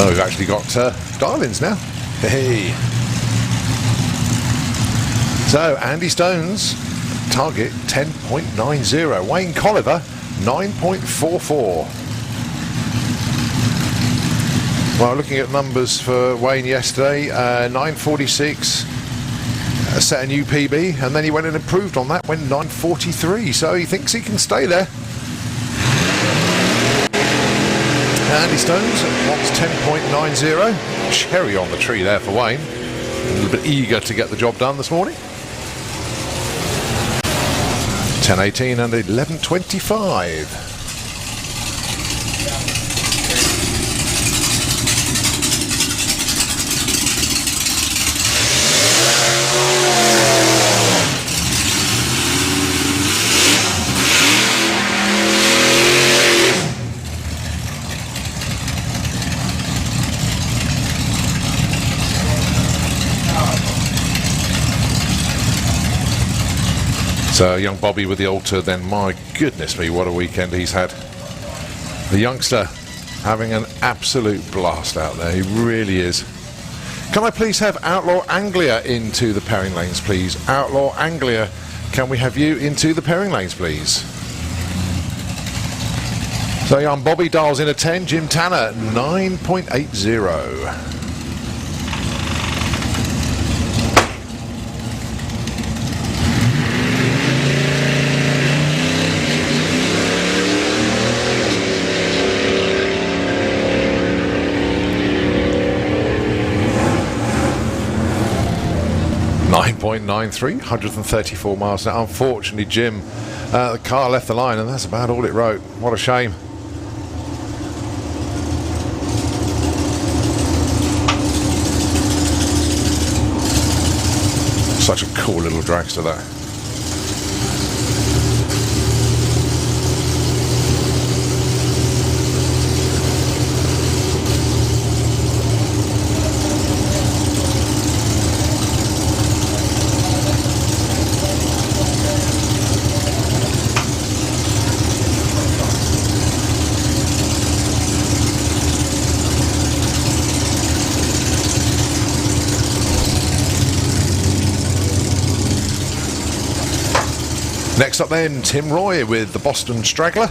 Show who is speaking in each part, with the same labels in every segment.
Speaker 1: Oh, we've actually got dial-ins now. Hey. So, Andy Stones, target 10.90. Wayne Colliver, 9.44. Well, looking at numbers for Wayne yesterday, 9.46, set a new PB, and then he went and improved on that, went 9.43, so he thinks he can stay there. Andy Stones wants 10.90. Cherry on the tree there for Wayne. A little bit eager to get the job done this morning. 10.18 and 11.25. So young Bobby with the altar, then my goodness me, what a weekend he's had. The youngster having an absolute blast out there, he really is. Can I please have Outlaw Anglia into the pairing lanes, please? Outlaw Anglia, can we have you into the pairing lanes, please? So young Bobby dials in a 10, Jim Tanner, 9.80. 9.93, 134 miles an hour. Unfortunately, Jim, the car left the line, and that's about all it wrote. What a shame. Such a cool little dragster, that. Next up then, Tim Roy with the Boston Straggler.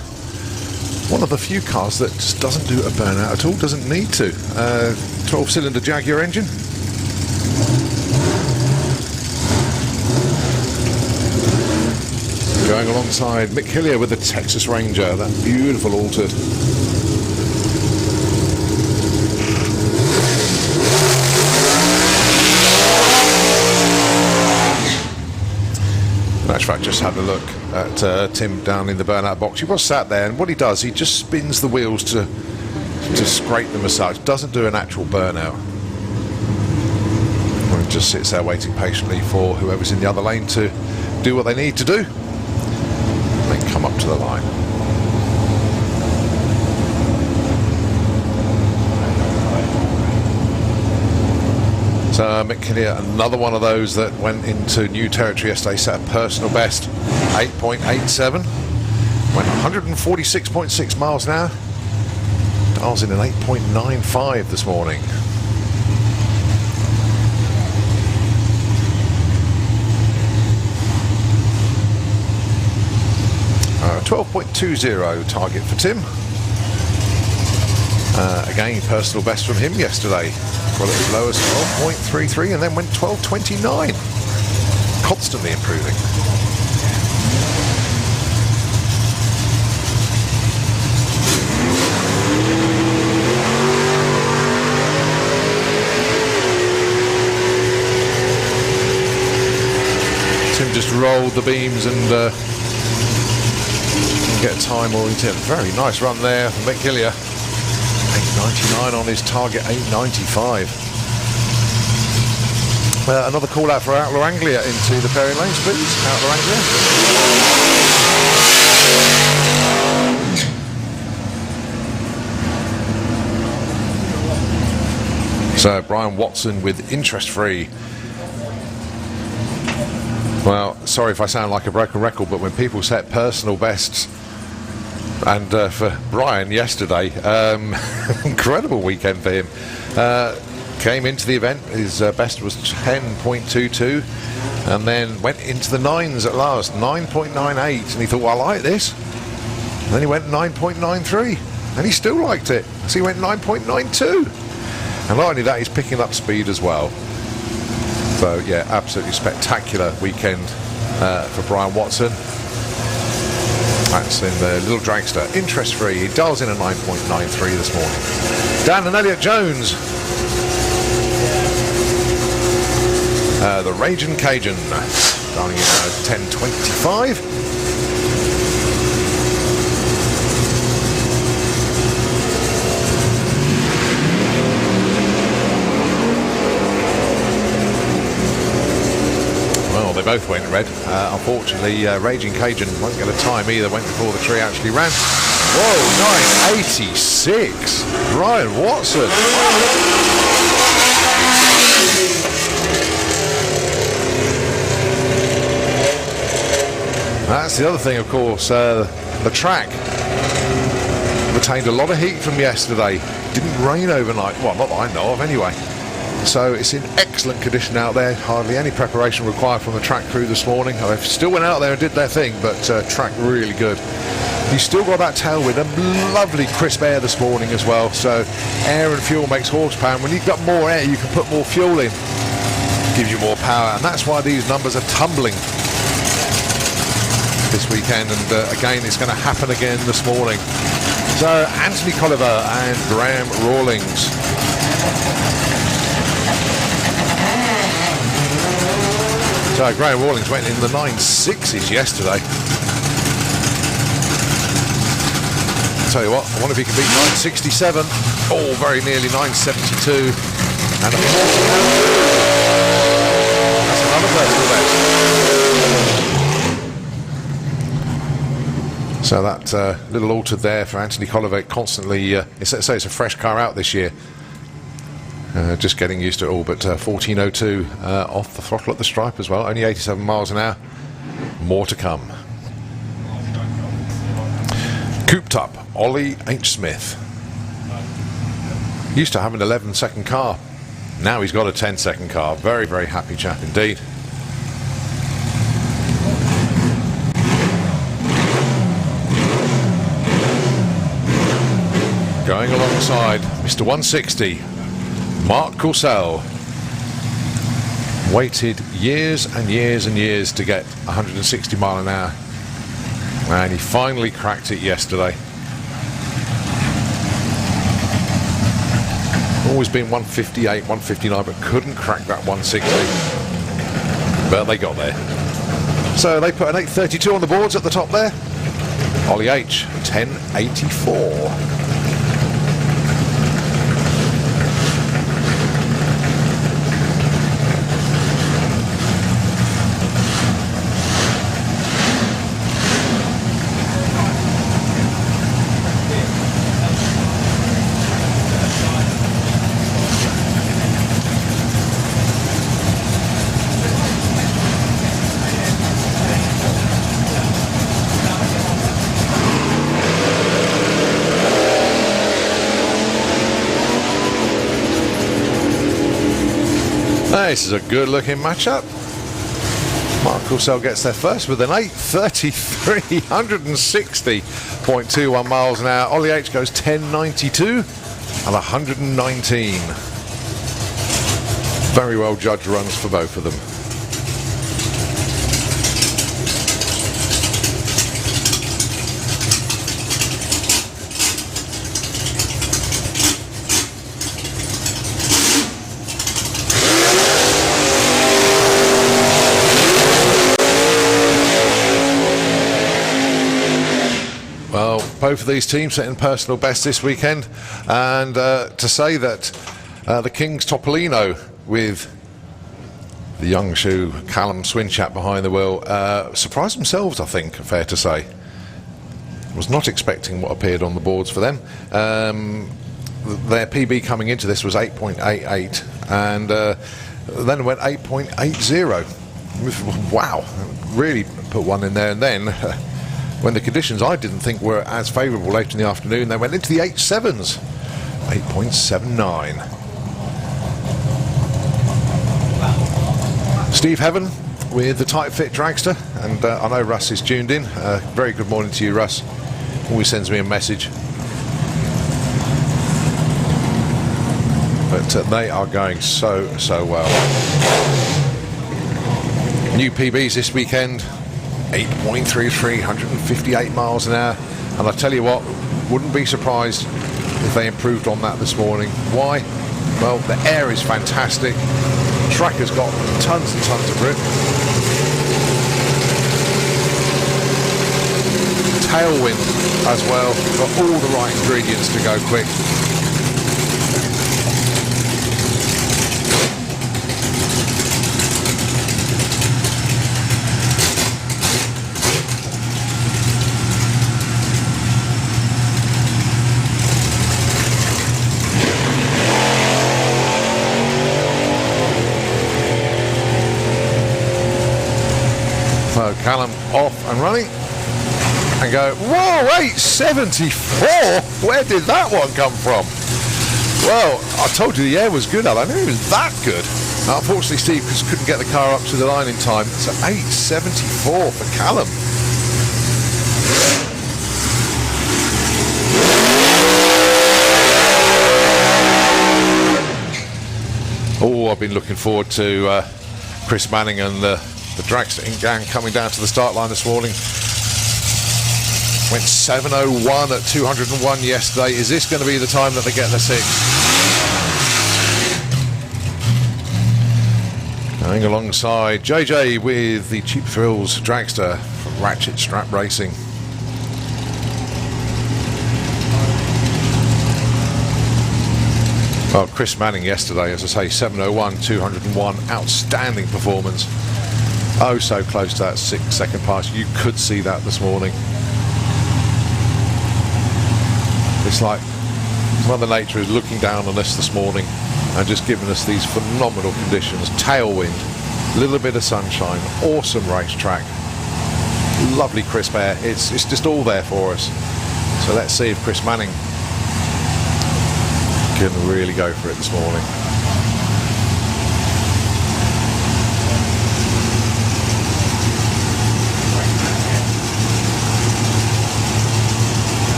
Speaker 1: One of the few cars that just doesn't do a burnout at all, doesn't need to. 12-cylinder Jaguar engine. Going alongside Mick Hillier with the Texas Ranger, that beautiful altered. In actual fact, just had a look at Tim down in the burnout box. He was sat there, and what he does, he just spins the wheels to scrape the massage. Doesn't do an actual burnout. And just sits there waiting patiently for whoever's in the other lane to do what they need to do, and then come up to the line. So Mick Hillier, another one of those that went into new territory yesterday, set a personal best, 8.87, went 146.6 miles an hour, dials in an 8.95 this morning. Uh, 12.20 target for Tim. Again, personal best from him yesterday. Well, it was low as 12.33 and then went 12.29. Constantly improving. Tim just rolled the beams and get time oriented. Very nice run there from Mick Hillier. 8.99 on his target, 8.95. Another call out for Outlaw Anglia into the pairing lanes, please. Outlaw Anglia. So Brian Watson with interest free. Well, sorry if I sound like a broken record, but when people set personal bests And for Brian yesterday, incredible weekend for him. Came into the event, his best was 10.22, and then went into the 9s at last, 9.98, and he thought, well, I like this. And then he went 9.93, and he still liked it. So he went 9.92. And not only that, he's picking up speed as well. So yeah, absolutely spectacular weekend for Brian Watson. That's in the little dragster, interest-free. He dials in a 9.93 this morning. Dan and Elliot Jones. The Raging Cajun, dialing in at 10.25. Well, they both went red. Unfortunately, Raging Cajun won't get a time either, went before the tree actually ran. Whoa, 9.86. Brian Watson. That's the other thing, of course, the track retained a lot of heat from yesterday. Didn't rain overnight, well, not that I know of anyway. So it's in excellent condition out there. Hardly any preparation required from the track crew this morning. They still went out there and did their thing, but track really good. You still got that tailwind and lovely crisp air this morning as well. So air and fuel makes horsepower. And when you've got more air, you can put more fuel in. Gives you more power, and that's why these numbers are tumbling this weekend, and again it's going to happen again this morning. So Anthony Colliver and Graham Rawlings. So Graham Rawlings went in the 9.6s yesterday. Tell you what, I wonder if he can beat 9.67. Oh, very nearly 9.72. And a 40. That's another personal best. So that little altered there for Anthony Colliver, constantly, it's a fresh car out this year. Just getting used to it all, but 14.02 off the throttle at the stripe as well, only 87 miles an hour. More to come. Cooped up, Ollie H. Smith. Used to have an 11-second car. Now he's got a 10-second car. Very, very happy chap indeed. Going alongside Mr. 160, Mark Coursell. Waited years and years and years to get 160 mile an hour, and he finally cracked it yesterday. Always been 158, 159, but couldn't crack that 160. But they got there. So they put an 832 on the boards at the top there. Ollie H, 1084. This is a good looking matchup. Mark Coursell gets there first with an 8.33, 160.21 miles an hour. Ollie H goes 10.92 and 119. Very well judged runs for both of them. Both of these teams setting personal best this weekend, and to say that the King's Topolino with the young shoe Callum Swinchap behind the wheel surprised themselves, I think, fair to say. Was not expecting what appeared on the boards for them. Their PB coming into this was 8.88, and then went 8.80. Wow, really put one in there, and then when the conditions I didn't think were as favourable later in the afternoon, they went into the 8.7s. 8.79. Steve Heaven with the Tight Fit Dragster, and I know Russ is tuned in. Very good morning to you, Russ. Always sends me a message. But they are going so well. New PBs this weekend, 8.33, 158 miles an hour. And I tell you what, wouldn't be surprised if they improved on that this morning. Why? Well, the air is fantastic. Track has got tons and tons of grip. Tailwind as well, got all the right ingredients to go quick. So Callum off and running, and go, whoa, 874? Where did that one come from? Well, I told you the air was good, I knew it was that good. Unfortunately, Steve just couldn't get the car up to the line in time. So 874 for Callum. Oh, I've been looking forward to Chris Manning and the Dragster gang coming down to the start line this morning. Went 7:01 at 201 yesterday. Is this going to be the time that they get the 6? Going alongside JJ with the Cheap Thrills Dragster from Ratchet Strap Racing. Well, Chris Manning yesterday, as I say, 7:01, 201, outstanding performance. Oh, so close to that 6-second pass. You could see that this morning. It's like Mother Nature is looking down on us this morning and just giving us these phenomenal conditions. Tailwind, a little bit of sunshine, awesome racetrack, lovely crisp air. It's just all there for us. So let's see if Chris Manning can really go for it this morning.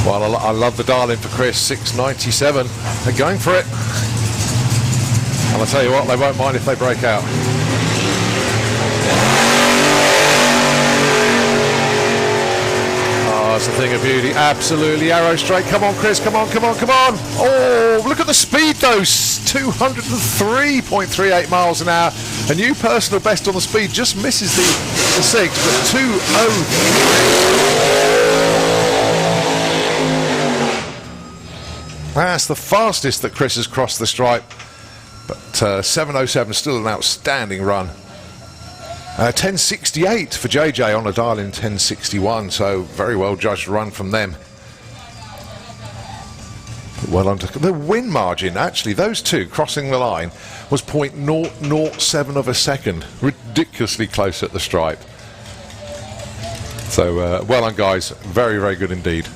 Speaker 1: Well, I love the dial-in for Chris, 697. They're going for it. And I'll tell you what, they won't mind if they break out. Oh, it's a thing of beauty. Absolutely arrow straight. Come on, Chris. Come on, come on, come on. Oh, look at the speed, though. 203.38 miles an hour. A new personal best on the speed. Just misses the 6, but 203. That's the fastest that Chris has crossed the stripe, but 7:07 is still an outstanding run. 10:68 for JJ on a dial-in 10:61, so very well judged run from them. Well under the win margin, actually, those two crossing the line was 0.007 of a second, ridiculously close at the stripe. So well done, guys, very, very good indeed.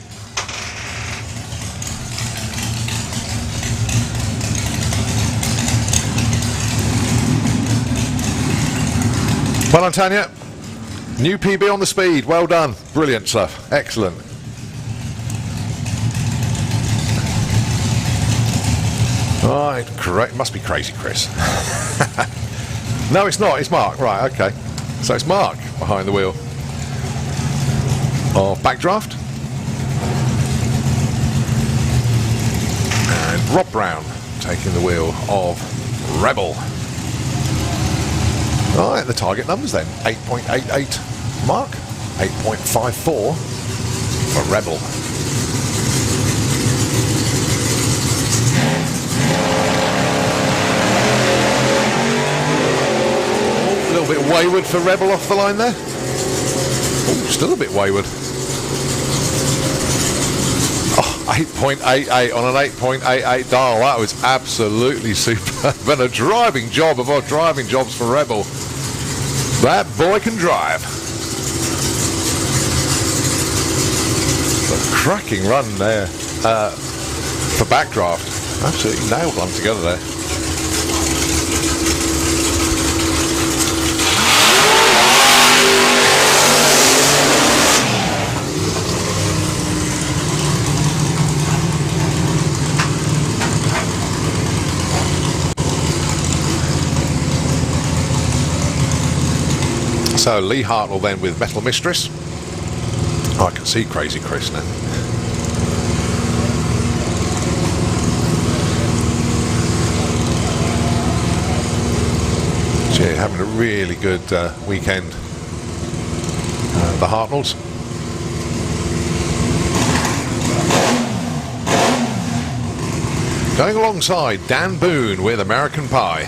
Speaker 1: Well done, Tanya. New PB on the speed. Well done. Brilliant stuff. Excellent. Right, correct. Must be crazy, Chris. No, it's not. It's Mark. Right, okay. So it's Mark behind the wheel of Backdraft. And Rob Brown taking the wheel of Rebel. Right, the target numbers then. 8.88 Mark, 8.54 for Rebel. Oh, a little bit wayward for Rebel off the line there. Oh, still a bit wayward. Oh, 8.88 on an 8.88 dial. That was absolutely superb. And a driving job of our driving jobs for Rebel. That boy can drive. A cracking run there for backdraft. Absolutely nailed one together there. So Lee Hartnell then with Metal Mistress. Oh, I can see Crazy Chris now. Yeah, having a really good weekend, the Hartnells. Going alongside Dan Boone with American Pie.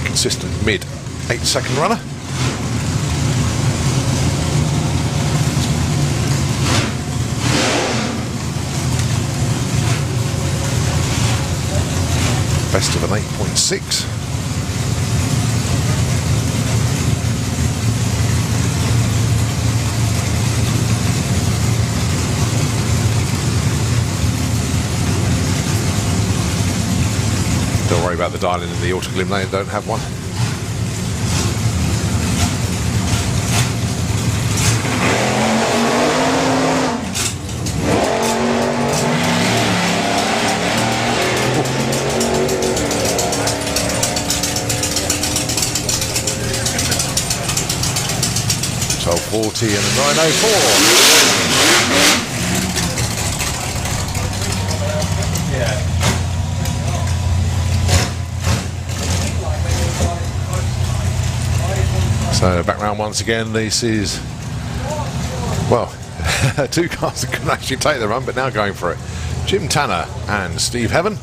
Speaker 1: Consistent mid 8-second runner. Best of an 8.6. Don't worry about the dialing in the autoglim lane, don't have one. So 40 and a 904. Yeah. So back round once again. This is, well, two cars that couldn't actually take the run, but now going for it. Jim Tanner and Steve Heaven.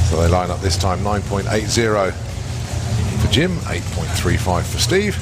Speaker 1: So they line up this time 9.80 for Jim, 8.35 for Steve.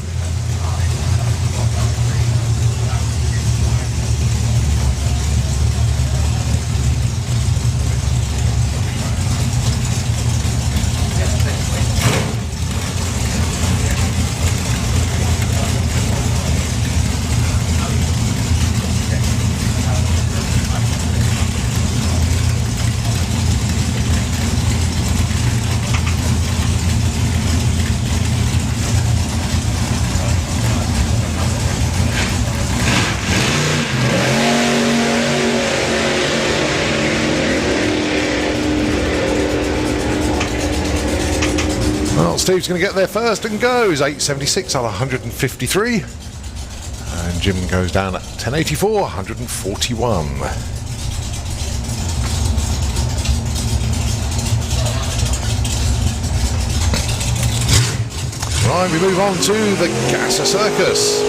Speaker 1: Steve's going to get there first and goes 8.76 out of 153, and Jim goes down at 10.84, 141. Right, we move on to the Gasser Circus.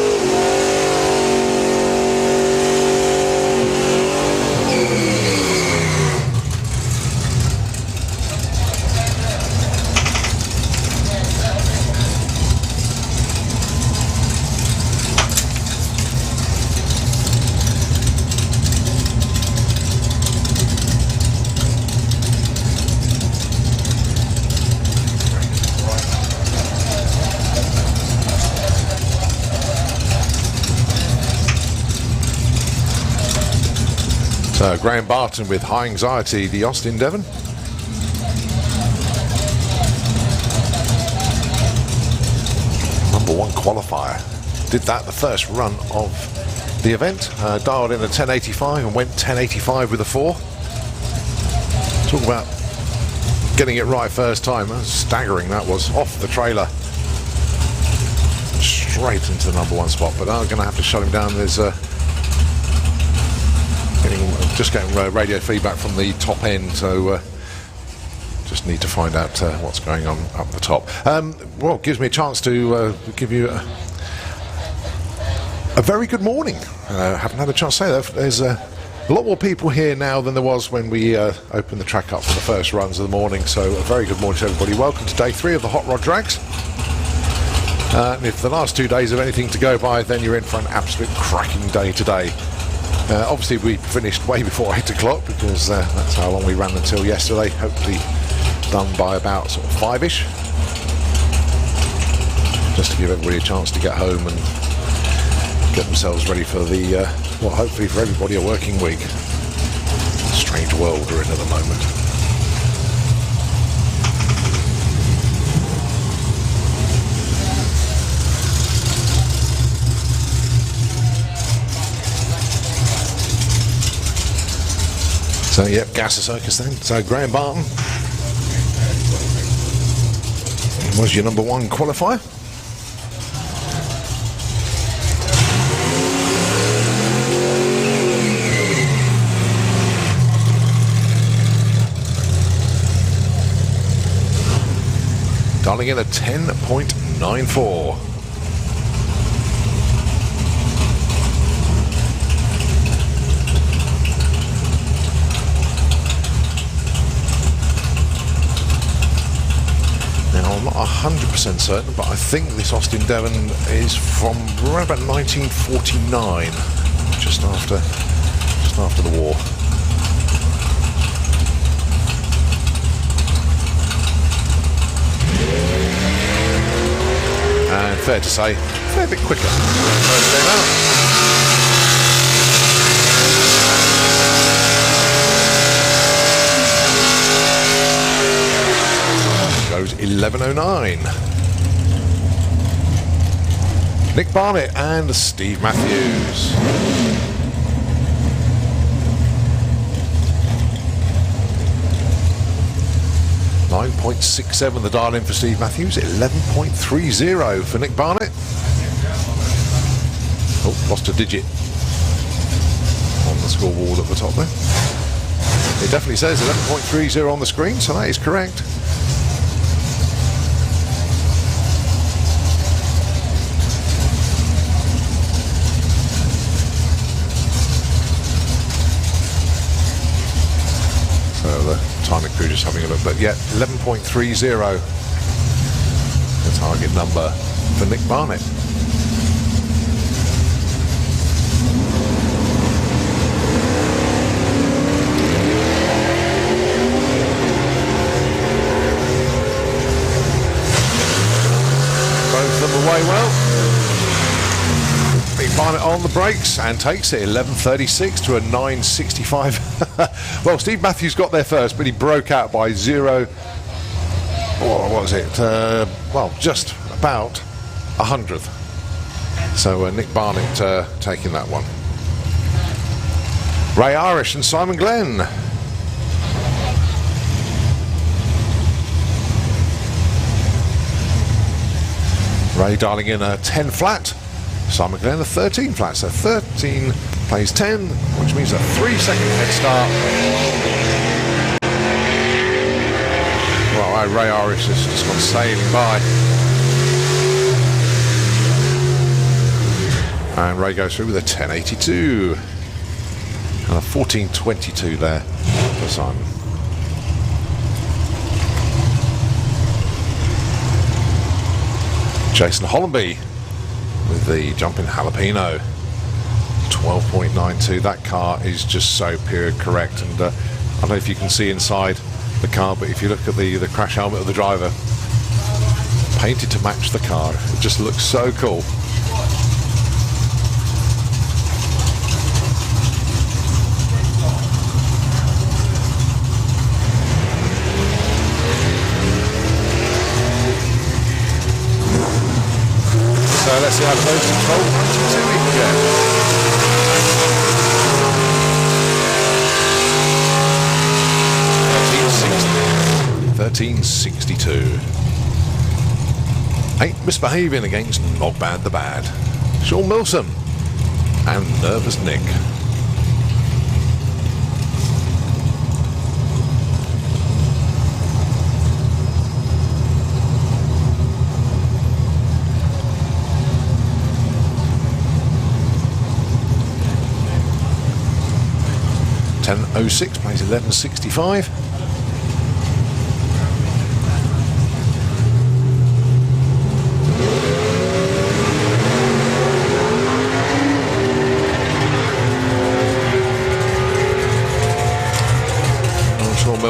Speaker 1: So Graham Barton with High Anxiety, the Austin Devon. #1 qualifier. Did that the first run of the event. Dialed in a 1085 and went 1085 with a 4. Talk about getting it right first time. That was staggering. That was off the trailer. Straight into the #1 spot. But I'm going to have to shut him down. There's just getting radio feedback from the top end, so just need to find out what's going on up the top. Well, it gives me a chance to give you a very good morning. Haven't had a chance to say that. There's a lot more people here now than there was when we opened the track up for the first runs of the morning, so a very good morning to everybody. Welcome to day 3 of the Hot Rod Drags. And if the last 2 days have anything to go by, then you're in for an absolute cracking day today. Obviously, we finished way before 8 o'clock because that's how long we ran until yesterday. Hopefully done by about sort of 5-ish. Just to give everybody a chance to get home and get themselves ready for the, well, hopefully for everybody, a working week. Strange world we're in at the moment. So, yep, gas the Circus then. So, Graham Barton was your number one qualifier. Dialing in a 10.94. I'm not 100% certain, but I think this Austin Devon is from around about 1949, just after the war. And fair to say, a fair bit quicker than the first game out. Goes 11.09. Nick Barnett and Steve Matthews. .67 the dial in for Steve Matthews, 11.30 for Nick Barnett. Oh, lost a digit on the scoreboard at the top there. It definitely says 11.30 on the screen, so that is correct. Timing crew just having a look, but yeah, 11.30 the target number for Nick Barnett. Both of them away well. Nick Barnett on the brakes and takes it 11.36 to a 9.65. Well, Steve Matthews got there first, but he broke out by zero. What was it? Well, just about 100th. So Nick Barnett taking that one. Ray Irish and Simon Glenn. Ray dialing in a 10 flat. Simon Glenn a 13 flat. So 13 plays 10, which means a 3-second head start. Well, Ray Irish has just gone sailing by. And Ray goes through with a 10.82. And a 14.22 there for Simon. Jason Hollenby with the jumping jalapeno. 12.92. That car is just so period correct, and I don't know if you can see inside the car, but if you look at the crash helmet of the driver, painted to match the car, it just looks so cool. So let's see how close to 12.92 we can get. $13.62. Ain't misbehaving against Not Bad the Bad. Sean Milsom and Nervous Nick. .06 plays 11.65.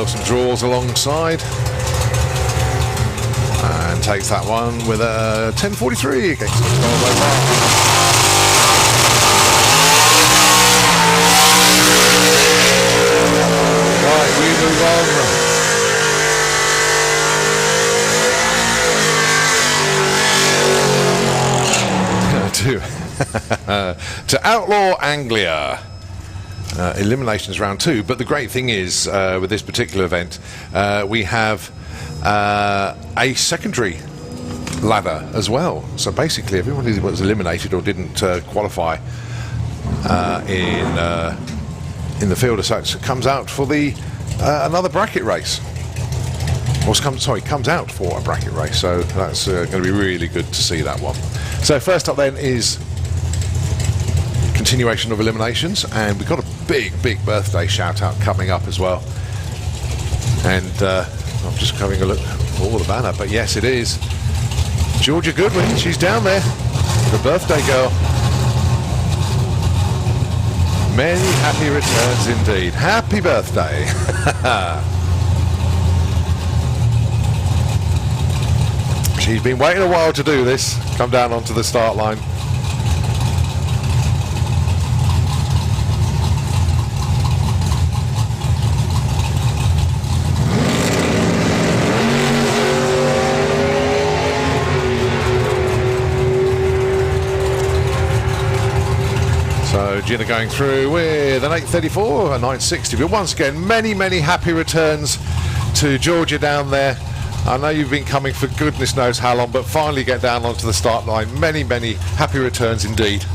Speaker 1: well, some draws alongside. And takes that one with a 10.43 against the 12.05. Right, we move on to Outlaw Anglia. Eliminations round 2. But the great thing is, with this particular event, we have a secondary ladder as well. So basically, everyone who was eliminated or didn't qualify in the field as such comes out for the another bracket race. Or comes out for a bracket race. So that's going to be really good to see that one. So first up then is continuation of eliminations, and we've got a big birthday shout out coming up as well. And I'm just having a look for the banner, but yes, it is Georgia Goodwin. She's down there, the birthday girl. Many happy returns indeed. Happy birthday. She's been waiting a while to do this, come down onto the start line. So Gina going through with an 8.34, a 9.60. But once again, many happy returns to Georgia down there. I know you've been coming for goodness knows how long, but finally get down onto the start line. Many happy returns indeed.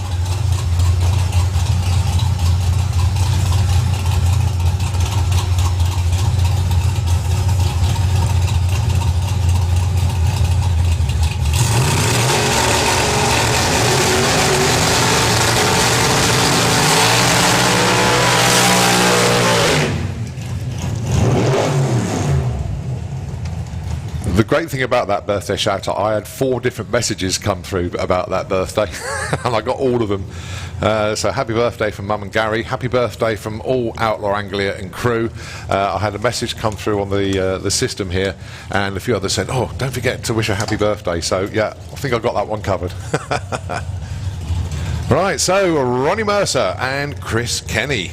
Speaker 1: The great thing about that birthday shout out, I had 4 different messages come through about that birthday and I got all of them. So happy birthday from Mum and Gary, happy birthday from all Outlaw Anglia and crew. I had a message come through on the system here, and a few others said, oh, don't forget to wish a happy birthday. So yeah, I think I got that one covered. Right, so Ronnie Mercer and Chris Kenny.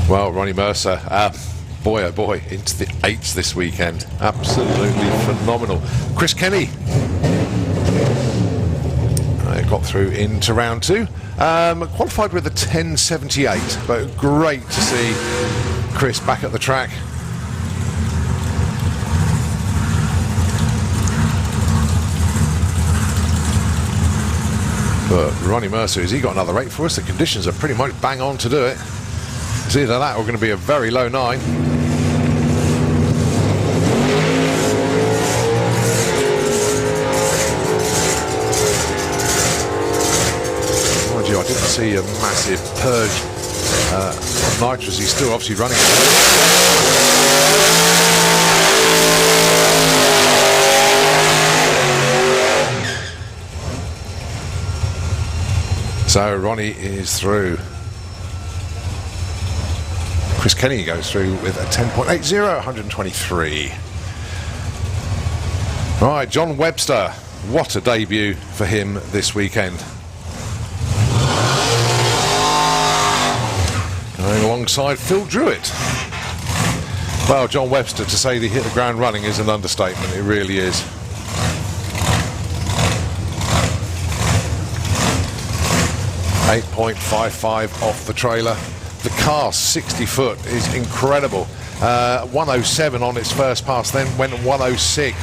Speaker 1: Well, Ronnie Mercer, boy oh boy, into the 8s this weekend. Absolutely phenomenal. Chris Kenny got through into round 2. Qualified with a 10.78, but great to see Chris back at the track. But Ronnie Mercer, has he got another 8 for us? The conditions are pretty much bang on to do it. It's either that or going to be a very low 9. Mind you, I didn't see a massive purge of nitrous. He's still obviously running. So Ronnie is through. Chris Kenny goes through with a 10.80, 123. Right, John Webster, what a debut for him this weekend. Going alongside Phil Druitt. Well, John Webster, to say they hit the ground running is an understatement, it really is. .55 off the trailer. The car 60 foot is incredible. 107 on its first pass, then went 106.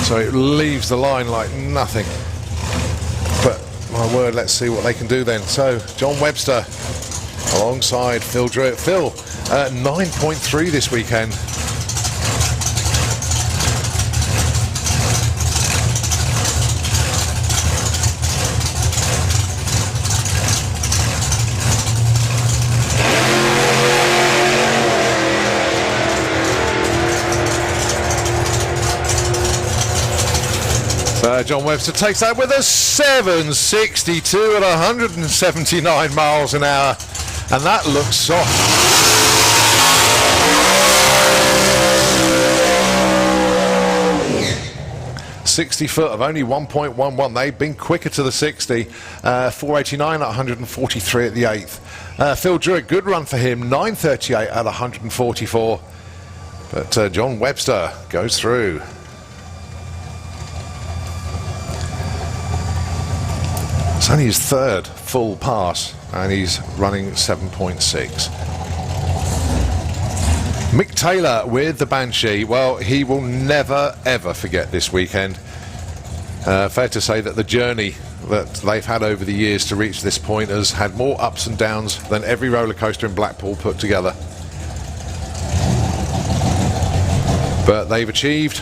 Speaker 1: So it leaves the line like nothing. But my word, let's see what they can do then. So John Webster alongside Phil Druitt. Phil 9.3 this weekend. John Webster takes that with a 7.62 at 179 miles an hour. And that looks soft. 60 foot of only 1.11. They've been quicker to the 60. 489 at 143 at the 8th. Phil Druitt, good run for him. 938 at 144. But John Webster goes through. It's only his third full pass, and he's running 7.6. Mick Taylor with the Banshee. Well, he will never, ever forget this weekend. Fair to say that the journey that they've had over the years to reach this point has had more ups and downs than every roller coaster in Blackpool put together. But they've achieved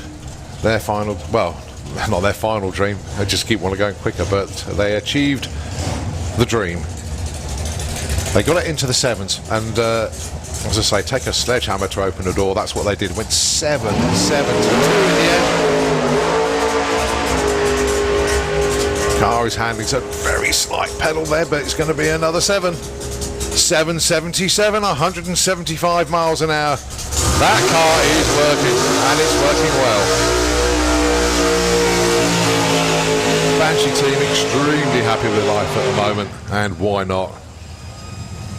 Speaker 1: their final, well, not their final dream. They just keep wanting to go quicker, but they achieved the dream. They got it into the sevens, and as I say, take a sledgehammer to open the door. That's what they did. Went 7-7 to 2 in the end. Car is handling a very slight pedal there, but it's going to be another 7. 777, 175 miles an hour. That car is working, and it's working well. Banshee team extremely happy with life at the moment, and why not?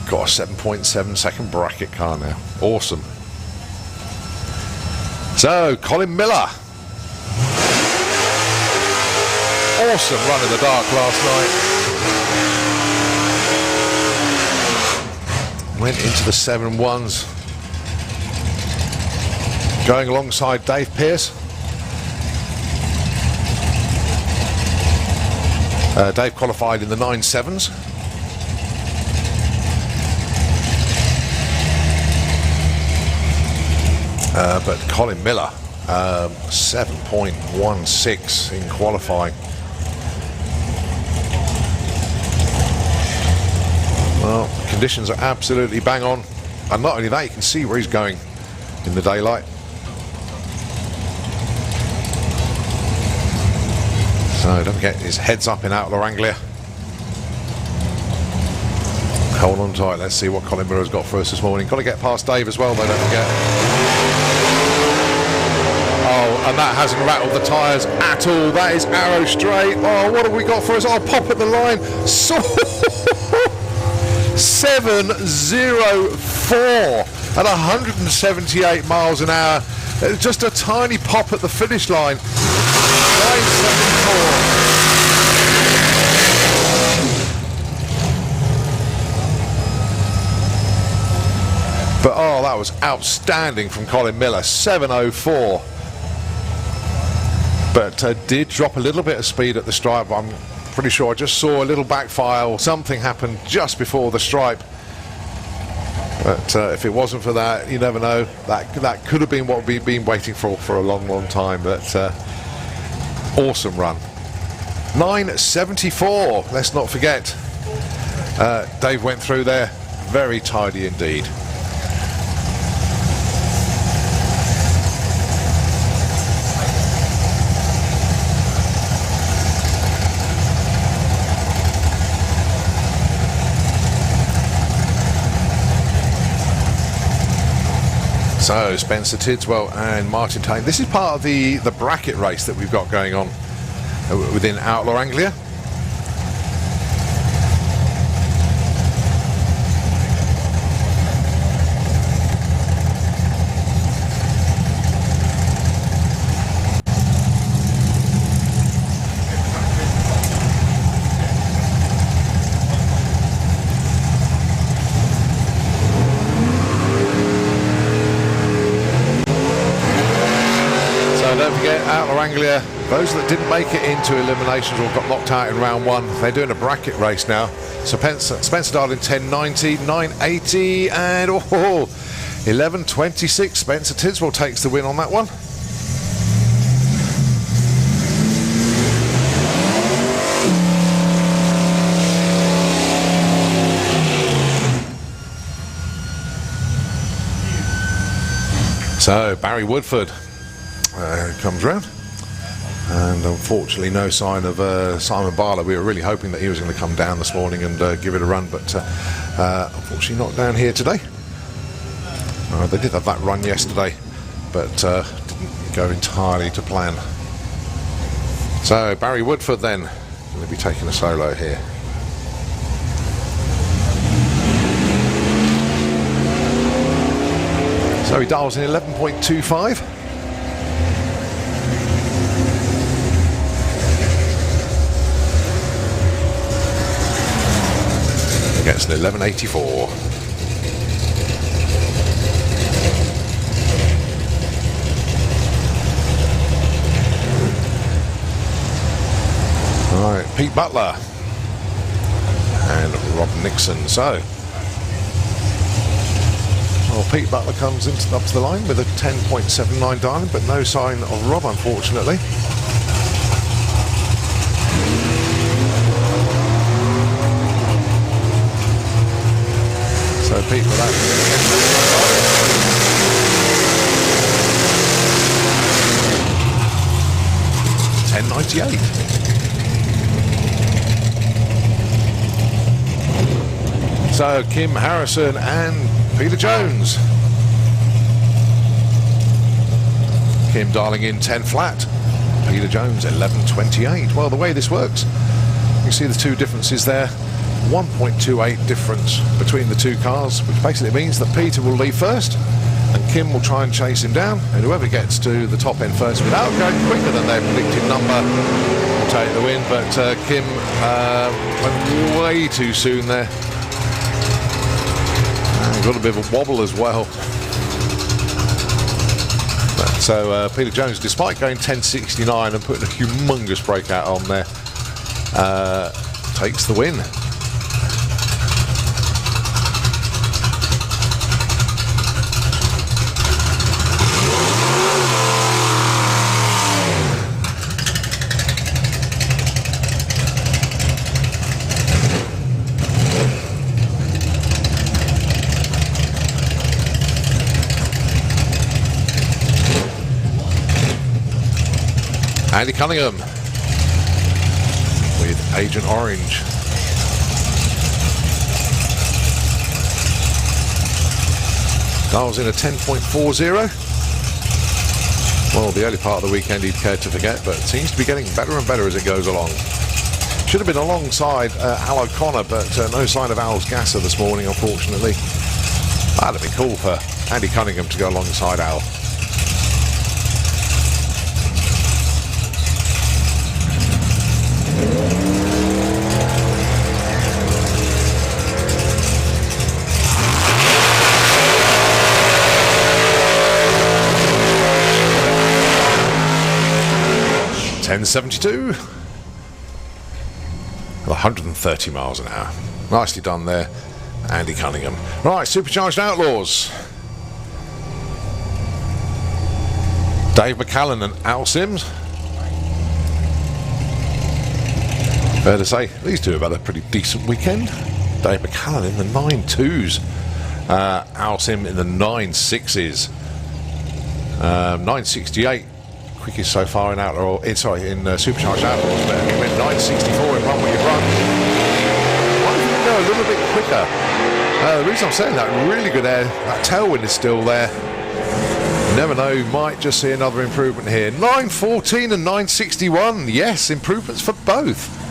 Speaker 1: Got a 7.7 second bracket car now. Awesome. So, Colin Miller. Awesome run in the dark last night. Went into the 7-1s. Going alongside Dave Pearce. Dave qualified in the 9-7s. But Colin Miller, 7.16 in qualifying. Well, conditions are absolutely bang on. And not only that, you can see where he's going in the daylight. So don't forget his heads up in Outlaw Anglia. Hold on tight, let's see what Colin Miller has got for us this morning. Got to get past Dave as well though, don't forget. Oh, and that hasn't rattled the tyres at all. That is arrow straight. Oh, what have we got for us? Oh, pop at the line. 704 at 178 miles an hour. Just a tiny pop at the finish line. 974. But oh, that was outstanding from Colin Miller. 704. But did drop a little bit of speed at the stripe. I'm pretty sure I just saw a little backfire or something happen just before the stripe. But if it wasn't for that, you never know. That could have been what we've been waiting for a long, long time. But awesome run. 974. Let's not forget. Dave went through there. Very tidy indeed. So Spencer Tidswell and Martin Tane. This is part of the bracket race that we've got going on within Outlaw Anglia. Don't forget, Outlaw Anglia, those that didn't make it into Eliminations or got knocked out in round 1, they're doing a bracket race now. So Spencer Darling 1090, 980 and 1126. Spencer Tidswell takes the win on that one. So Barry Woodford comes round, and unfortunately no sign of Simon Barlow. We were really hoping that he was going to come down this morning and give it a run, but Unfortunately not down here today. They did have that run yesterday, but didn't go entirely to plan. So Barry Woodford then going to be taking a solo here. So he dials in 11.25. Gets an 11.84. All right, Pete Butler and Rob Nixon. So, well, Pete Butler comes up to the line with a 10.79 diamond, but no sign of Rob, unfortunately. So Pete with that 10.98. So Kim Harrison and Peter Jones. Kim dialing in 10 flat. Peter Jones 11.28. Well, the way this works, you see the two differences there. 1.28 difference between the two cars, which basically means that Peter will leave first and Kim will try and chase him down, and whoever gets to the top end first without going quicker than their predicted number will take the win. But Kim went way too soon there. Got a bit of a wobble as well. So Peter Jones, despite going 10.69 and putting a humongous breakout on there, takes the win. Andy Cunningham with Agent Orange. Dials in a 10.40. Well, the early part of the weekend he'd cared to forget, but it seems to be getting better and better as it goes along. Should have been alongside Al O'Connor, but no sign of Al's gasser this morning, unfortunately. That'd be cool for Andy Cunningham to go alongside Al. .72, 130 miles an hour. Nicely done there, Andy Cunningham. Right, Supercharged Outlaws. Dave McCallan and Al Sims. Fair to say, these two have had a pretty decent weekend. Dave McCallan in the 9.2s. Al Sim in the 9.6s. 9.68. Quickest so far in Outlaw, Supercharged Outlaws, but he went 9.64 in Run What You've Run. Why don't you go a little bit quicker? The reason I'm saying that, really good air, that tailwind is still there. You never know, you might just see another improvement here. 9.14 and 9.61, yes, improvements for both.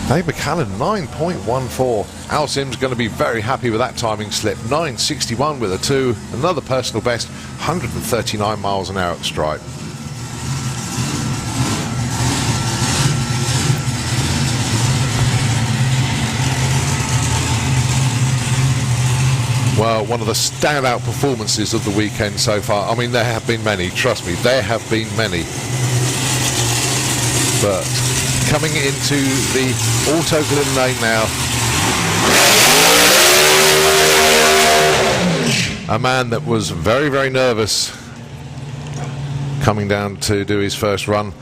Speaker 1: Dave McCallan, 9.14. Al Sim's going to be very happy with that timing slip. 9.61 with a 2, another personal best, 139 miles an hour at the stripe. Well, one of the standout performances of the weekend so far. I mean, there have been many, trust me, there have been many. But coming into the Auto Glen Lane now, a man that was very, very nervous coming down to do his first run,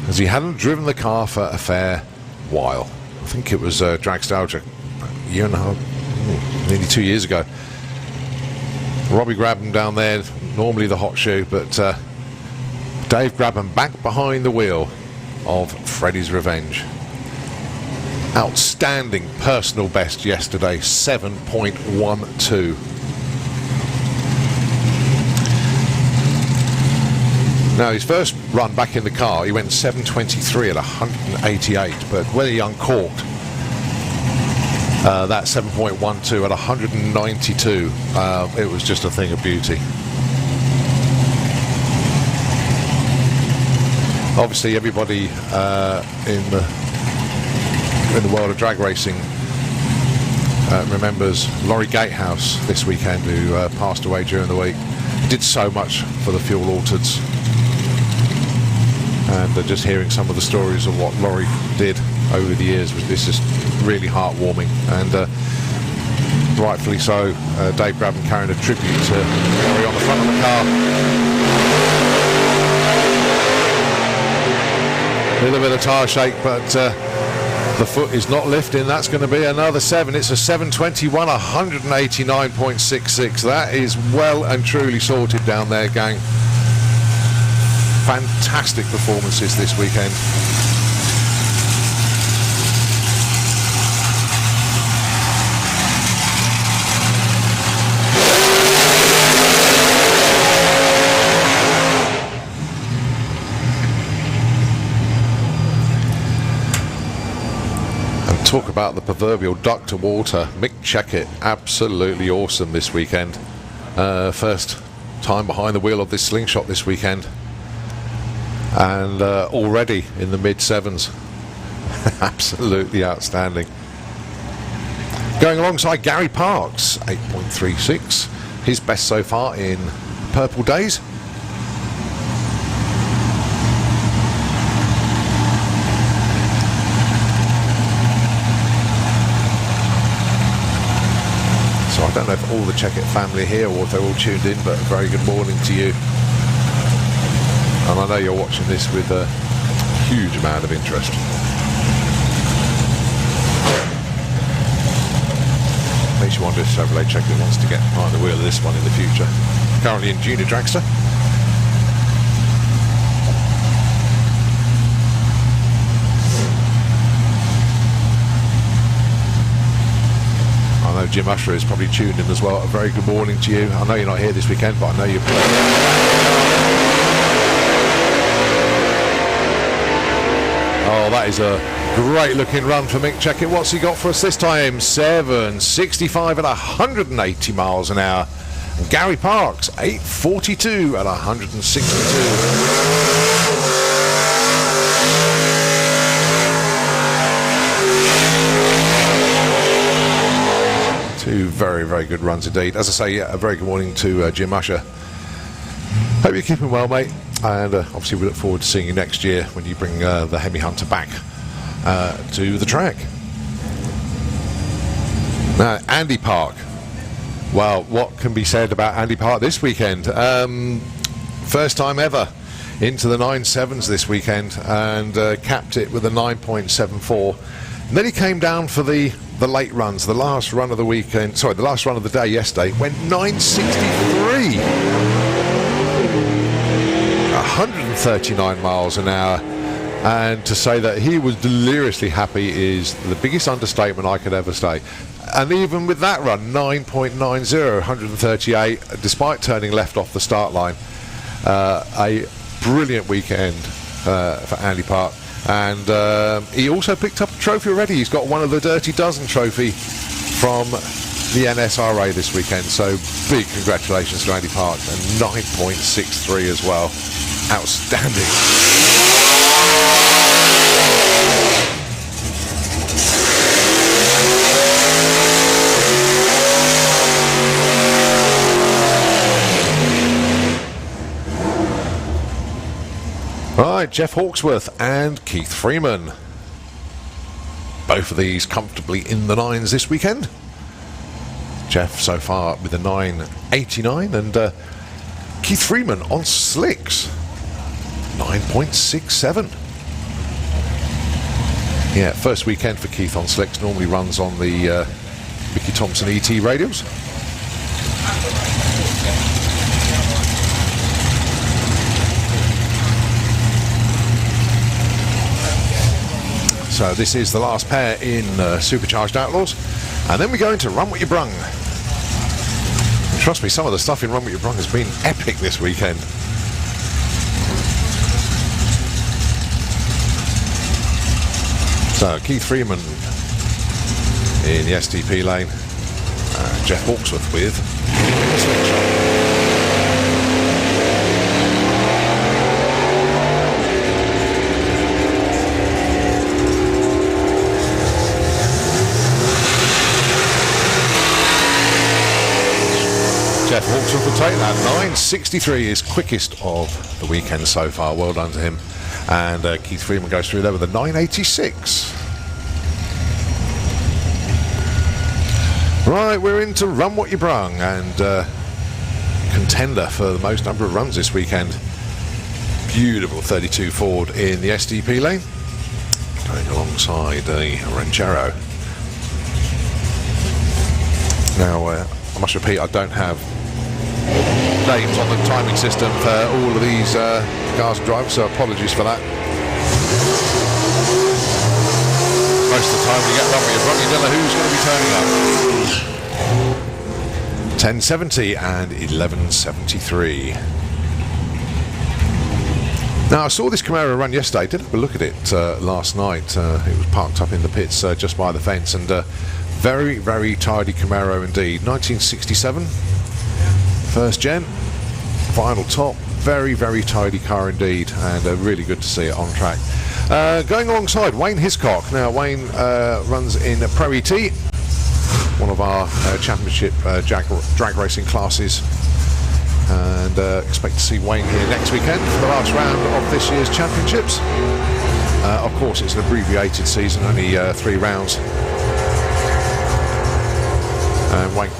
Speaker 1: as he hadn't driven the car for a fair while. I think it was Dragstalgia a year and a half, nearly 2 years ago. Robbie grabbed him down there, normally the hot shoe, but Dave grabbed him back behind the wheel of Freddy's Revenge. Outstanding personal best yesterday, 7.12. Now, his first run back in the car, he went 7.23 at 188, but when he uncorked, that 7.12 at 192, it was just a thing of beauty. Obviously, everybody in the world of drag racing remembers Laurie Gatehouse this weekend, who passed away during the week. He did so much for the fuel altereds, and just hearing some of the stories of what Laurie did over the years was just really heartwarming, and rightfully so. Dave Grabban carrying a tribute to Laurie on the front of the car. A little bit of tyre shake, but the foot is not lifting. That's going to be another 7. It's a 7.21, 189.66. That is well and truly sorted down there, gang. Fantastic performances this weekend. Talk about the proverbial duck to water. Mick Checkett, absolutely awesome this weekend. First time behind the wheel of this slingshot this weekend, and already in the mid-7s. Absolutely outstanding. Going alongside Gary Parks, 8.36. His best so far in Purple Days. So I don't know if all the Checkett family are here or if they're all tuned in, but a very good morning to you. And I know you're watching this with a huge amount of interest. Makes you wonder if Chevrolet Checkett wants to get behind the wheel of this one in the future. Currently in Junior Dragster. I know Jim Usher is probably tuned in as well. A very good morning to you. I know you're not here this weekend, but I know you're playing. Oh, that is a great looking run for Mick Checkett. What's he got for us this time? 7.65 at 180 miles an hour. And Gary Parks, 8.42 at 162. Two very, very good runs indeed. As I say, yeah, a very good morning to Jim Usher. Hope you're keeping well, mate. And obviously we look forward to seeing you next year when you bring the Hemi Hunter back to the track. Now, Andy Park. Well, what can be said about Andy Park this weekend? First time ever into the 9.7s this weekend, and capped it with a 9.74. And then he came down for the late runs, the last run of the weekend, sorry, the last run of the day yesterday, went 9.63. 139 miles an hour. And to say that he was deliriously happy is the biggest understatement I could ever say. And even with that run, 9.90, 138, despite turning left off the start line, a brilliant weekend for Andy Park. And he also picked up a trophy already. He's got one of the Dirty Dozen trophy from the NSRA this weekend. So big congratulations to Andy Park, and 9.63 as well. Outstanding. Right, Jeff Hawksworth and Keith Freeman. Both of these comfortably in the 9s this weekend. Jeff so far with a 9.89, and Keith Freeman on slicks, 9.67. Yeah, first weekend for Keith on slicks. Normally runs on the Mickey Thompson ET radials. So this is the last pair in Supercharged Outlaws, and then we go into Run What You Brung. And trust me, some of the stuff in Run What You Brung has been epic this weekend. So Keith Freeman in the STP lane, Jeff Hawksworth with Slingshot. Jeff Hawksworth will take that. 9.63 is quickest of the weekend so far. Well done to him. And Keith Freeman goes through there with a 9.86. Right, we're into Run What You Brung, and contender for the most number of runs this weekend. Beautiful 32 Ford in the STP lane, going alongside the Ranchero. Now, I must repeat, I don't have names on the timing system for all of these cars and drivers, so apologies for that. Most of the time when you get Run What You Brung, you don't know who's going to be turning up. 1070 and 1173. Now, I saw this Camaro run yesterday. Did have a look at it last night. It was parked up in the pits just by the fence, and very, very tidy Camaro indeed. 1967, first gen, vinyl top, very, very tidy car indeed, and really good to see it on track. Going alongside Wayne Hiscock. Now, Wayne runs in Pro ET, one of our championship drag racing classes, and expect to see Wayne here next weekend for the last round of this year's championships. Of course, it's an abbreviated season, only 3 rounds. Wayne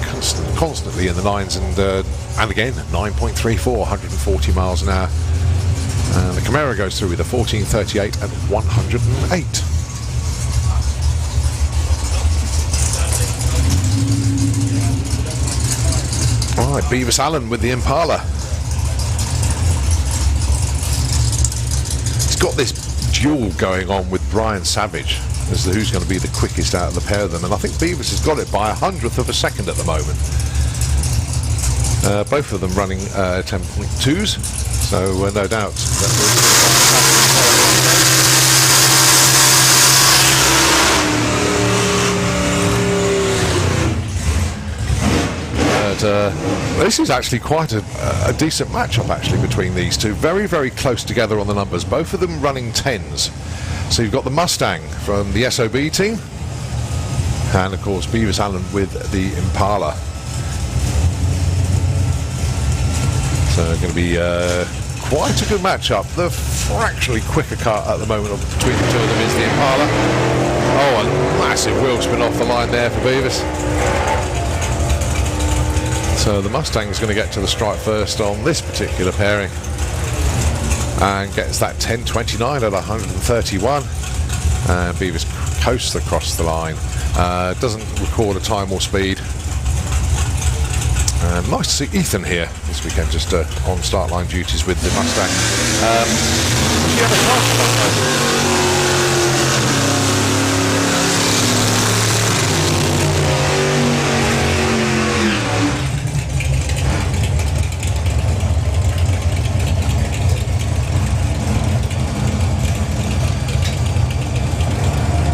Speaker 1: constantly in the 9s, and again 9.34, 140 miles an hour. And the Camaro goes through with a 14.38 and 108. All right, Beavis Allen with the Impala. He's got this duel going on with Brian Savage as to who's going to be the quickest out of the pair of them, and I think Beavis has got it by 100th of a second at the moment. Both of them running 10.2s, so no doubt this is actually quite a decent matchup actually between these two. Very, very close together on the numbers. Both of them running 10s. So you've got the Mustang from the SOB team, and of course Beavis Allen with the Impala. So going to be quite a good matchup. The fractionally quicker car at the moment between the two of them is the Impala. Oh, a massive wheel spin off the line there for Beavis. So the Mustang is going to get to the stripe first on this particular pairing, and gets that 10.29 at 131, and Beavis coasts across the line. Doesn't record a time or speed. Nice to see Ethan here this weekend, just on start line duties with the Mustang.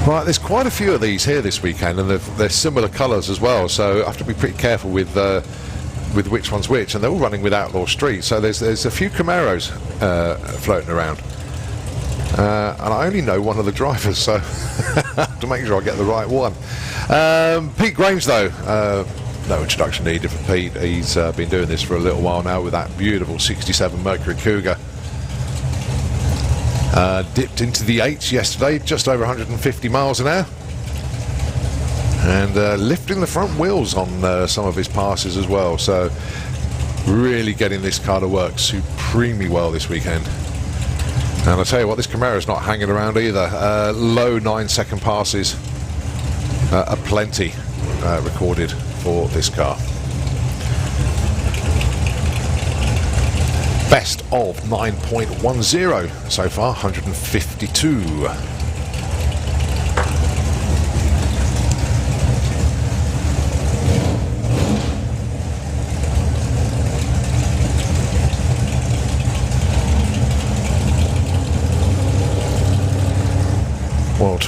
Speaker 1: Right, there's quite a few of these here this weekend, and they're similar colours as well, so I have to be pretty careful with which one's which, and they're all running with Outlaw Street, so there's a few Camaros floating around, and I only know one of the drivers, so I have to make sure I get the right one. Pete Grange though, no introduction needed for Pete. He's been doing this for a little while now with that beautiful 67 Mercury Cougar. Dipped into the 8s yesterday, just over 150 miles an hour, and lifting the front wheels on some of his passes as well, so really getting this car to work supremely well this weekend. And I tell you what, this Camaro's not hanging around either. Low 9-second passes are plenty recorded for this car. Best of 9.10 so far, 152.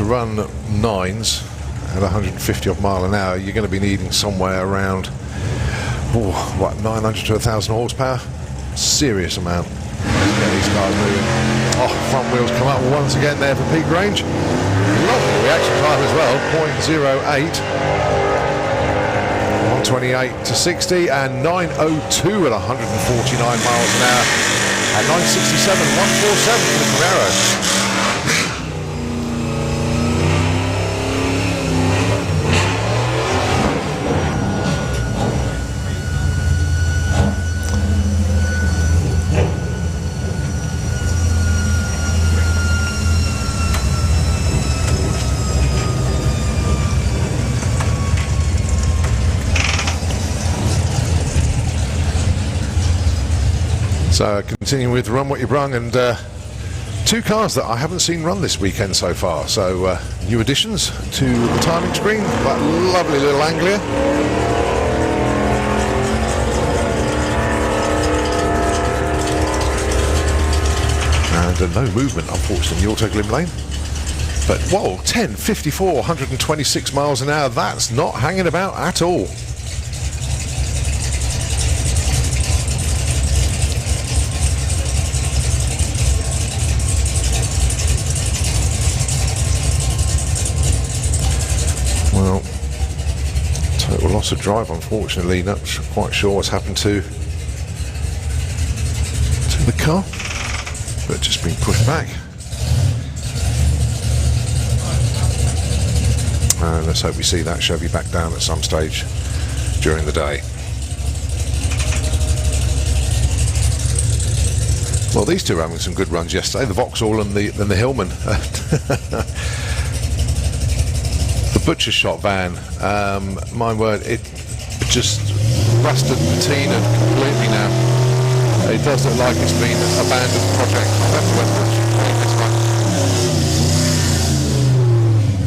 Speaker 1: run 9s at 150 odd mile an hour, you're going to be needing somewhere around 900 to 1,000 horsepower. Serious amount. Let's get these cars moving. Oh, front wheels come up once again there for peak range. Lovely reaction time as well, 0.08. 128 to 60 and 902 at 149 miles an hour. At 967, 147 for the Camaro. So continuing with Run What You Brung, and two cars that I haven't seen run this weekend so far. So new additions to the timing screen, that lovely little Anglia. And no movement, unfortunately, in the Auto Glim lane. But whoa, 10.54, 126 miles an hour, that's not hanging about at all. Well, total loss of drive, unfortunately. Not quite sure what's happened to the car, but just been pushed back. And let's hope we see that Chevy back down at some stage during the day. Well, these two were having some good runs yesterday, the Vauxhall and the Hillman. The Butcher Shop van, my word, it just rusted, patinaed completely now. It does look like it's been an abandoned project.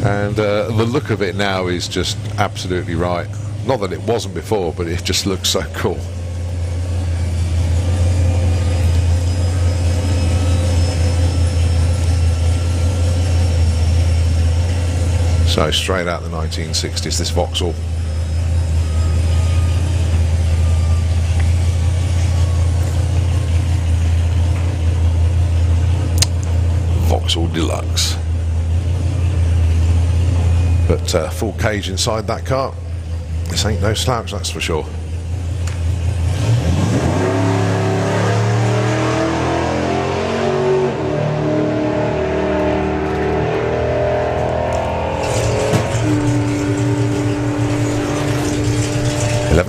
Speaker 1: And the look of it now is just absolutely right. Not that it wasn't before, but it just looks so cool. So straight out the 1960s, this Vauxhall. Vauxhall Deluxe. But full cage inside that car. This ain't no slouch, that's for sure.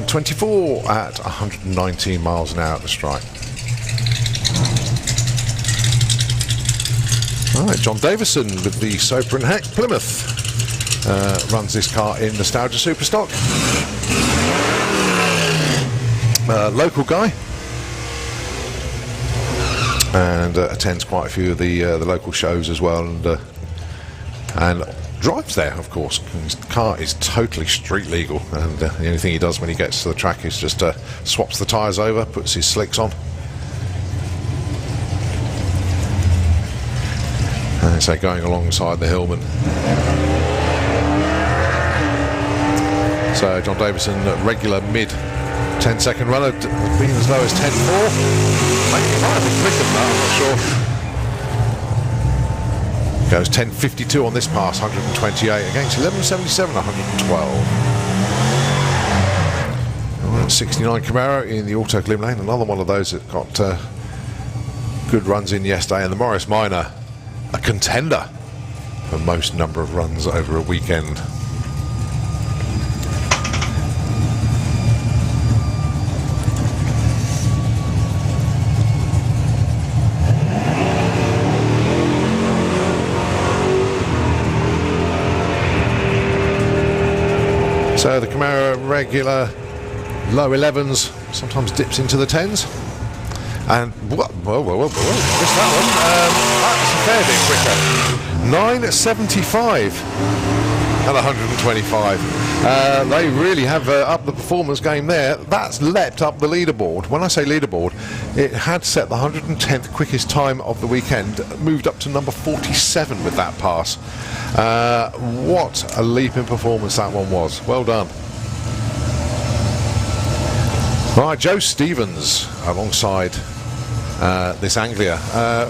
Speaker 1: .24 at 119 miles an hour at the stripe. All right, John Davison with the Soper and Heck Plymouth runs this car in Nostalgia Superstock. Local guy, and attends quite a few of the local shows as well, and drives there, of course. His car is totally street legal, and the only thing he does when he gets to the track is just swaps the tyres over, puts his slicks on. And so going alongside the Hillman. So John Davison, regular mid 10-second runner, being as low as 10.4. Maybe he might have been quicker than that, I'm not sure. Goes 10.52 on this pass, 128 against 11.77, 112. 69 Camaro in the Auto Glim lane, another one of those that got good runs in yesterday, and the Morris Minor, a contender for most number of runs over a weekend. So the Camaro regular low 11s, sometimes dips into the 10s. And whoa, missed that one. That's a fair bit quicker. 9.75 at 125. They really have upped the performance game there. That's leapt up the leaderboard. When I say leaderboard, it had set the 110th quickest time of the weekend, moved up to number 47 with that pass. What a leap in performance that one was. Well done. Right, Joe Stevens alongside this Anglia.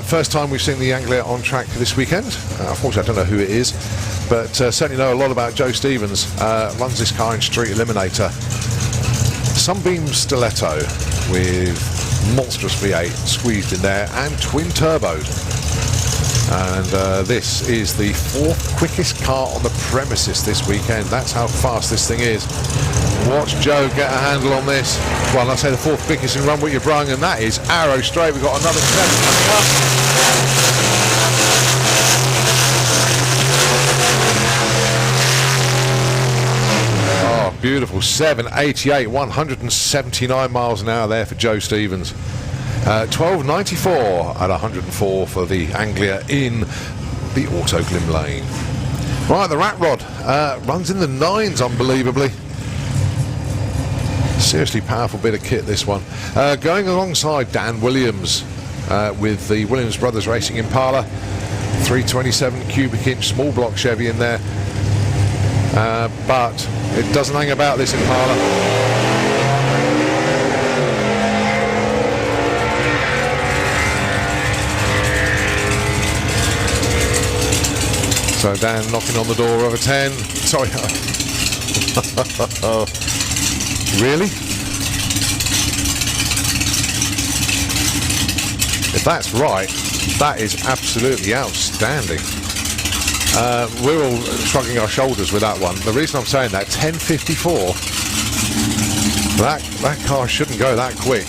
Speaker 1: First time we've seen the Anglia on track this weekend. Unfortunately, I don't know who it is, but certainly know a lot about Joe Stevens. Runs this car in Street Eliminator. Sunbeam Stiletto with monstrous V8 squeezed in there and twin turboed. And this is the 4th quickest car on the premises this weekend. That's how fast this thing is. Watch Joe get a handle on this. Well, I say the 4th quickest in Run What You Brung, and that is arrow straight. We've got another 7 coming up. Oh, beautiful. 7.88, 179 miles an hour there for Joe Stevens. 12.94 at 104 for the Anglia in the Auto Glim lane. Right, the Rat Rod runs in the 9s, unbelievably. Seriously powerful bit of kit, this one. Going alongside Dan Williams with the Williams Brothers Racing Impala. 327 cubic inch small block Chevy in there. But it doesn't hang about, this Impala. So Dan knocking on the door of a 10. Sorry. Really? If that's right, that is absolutely outstanding. We're all shrugging our shoulders with that one. The reason I'm saying that, 10.54, that car shouldn't go that quick.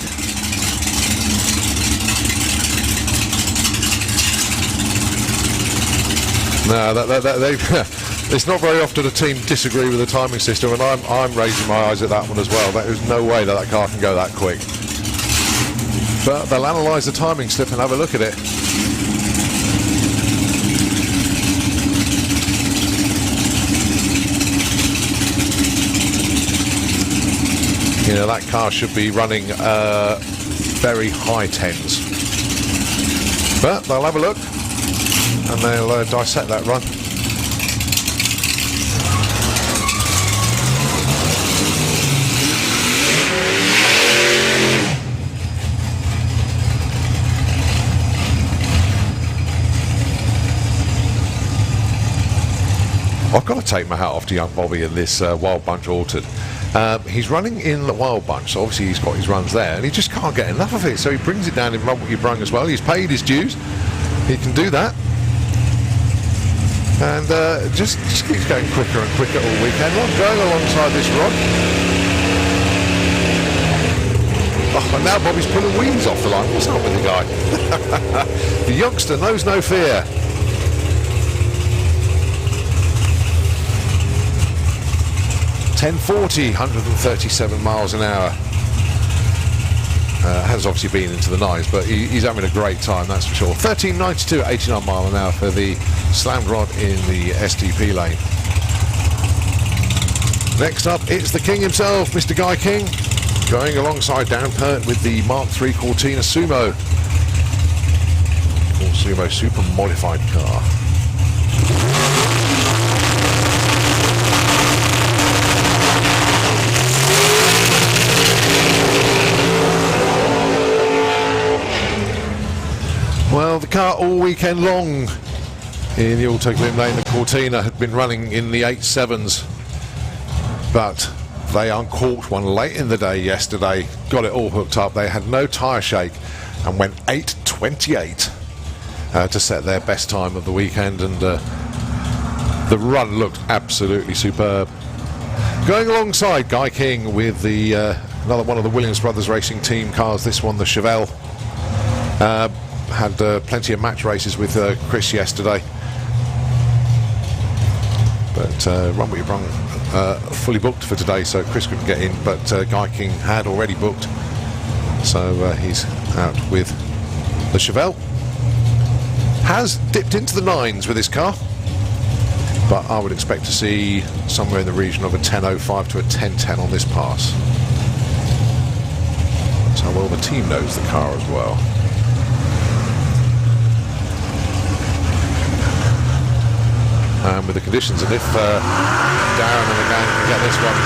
Speaker 1: No, it's not very often a team disagree with the timing system, and I'm raising my eyes at that one as well. There is no way that car can go that quick. But they'll analyse the timing slip and have a look at it. You know, that car should be running very high 10s. But they'll have a look and they'll dissect that run. I've got to take my hat off to young Bobby in this Wild Bunch Altered. He's running in the Wild Bunch, so obviously he's got his runs there, and he just can't get enough of it, so he brings it down in Run What You Brung as well. He's paid his dues, he can do that, and just keeps going quicker and quicker all weekend long, going alongside this rod. Oh, and now Bobby's pulling wheels off the line. What's up with the guy? The youngster knows no fear. .1040, 137 miles an hour. Has obviously been into the 9s, but he's having a great time, that's for sure. 13.92, 89 mile an hour for the slammed rod in the STP lane. Next up, it's the King himself, Mr. Guy King, going alongside Dan Pert with the Mark III Cortina Sumo. Sumo super modified car. Well, the car all weekend long in the Auto Glim lane, the Cortina, had been running in the 8.7s, but they uncorked one late in the day yesterday, got it all hooked up. They had no tyre shake and went 8.28 to set their best time of the weekend, and the run looked absolutely superb. Going alongside Guy King with the another one of the Williams Brothers Racing Team cars, this one the Chevelle. Had plenty of match races with Chris yesterday, but Run What You Brung fully booked for today, so Chris couldn't get in, but Guy King had already booked So he's out with the Chevelle. Has dipped into the 9s with his car, but I would expect to see somewhere in the region of a 10.05 to a 10.10 on this pass. So well, the team knows the car as well. And with the conditions, and if Darren and the gang can get this one.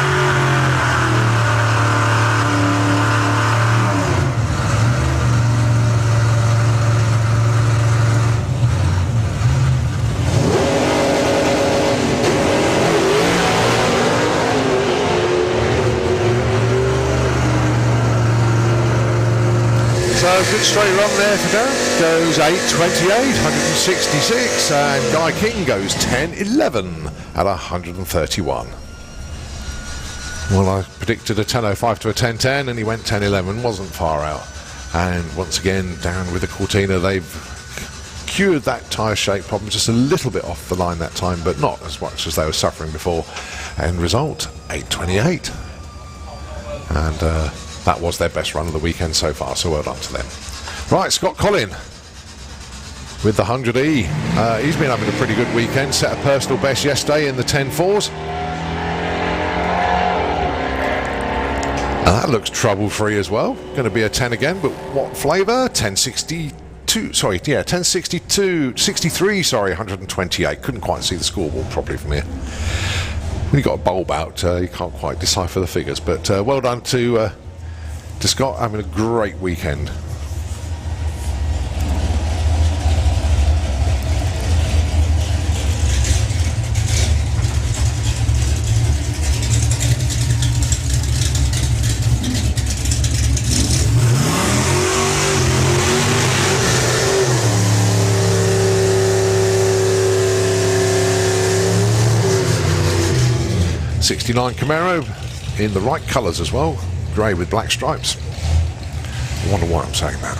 Speaker 1: So good straight run there for Darren. Goes 8.28, 166, and Guy King goes 10.11 at 131. Well, I predicted a 10.05 to a 10.10, and he went 10.11, wasn't far out. And once again, Darren with the Cortina, they've cured that tyre shape problem, just a little bit off the line that time, but not as much as they were suffering before. End result, 8.28. And that was their best run of the weekend so far, so well done to them. Right, Scott Collin with the 100E. He's been having a pretty good weekend, set a personal best yesterday in the 10.4s. And that looks trouble-free as well. Going to be a 10 again, but what flavour? 10.62, sorry, yeah, 10.62, 63, sorry, 128. Couldn't quite see the scoreboard properly from here. When you got a bulb out, you can't quite decipher the figures, but well done to Scott, having a great weekend. '69 Camaro in the right colours as well. Grey with black stripes. I wonder why I'm saying that.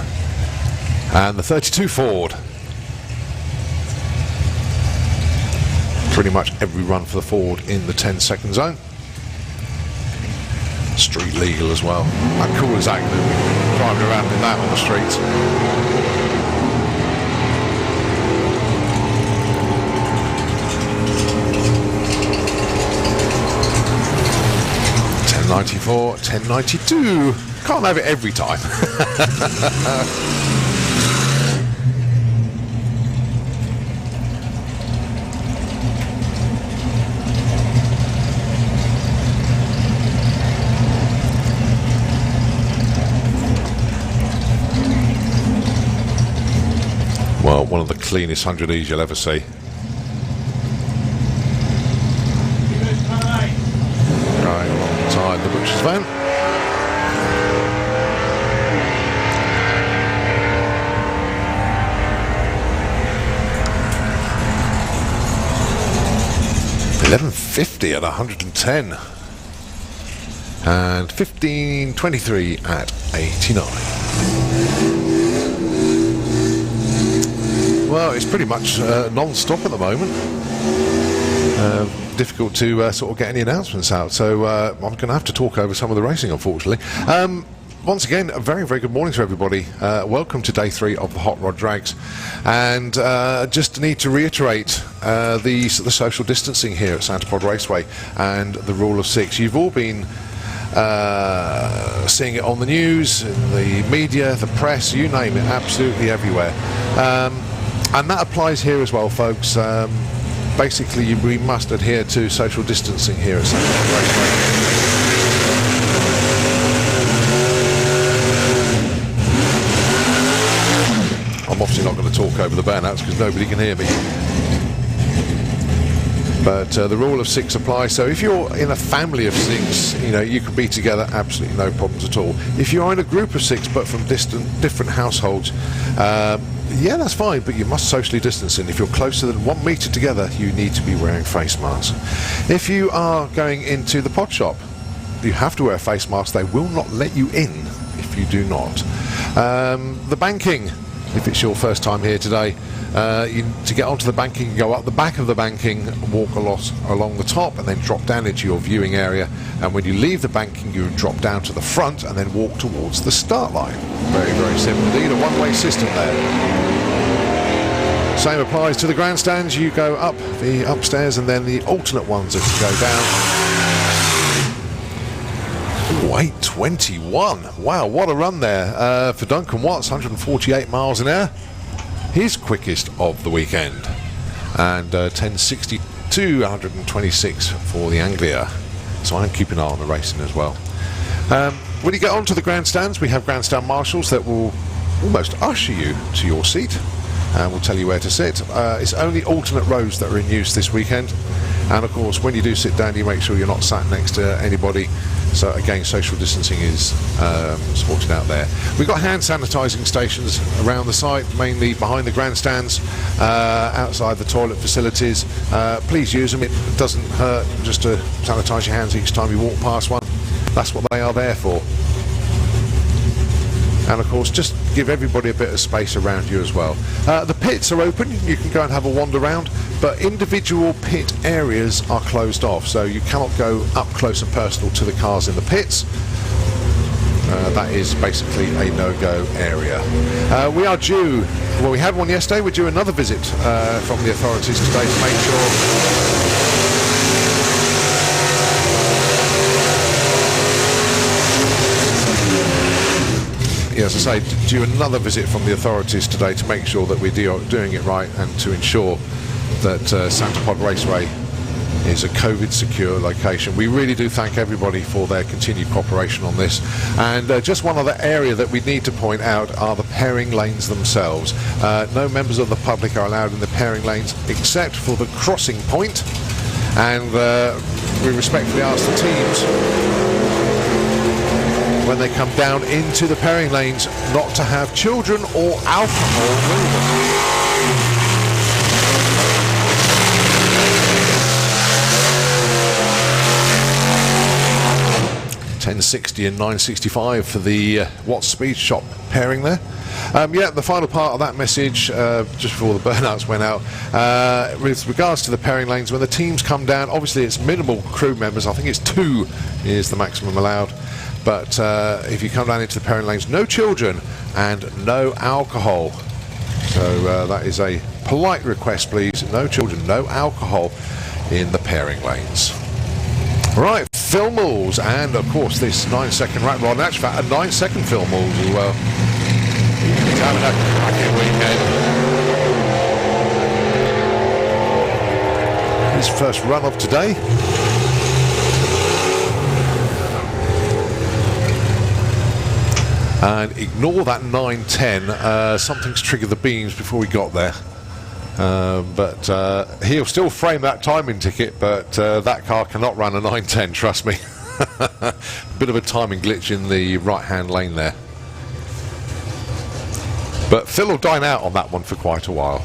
Speaker 1: And the 32 Ford. Pretty much every run for the Ford in the 10-second zone. Street legal as well. How cool is that going to be? Driving around in that on the streets. .94, 10.92. Can't have it every time. Well, one of the cleanest 100Es you'll ever see. Going alongside the butcher's van. $11.50 at 110 and $15.23 at 89. Well, it's pretty much non-stop at the moment. Difficult to sort of get any announcements out, so I'm going to have to talk over some of the racing, unfortunately. Once again, a very, very good morning to everybody. Welcome to day 3 of the Hot Rod Drags. And just need to reiterate the social distancing here at Santa Pod Raceway and the rule of 6. You've all been seeing it on the news, in the media, the press, you name it, absolutely everywhere. And that applies here as well, folks. Basically, we must adhere to social distancing here at Santa Pod Raceway. I'm obviously not going to talk over the burnouts because nobody can hear me. But the rule of 6 applies. So if you're in a family of 6, you know, you can be together, absolutely no problems at all. If you're in a group of 6 but from different households, yeah, that's fine, but you must socially distance. And if you're closer than 1 metre together, you need to be wearing face masks. If you are going into the pod shop, you have to wear a face mask. They will not let you in if you do not. The banking. if it's your first time here today, to get onto the banking, you go up the back of the banking, walk along the top, and then drop down into your viewing area. And when you leave the banking, you drop down to the front and then walk towards the start line. Very, very simple indeed. A one-way system there. Same applies to the grandstands. You go up the upstairs, and then the alternate ones that go down. Ooh, 8:21. Wow, what a run there for Duncan Watts, 148 miles an hour. His quickest of the weekend. And 10:62, 126 for the Anglia. So I'm keeping an eye on the racing as well. When you get onto the grandstands, we have grandstand marshals that will almost usher you to your seat and will tell you where to sit. It's only alternate rows that are in use this weekend. And of course, when you do sit down, you make sure you're not sat next to anybody. So again, social distancing is supported out there. We've got hand sanitising stations around the site, mainly behind the grandstands, outside the toilet facilities. Please use them. It doesn't hurt just to sanitise your hands each time you walk past one. That's what they are there for. And of course, just give everybody a bit of space around you as well. The pits are open. You can go and have a wander around, but individual pit areas are closed off, so you cannot go up close and personal to the cars in the pits. That is basically a no-go area. We are due, well, we had one yesterday. We're due another visit from the authorities today to make sure as I say, due another visit from the authorities today to make sure that we're doing it right and to ensure that Santa Pod Raceway is a COVID secure location. We really do thank everybody for their continued cooperation on this. And just one other area that we need to point out are the pairing lanes themselves. No members of the public are allowed in the pairing lanes except for the crossing point. And we respectfully ask the teams, when they come down into the pairing lanes, not to have children or alcohol with them. 1060 and 965 for the Watts Speed Shop pairing there. Yeah, the final part of that message, just before the burnouts went out, with regards to the pairing lanes, when the teams come down, obviously it's minimal crew members. I think it's 2 is the maximum allowed. But if you come down into the pairing lanes, no children and no alcohol. So that is a polite request, please. No children, no alcohol in the pairing lanes. Right, Filmals, and of course this 9-second rat rod. In actual fact, a 9-second Filmals as well. He's having a cracking weekend. His first run of today. And ignore that 9.10. Something's triggered the beams before we got there. But he'll still frame that timing ticket, but that car cannot run a 9.10, trust me. Bit of a timing glitch in the right-hand lane there. But Phil will dine out on that one for quite a while.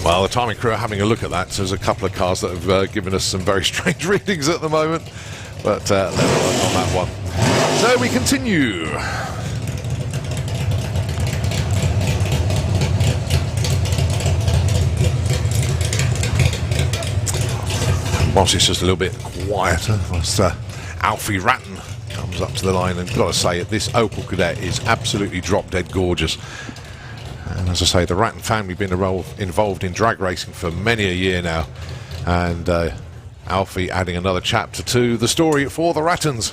Speaker 1: Well, the timing crew are having a look at that. So there's a couple of cars that have given us some very strange readings at the moment, but they're on that one. So we continue. Whilst it's just a little bit quieter, whilst Alfie Ratton comes up to the line, and got to say, this Opel Kadett is absolutely drop dead gorgeous. And as I say, the Ratton family have been involved in drag racing for many a year now, and Alfie adding another chapter to the story for the Rattons.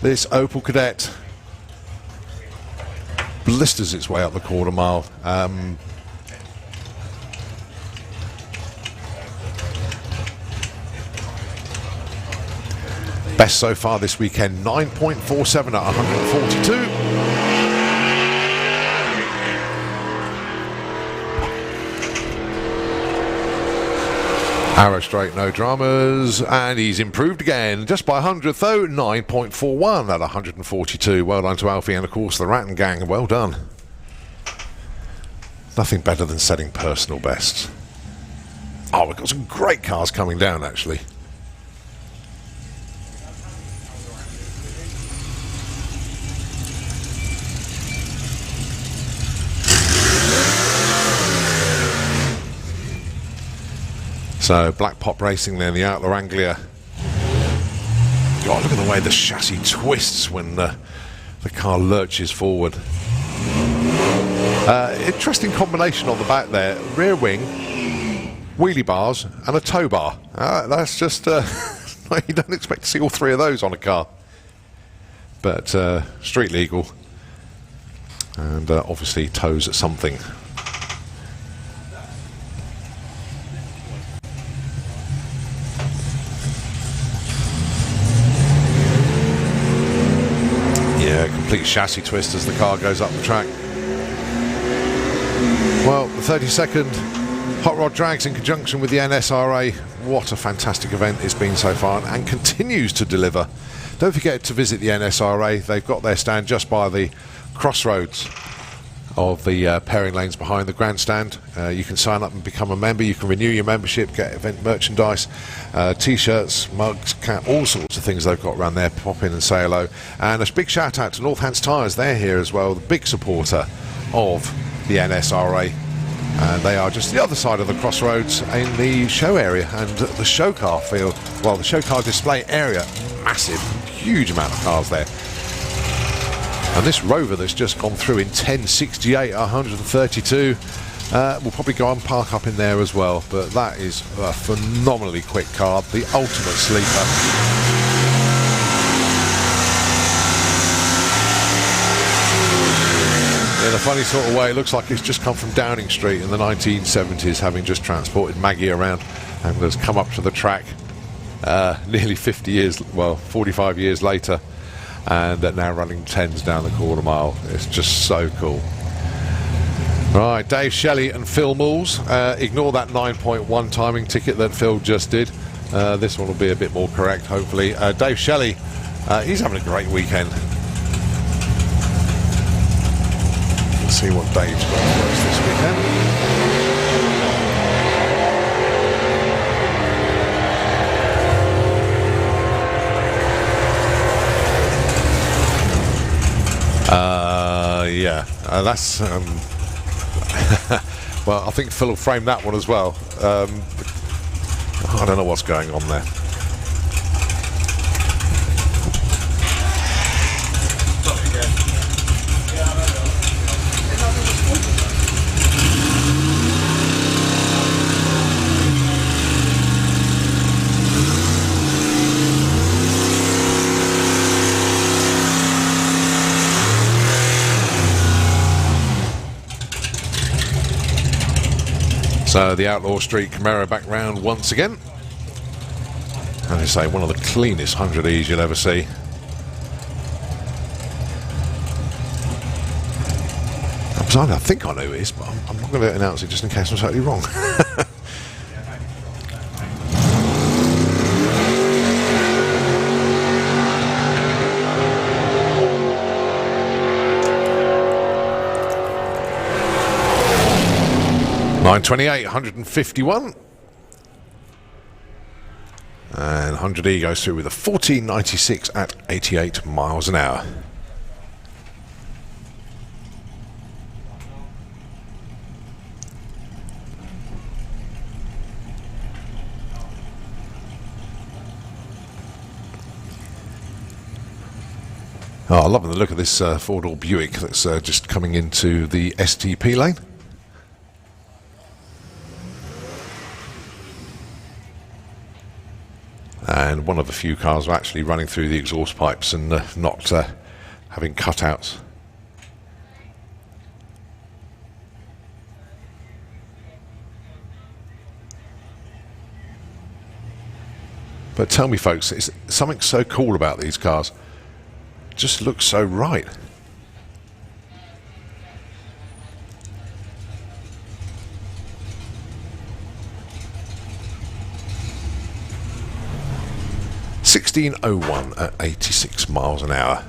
Speaker 1: This Opel Kadett blisters its way up the quarter mile. Best so far this weekend, 9.47 at 142. Arrow straight, no dramas, and he's improved again, just by 100th though, 9.41 at 142. Well done to Alfie and of course the Ratton Gang, well done. Nothing better than setting personal bests. Oh, we've got some great cars coming down actually. So, Black Pop Racing there, the Outlaw Anglia. God, look at the way the chassis twists when the car lurches forward. Interesting combination on the back there. Rear wing, wheelie bars and a tow bar. That's just... you don't expect to see all three of those on a car. But street legal. And obviously tows at something. Complete chassis twist as the car goes up the track. Well, the 32nd Hot Rod Drags in conjunction with the NSRA. What a fantastic event it's been so far and continues to deliver. Don't forget to visit the NSRA. They've got their stand just by the crossroads of the pairing lanes behind the grandstand. You can sign up and become a member. You can renew your membership, get event merchandise, t-shirts, mugs, all sorts of things they've got around there. Pop in and say hello. And a big shout out to Northants Tyres. They're here as well, the big supporter of the NSRA. And they are just the other side of the crossroads in the show area and the show car field. Well, the show car display area, massive, huge amount of cars there. And this Rover that's just gone through in 1068 132 will probably go and park up in there as well. But that is a phenomenally quick car, the ultimate sleeper. In a funny sort of way, it looks like it's just come from Downing Street in the 1970s, having just transported Maggie around and has come up to the track nearly 50 years, well, 45 years later. And they're now running 10s down the quarter mile. It's just so cool. Right, Dave Shelley and Phil Moores. Ignore that 9.1 timing ticket that Phil just did. This one will be a bit more correct, hopefully. Dave Shelley, he's having a great weekend. Let's see what Dave's got for us this weekend. That's well, I think Phil will frame that one as well. I don't know what's going on there. So the Outlaw Street Camaro back round once again. As I say, one of the cleanest 100Es you'll ever see. I think I know who it is, but I'm not going to announce it just in case I'm totally wrong. 928, 151. And 100E goes through with a 1496 at 88 miles an hour. Oh, I love the look of this four-door Buick that's just coming into the STP lane. And one of the few cars are actually running through the exhaust pipes and not having cutouts. But tell me, folks, it's something so cool about these cars. It just looks so right. (16:01) at 86 miles an hour.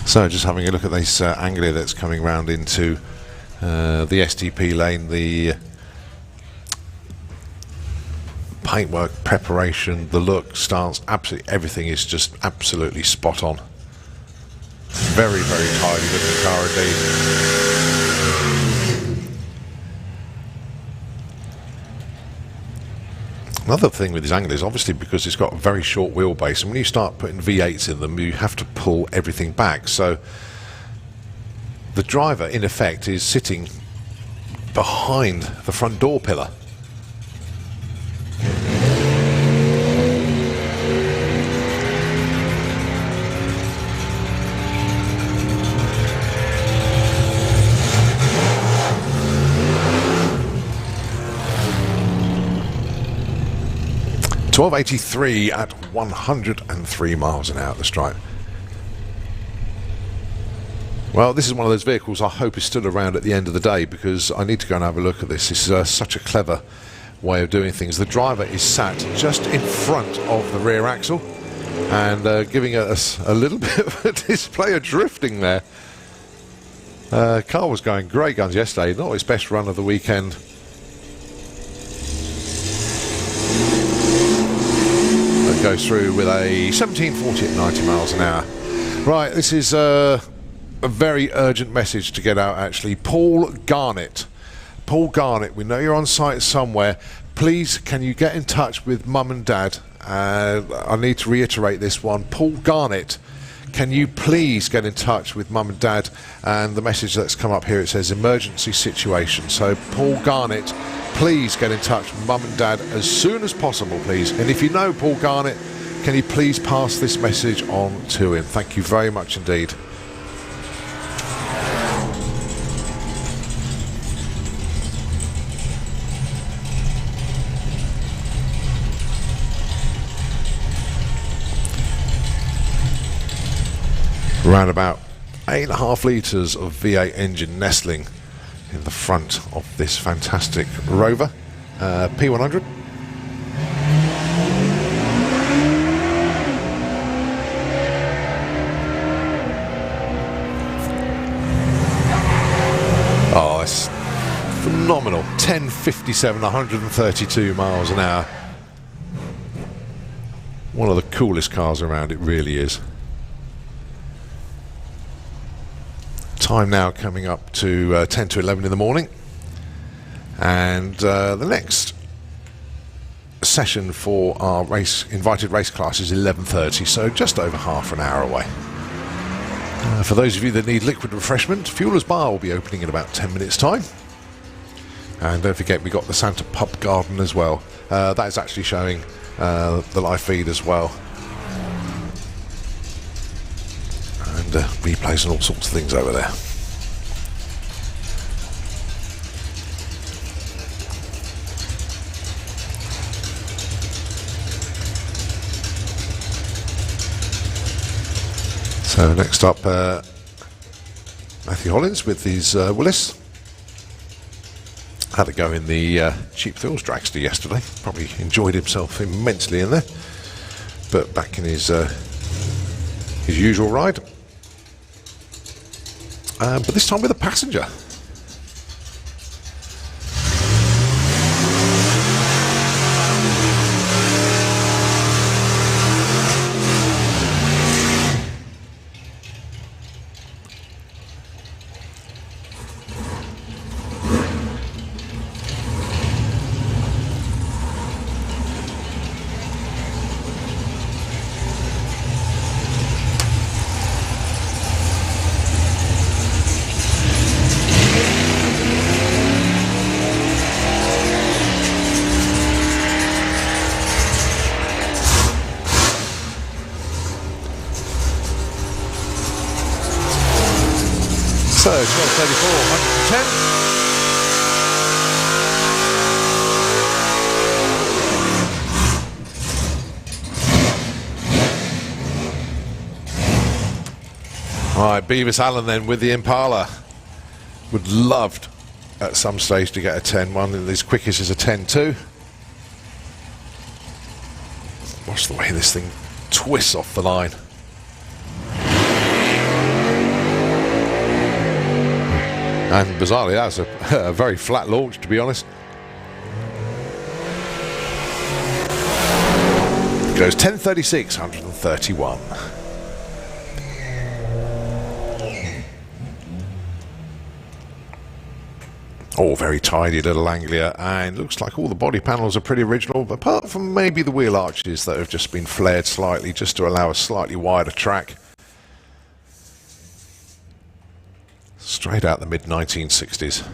Speaker 1: So just having a look at this Anglia that's coming round into the STP lane. The paintwork, preparation, the look, stance, absolutely everything is just absolutely spot on. Very, very tidy looking car indeed. Another thing with these Anglias, obviously, because it's got a very short wheelbase, and when you start putting V8s in them, you have to pull everything back. So the driver, in effect, is sitting behind the front door pillar. (12:83) at 103 miles an hour at the stripe. Well, this is one of those vehicles I hope is still around at the end of the day, because I need to go and have a look at this. This is such a clever way of doing things. The driver is sat just in front of the rear axle and giving us a little bit of a display of drifting there. Car was going great guns yesterday, not its best run of the weekend. Goes through with a 1740 at 90 miles an hour. Right, this is a very urgent message to get out, actually. Paul Garnett, we know you're on site somewhere. Please, can you get in touch with Mum and Dad? I need to reiterate this one. Paul Garnett, can you please get in touch with Mum and Dad? And the message that's come up here, it says emergency situation. So Paul Garnett, please get in touch with Mum and Dad as soon as possible, please. And if you know Paul Garnett, can you please pass this message on to him? Thank you very much indeed. Around about 8.5 litres of V8 engine nestling in the front of this fantastic Rover P100. Oh, it's phenomenal. 1057, 132 miles an hour. One of the coolest cars around, it really is. Time now coming up to 10 to 11 in the morning, and the next session for our invited race class is 11:30, so just over half an hour away. For those of you that need liquid refreshment, Fueler's Bar will be opening in about 10 minutes time, and don't forget we got the Santa Pub Garden as well. That is actually showing the live feed as well, and replays and all sorts of things over there. So next up, Matthew Hollins with his Willis. Had to go in the Cheap Thrills dragster yesterday. Probably enjoyed himself immensely in there, but back in his usual ride. But this time with a passenger. So 12:34, 110. Right, Beavis Allen then with the Impala. Would loved at some stage to get a 10-1, and his quickest is a 10-2. Watch the way this thing twists off the line. And bizarrely, that's a very flat launch, to be honest. Goes 10.36, 131. Oh, very tidy little Anglia, and looks like all the body panels are pretty original, apart from maybe the wheel arches that have just been flared slightly just to allow a slightly wider track. Straight out the mid-1960s.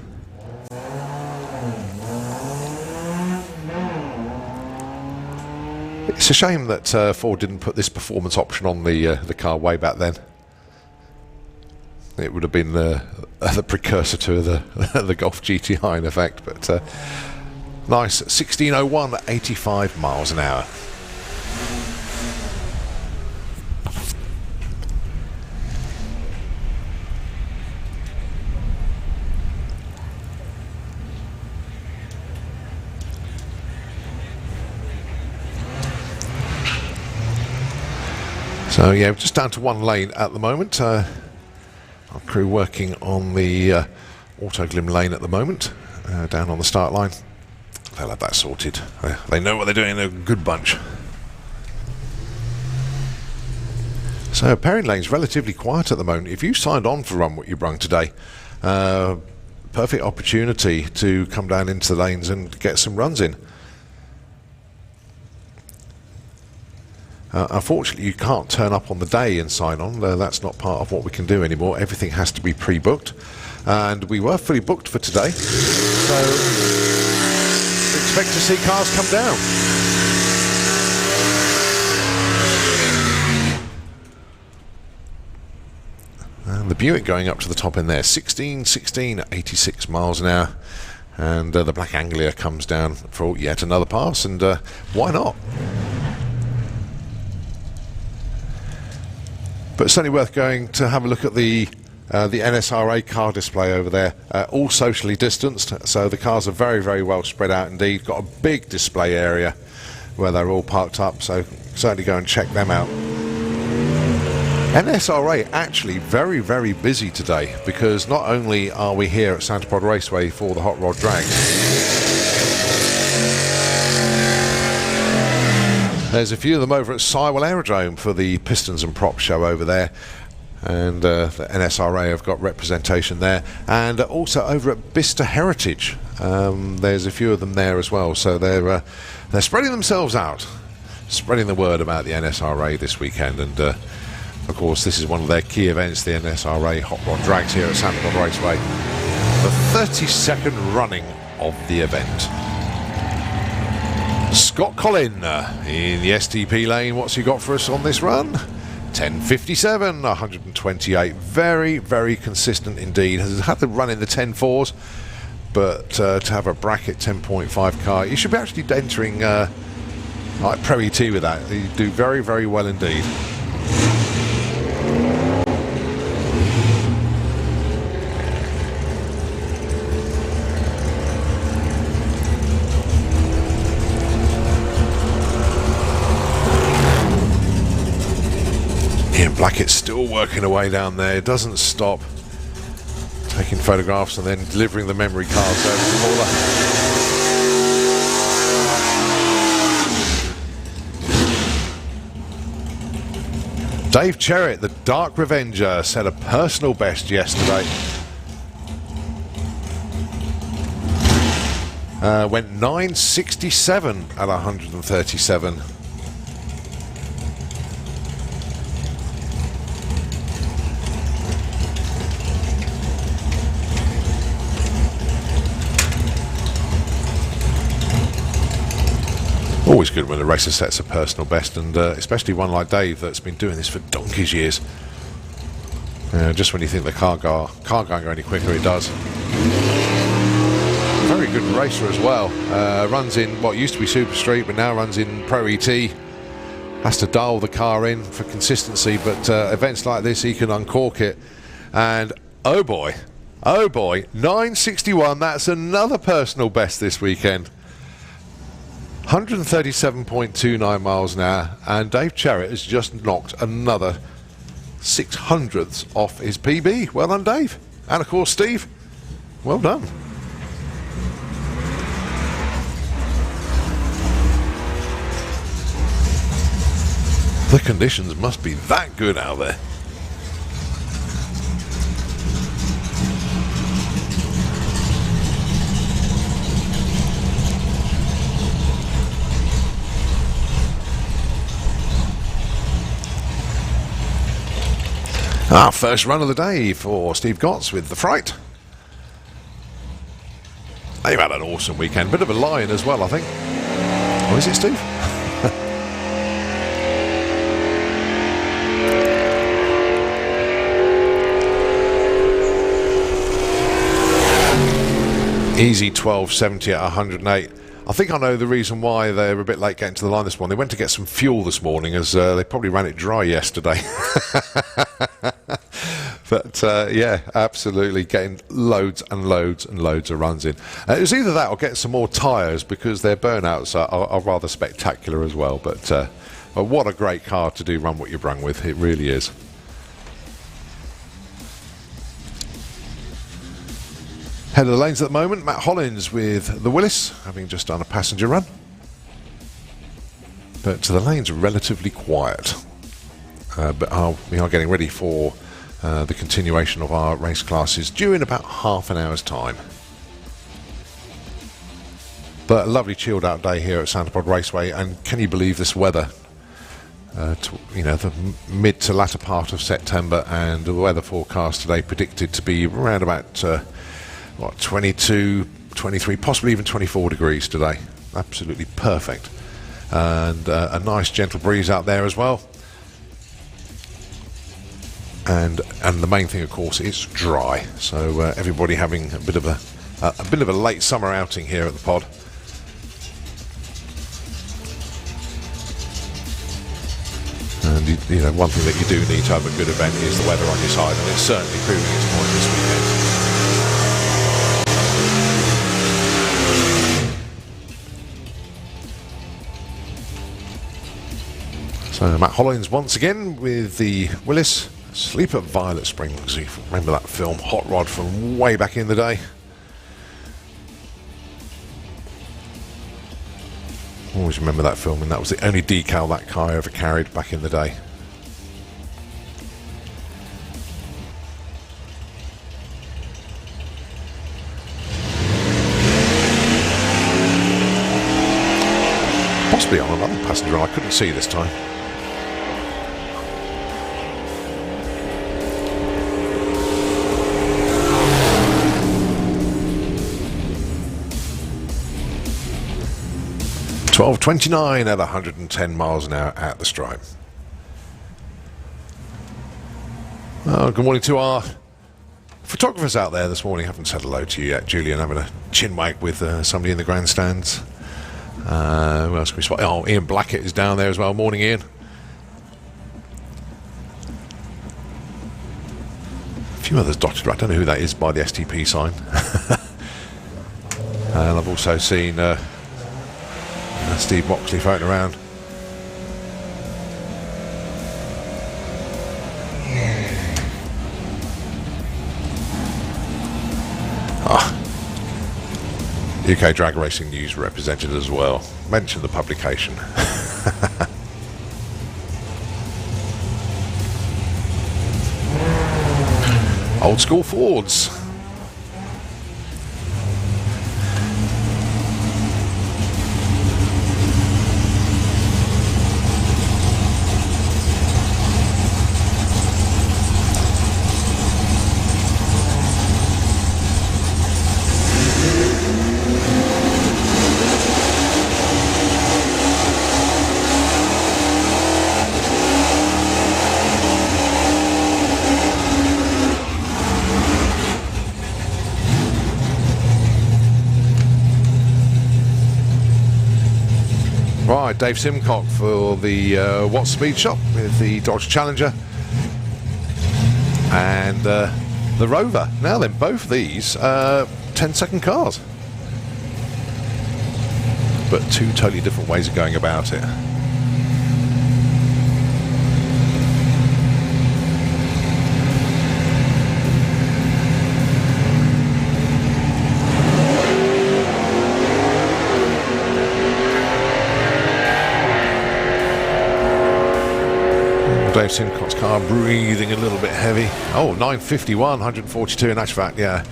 Speaker 1: It's a shame that Ford didn't put this performance option on the car way back then. It would have been the precursor to the Golf GTI in effect, but nice 1601 at 85 miles an hour. So yeah, just down to one lane at the moment. Our crew working on the Autoglim lane at the moment, down on the start line. They'll have that sorted. They know what they're doing, they're a good bunch. So pairing lane's relatively quiet at the moment. If you signed on for Run What You Brung today, perfect opportunity to come down into the lanes and get some runs in. Unfortunately, you can't turn up on the day and sign on. That's not part of what we can do anymore. Everything has to be pre-booked. And we were fully booked for today. So expect to see cars come down. And the Buick going up to the top end there. 16 at 86 miles an hour. And the Black Anglia comes down for yet another pass. And why not? But it's certainly worth going to have a look at the NSRA car display over there. All socially distanced, so the cars are very, very well spread out indeed. Got a big display area where they're all parked up, so certainly go and check them out. NSRA actually very, very busy today, because not only are we here at Santa Pod Raceway for the Hot Rod Drags, there's a few of them over at Sywell Aerodrome for the Pistons and Props show over there, and the NSRA have got representation there, and also over at Bicester Heritage. There's a few of them there as well, so they're spreading themselves out, spreading the word about the NSRA this weekend. And of course, this is one of their key events, the NSRA Hot Rod Drags here at Santa Pod Raceway, the 32nd running of the event. Scott Collin in the STP lane. What's he got for us on this run? 10.57, 128. Very, very consistent indeed. Has had the run in the 10.4s, but to have a bracket 10.5 car, you should be actually entering like Pro ET with that. You do very, very well indeed. Blackett's still working away down there, doesn't stop, taking photographs and then delivering the memory cards over to Paula. Dave Cherritt, the Dark Revenger, set a personal best yesterday. Went 9.67 at 137. Always good when a racer sets a personal best, and especially one like Dave that's been doing this for donkey's years. Just when you think the car can't go any quicker, it does. Very good racer as well. Runs in what used to be Super Street, but now runs in Pro ET. Has to dial the car in for consistency, but events like this he can uncork it. And oh boy, 961, that's another personal best this weekend. 137.29 miles an hour, and Dave Cherrett has just knocked another 600ths off his PB. Well done, Dave. And of course, Steve, well done. The conditions must be that good out there. Our first run of the day for Steve Gotts with the Fright. They've had an awesome weekend. Bit of a lion as well, I think. Or is it, Steve? Easy 1270 at 108. I think I know the reason why they're a bit late getting to the line this morning. They went to get some fuel this morning as they probably ran it dry yesterday. But yeah, absolutely getting loads and loads and loads of runs in. It was either that or get some more tyres because their burnouts are rather spectacular as well. But what a great car to do Run What You're Brung with. It really is. Head of the lanes at the moment, Matt Hollins with the Willis, having just done a passenger run. But the lanes are relatively quiet. But we are getting ready for the continuation of our race classes due in about half an hour's time. But a lovely chilled out day here at Santa Pod Raceway, and can you believe this weather? The mid to latter part of September, and the weather forecast today predicted to be around about 22, 23, possibly even 24 degrees today. Absolutely perfect. And a nice gentle breeze out there as well. And the main thing, of course, is dry. So everybody having a bit of a late summer outing here at the pod. And one thing that you do need to have a good event is the weather on your side, and it's certainly proving its point this weekend. So Matt Hollins once again with the Willis. Sleep at Violet Springs. You remember that film Hot Rod from way back in the day? Always remember that film, and that was the only decal that car ever carried back in the day. Possibly on another passenger, I couldn't see this time. .12.29 at 110 miles an hour at the stripe. Good morning to our photographers out there this morning. Haven't said hello to you yet, Julian. Having a chin wag with somebody in the grandstands. Who else can we spot? Oh, Ian Blackett is down there as well. Morning, Ian. A few others dotted. I don't know who that is by the STP sign. And I've also seen Steve Moxley floating around. UK Drag Racing News represented as well. Mention the publication. Old school Fords. Right, Dave Simcock for the Watts Speed Shop with the Dodge Challenger and the Rover. Now then, both of these 10-second cars, but two totally different ways of going about it. Dave Simcock's car breathing a little bit heavy. Oh, 951, 142 in actual fact, yeah.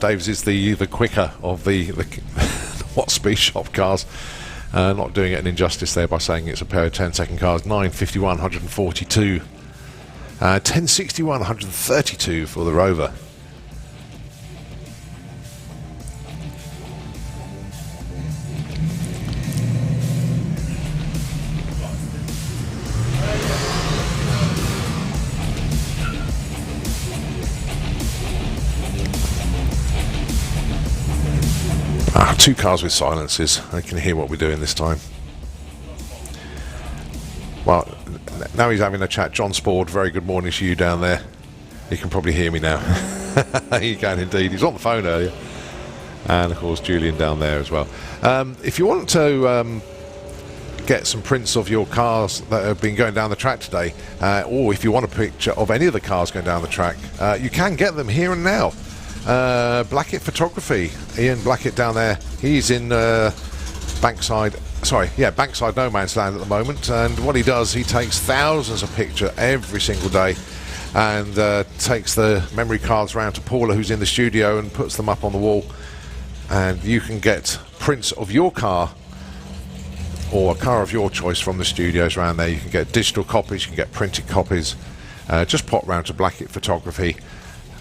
Speaker 1: Dave's is the quicker of the Watts Speed Shop cars. Not doing it an injustice there by saying it's a pair of 10-second cars. 951, 142. 1061, 132 for the Rover. Two cars with silences. I can hear what we're doing this time. Well, now he's having a chat. John Spord, very good morning to you down there. You can probably hear me now. You can indeed. He's on the phone earlier. And of course Julian down there as well. If you want to get some prints of your cars that have been going down the track today, or if you want a picture of any of the cars going down the track, you can get them here and now. Blackett Photography, Ian Blackett down there, he's in Bankside no man's land at the moment, and what he does, he takes thousands of pictures every single day and takes the memory cards round to Paula, who's in the studio, and puts them up on the wall, and you can get prints of your car or a car of your choice from the studios around there. You can get digital copies, you can get printed copies. Just pop round to Blackett Photography,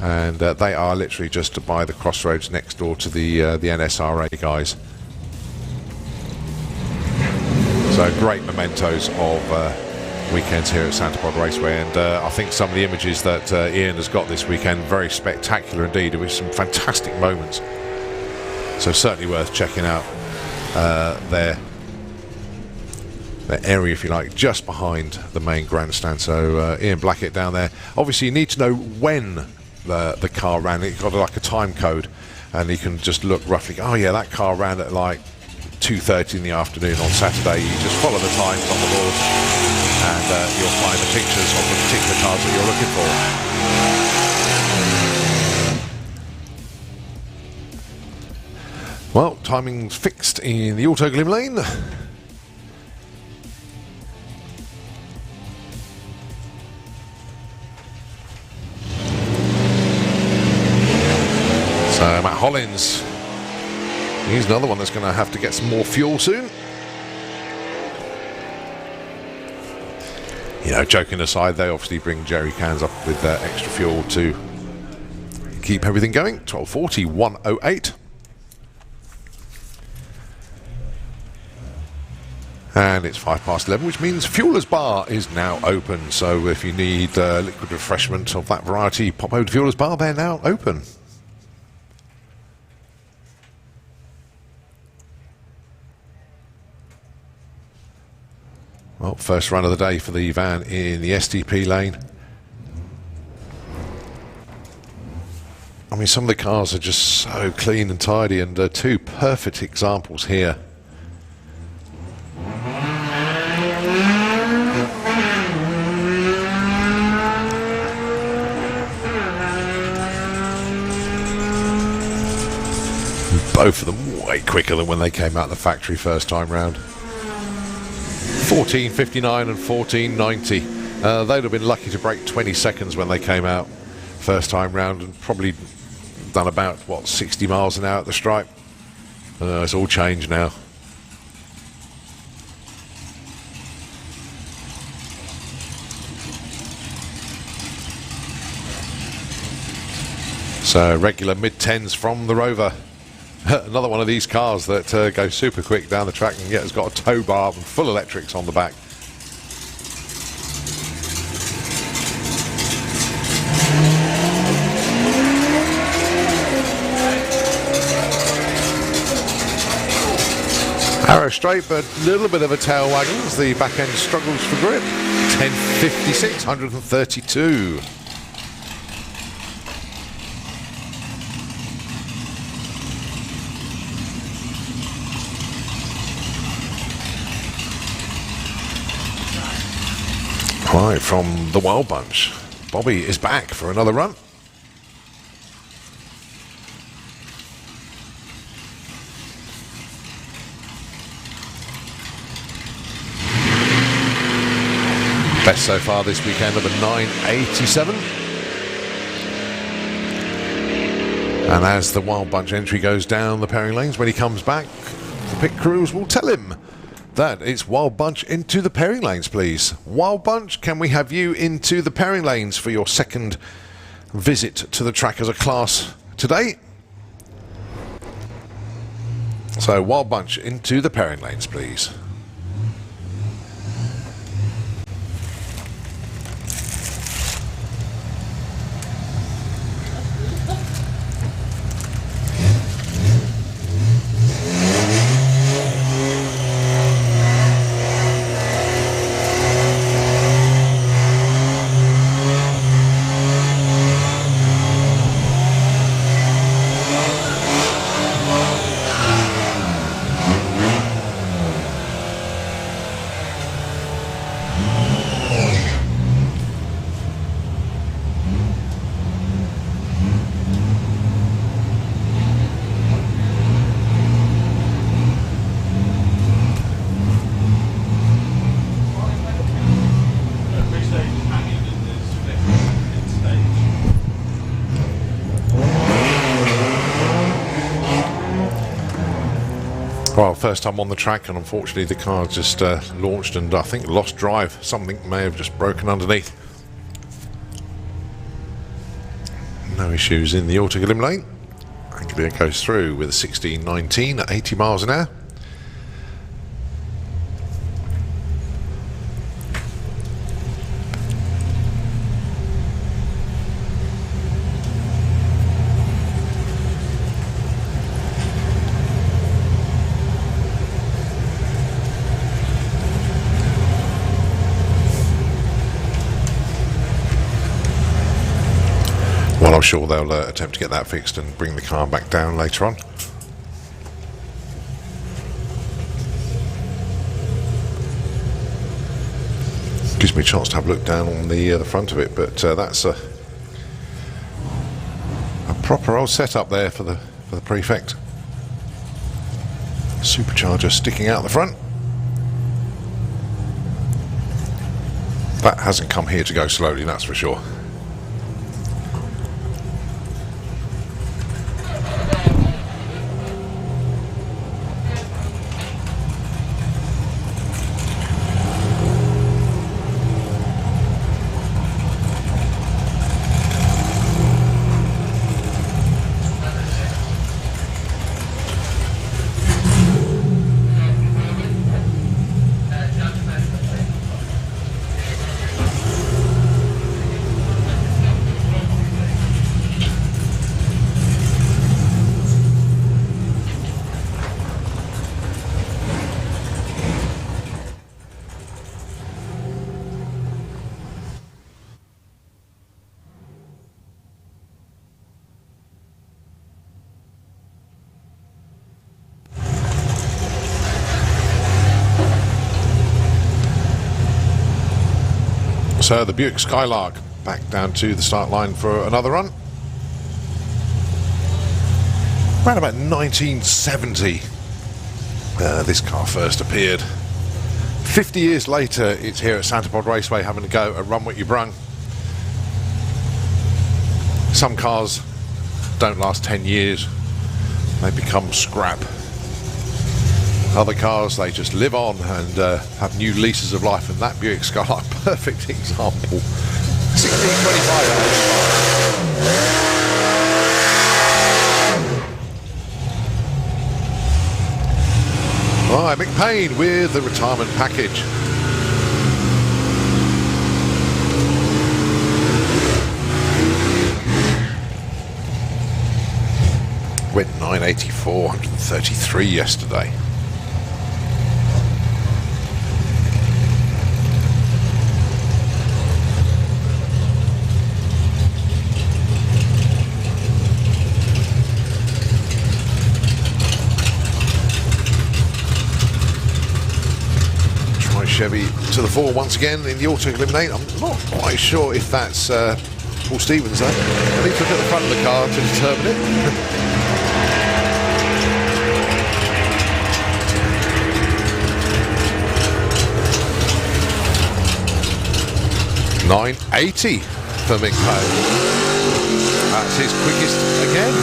Speaker 1: and they are literally just by the crossroads next door to the NSRA guys. So great mementos of weekends here at Santa Pod Raceway, and I think some of the images that Ian has got this weekend, very spectacular indeed, with some fantastic moments. So certainly worth checking out their area, if you like, just behind the main grandstand. So Ian Blackett down there. Obviously you need to know when the car ran. It got like a time code, and you can just look roughly, oh yeah, that car ran at like 2:30 in the afternoon on Saturday. You just follow the times on the board, and you'll find the pictures of the particular cars that you're looking for. Well, timing's fixed in the Auto Glim lane. So Matt Hollins, he's another one that's going to have to get some more fuel soon. You know, joking aside, they obviously bring jerry cans up with extra fuel to keep everything going. 1240, 108. And it's 11:05, which means Fuelers Bar is now open. So if you need liquid refreshment of that variety, pop over to Fuelers Bar, they're now open. Well, first run of the day for the van in the STP lane. I mean, some of the cars are just so clean and tidy, and two perfect examples here. Both of them way quicker than when they came out of the factory first time round. 14:59 and 14:90. They'd have been lucky to break 20 seconds when they came out first time round, and probably done about, what, 60 miles an hour at the stripe. It's all changed now. So regular mid-10s from the Rover. Another one of these cars that goes super quick down the track, and yet has got a tow bar and full electrics on the back. Arrow straight, but a little bit of a tail waggle as the back end struggles for grip. 10.56, 132. Right, from the Wild Bunch, Bobby is back for another run. Best so far this weekend of a 9.87. And as the Wild Bunch entry goes down the pairing lanes, when he comes back, the pit crews will tell him that it's Wild Bunch into the pairing lanes, please. Wild Bunch, can we have you into the pairing lanes for your second visit to the track as a class today? So Wild Bunch into the pairing lanes, please. Well, first time on the track, and unfortunately the car just launched and I think lost drive. Something may have just broken underneath. No issues in the auto lim lane. Anglia goes through with a 16.19 at 80 miles an hour. Well, I'm sure they'll attempt to get that fixed and bring the car back down later on. Gives me a chance to have a look down on the front of it, but that's a proper old setup there for the Prefect. Supercharger sticking out the front. That hasn't come here to go slowly, that's for sure. So the Buick Skylark back down to the start line for another run. Around about 1970 this car first appeared. 50 years later it's here at Santa Pod Raceway having a go at Run What You Brung. Some cars don't last 10 years, they become scrap. Other cars, they just live on and have new leases of life, and that Buick Skylark, perfect example. 1625. Right, Mick Payne with the retirement package. Went 984, 133 yesterday. Chevy to the fore once again in the auto eliminate. I'm not quite sure if that's Paul Stevens though. I need to look at the front of the car to determine it. 980 for Mick Payne. That's his quickest again.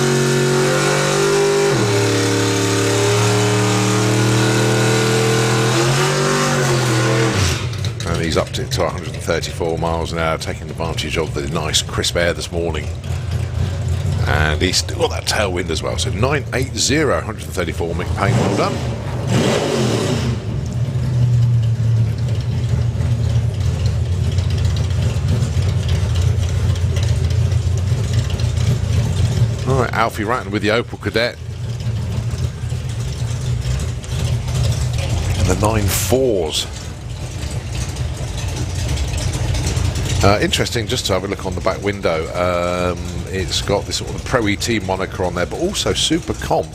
Speaker 1: And he's upped it to 134 miles an hour, taking advantage of the nice crisp air this morning. And he's still got that tailwind as well. So 980, 134, Mick Payne, well done. All right, Alfie Ratton with the Opel Kadett. And the 9.4s. Interesting, just to have a look on the back window. It's got this sort of Pro ET moniker on there, but also Super Comp.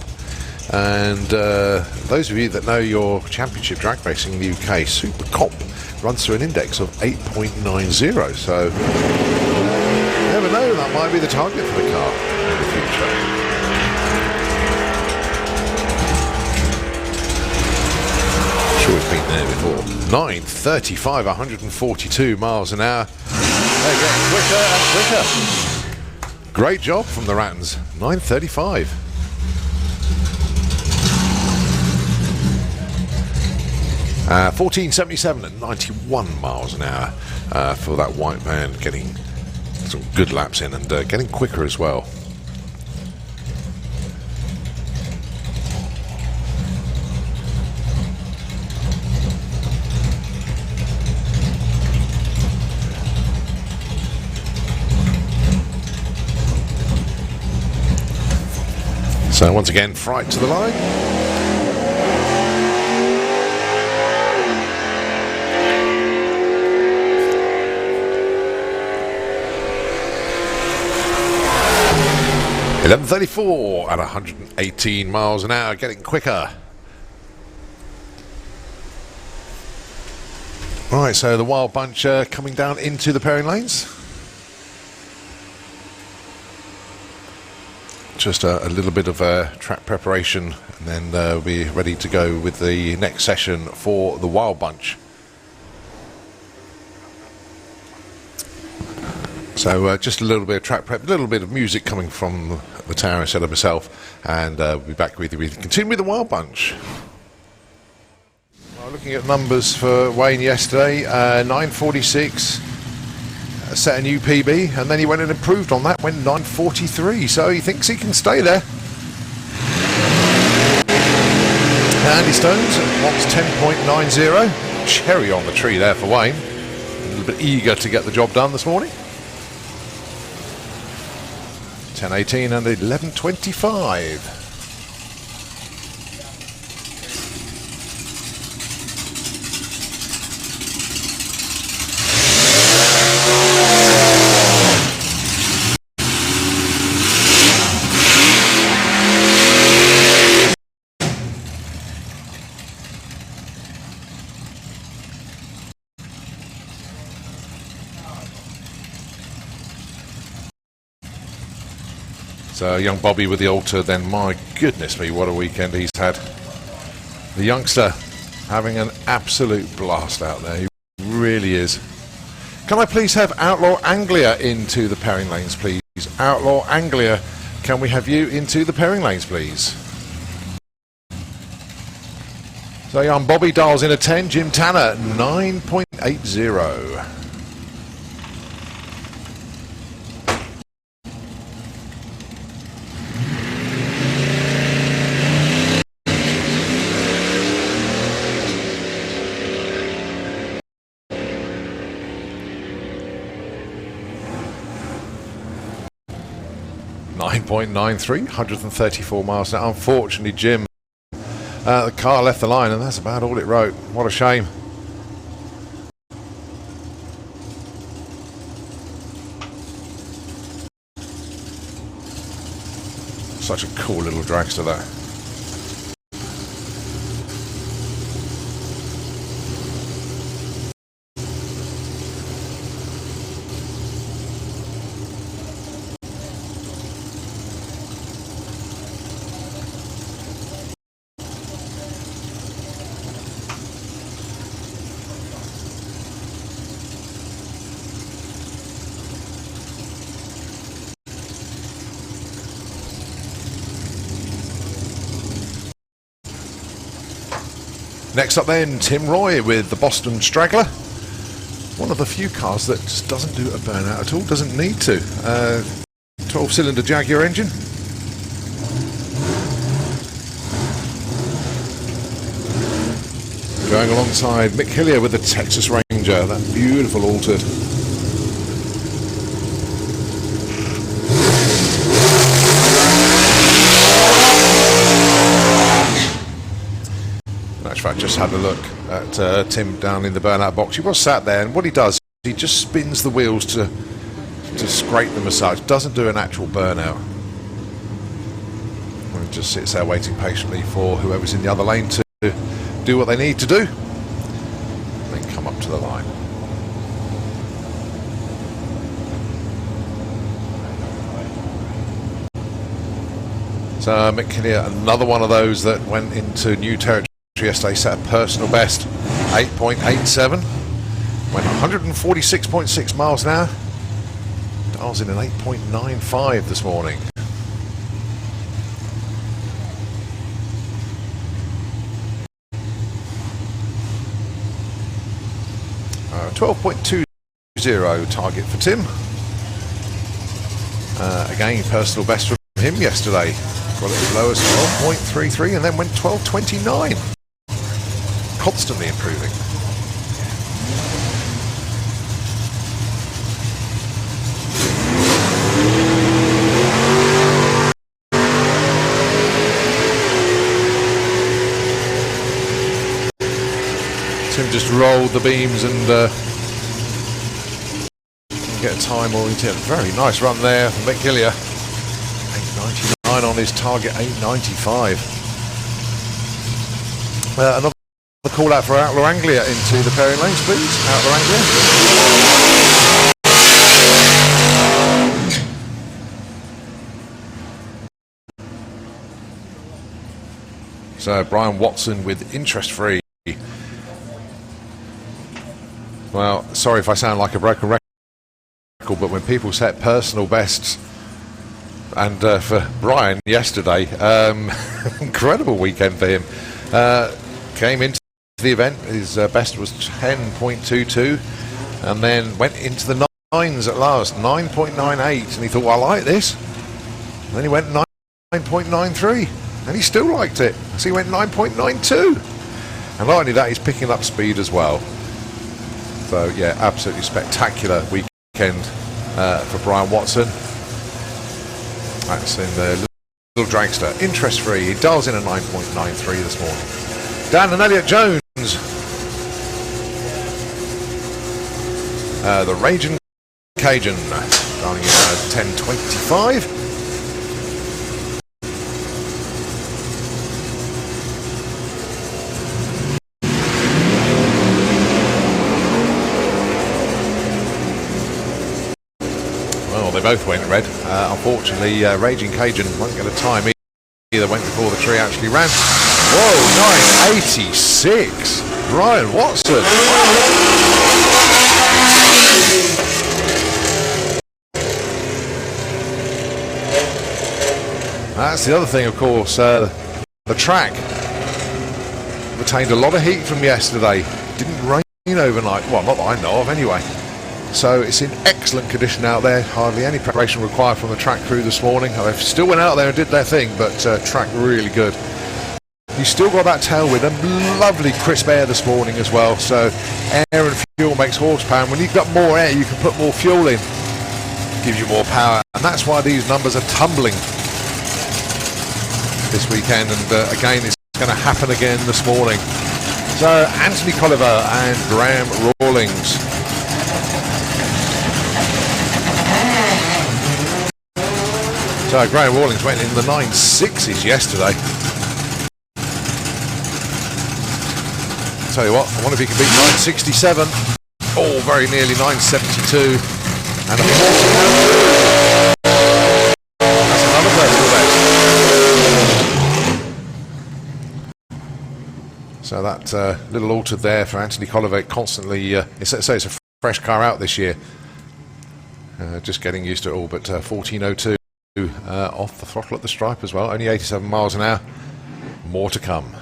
Speaker 1: And those of you that know your championship drag racing in the UK, Super Comp runs through an index of 8.90. So you never know, that might be the target for the car in the future. I'm sure we've been there before. 935, 142 miles an hour. They're getting quicker and quicker. Great job from the Rattons. 935. Uh, 1477 at 91 miles an hour for that white van, getting some good laps in and getting quicker as well. So once again, Fright to the line. .1134 at 118 miles an hour, getting quicker. Right, so the Wild Bunch coming down into the pairing lanes. Just a little bit of track preparation, and then we'll be ready to go with the next session for the Wild Bunch. So just a little bit of track prep, a little bit of music coming from the tower instead of myself, and we'll be back with you. We continue with the Wild Bunch. Well, looking at numbers for Wayne yesterday, 946. Set a new PB, and then he went and improved on that, went 943, so he thinks he can stay there. Andy Stones wants 10.90. Cherry on the tree there for Wayne. A little bit eager to get the job done this morning. 10.18 and 11.25. So young Bobby with the altar, then my goodness me, what a weekend he's had. The youngster having an absolute blast out there. He really is. Can I please have Outlaw Anglia into the pairing lanes, please? Outlaw Anglia, can we have you into the pairing lanes, please? So young Bobby dials in a 10, Jim Tanner, 9.80. .93, 134 miles an hour. Unfortunately, Jim, the car left the line, and that's about all it wrote. What a shame. Such a cool little dragster, that. Next up then, Tim Roy with the Boston Straggler. One of the few cars that just doesn't do a burnout at all, doesn't need to. 12-cylinder Jaguar engine. Going alongside Mick Hillier with the Texas Ranger, that beautiful altered. I just had a look at Tim down in the burnout box. He was sat there, and what he does, he just spins the wheels to scrape the massage. Doesn't do an actual burnout. And just sits there waiting patiently for whoever's in the other lane to do what they need to do, and then come up to the line. So Mick Hillier, another one of those that went into new territory yesterday, set a personal best 8.87, went 146.6 miles an hour, dials in an 8.95 this morning. 12.20 target for Tim. Again, personal best from him yesterday, got it as low as 12.33 and then went 12.29. Constantly improving. Tim just rolled the beams and get a time oriented. Very nice run there from Mick Hillier. 8.99 on his target, 8.95. Another call out for Outlaw Anglia into the pairing lanes, please. Outlaw Anglia. So Brian Watson with interest free. Well, sorry if I sound like a broken record, but when people set personal bests, and for Brian yesterday, incredible weekend for him. Came into the event, his best was 10.22, and then went into the nines at last, 9.98, and he thought, well, I like this. And then he went 9.93, and he still liked it, so he went 9.92. And not only that, he's picking up speed as well. So yeah, absolutely spectacular weekend for Brian Watson. That's in the little dragster, interest free. He dials in a 9.93 this morning. Dan and Elliot Jones, the Raging Cajun, dialing in 10.25. Well, they both went red. Unfortunately, Raging Cajun won't get a time either. Went before the tree actually ran. Whoa, 9.86. Brian Watson. That's the other thing, of course. The track retained a lot of heat from yesterday. Didn't rain overnight. Well, not that I know of anyway. So it's in excellent condition out there. Hardly any preparation required from the track crew this morning. They still went out there and did their thing, but track really good. You still got that tailwind and lovely crisp air this morning as well. So air and fuel makes horsepower. And when you've got more air, you can put more fuel in. Gives you more power. And that's why these numbers are tumbling this weekend. And again, it's going to happen again this morning. So Anthony Colliver and Graham Rawlings. So Graham Rawlings went in the 9.6s yesterday. Tell you what, I wonder if he can beat 9.67. Oh, very nearly 9.72. And a 40. That's another personal best. So that little altered there for Anthony Colliver, constantly, it's a fresh car out this year. Just getting used to it all, but 14.02 off the throttle at the stripe as well. Only 87 miles an hour. More to come.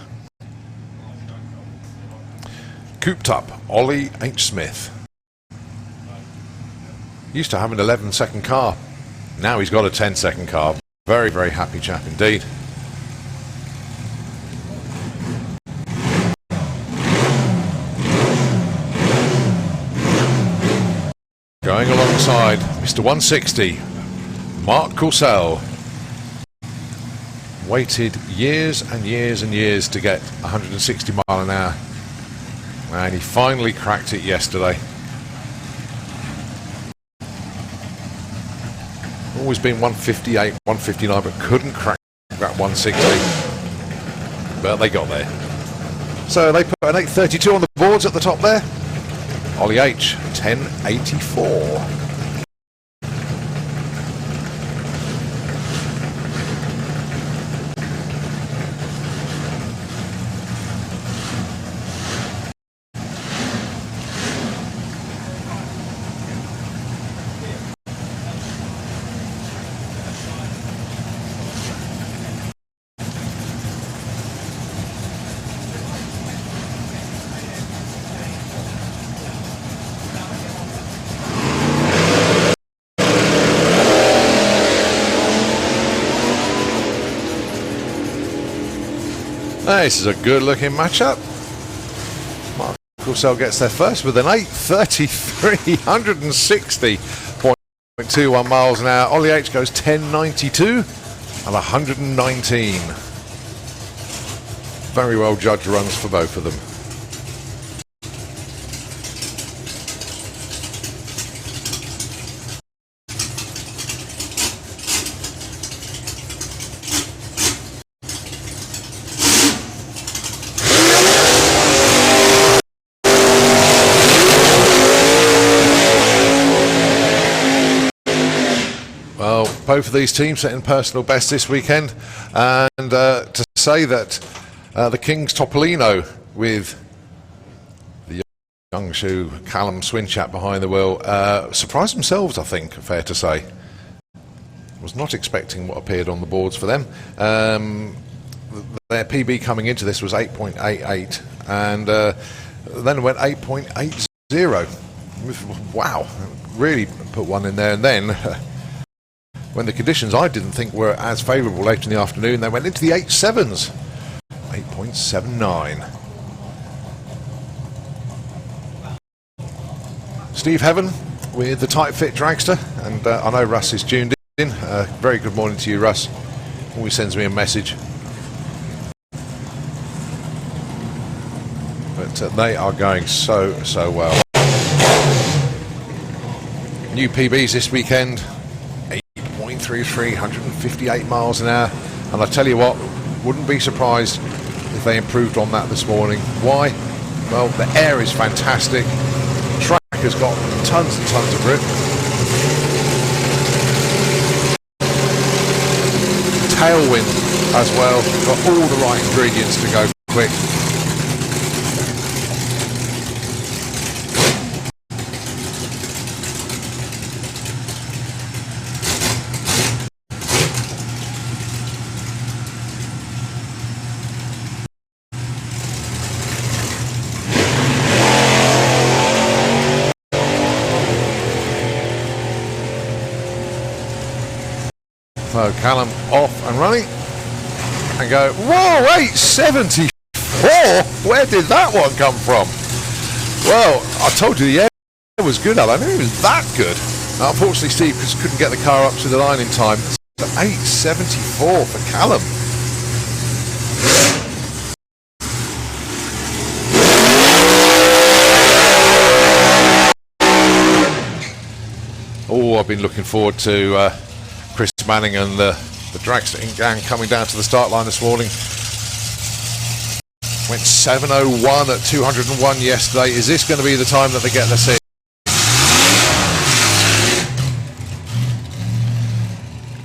Speaker 1: Cooped up, Ollie H. Smith. Used to have an 11-second car. Now he's got a 10-second car. Very, very happy chap indeed. Going alongside Mr. 160, Mark Courcelle. Waited years and years and years to get 160 mile an hour. And he finally cracked it yesterday. Always been 158, 159, but couldn't crack that 160. But they got there. So they put an 832 on the boards at the top there. Ollie H, 1084. This is a good looking matchup. Mark Courcelle gets there first with an 833, 160.21 miles an hour. Ollie H goes 1092 and 119. Very well judged runs for both of them. Both of these teams setting personal best this weekend, and to say that the King's Topolino with the young shoe Callum Swinchap behind the wheel surprised themselves, I think, fair to say. Was not expecting what appeared on the boards for them. Their PB coming into this was 8.88, and then it went 8.80. Wow, really put one in there. And then when the conditions I didn't think were as favourable later in the afternoon, they went into the 8.7s. 8.79. Steve Heaven with the Tight Fit Dragster, and I know Russ is tuned in. Very good morning to you, Russ. Always sends me a message. But they are going so well. New PBs this weekend. 8.33, 158 miles an hour, and I tell you what, wouldn't be surprised if they improved on that this morning. Why? Well, the air is fantastic. Track has got tons and tons of grip. Tailwind as well. Got all the right ingredients to go quick. So Callum off and running, and go, whoa, 874, where did that one come from? Well, I told you the air was good. I knew it was that good. Unfortunately, Steve just couldn't get the car up to the line in time. So 874 for Callum. Oh, I've been looking forward to Chris Manning and the Dragster gang coming down to the start line this morning. Went 7:01 at 201 yesterday. Is this going to be the time that they get the seat?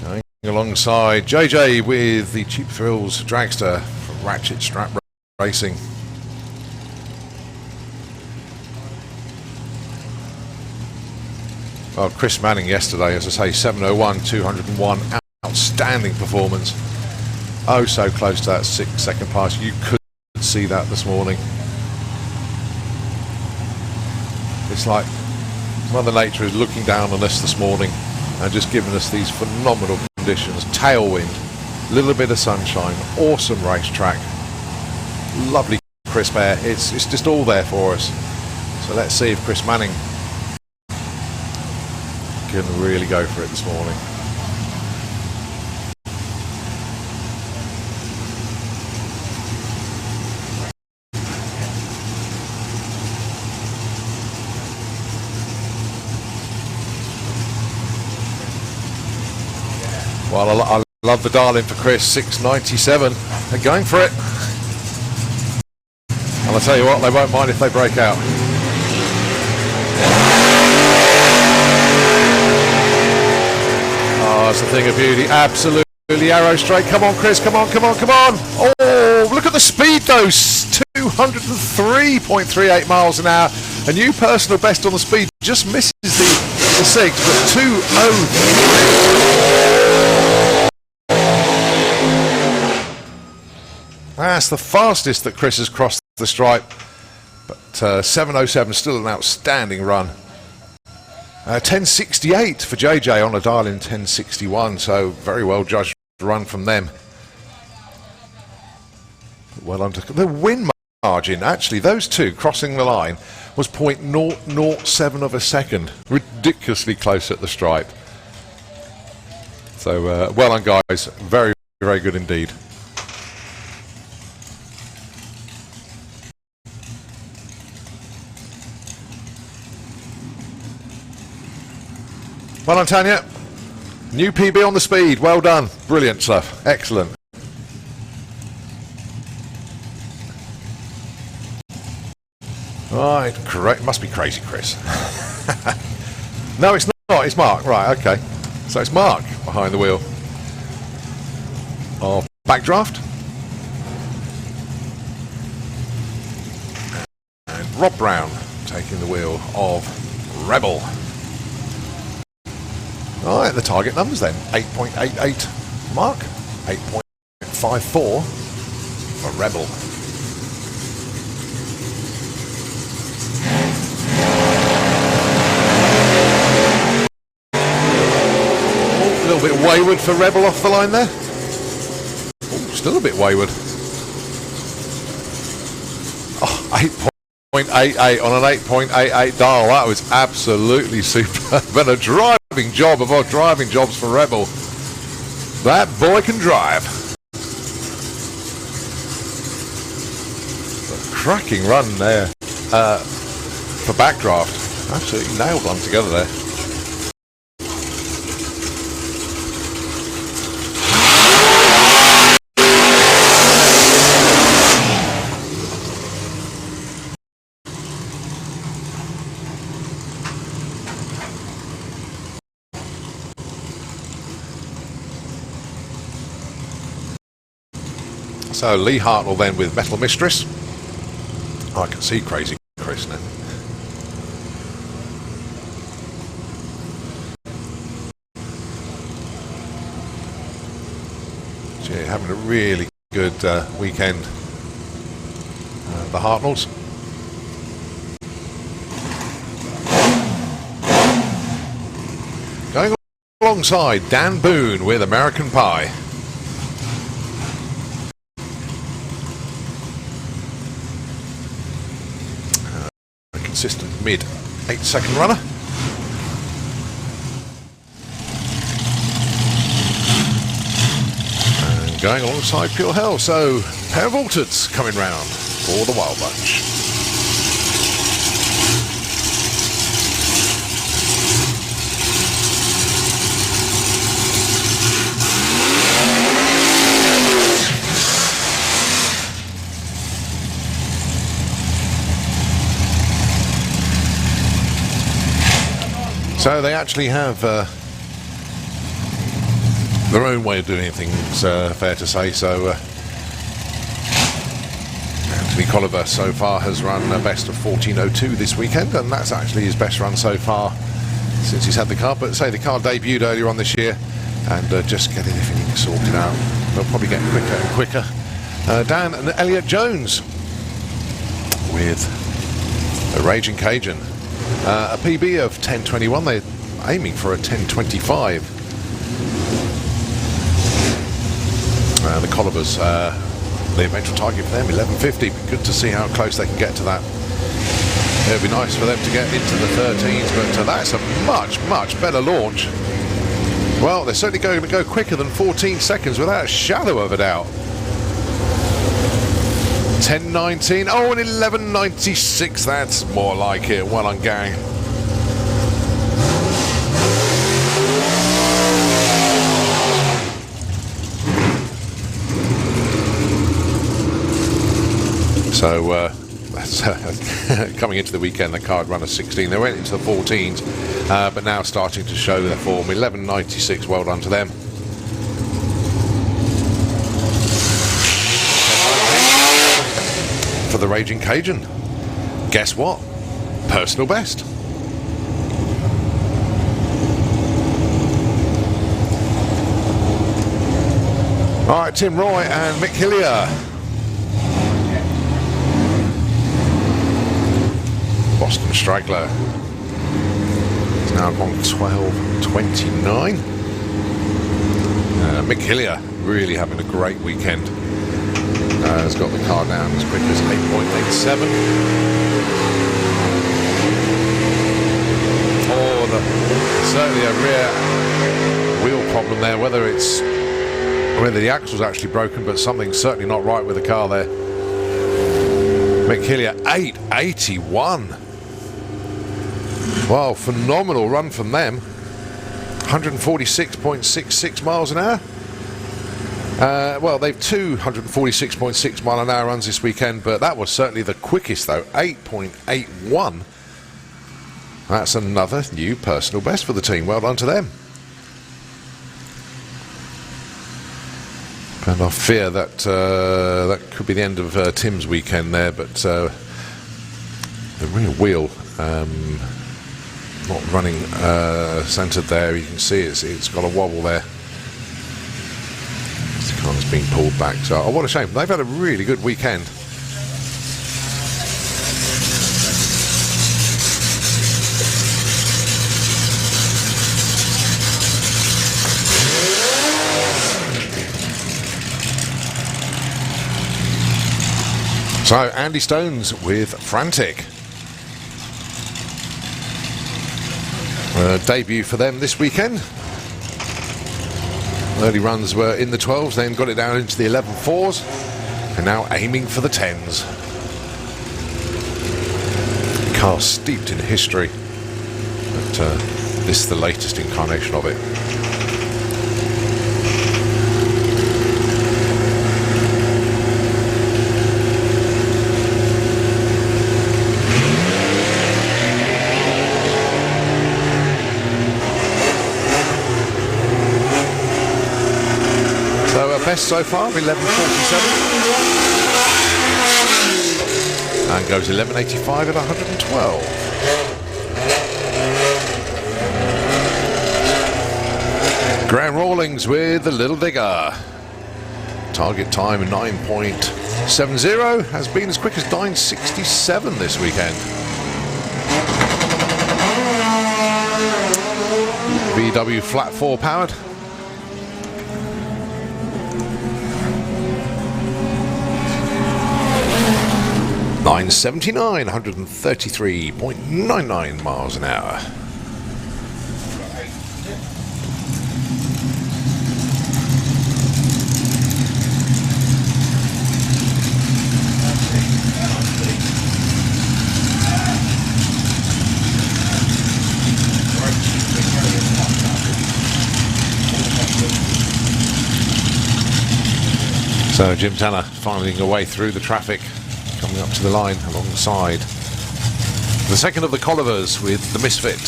Speaker 1: Going alongside JJ with the Cheap Thrills Dragster from Ratchet Strap Racing. Well, Chris Manning yesterday, as I say, 7:01, 201, outstanding performance. Oh, so close to that 6 second pass. You could see that this morning. It's like Mother Nature is looking down on us this morning and just giving us these phenomenal conditions. Tailwind, little bit of sunshine, awesome racetrack, lovely crisp air. It's just all there for us. So let's see if Chris Manning can really go for it this morning. Well, I love the dial in for Chris, 697. They're going for it. And I'll tell you what, they won't mind if they break out. Oh, it's a thing of beauty. Absolutely arrow straight. Come on, Chris. Come on, come on, come on. Oh, look at the speed, though. 203.38 miles an hour. A new personal best on the speed. Just misses the 6, but 203. That's the fastest that Chris has crossed the stripe, but 7:07 still an outstanding run. 10:68 for JJ on a dial in 10:61, so very well judged run from them. Well under the win margin, actually, those two crossing the line was 0.007 of a second, ridiculously close at the stripe. So well done, guys, very, very good indeed. Well done, Tanya. New PB on the speed. Well done. Brilliant stuff. Excellent. Right, correct. Must be crazy, Chris. No, it's not. It's Mark. Right, okay. So it's Mark behind the wheel of Backdraft. And Rob Brown taking the wheel of Rebel. All right, the target numbers then. 8.88 Mark, 8.54 for Rebel. Oh, a little bit wayward for Rebel off the line there. Oh, still a bit wayward. Oh, 8.88 on an 8.88 dial. That was absolutely superb. And a driving job of our driving jobs for Rebel. That boy can drive. A cracking run there for Backdraft. Absolutely nailed one together there. So Lee Hartnell then with Metal Mistress. Oh, I can see Crazy Chris now. Gee, having a really good weekend, the Hartnells. Going alongside Dan Boone with American Pie. Consistent mid 8-second runner. And going alongside Pure Hell, so pair of Altereds coming round for the Wild Bunch. So they actually have their own way of doing things, fair to say. So Anthony Colliver so far has run a best of 14:02 this weekend, and that's actually his best run so far since he's had the car. But say the car debuted earlier on this year, and just getting everything sorted out. They'll probably get quicker and quicker. Dan and Elliot Jones with a Raging Cajun. a PB of 10:21. They're aiming for a 10:25. The Collivers, the eventual target for them, 11:50. Good to see how close they can get to that. It would be nice for them to get into the 13s, but that's a much, much better launch. Well, they're certainly going to go quicker than 14 seconds without a shadow of a doubt. 10:19. Oh, and 11:96. That's more like it. Well done, gang. So that's coming into the weekend, the card run of 16. They went into the 14s, but now starting to show their form. 11:96. Well done to them. For the Raging Cajun, guess what? Personal best. All right, Tim Roy and Mick Hillier. Boston Straggler is now on 12:29. Mick Hillier really having a great weekend. Has got the car down as quick as 8.87. Oh, certainly a rear wheel problem there. Whether the axle's actually broken, but something's certainly not right with the car there. Mick Hillier, 881. Wow, phenomenal run from them. 146.66 miles an hour. Well, they've 246.6 mile an hour runs this weekend, but that was certainly the quickest though, 8.81. That's another new personal best for the team. Well done to them. And I fear that that could be the end of Tim's weekend there, but the rear wheel not running centered there. You can see it's got a wobble there. The car's been pulled back. So, oh, what a shame. They've had a really good weekend. So, Andy Stones with Frantic. Debut for them this weekend. Early runs were in the 12s, then got it down into the 11.4s, and now aiming for the 10s. Car steeped in history, but this is the latest incarnation of it. Best so far, 11.47, and goes 11.85 at 112. Graham Rawlings with the Little Digger. Target time 9.70, has been as quick as 9.67 this weekend. VW flat 4 powered. $9.79, 133.99 miles an hour. So Jim Tanner finding a way through the traffic, coming up to the line alongside the second of the Collivers with the Misfit.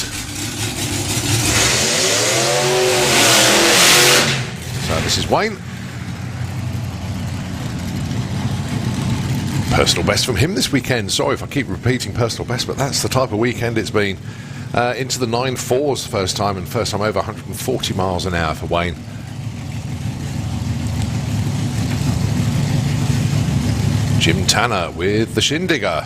Speaker 1: So this is Wayne. Personal best from him this weekend. Sorry if I keep repeating personal best, but that's the type of weekend it's been. Into the 9.4s first time, and first time over 140 miles an hour for Wayne. Jim Tanner with the Shindigger.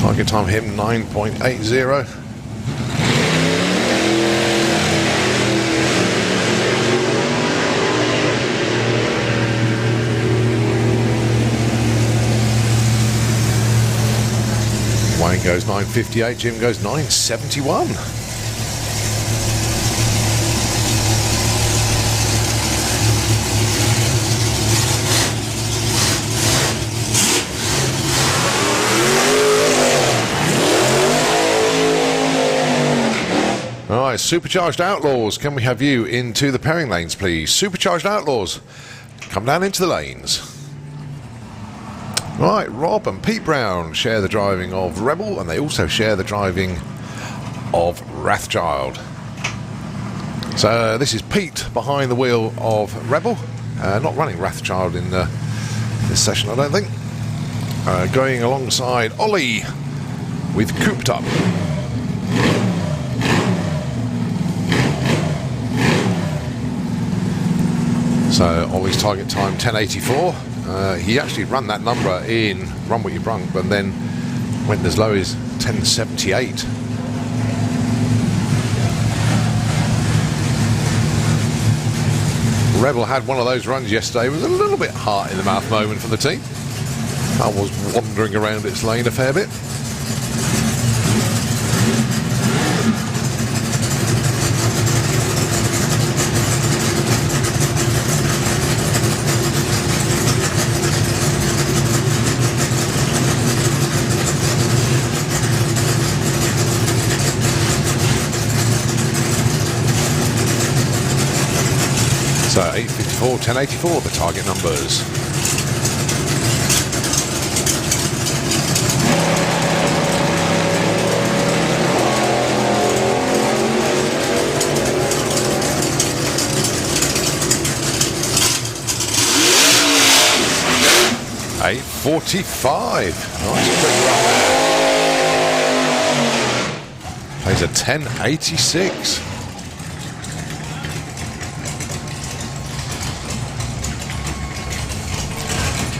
Speaker 1: Target time him 9.80. Wayne goes 9.58, Jim goes 9.71. All right, Supercharged Outlaws, can we have you into the pairing lanes, please? Supercharged Outlaws, come down into the lanes. Right, Rob and Pete Brown share the driving of Rebel, and they also share the driving of Wrathchild. So this is Pete behind the wheel of Rebel, not running Wrathchild in this session, I don't think. Going alongside Ollie with Cooped Up. So Ollie's target time 10.84. He actually ran that number in Run What You Brung, but then went as low as 10.78. Rebel had one of those runs yesterday. It was a little bit heart in the mouth moment for the team. I was wandering around its lane a fair bit. So 8.54, 10.84, the target numbers. $8.45. Nice quick run there. Plays a 10.86.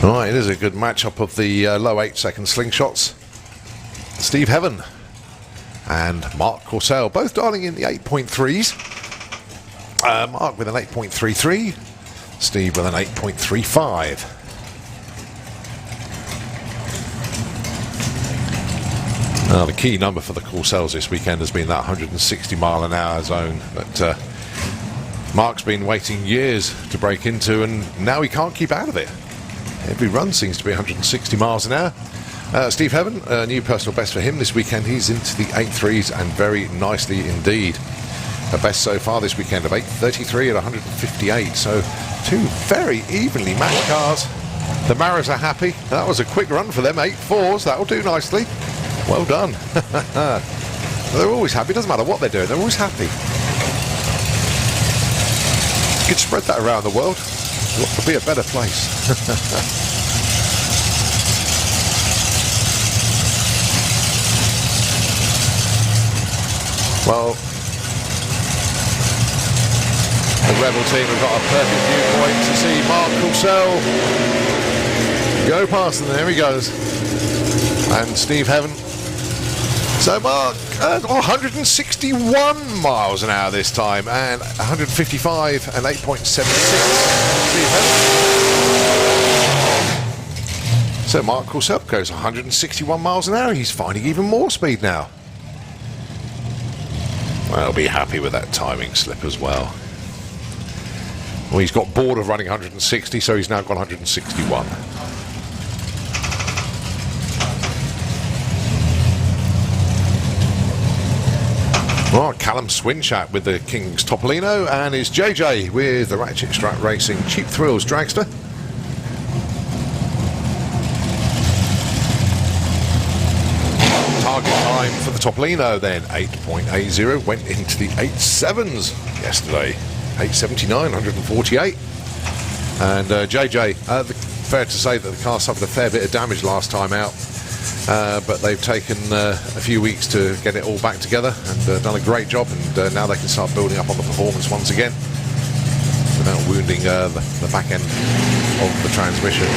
Speaker 1: Right, it is a good matchup of the low 8-second slingshots. Steve Heaven and Mark Corsell, both dialing in the 8.3s. Mark with an 8.33, Steve with an 8.35. Now, the key number for the Corsells this weekend has been that 160 mile an hour zone that Mark's been waiting years to break into, and now he can't keep out of it. Every run seems to be 160 miles an hour. Steve Heaven, a new personal best for him this weekend. He's into the 8.3s and very nicely indeed. The best so far this weekend of 8.33 at 158. So two very evenly matched cars. The Maras are happy. That was a quick run for them. 8.4s. That'll do nicely. Well done. They're always happy. Doesn't matter what they're doing. They're always happy. You could spread that around the world. What could be a better place? Well, the Rebel team have got a perfect viewpoint to see Mark Corsell go past them. There he goes. And Steve Heaven. So Mark, 161 miles an hour this time, and 155 and 8.76. So Mark Corsell goes 161 miles an hour. He's finding even more speed now. Well, he'll be happy with that timing slip as well. Well, he's got bored of running 160, so he's now got 161. Well, Callum Swinchat with the King's Topolino, and is JJ with the Ratchet Strap Racing Cheap Thrills Dragster. Target time for the Topolino then, 8.80, went into the 8.7s yesterday. 8.79, 148. And JJ, fair to say that the car suffered a fair bit of damage last time out. But they've taken a few weeks to get it all back together and done a great job, and now they can start building up on the performance once again without wounding the back end of the transmission.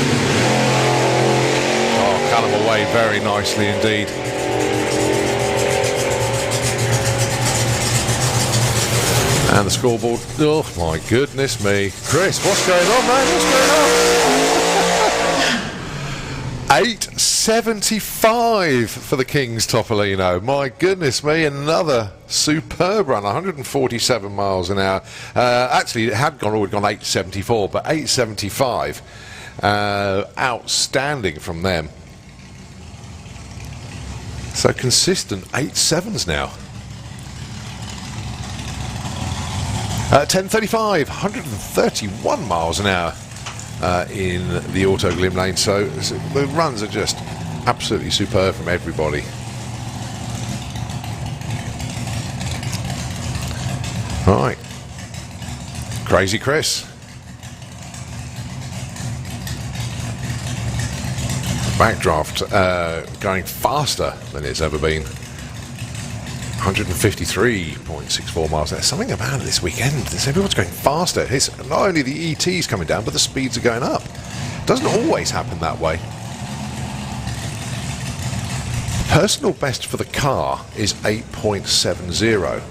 Speaker 1: Oh, Callum away very nicely indeed. And the scoreboard, oh my goodness me. Chris, what's going on, man? What's going on? 8.75 for the King's Topolino. My goodness me, another superb run, 147 miles an hour. Actually, it had already gone 8.74, but 8.75. Outstanding from them. So consistent 8.7s now. 10.35, 131 miles an hour in the Auto Glim lane. So the runs are just absolutely superb from everybody. Right, Crazy Chris. Backdraft going faster than it's ever been. 153.64 miles. There's something about it this weekend. Everyone's going faster. It's not only the ETs coming down, but the speeds are going up. Doesn't always happen that way. Personal best for the car is 8.70.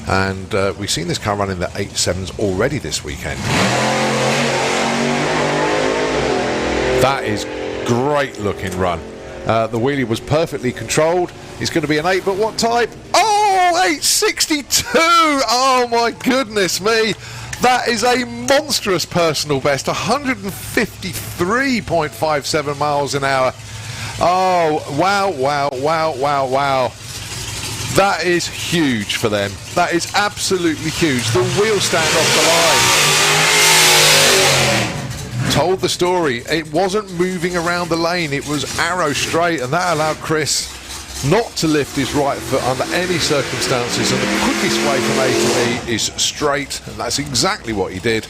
Speaker 1: And we've seen this car running the 8.7s already this weekend. That is great looking run. The wheelie was perfectly controlled. It's going to be an 8, but what type? Oh, 8.62! Oh my goodness me! That is a monstrous personal best. 153.57 miles an hour. Oh, wow, wow, wow, wow, wow. That is huge for them. That is absolutely huge. The wheel stand off the line told the story. It wasn't moving around the lane. It was arrow straight, and that allowed Chris not to lift his right foot under any circumstances. And the quickest way from A to E is straight, and that's exactly what he did.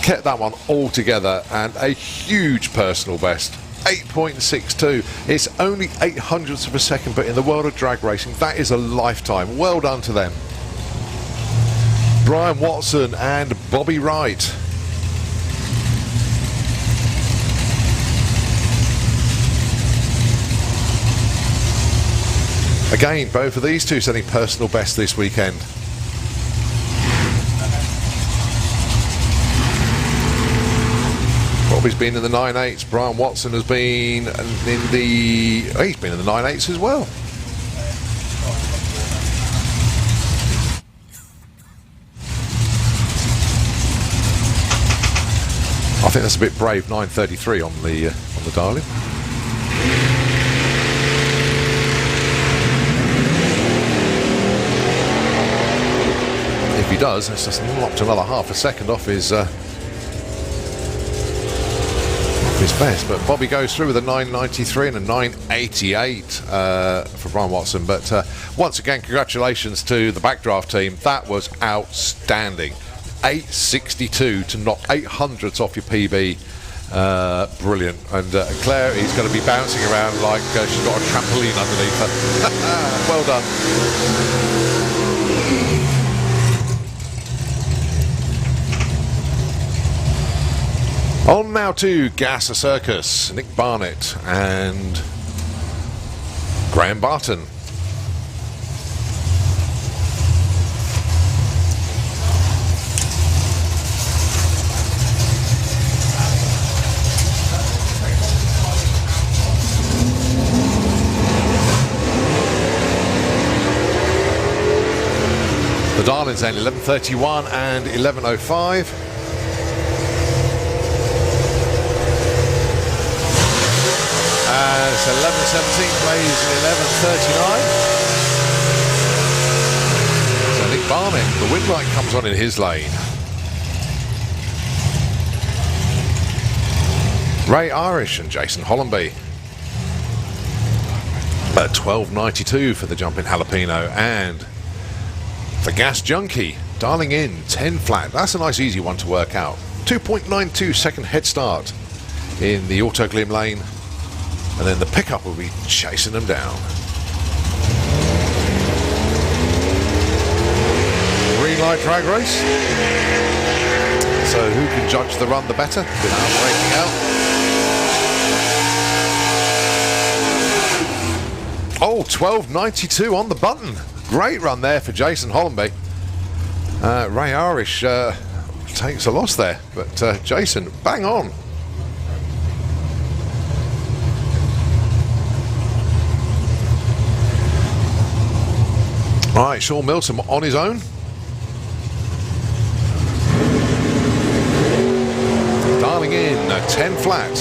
Speaker 1: Kept that one all together, and a huge personal best. 8.62. It's only 800ths of a second, but in the world of drag racing, that is a lifetime. Well done to them. Brian Watson and Bobby Wright. Again, both of these two setting personal best this weekend. Bobby's been in the 9.8s. Brian Watson has been in the... Oh, he's been in the 9.8s as well. I think that's a bit brave. 9.33 on the dialing. If he does, it's just knocked another half a second off his best. But Bobby goes through with a 9.93 and a 9.88 for Brian Watson. But once again, congratulations to the Backdraft team. That was outstanding. 8.62 to knock 800ths off your PB. Brilliant. And Claire is going to be bouncing around like she's got a trampoline underneath her. Well done. On now to Gas a Circus, Nick Barnett and Graham Barton. The Darlings then 11.31 and 11.05. It's 11.17 plays in 11.39. So Nick Barnett, the wind light comes on in his lane. Ray Irish and Jason Hollenby. At 12.92 for the jumping jalapeno, and the Gas Junkie dialing in 10 flat. That's a nice easy one to work out. 2.92 second head start in the Auto Glim lane. And then the pickup will be chasing them down. Green light drag race. So who can judge the run the better without breaking out? Oh, 12.92 on the button. Great run there for Jason Hollenby. Ray Irish takes a loss there, but Jason, bang on. All right, Sean Milton on his own. Dialing in 10 flat.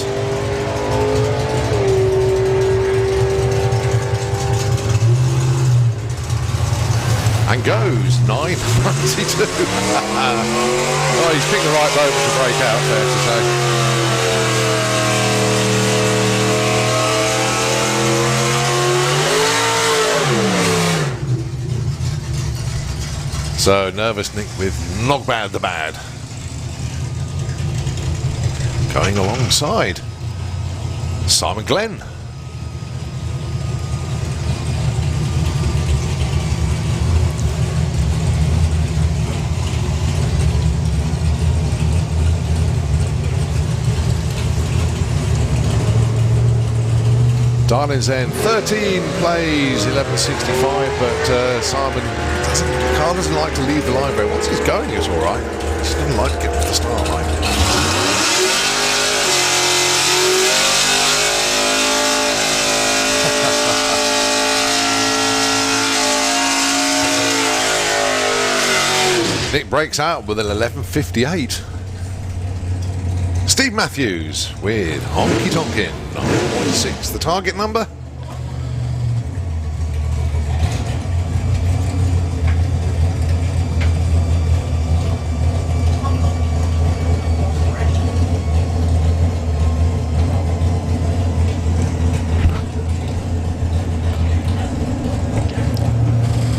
Speaker 1: And goes 9.92. Oh, he's picked the right moment to break out, fair to say. So Nervous Nick with Not Bad the Bad. Going alongside Simon Glenn. Darling's End 13 plays 11.65, but Simon doesn't like to leave the line very well. Once he's going, it's all right. He just doesn't like to get off the start line. Nick breaks out with an 11.58. Steve Matthews with Honky Tonkin 9.6. The target number?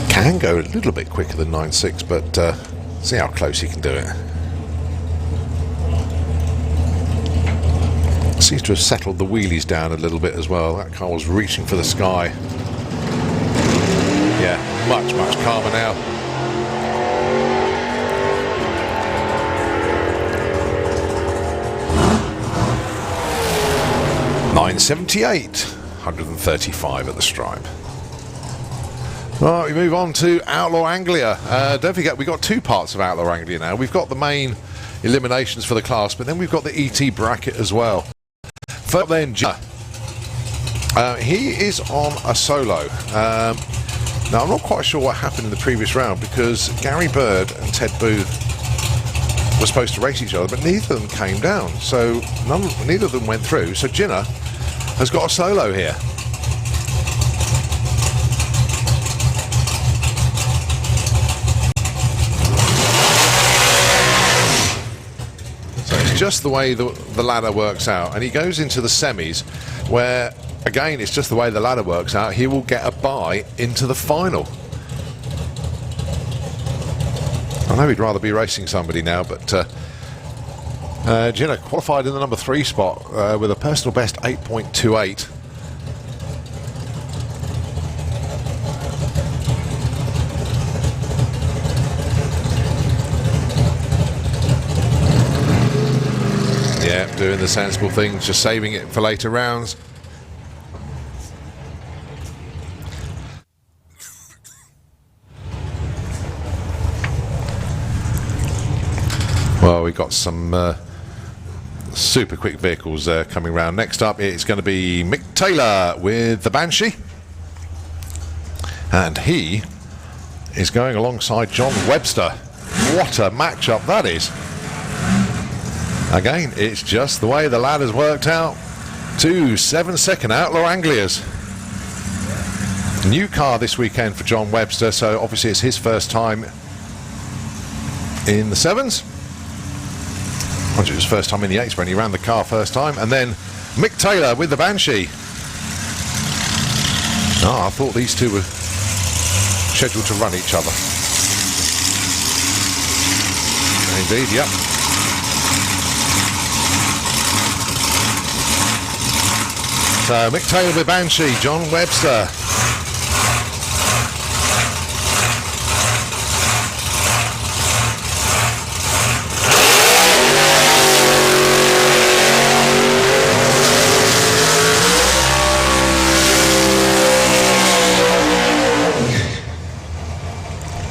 Speaker 1: Can go a little bit quicker than 9.6, but see how close he can do it. Seems to have settled the wheelies down a little bit as well. That car was reaching for the sky. Yeah, much calmer now. $9.78, 135 at the stripe. Right, we move on to Outlaw Anglia. Don't forget, we've got two parts of Outlaw Anglia now. We've got the main eliminations for the class, but then we've got the ET bracket as well. First then, he is on a solo. Now, I'm not quite sure what happened in the previous round, because Gary Bird and Ted Booth were supposed to race each other, but neither of them came down. So neither of them went through. So Jinnah has got a solo here. Just the way the ladder works out, and he goes into the semis where, again, it's just the way the ladder works out. He will get a bye into the final. I know he'd rather be racing somebody now, but Jinnah qualified in the number 3 spot with a personal best 8.28. Yeah, doing the sensible things, just saving it for later rounds. Well, we've got some super quick vehicles coming round. Next up, it's going to be Mick Taylor with the Banshee. And he is going alongside John Webster. What a matchup that is. Again, it's just the way the ladder's worked out. 2 7-second Outlaw Anglias. New car this weekend for John Webster, so obviously it's his first time in the 7s. It was first time in the 8s when he ran the car first time. And then Mick Taylor with the Banshee. I thought these two were scheduled to run each other. Indeed, yep. So Mick Taylor with Banshee, John Webster.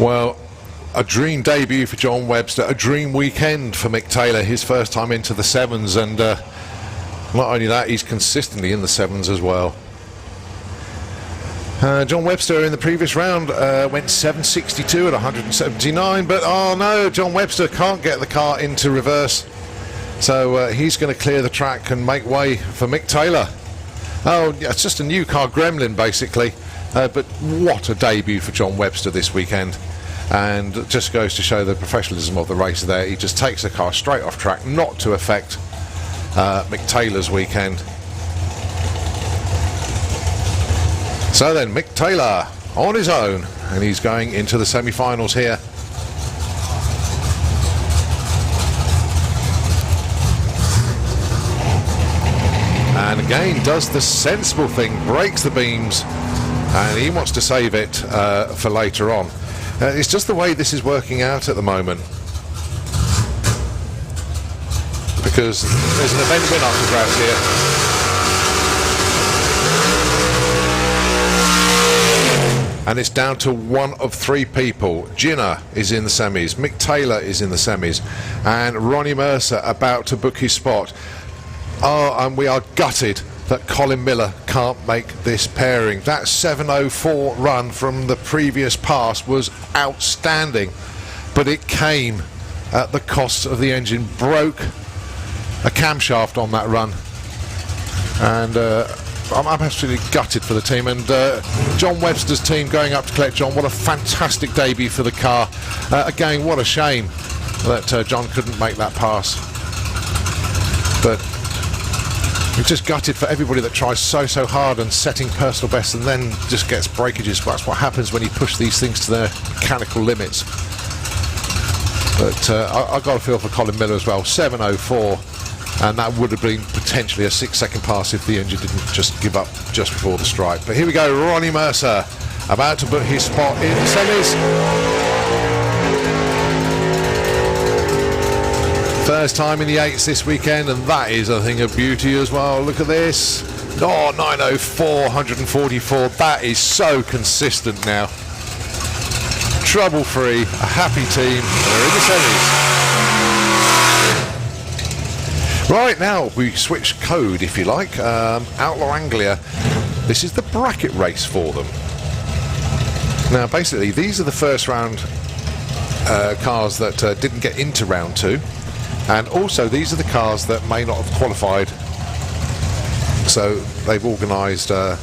Speaker 1: Well, a dream debut for John Webster, a dream weekend for Mick Taylor, his first time into the sevens, and not only that, he's consistently in the sevens as well. John Webster in the previous round went 762 at 179, but oh no, John Webster can't get the car into reverse, so he's going to clear the track and make way for Mick Taylor. Oh, yeah, it's just a new car gremlin basically, but what a debut for John Webster this weekend, and it just goes to show the professionalism of the racer there. He just takes the car straight off track, not to affect Mick Taylor's weekend. So then Mick Taylor on his own, and he's going into the semi-finals here. And again does the sensible thing, breaks the beams, and he wants to save it for later on. It's just the way this is working out at the moment, because there's an event win up for grabs here. And it's down to one of three people. Ginner is in the semis, Mick Taylor is in the semis, and Ronnie Mercer about to book his spot. Oh, and we are gutted that Colin Miller can't make this pairing. That 704 run from the previous pass was outstanding, but it came at the cost of the engine. Broke a camshaft on that run, and I'm absolutely gutted for the team, and John Webster's team going up to collect John. What a fantastic debut for the car. Again, what a shame that John couldn't make that pass, but we're just gutted for everybody that tries so hard and setting personal bests and then just gets breakages. That's what happens when you push these things to their mechanical limits. But I've got a feel for Colin Miller as well. 704. And that would have been potentially a 6-second pass if the engine didn't just give up just before the stripe. But here we go, Ronnie Mercer about to book his spot in the semis. First time in the 8s this weekend, and that is a thing of beauty as well. Look at this. Oh, 904, 144. That is so consistent now. Trouble-free, a happy team. They're in the semis. Right, now we switch code, if you like. Outlaw Anglia, this is the bracket race for them. Now basically these are the first round cars that didn't get into round 2, and also these are the cars that may not have qualified, so they've organised a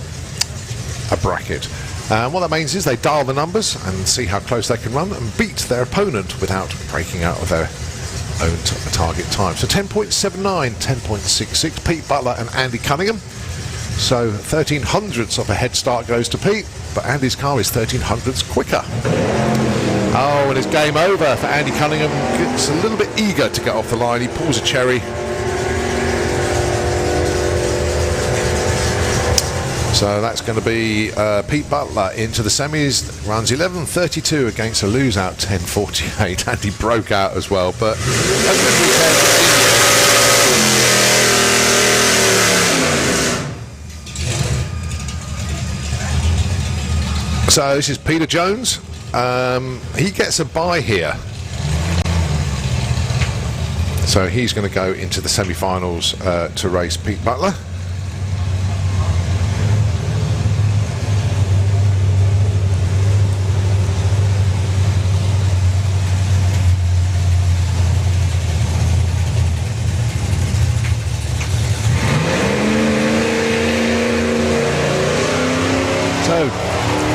Speaker 1: bracket. What that means is they dial the numbers and see how close they can run and beat their opponent without breaking out of their own target time. So 10.79, 10.66, Pete Butler and Andy Cunningham. So 13 hundredths of a head start goes to Pete, but Andy's car is 13 hundredths quicker. Oh, and it's game over for Andy Cunningham. Gets a little bit eager to get off the line. He pulls a cherry. So that's going to be Pete Butler into the semis, runs 11.32 against a lose-out 10.48. Andy broke out as well, but a good weekend. So this is Peter Jones. He gets a bye here. So he's going to go into the semi-finals to race Pete Butler.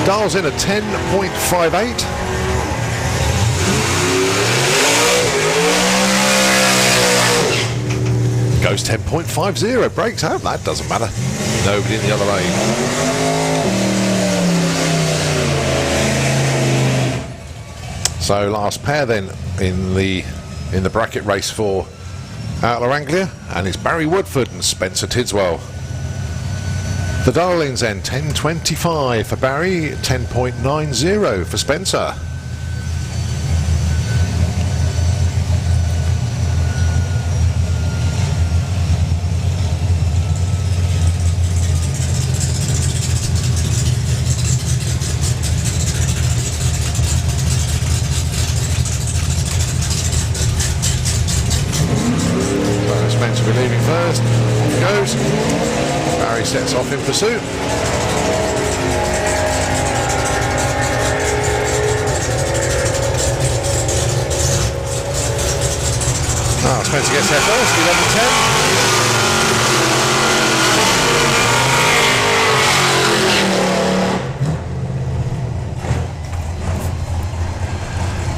Speaker 1: Dials in a 10.58. Goes 10.50, breaks out. That doesn't matter. Nobody in the other lane. So last pair then in the bracket race for Outlaw Anglia, and it's Barry Woodford and Spencer Tidswell. The dial-ins then 10.25 for Barry, 10.90 for Spencer. Circus off in pursuit. Spencer gets there first, 11-10.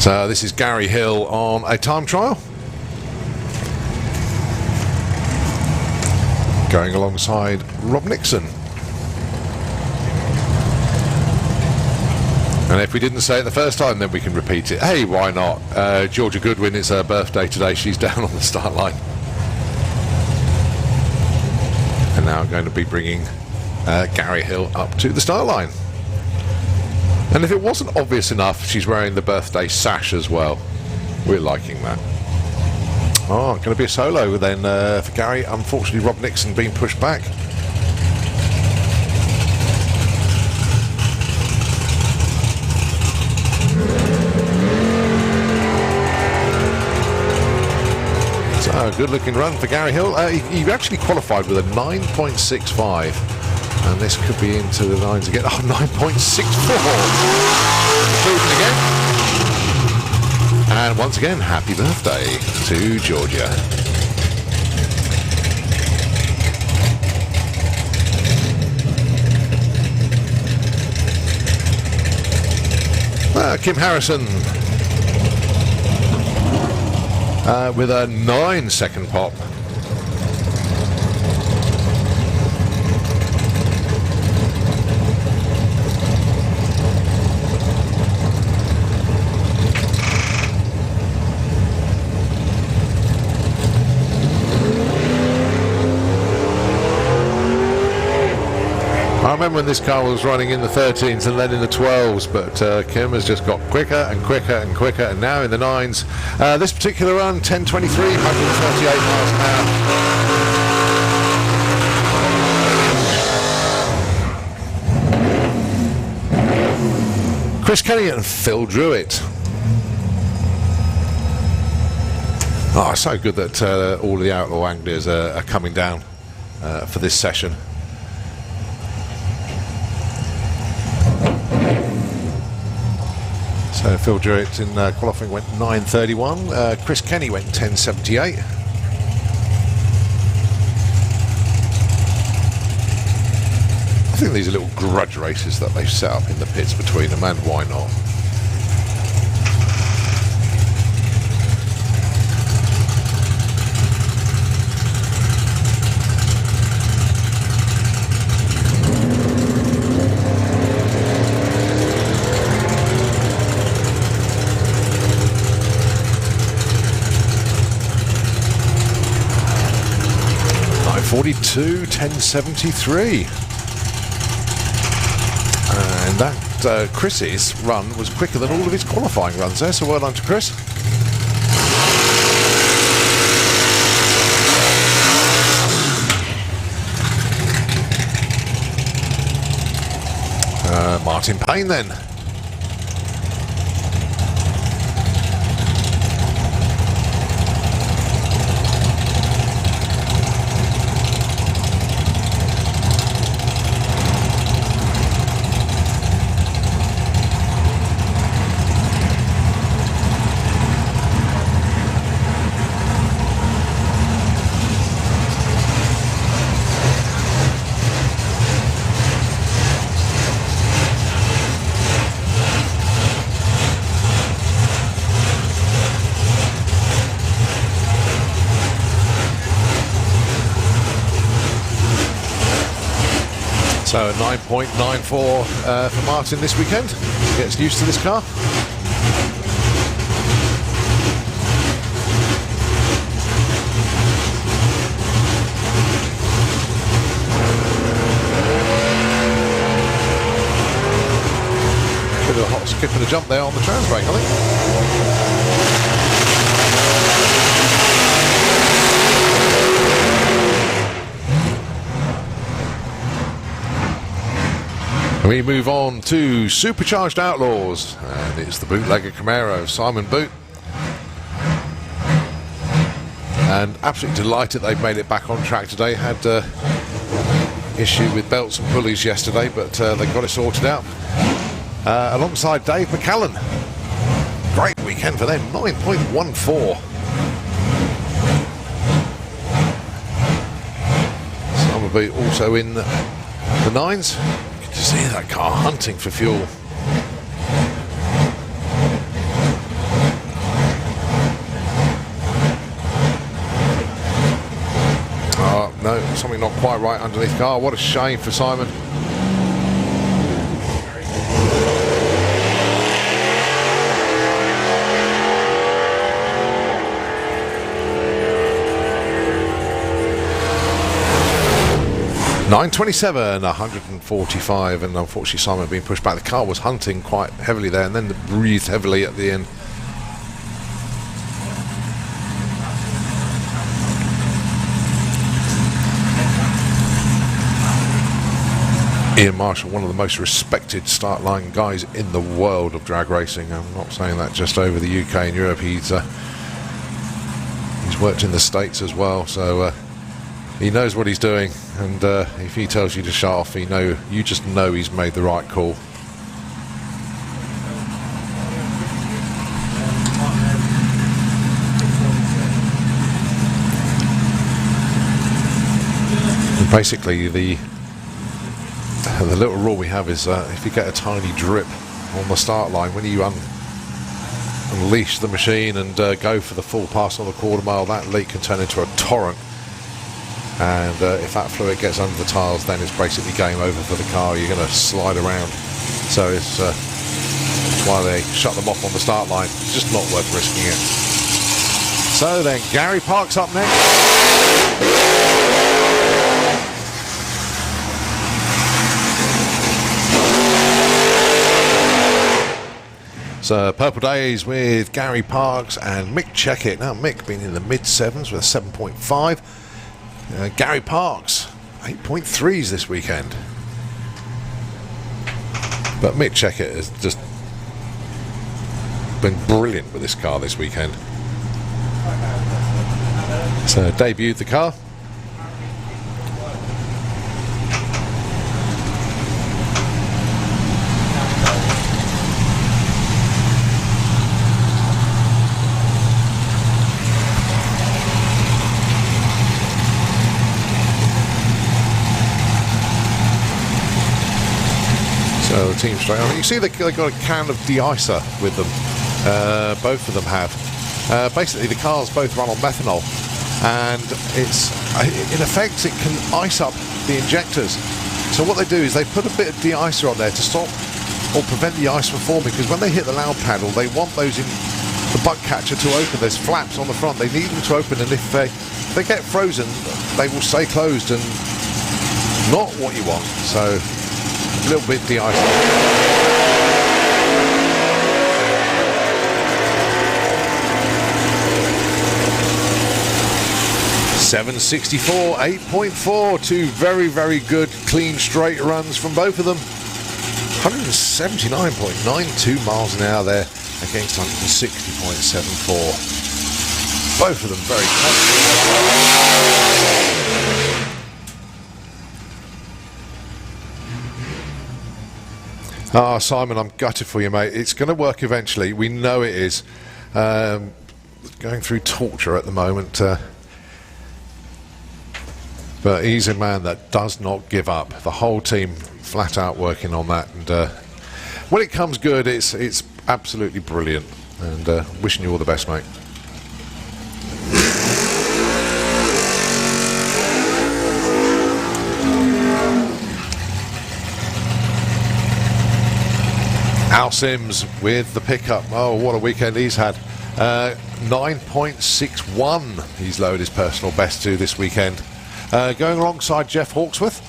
Speaker 1: So this is Gary Hill on a time trial. Going alongside Rob Nixon. And if we didn't say it the first time, then we can repeat it. Hey, why not? Georgia Goodwin, it's her birthday today. She's down on the start line. And now I'm going to be bringing Gary Hill up to the start line. And if it wasn't obvious enough, she's wearing the birthday sash as well. We're liking that. Oh, going to be a solo then for Gary. Unfortunately, Rob Nixon being pushed back. So, good looking run for Gary Hill. He actually qualified with a 9.65. And this could be into the nines again. Oh, 9.64. Improving again. And once again, happy birthday to Georgia. Kim Harrison with a 9-second pop. I remember when this car was running in the 13s and then in the 12s, but Kim has just got quicker and quicker and quicker, and now in the 9s. This particular run, 10.23, 138 miles an hour. Chris Kenny and Phil Druitt. Oh, it's so good that all of the Outlaw Anglias are coming down for this session. So Phil Druitt in qualifying went 9.31. Chris Kenny went 10.78. I think these are little grudge races that they've set up in the pits between them, and why not? .42, 10.73. And that Chris's run was quicker than all of his qualifying runs there, so well done to Chris. Martin Payne then. So 9.94 for Martin this weekend. He gets used to this car. Bit of a hot skip and a jump there on the trans brake, I think. We move on to Supercharged Outlaws, and it's the bootlegger Camaro, Simon Boot. And absolutely delighted they've made it back on track today. Had issue with belts and pulleys yesterday, but they got it sorted out. Alongside Dave McCallan. Great weekend for them, 9.14. Summerby also in the nines. You can see that car hunting for fuel. No, something not quite right underneath the car. What a shame for Simon. .927, 145, and unfortunately Simon being pushed back. The car was hunting quite heavily there, and then breathed heavily at the end. Ian Marshall, one of the most respected start line guys in the world of drag racing. I'm not saying that just over the UK and Europe. He's worked in the States as well, so he knows what he's doing. And if he tells you to shut off, you just know he's made the right call. And basically, the little rule we have is if you get a tiny drip on the start line, when you unleash the machine and go for the full pass on the quarter mile, that leak can turn into a torrent, and if that fluid gets under the tiles, then it's basically game over for the car. You're going to slide around, so it's why they shut them off on the start line. It's just not worth risking it. So then Gary Parks up next. So Purple Days with Gary Parks and Mick Checkett. Now Mick been in the mid-7s with a 7.5. Gary Parks, 8.3s this weekend. But Mick Checkett has just been brilliant with this car this weekend. So debuted the car. So the team straight on. You see they've got a can of de-icer with them. Both of them have. Basically, the cars both run on methanol, and it's in effect it can ice up the injectors. So what they do is they put a bit of de-icer on there to stop or prevent the ice from forming, because when they hit the loud paddle, they want those in the butt catcher to open. There's flaps on the front. They need them to open, and if they get frozen, they will stay closed and not what you want. So a little bit de-icer. 764, 8.4, two very, very good clean straight runs from both of them. 179.92 miles an hour there against 160.74. Both of them very confident. Ah, Simon, I'm gutted for you, mate. It's going to work eventually. We know it is. Going through torture at the moment. But he's a man that does not give up. The whole team flat out working on that, and when it comes good, it's absolutely brilliant. And wishing you all the best, mate. Al Sims with the pickup. Oh, what a weekend he's had. 9.61 he's lowered his personal best to this weekend. Going alongside Jeff Hawksworth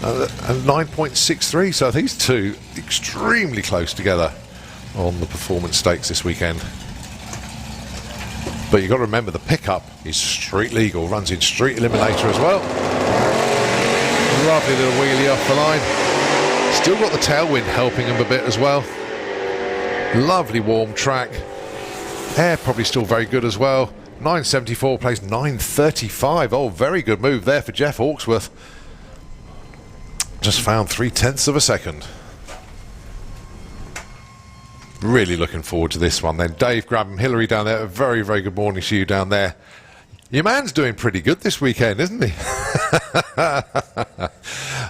Speaker 1: at 9.63, so these two extremely close together on the performance stakes this weekend. But you've got to remember the pickup is street legal, runs in street eliminator as well. Lovely little wheelie off the line. Still got the tailwind helping him a bit as well. Lovely warm track. Air probably still very good as well. 974 plays 935. Oh, very good move there for Jeff Hawksworth. Just found 0.3 of a second. Really looking forward to this one then. Dave Grabham, Hillary down there, a very, very good morning to you down there. Your man's doing pretty good this weekend, isn't he?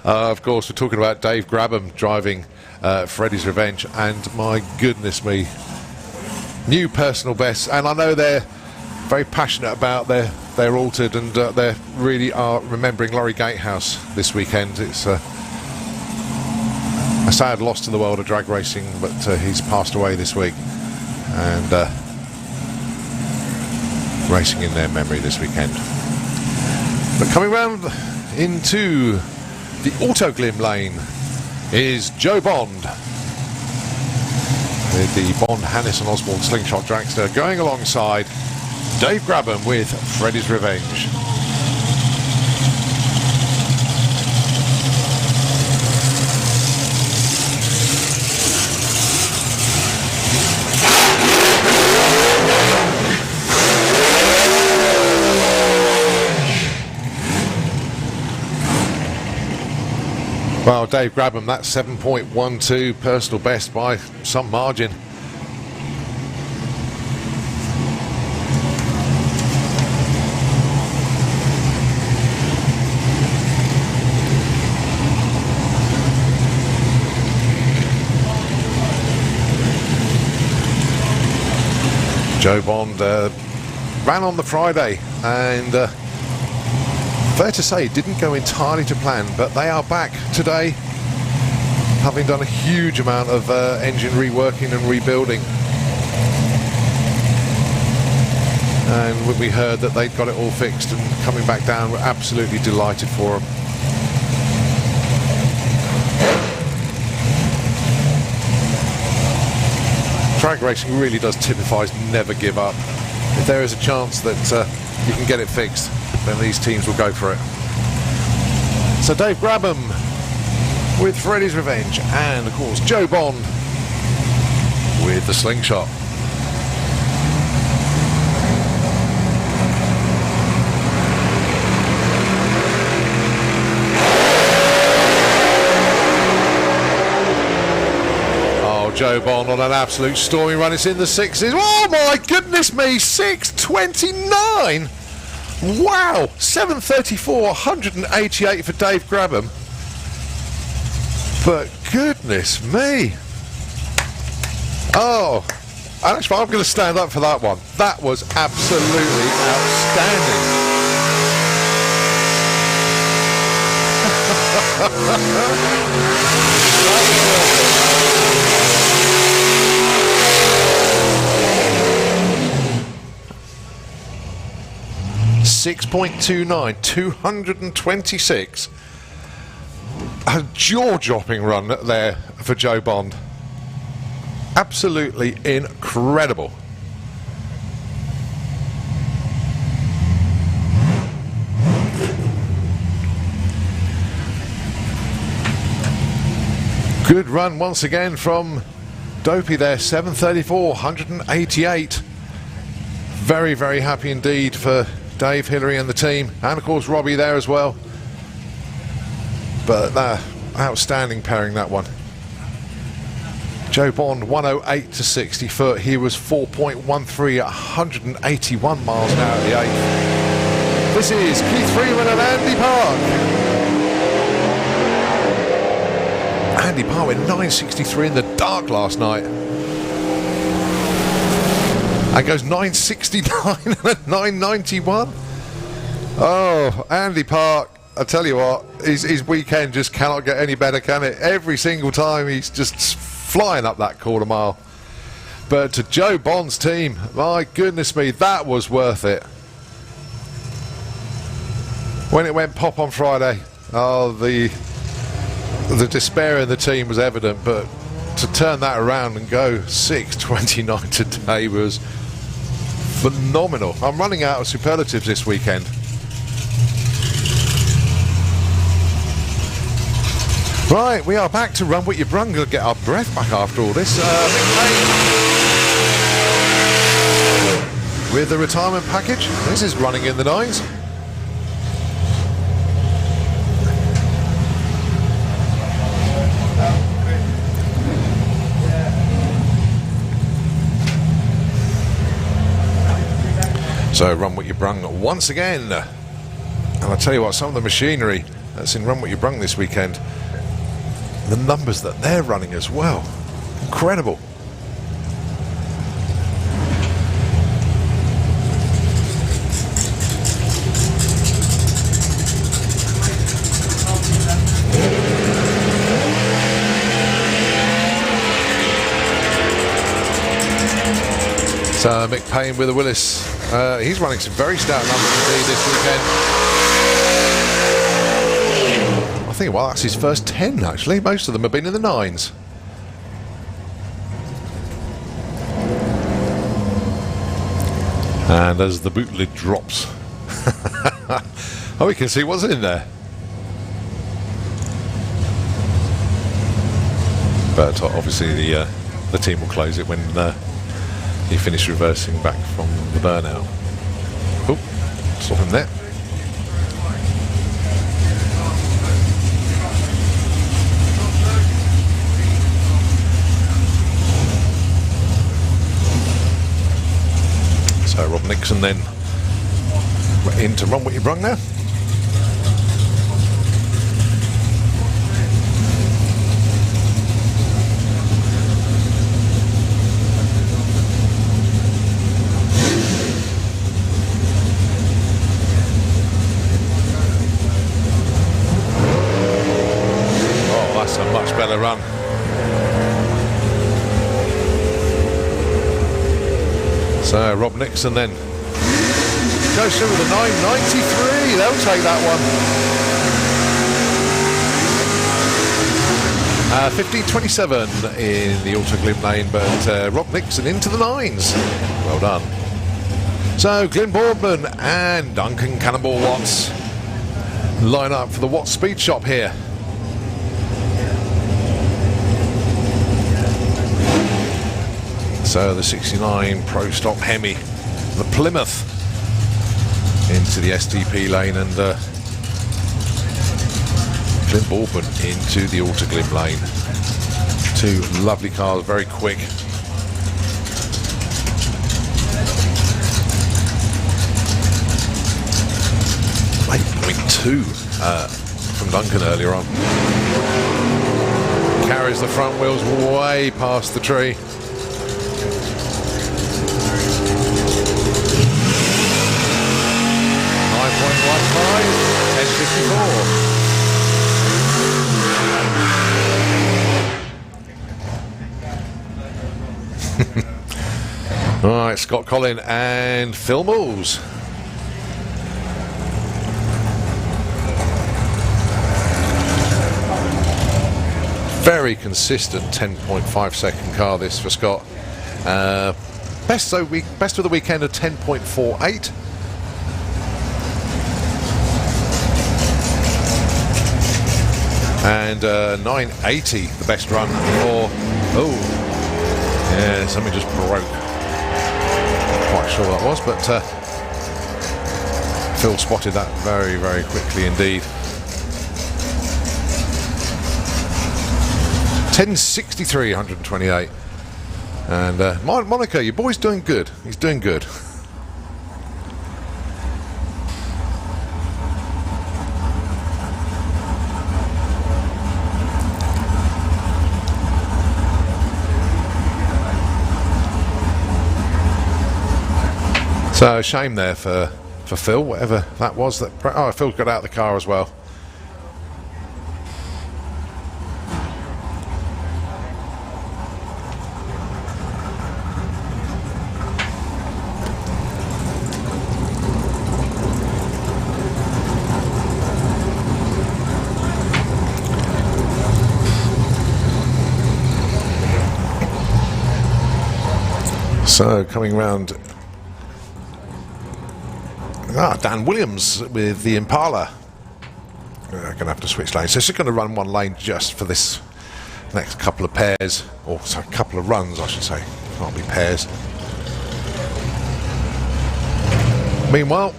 Speaker 1: Of course, we're talking about Dave Grabham driving Freddy's Revenge, and my goodness me, new personal best. And I know they're very passionate about their altered, and they really are remembering Laurie Gatehouse this weekend. It's a sad loss to the world of drag racing, but he's passed away this week, and racing in their memory this weekend. But coming round into the Autoglim lane is Joe Bond with the Bond, Hannes and Osborne Slingshot Dragster going alongside Dave Grabham with Freddy's Revenge. Well, Dave Grabham, that's 7.12 personal best by some margin. Joe Bond ran on the Friday, and fair to say, didn't go entirely to plan, but they are back today, having done a huge amount of engine reworking and rebuilding. And when we heard that they'd got it all fixed and coming back down, we're absolutely delighted for them. Drag racing really does typifies never give up. If there is a chance that you can get it fixed, then these teams will go for it. So Dave Grabham with Freddy's Revenge, and of course Joe Bond with the Slingshot. Oh, Joe Bond on an absolute stormy run. It's in the sixes. Oh my goodness me, 6:29. Wow, 7:34, 188 for Dave Grabham. But goodness me. Oh, actually, I'm going to stand up for that one. That was absolutely outstanding. 6.29, 226. A jaw-dropping run there for Joe Bond. Absolutely incredible. Good run once again from Dopey there, 7:34, 188. Very, very happy indeed for Dave, Hillary and the team, and of course Robbie there as well. But outstanding pairing, that one. Joe Bond 108 to 60 foot. He was 4.13 at 181 miles an hour at the 8th. This is Keith Freeman and Andy Park. Andy Park went 963 in the dark last night. And goes 969 and 991. Oh, Andy Park, I tell you what, his weekend just cannot get any better, can it? Every single time he's just flying up that quarter mile. But to Joe Bond's team, my goodness me, that was worth it. When it went pop on Friday, oh, the despair in the team was evident, but to turn that around and go 6:29 today was phenomenal. I'm running out of superlatives this weekend. Right, we are back to Run With Your Brung. Gonna get our breath back after all this. With the retirement package. This is running in the 9s. So Run What You Brung once again. And I tell you what, some of the machinery that's in Run What You Brung this weekend, the numbers that they're running as well, incredible. So Mick Payne with a Willis. He's running some very stout numbers indeed this weekend. I think, well, that's his first 10 actually. Most of them have been in the 9s. And as the boot lid drops, oh, we can see what's in there. But obviously the team will close it when he finished reversing back from the burnout. Oh, stop him there. So Rob Nixon then in to Run What You Brung now. Better run. So Rob Nixon then goes through with a 993. They'll take that one. 15.27 in the Auto Glim lane, but Rob Nixon into the 9s. Well done. So Glyn Boardman and Duncan Cannonball Watts line up for the Watts Speed Shop here. So the 69 Pro Stock Hemi, the Plymouth, into the STP lane, and Glyn Boardman into the Autoglim lane. Two lovely cars, very quick. .2 from Duncan earlier on. Carries the front wheels way past the tree. 10.54. Alright, Scott Collin and Phil Mills. Very consistent 10.5 second car this for Scott. Best of the weekend of 10.48. And 980, the best run for, oh, yeah, something just broke. Not quite sure what that was, but Phil spotted that very, very quickly indeed. 10.63, 128. And Monica, your boy's doing good. He's doing good. So shame there for Phil, whatever that was. Oh, Phil got out of the car as well. So coming round, Dan Williams with the Impala. Going to have to switch lanes. So it's going to run one lane just for this next couple of pairs, or sorry, couple of runs I should say. Can't be pairs. Meanwhile,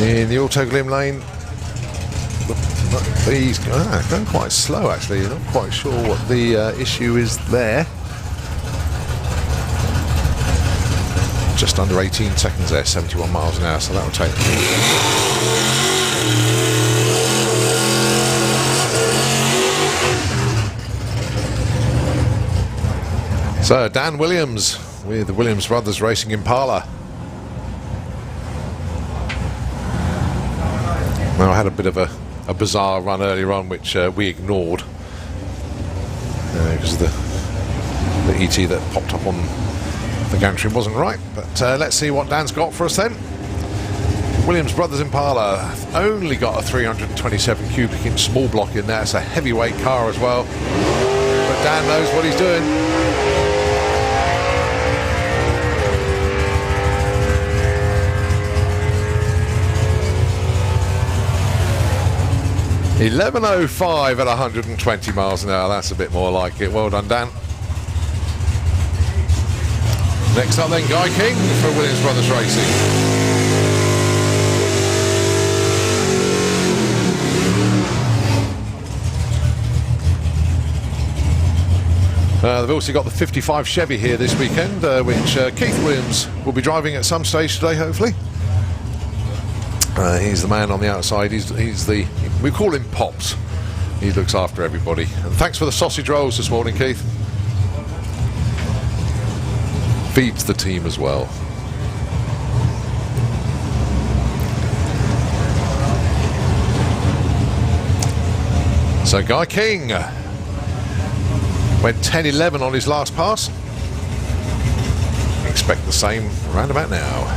Speaker 1: in the Autoglim lane, He's going quite slow actually. Not quite sure what the issue is there. Just under 18 seconds there, 71 miles an hour, so that'll take. So Dan Williams with the Williams Brothers Racing Impala. Now I had a bit of a bizarre run earlier on which we ignored because the ET that popped up on the gantry wasn't right, but let's see what Dan's got for us then. Williams Brothers Impala only got a 327 cubic inch small block in there. It's a heavyweight car as well, but Dan knows what he's doing. 11:05 at 120 miles an hour. That's a bit more like it. Well done, Dan. Next up then, Guy King for Williams Brothers Racing. They've also got the 55 Chevy here this weekend, which Keith Williams will be driving at some stage today, hopefully. He's the man on the outside. He's the, we call him Pops. He looks after everybody. And thanks for the sausage rolls this morning, Keith. Feeds the team as well. So Guy King went 10:11 on his last pass. Expect the same round about now.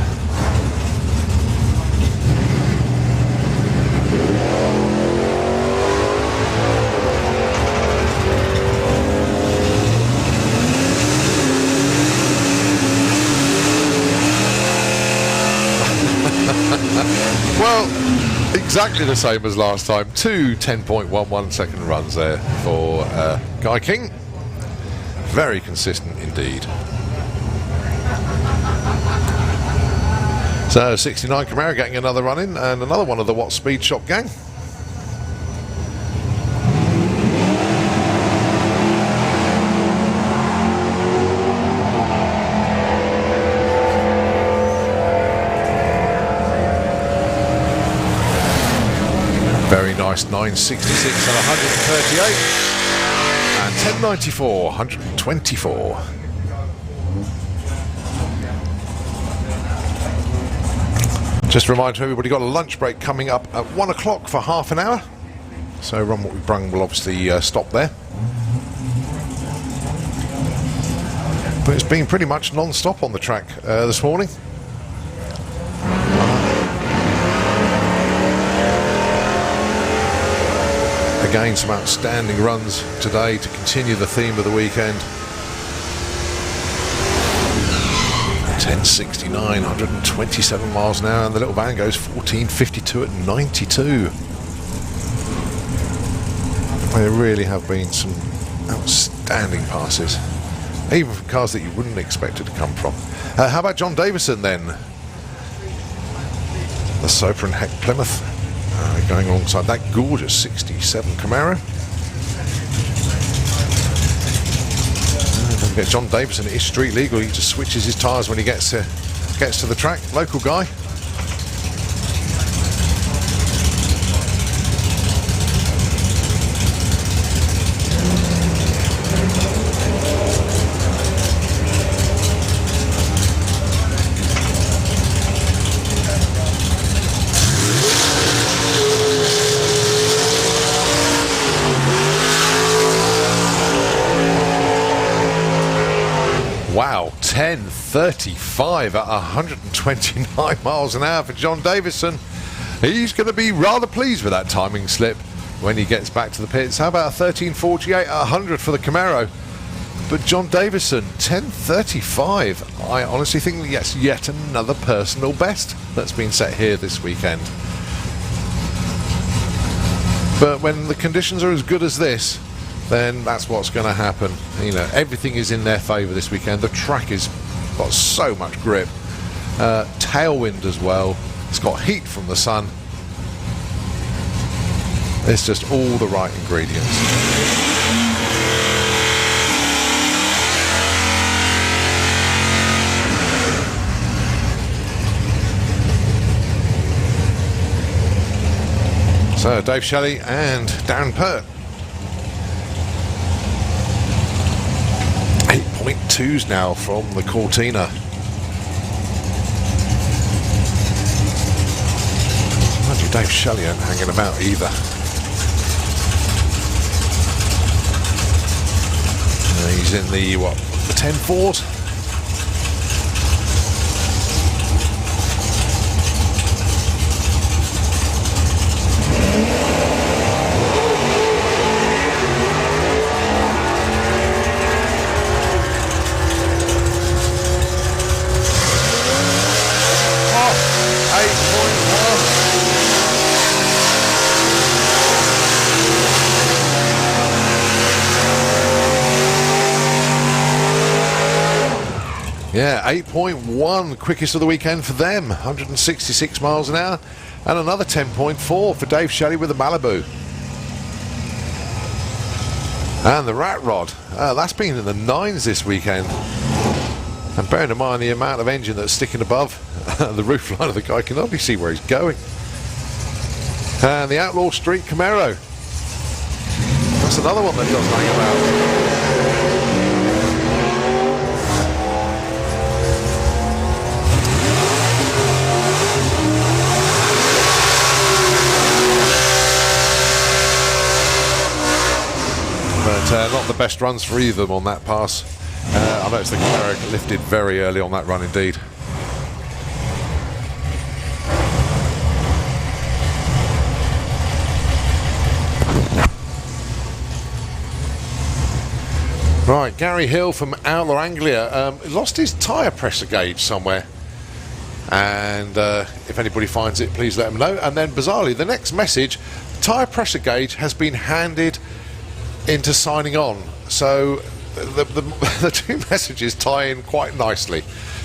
Speaker 1: Well, exactly the same as last time. Two 10.11 second runs there for Guy King. Very consistent indeed. So 69 Camaro getting another run in, and another one of the What Speed Shop gang. Very nice 966 and 138 and 1094, 124. Just a reminder to everybody, got a lunch break coming up at 1 o'clock for half an hour. So Run What We Brung will obviously stop there. But it's been pretty much non-stop on the track this morning. Again, some outstanding runs today to continue the theme of the weekend. 1069, 127 miles an hour, and the little van goes 1452 at 92. There really have been some outstanding passes, even from cars that you wouldn't expect it to come from. How about John Davison then? The Soper and Heck Plymouth. Going alongside that gorgeous 67 Camaro. Don't forget John Davison is street legal. He just switches his tyres when he gets to the track. Local guy. Wow, 10:35 at 129 miles an hour for John Davison. He's going to be rather pleased with that timing slip when he gets back to the pits. How about a 13:48 at 100 for the Camaro? But John Davison, 10:35. I honestly think that's yet another personal best that's been set here this weekend. But when the conditions are as good as this, then that's what's going to happen. You know, everything is in their favour this weekend. The track has got so much grip, tailwind as well. It's got heat from the sun. It's just all the right ingredients. So Dave Shelley and Darren Pert. 8.2s now from the Cortina. Mind you, Dave Shelley ain't hanging about either. He's in the, what, the 10.4s? Yeah, 8.1, quickest of the weekend for them, 166 miles an hour, and another 10.4 for Dave Shelley with the Malibu. And the Rat Rod, that's been in the 9s this weekend. And bearing in mind the amount of engine that's sticking above the roofline of the guy, can hardly see where he's going. And the Outlaw Street Camaro, that's another one that does hang about. But not the best runs for either of them on that pass. I noticed the Camaro lifted very early on that run indeed. Right, Gary Hill from Outlaw Anglia lost his tyre pressure gauge somewhere. And if anybody finds it, please let them know. And then bizarrely, the next message, tyre pressure gauge has been handed into signing on. So the two messages tie in quite nicely.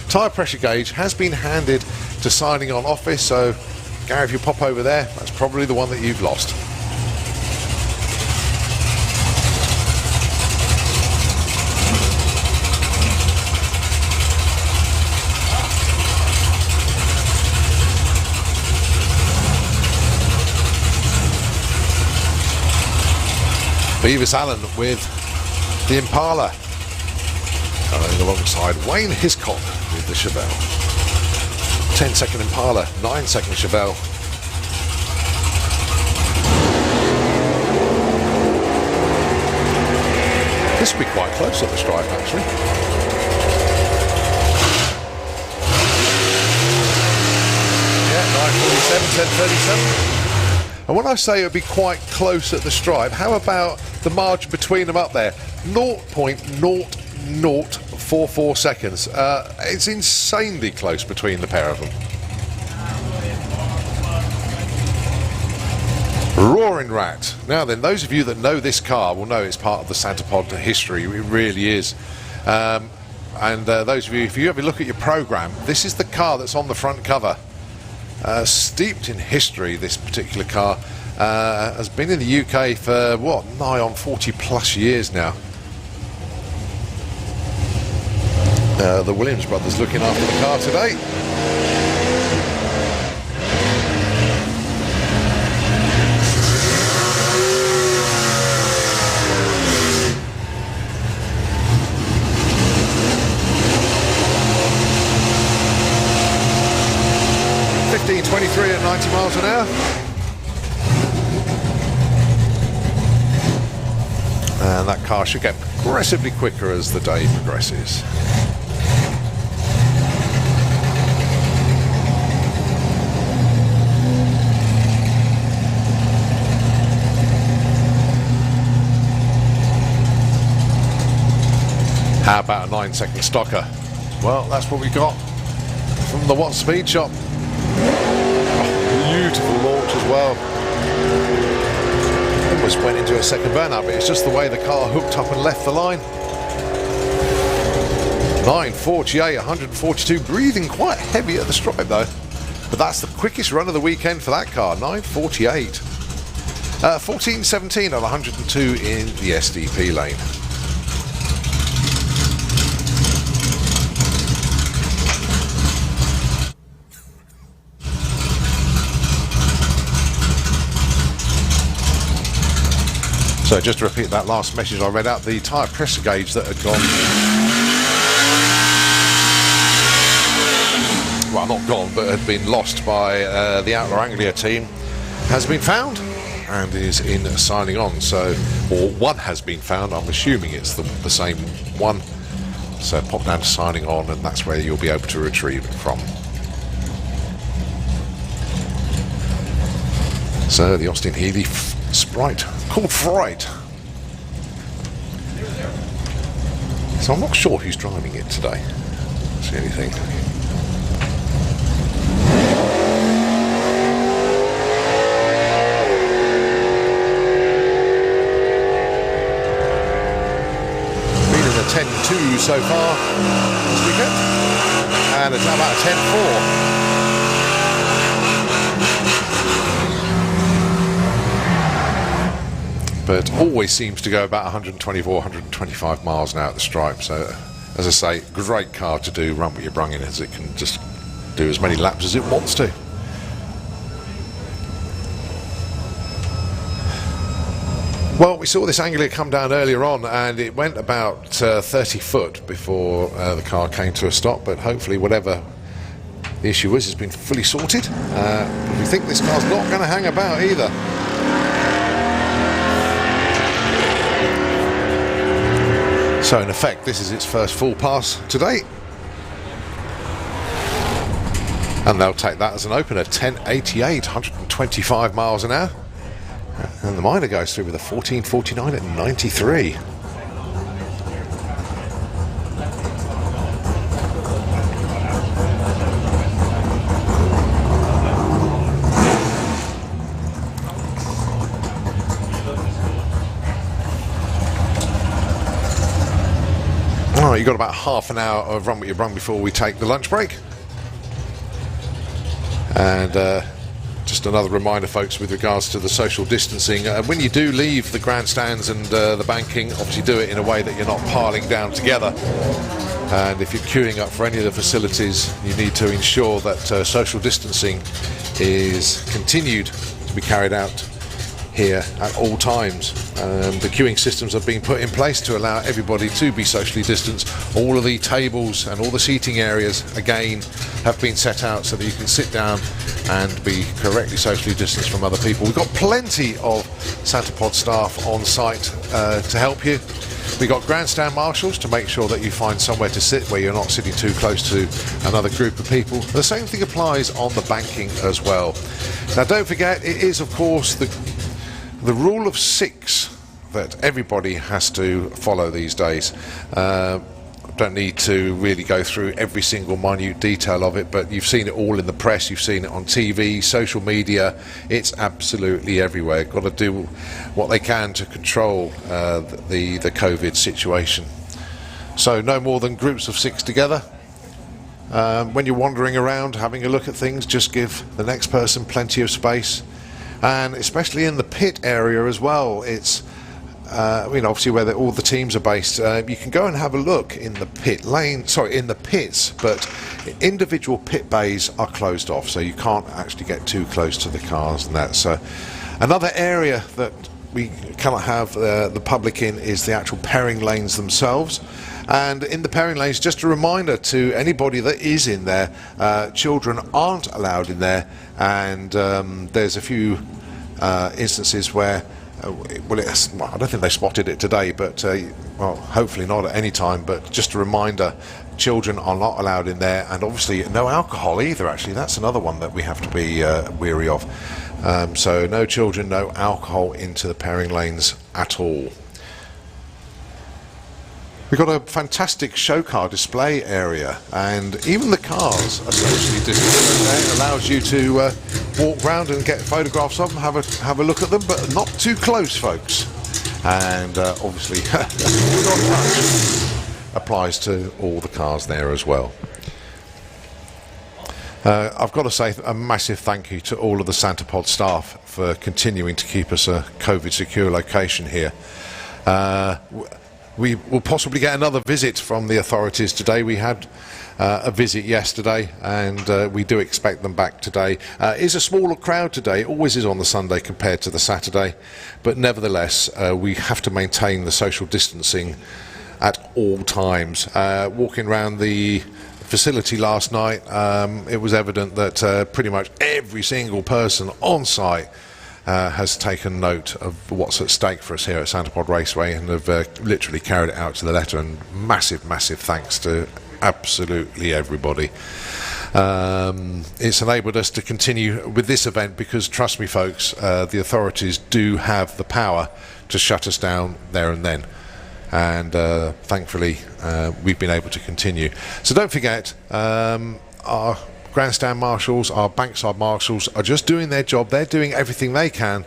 Speaker 1: Tyre pressure gauge has been handed to signing on office. So Gary, if you pop over there, that's probably the one that you've lost. Beavis Allen with the Impala, going alongside Wayne Hiscock with the Chevelle. 10-second Impala, 9-second Chevelle. This will be quite close at the stripe actually. Yeah, 9:47, 10:37. And when I say it would be quite close at the stripe, how about the margin between them up there? 0.0044 seconds. It's insanely close between the pair of them. Roaring Rat. Now then, those of you that know this car will know it's part of the Santa Pod history. It really is. And those of you, if you ever look at your programme, this is the car that's on the front cover. Steeped in history, this particular car has been in the UK for what, nigh on 40 plus years now. The Williams brothers looking after the car today. .23 at 90 miles an hour. And that car should get progressively quicker as the day progresses. How about a 9-second stocker? Well, that's what we got from the Watt Speed Shop. Beautiful launch as well. Almost went into a second burnout, but it's just the way the car hooked up and left the line. 9:48, 142, breathing quite heavy at the stripe though. But that's the quickest run of the weekend for that car, 9:48. 14.17 on 102 in the SDP lane. So just to repeat that last message I read out, the tyre pressure gauge that had gone, well, not gone, but had been lost by the Outlaw Anglia team, has been found and is in signing on. So, or one has been found, I'm assuming it's the same one. So pop down to signing on, and that's where you'll be able to retrieve it from. So the Austin Healey Sprite, called Fright. So I'm not sure who's driving it today. See anything? Been in a 10.2 so far this weekend, and it's about a 10.4. But always seems to go about 124, 125 miles an hour at the stripe. So, as I say, great car to do run with your brung in, as it can just do as many laps as it wants to. Well, we saw this Anglia come down earlier on, and it went about 30 foot before the car came to a stop, but hopefully whatever the issue is has been fully sorted. We think this car's not going to hang about either. So in effect, this is its first full pass today, and they'll take that as an opener. 10.88, 125 miles an hour, and the minor goes through with a 14.49 at 93. You've got about half an hour of run with your brung before we take the lunch break. And just another reminder, folks, with regards to the social distancing, when you do leave the grandstands and the banking, obviously do it in a way that you're not piling down together. And if you're queuing up for any of the facilities, you need to ensure that social distancing is continued to be carried out here at all times. The queuing systems have been put in place to allow everybody to be socially distanced. All of the tables and all the seating areas, again, have been set out so that you can sit down and be correctly socially distanced from other people. We've got plenty of Santa Pod staff on site to help you. We've got grandstand marshals to make sure that you find somewhere to sit where you're not sitting too close to another group of people. The same thing applies on the banking as well. Now, don't forget, it is, of course, the rule of 6 that everybody has to follow these days. Don't need to really go through every single minute detail of it, but you've seen it all in the press, you've seen it on TV, social media. It's absolutely everywhere. Got to do what they can to control the COVID situation. So no more than groups of 6 together. When you're wandering around having a look at things, just give the next person plenty of space. And especially in the pit area as well, it's obviously where all the teams are based. You can go and have a look in the in the pits, but individual pit bays are closed off, so you can't actually get too close to the cars and that. So another area that we cannot have the public in is the actual pairing lanes themselves. And in the pairing lanes, just a reminder to anybody that is in there, children aren't allowed in there, and there's a few instances where, I don't think they spotted it today, but hopefully not at any time, but just a reminder, children are not allowed in there, and obviously no alcohol either. Actually, that's another one that we have to be wary of. So no children, no alcohol into the pairing lanes at all. We've got a fantastic show car display area, and even the cars are socially distanced. It allows you to walk around and get photographs of them, have a look at them, but not too close, folks. And obviously, applies to all the cars there as well. I've got to say a massive thank you to all of the Santapod staff for continuing to keep us a COVID secure location here. We will possibly get another visit from the authorities today. We had a visit yesterday, and we do expect them back today. It's a smaller crowd today, it always is on the Sunday compared to the Saturday, but nevertheless we have to maintain the social distancing at all times. Walking around the facility last night, it was evident that pretty much every single person on site has taken note of what's at stake for us here at Santapod Raceway, and have literally carried it out to the letter, and massive thanks to absolutely everybody. It's enabled us to continue with this event because, trust me folks, the authorities do have the power to shut us down there and then, and thankfully we've been able to continue. So don't forget, our grandstand marshals, our bankside marshals are just doing their job. They're doing everything they can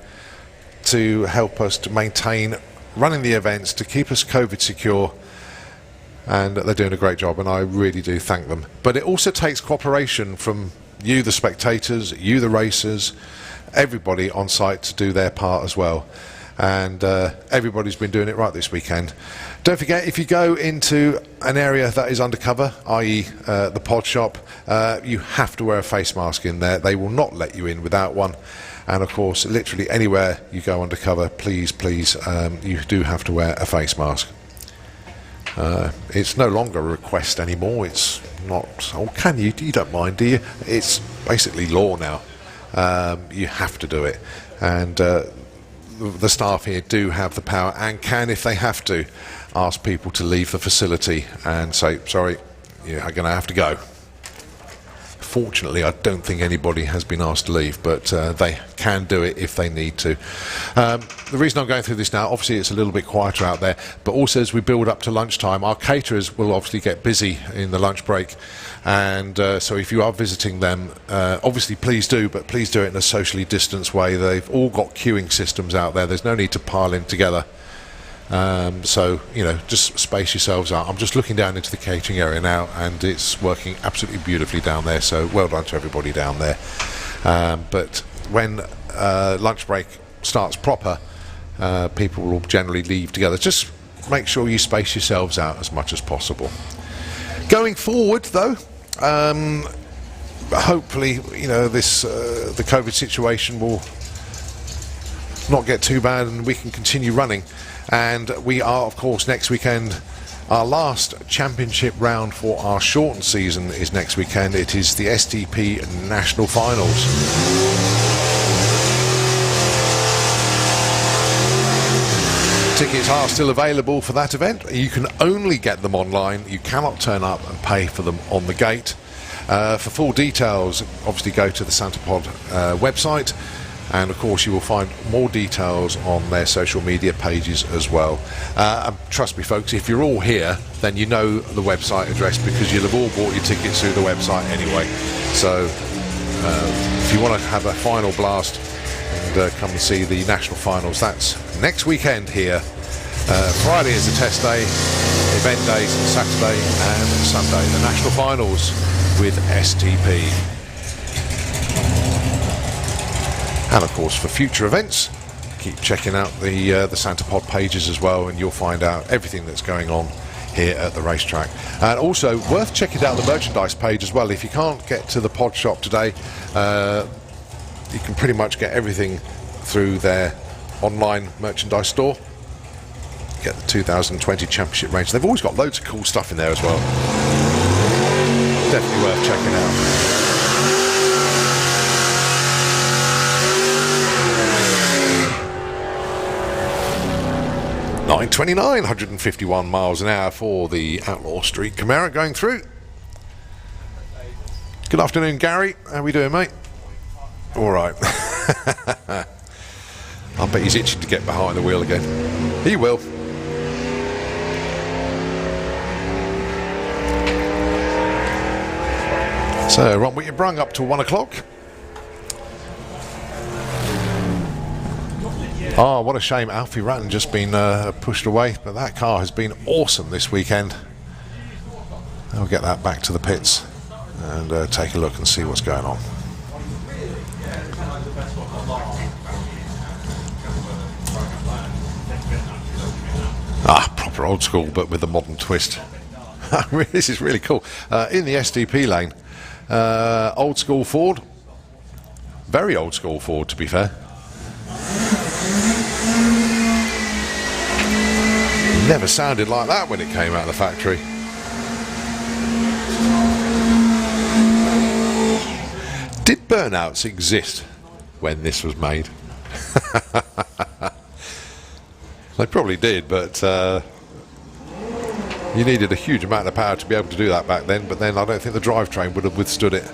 Speaker 1: to help us to maintain running the events, to keep us COVID secure, and they're doing a great job, and I really do thank them. But it also takes cooperation from you, the spectators, you, the racers, everybody on site to do their part as well. And everybody's been doing it right this weekend. Don't forget, if you go into an area that is undercover, i.e. the pod shop, you have to wear a face mask in there. They will not let you in without one. And of course, literally anywhere you go undercover, please, you do have to wear a face mask. It's no longer a request anymore. It's not, oh, can you? You don't mind, do you? It's basically law now. You have to do it. And the staff here do have the power, and can, if they have to, ask people to leave the facility and say, sorry, you're going to have to go. Fortunately, I don't think anybody has been asked to leave, but they can do it if they need to. The reason I'm going through this now, obviously it's a little bit quieter out there, but also as we build up to lunchtime, our caterers will obviously get busy in the lunch break, and so if you are visiting them, obviously please do, but please do it in a socially distanced way. They've all got queuing systems out there. There's no need to pile in together. So, you know, just space yourselves out. I'm just looking down into the catering area now, and it's working absolutely beautifully down there, so well done to everybody down there. But when lunch break starts proper, people will generally leave together. Just make sure you space yourselves out as much as possible. Going forward, though, hopefully, you know, this the COVID situation will not get too bad, and we can continue running. And we are, of course, next weekend, our last championship round for our shortened season is next weekend. It is the STP National Finals. Tickets are still available for that event. You can only get them online. You cannot turn up and pay for them on the gate. For full details, obviously go to the Santapod website. And of course you will find more details on their social media pages as well. Trust me folks, if you're all here, then you know the website address, because you'll have all bought your tickets through the website anyway. So if you want to have a final blast and come and see the national finals, that's next weekend here. Friday is the test day, event days Saturday and Sunday, the national finals with STP. And of course, for future events, keep checking out the Santapod pages as well, and you'll find out everything that's going on here at the racetrack. And also worth checking out the merchandise page as well. If you can't get to the pod shop today, you can pretty much get everything through their online merchandise store. Get the 2020 championship range. They've always got loads of cool stuff in there as well. Definitely worth checking out. 9:29, 151 miles an hour for the Outlaw Street Camaro going through. Good afternoon, Gary. How we doing, mate? All right. I bet he's itching to get behind the wheel again. He will. So, Ron, we brung up to 1 o'clock. Oh, what a shame. Alfie Ratton just been pushed away, but that car has been awesome this weekend. I'll get that back to the pits and take a look and see what's going on. Proper old school, but with a modern twist. This is really cool. In the SDP lane, old school Ford, very old school Ford to be fair. Never sounded like that when it came out of the factory. Did burnouts exist when this was made? They probably did, but you needed a huge amount of power to be able to do that back then, but then I don't think the drivetrain would have withstood it.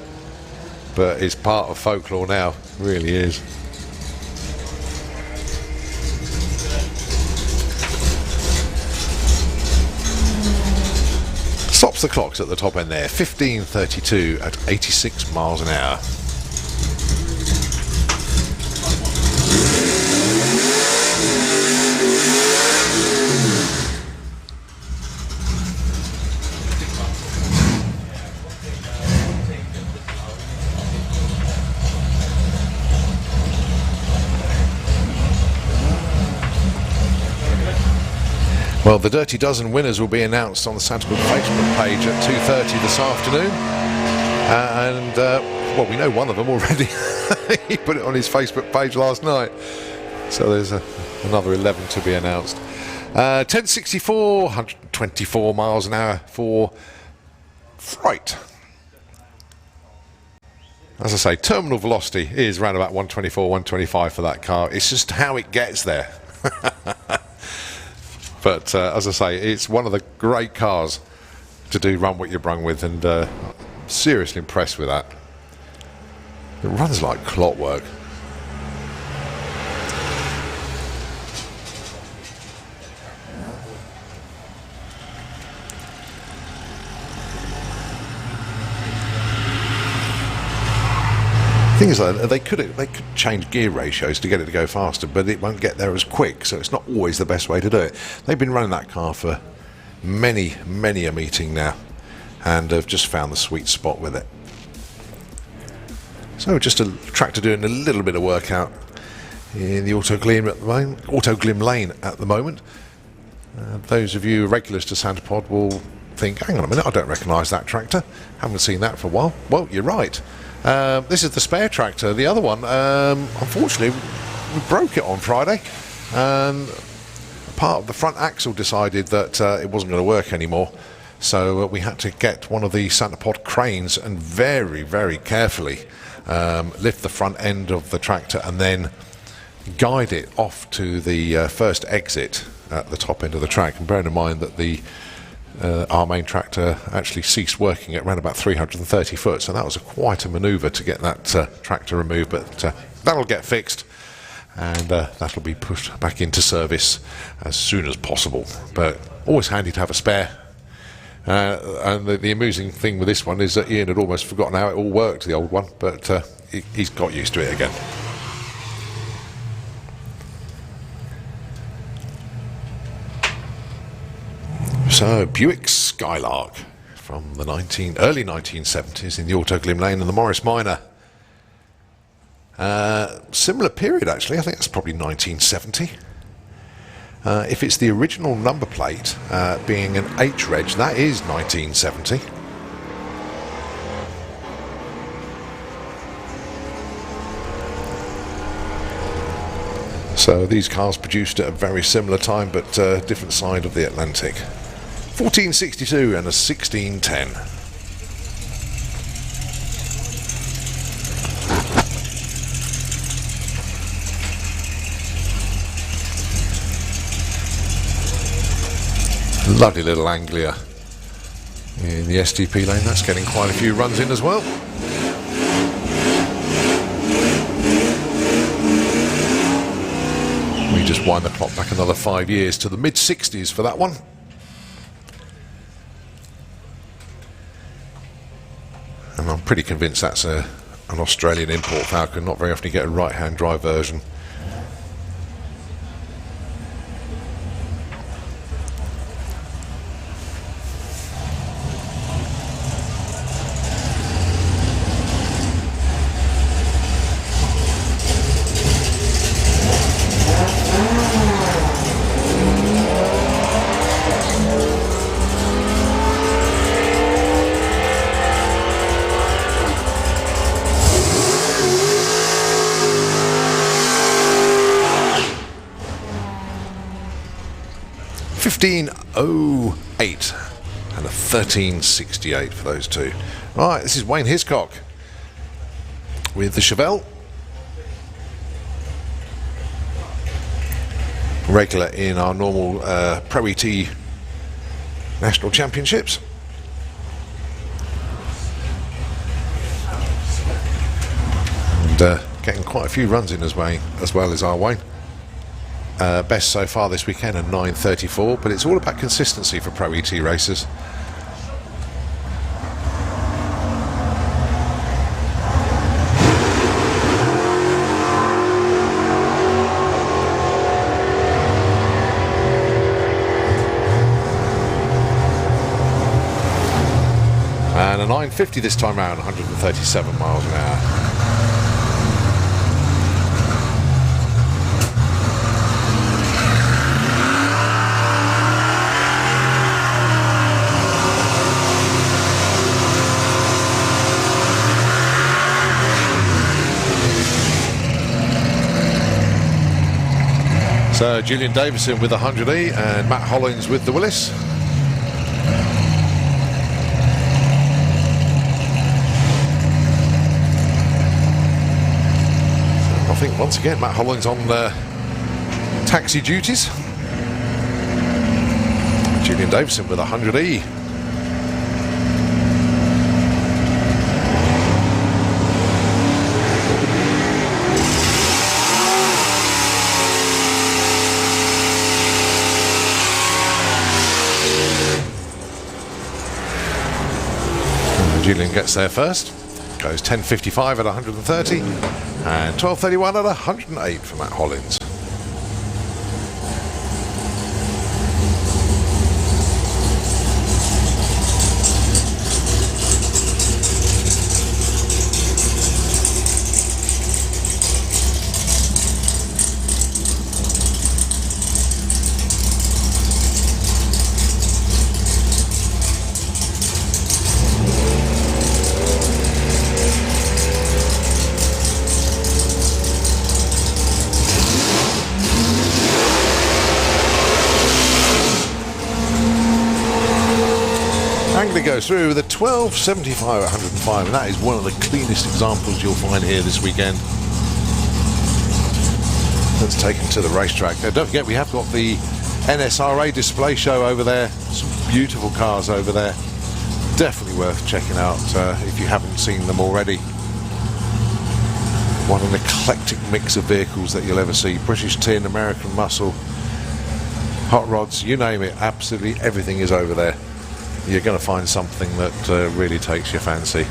Speaker 1: But it's part of folklore now, it really is. Stops the clocks at the top end there, 15:32 at 86 miles an hour. Well, the Dirty Dozen winners will be announced on the Santa Pod Facebook page at 2:30 this afternoon. Well, we know one of them already. He put it on his Facebook page last night. So there's another 11 to be announced. 1064, 124 miles an hour for Fright. As I say, terminal velocity is around about 124, 125 for that car. It's just how it gets there. But as I say, it's one of the great cars to do Run What You're Brung with, and I'm seriously impressed with that. It runs like clockwork. The thing is, they could change gear ratios to get it to go faster, but it won't get there as quick, so it's not always the best way to do it. They've been running that car for many a meeting now, and have just found the sweet spot with it. So just a tractor doing a little bit of work out in the Auto Glim lane at the moment. Those of you regulars to Santa Pod will think, hang on a minute, I don't recognise that tractor. Haven't seen that for a while. Well, you're right. This is the spare tractor. The other one, unfortunately, we broke it on Friday, and part of the front axle decided that it wasn't going to work anymore. So we had to get one of the Santa Pod cranes and very carefully lift the front end of the tractor and then guide it off to the first exit at the top end of the track. And bearing in mind that our main tractor actually ceased working at around about 330 foot, so that was quite a manoeuvre to get that tractor removed, but that'll get fixed, and that'll be pushed back into service as soon as possible. But always handy to have a spare. And the amusing thing with this one is that Ian had almost forgotten how it all worked, the old one, but he's got used to it again. So, Buick Skylark from the early 1970s in the Auto Glim lane and the Morris Minor. Similar period, actually. I think that's probably 1970. If it's the original number plate, being an H-Reg, that is 1970. So these cars produced at a very similar time, but different side of the Atlantic. 1462 and a 1610. Lovely little Anglia in the SDP lane. That's getting quite a few runs in as well. We just wind the clock back another 5 years to the mid-60s for that one. And I'm pretty convinced that's an Australian import Falcon. Not very often you get a right-hand drive version. 15:08 and a 13:68 for those two. Right, this is Wayne Hiscock with the Chevelle. Regular in our normal Pro ET National Championships. And getting quite a few runs in as well as our Wayne. Best so far this weekend at 9:34, but it's all about consistency for Pro ET racers. And a 9:50 this time around, 137 miles an hour. So Julian Davison with the 100E and Matt Hollins with the Willis. I think once again Matt Hollins on taxi duties. Julian Davison with a 100E. Julian gets there first, goes 10:55 at 130 and 12:31 at 108 for Matt Hollins. Anglia goes through with a 12:75 at 105, and that is one of the cleanest examples you'll find here this weekend. Let's take him to the racetrack. Now, don't forget, we have got the NSRA display show over there. Some beautiful cars over there. Definitely worth checking out if you haven't seen them already. What an eclectic mix of vehicles that you'll ever see. British tin, American muscle, hot rods, you name it. Absolutely everything is over there. You're going to find something that really takes your fancy.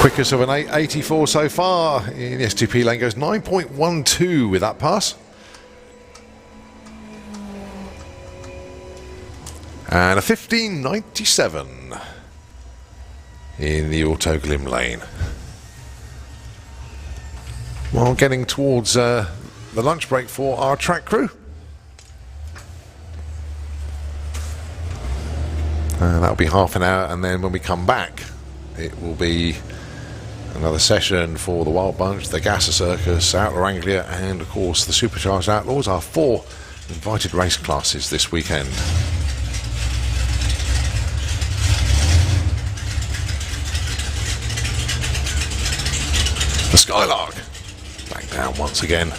Speaker 1: Quickest of an 884 so far in the STP lane, goes 9.12 with that pass. And a 15.97 in the Auto Glim lane. Well, getting towards the lunch break for our track crew. That'll be half an hour, and then when we come back, it will be another session for the Wild Bunch, the Gasser Circus, Outlaw Anglia, and of course the Supercharged Outlaws, our 4 invited race classes this weekend. The Skylark back down once again. And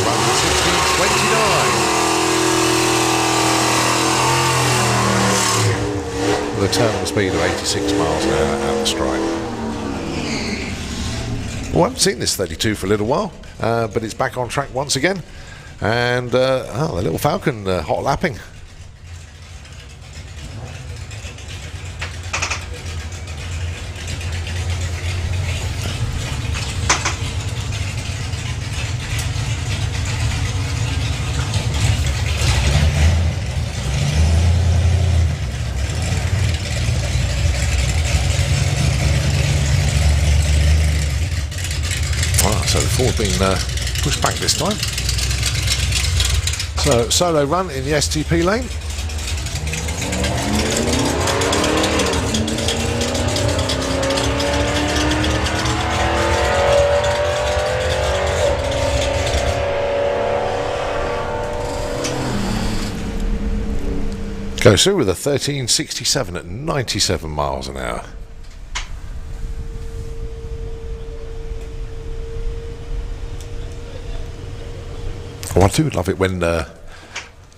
Speaker 1: run 16.29 with a terminal speed of 86 miles an hour at the stripe. Well, I haven't seen this 32 for a little while, but it's back on track once again. And the little Falcon hot lapping. So the Ford being pushed back this time. So solo run in the STP lane. Goes through with a 1367 at 97 miles an hour. Oh, I do love it when I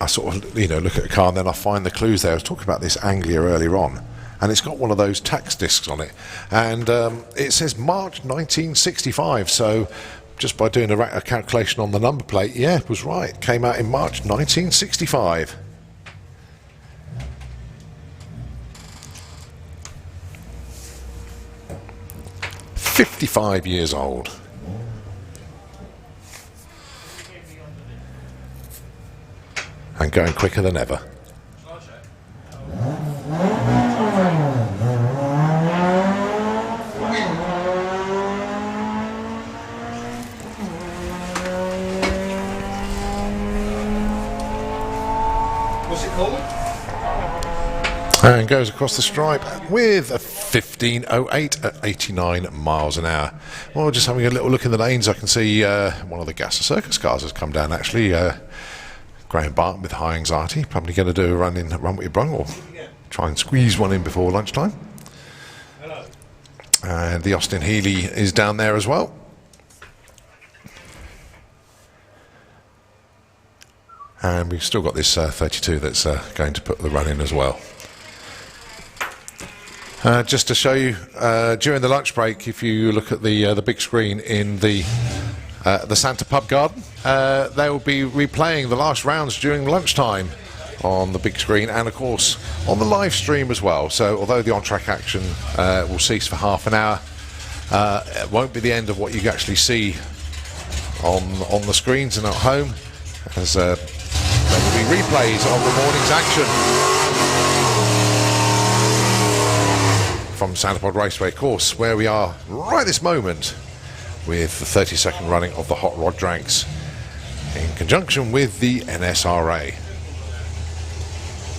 Speaker 1: sort of, look at a car and then I find the clues there. I was talking about this Anglia earlier on, and it's got one of those tax discs on it, and it says March 1965, so just by doing a calculation on the number plate, yeah, it was right. It came out in March 1965. "55 years old. And going quicker than ever.
Speaker 2: What's it called?
Speaker 1: And goes across the stripe with a 15.08 at 89 miles an hour. Well, just having a little look in the lanes, I can see one of the Gas Circus cars has come down actually. Graham Barton with high anxiety, probably going to do a run with your brung, or try and squeeze one in before lunchtime.
Speaker 2: Hello.
Speaker 1: And the Austin Healey is down there as well. And we've still got this 32 that's going to put the run in as well. Just to show you, during the lunch break, if you look at the big screen in the Santa Pub Garden, they will be replaying the last rounds during lunchtime on the big screen, and of course on the live stream as well. So although the on-track action will cease for half an hour, it won't be the end of what you actually see on the screens and at home, as there will be replays of the morning's action from Santa Pod Raceway course, where we are right this moment with the 30-second running of the Hot Rod Drags in conjunction with the NSRA.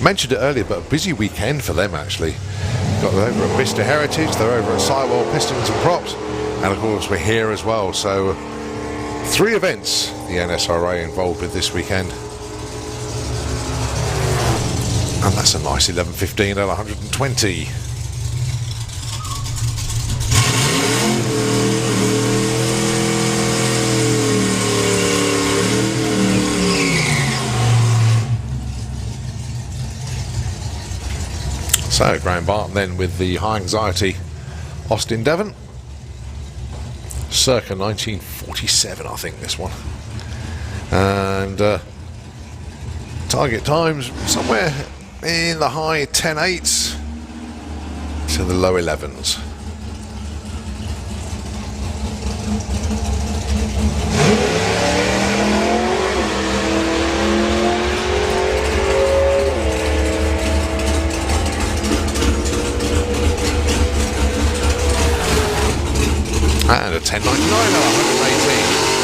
Speaker 1: Mentioned it earlier, but a busy weekend for them actually. Got them over at Vista Heritage, they're over at Sidewell Pistons and Props, and of course we're here as well. So 3 events the NSRA involved with this weekend, and that's a nice 11:15 at 120. So Graham Barton then with the high anxiety Austin Devon, circa 1947 I think this one, and target times somewhere in the high 10.8s to the low 11s. And a 10.99 at 118.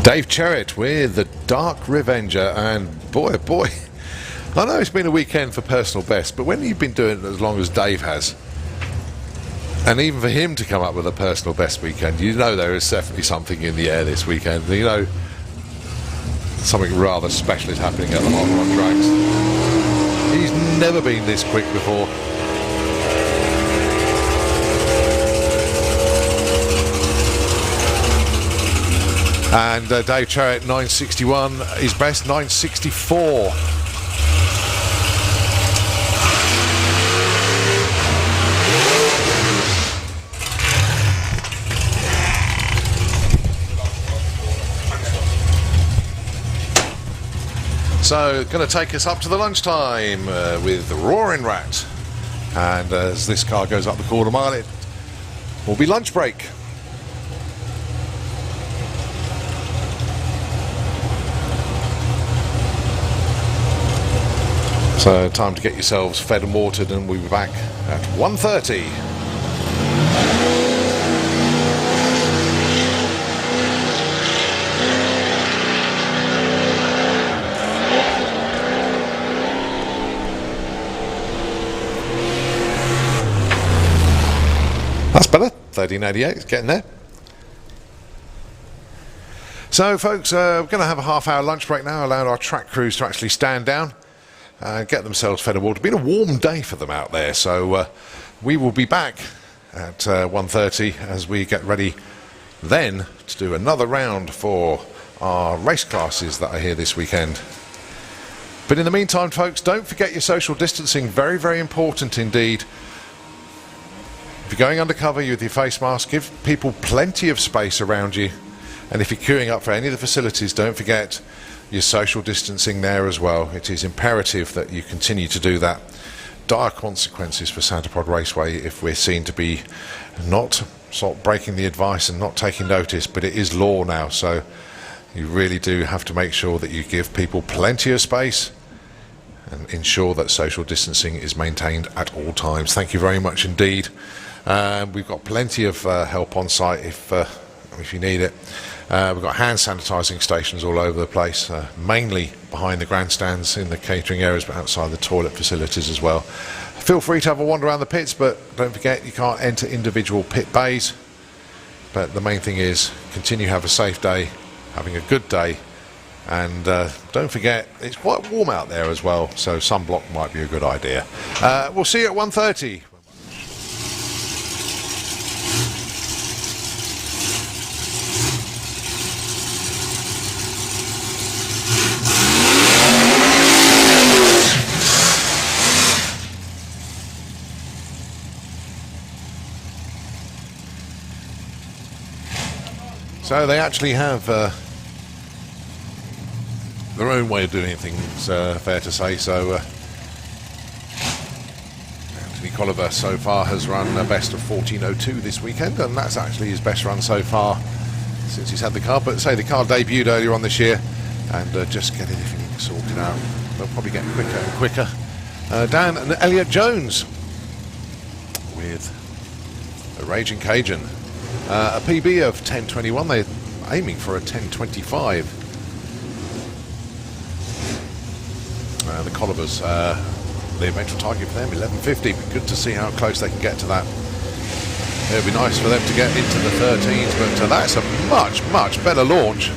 Speaker 1: Dave Cherritt with the Dark Revenger, and boy, I know it's been a weekend for personal best, but when you've been doing it as long as Dave has, and even for him to come up with a personal best weekend, you know there is definitely something in the air this weekend. You know, something rather special is happening at the Hot Rod Drags. He's never been this quick before. And Dave Cherritt 961, his best 964. So, going to take us up to the lunchtime with Roaring Rat. And as this car goes up the quarter mile, it will be lunch break. So, time to get yourselves fed and watered, and we'll be back at 1:30. That's better. 1388, it's getting there. So, folks, we're going to have a half-hour lunch break now, allow our track crews to actually stand down and get themselves fed and water. It's been a warm day for them out there, so we will be back at 1:30 as we get ready then to do another round for our race classes that are here this weekend. But in the meantime, folks, don't forget your social distancing. Very, very important indeed. If you're going undercover with your face mask, give people plenty of space around you. And if you're queuing up for any of the facilities, don't forget your social distancing there as well. It is imperative that you continue to do that. Dire consequences for Santa Pod Raceway if we're seen to be not sort of breaking the advice and not taking notice, but it is law now, so you really do have to make sure that you give people plenty of space and ensure that social distancing is maintained at all times. Thank you very much indeed. We've got plenty of help on site if you need it. We've got hand sanitising stations all over the place, mainly behind the grandstands in the catering areas, but outside the toilet facilities as well. Feel free to have a wander around the pits, but don't forget you can't enter individual pit bays. But the main thing is continue to have a safe day, having a good day, and don't forget it's quite warm out there as well, so sunblock might be a good idea. We'll see you at 1:30. So they actually have their own way of doing things, fair to say. So Anthony Colliver so far has run a best of 14:02 this weekend, and that's actually his best run so far since he's had the car. But say the car debuted earlier on this year, and just getting everything sorted out. They'll probably get quicker and quicker. Dan and Elliot Jones with the Raging Cajun. A PB of 10:21, they're aiming for a 10:25. The Collivers, the eventual target for them, 11:50. Be good to see how close they can get to that. It would be nice for them to get into the 13s, but that's a much, much better launch.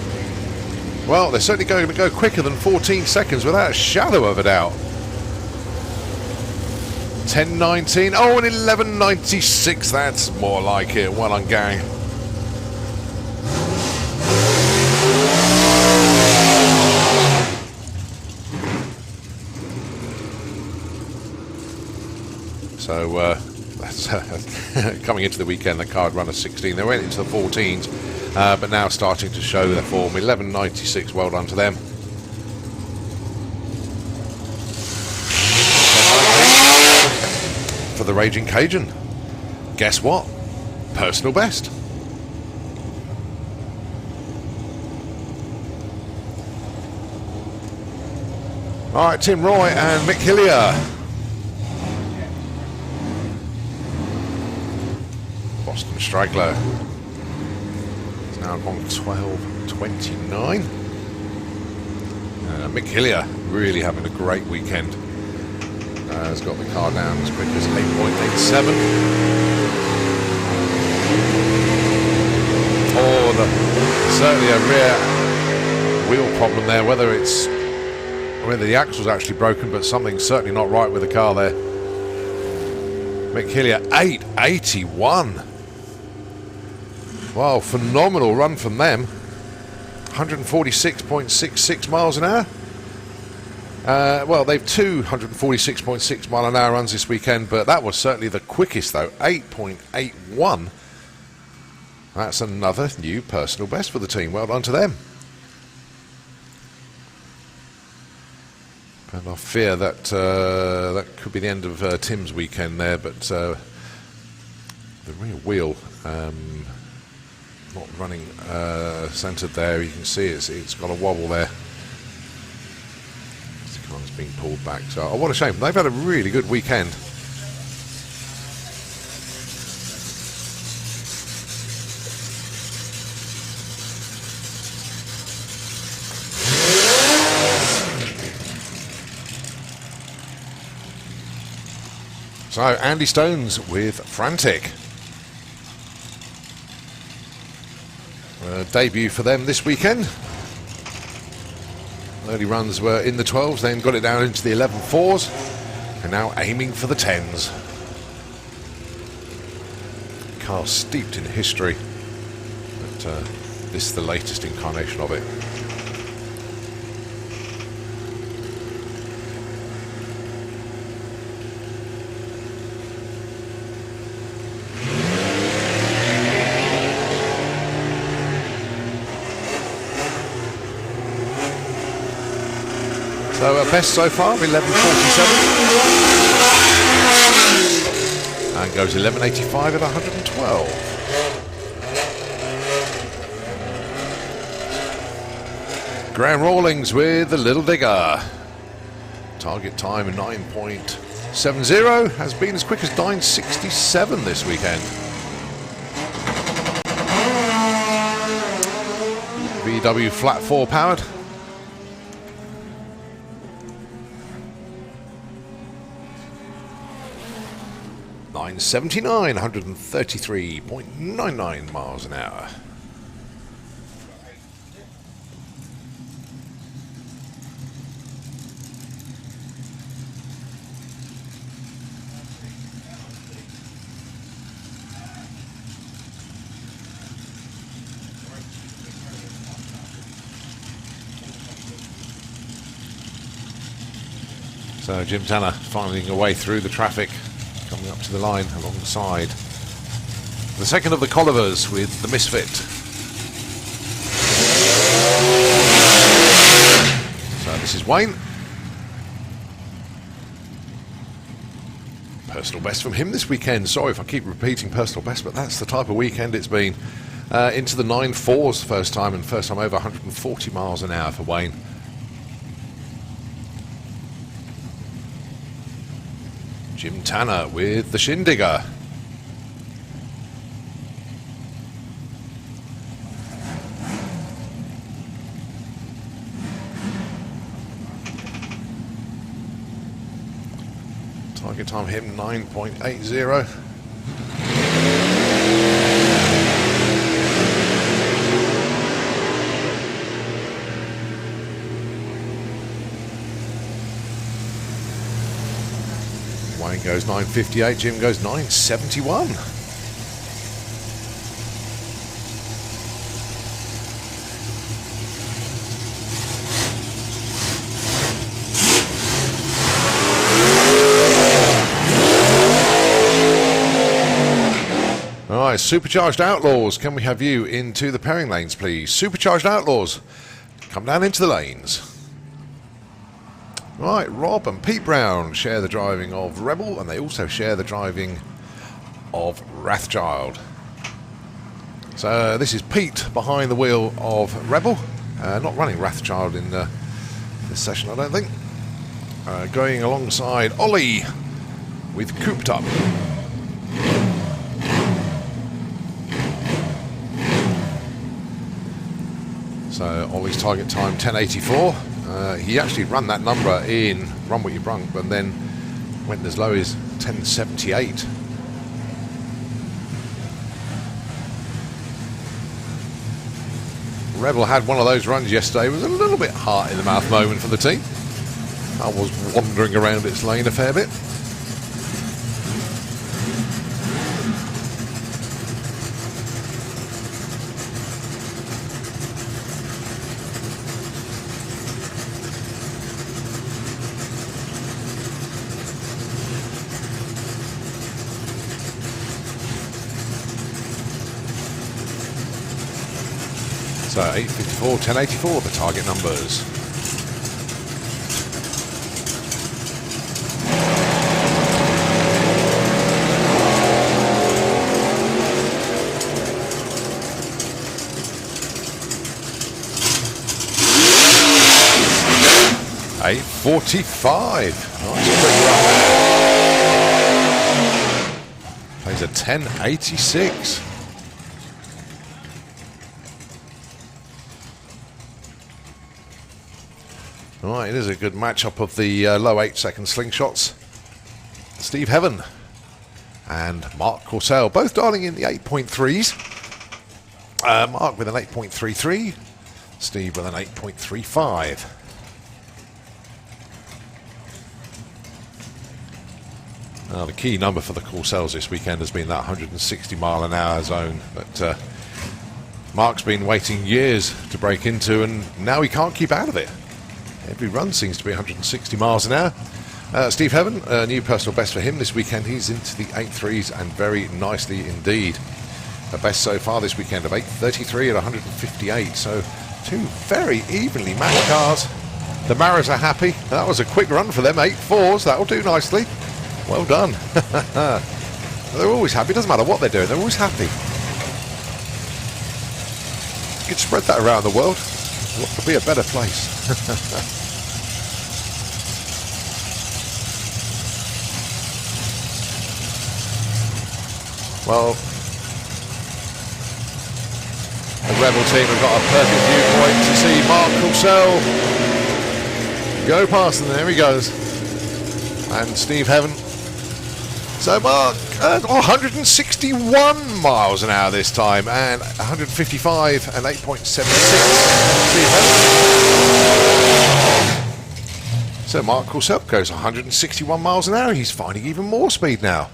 Speaker 1: Well, they're certainly going to go quicker than 14 seconds without a shadow of a doubt. 10:19, oh, and 11:96, that's more like it. Well done, gang. So that's coming into the weekend, the car had run a 16. They went into the 14s, but now starting to show their form. 11:96, well done to them. For the Raging Cajun, guess what? Personal best. All right, Tim Roy and Mick Hillier. Boston Straggler. It's now on 12:29. Mick Hillier really having a great weekend. Has got the car down as quick as 8.87. Oh, certainly a rear wheel problem there. Whether the axle's actually broken, but something's certainly not right with the car there. Mick Hillier, 881. Wow, phenomenal run from them. 146.66 miles an hour. Well, they've 246.6 mile an hour runs this weekend, but that was certainly the quickest though, 8.81. That's another new personal best for the team. Well done to them. And I fear that that could be the end of Tim's weekend there, but the rear wheel not running centred there. You can see it's got a wobble there. This car's being pulled back. So, oh, what a shame. They've had a really good weekend. So, Andy Stones with Frantic. Debut for them this weekend. Early runs were in the 12s, then got it down into the 11.4s, and now aiming for the 10s. Car steeped in history, but this is the latest incarnation of it. So best so far, 11.47, and goes 11.85 at 112. Graham Rawlings with the Little Digger. Target time 9.70, has been as quick as 9.67 this weekend. VW flat 4 powered. $9.79, 133.99 miles an hour. So Jim Tanner finding a way through the traffic, coming up to the line along the side. The second of the Collivers with the Misfit. So this is Wayne. Personal best from him this weekend. Sorry if I keep repeating personal best, but that's the type of weekend it's been. Into the 9.4s first time, and first time over 140 miles an hour for Wayne. Jim Tanner with the Shindigger. Target time him 9.80. Wayne goes 9.58, Jim goes 9.71. All right, Supercharged Outlaws, can we have you into the pairing lanes, please? Supercharged Outlaws, come down into the lanes. Right, Rob and Pete Brown share the driving of Rebel, and they also share the driving of Wrathchild. So this is Pete behind the wheel of Rebel, not running Wrathchild in this session, I don't think. Going alongside Ollie with Cooped Up. So Ollie's target time 10.84. He actually ran that number in Run What You Brung, but then went as low as 10.78. Rebel had one of those runs yesterday. It was a little bit heart in the mouth moment for the team. I was wandering around its lane a fair bit. So 8.54, 10.84, the target numbers. 8:45. Nice quick run there. Plays a 10:86. Right, it is a good matchup of the low 8-second slingshots. Steve Heaven and Mark Corsell, both dialing in the 8.3s. Mark with an 8.33, Steve with an 8.35. Now, the key number for the Corsells this weekend has been that 160 mile an hour zone that Mark's been waiting years to break into, and now he can't keep out of it. Every run seems to be 160 miles an hour. Steve Heaven, a new personal best for him this weekend. He's into the 8.3s and very nicely indeed. The best so far this weekend of 8.33 at 158. So two very evenly matched cars. The Maras are happy. That was a quick run for them. 8.4s. That'll do nicely. Well done. They're always happy. Doesn't matter what they're doing. They're always happy. You could spread that around the world. What could be a better place? Well, the Rebel team have got a perfect viewpoint to see Mark Corsell go past them. There he goes. And Steve Heaven. So Mark, 161 miles an hour this time, and 155 and 8.76. Steve Heaven. So Mark Corsell goes 161 miles an hour. He's finding even more speed now.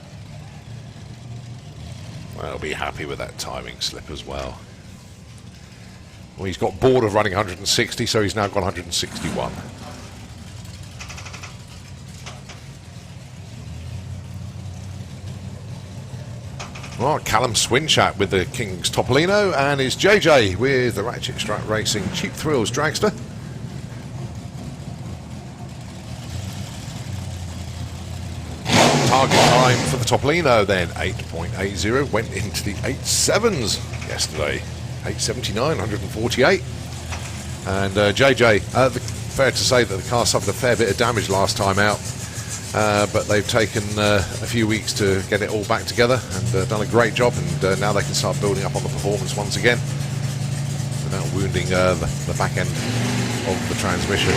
Speaker 1: Well, he'll be happy with that timing slip as well. Well, he's got bored of running 160, so he's now got 161. Well, Callum Swinchat with the King's Topolino, and is JJ with the Ratchet Strap Racing Cheap Thrills Dragster. Target time for the Topolino then, 8.80, went into the 8.7s yesterday. 8.79, 148. And JJ, fair to say that the car suffered a fair bit of damage last time out. But they've taken a few weeks to get it all back together and done a great job, and now they can start building up on the performance once again without wounding the back end of the transmission.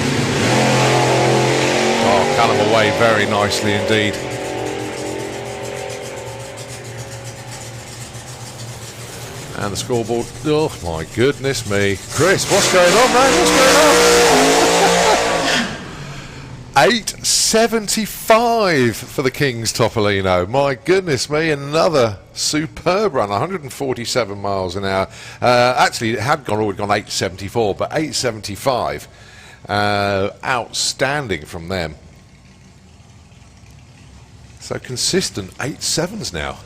Speaker 1: Oh, Callum away very nicely indeed. And the scoreboard, oh my goodness me. Chris, what's going on, man? What's going on? 8.75 for the King's Topolino. My goodness me, another superb run, 147 miles an hour. Actually, it had already gone 8.74, but 8.75. Outstanding from them. So consistent 8.7s now.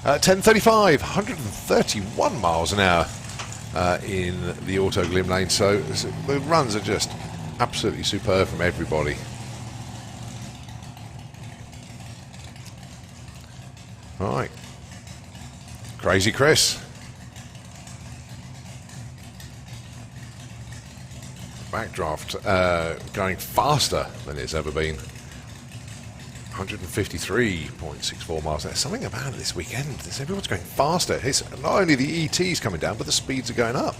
Speaker 1: 10.35, 131 miles an hour in the Auto Glim lane. So the runs are just absolutely superb from everybody. Right, Crazy Chris. Backdraft going faster than it's ever been. 153.64 miles. There's something about it this weekend. Everyone's going faster. It's not only the ETs coming down, but the speeds are going up.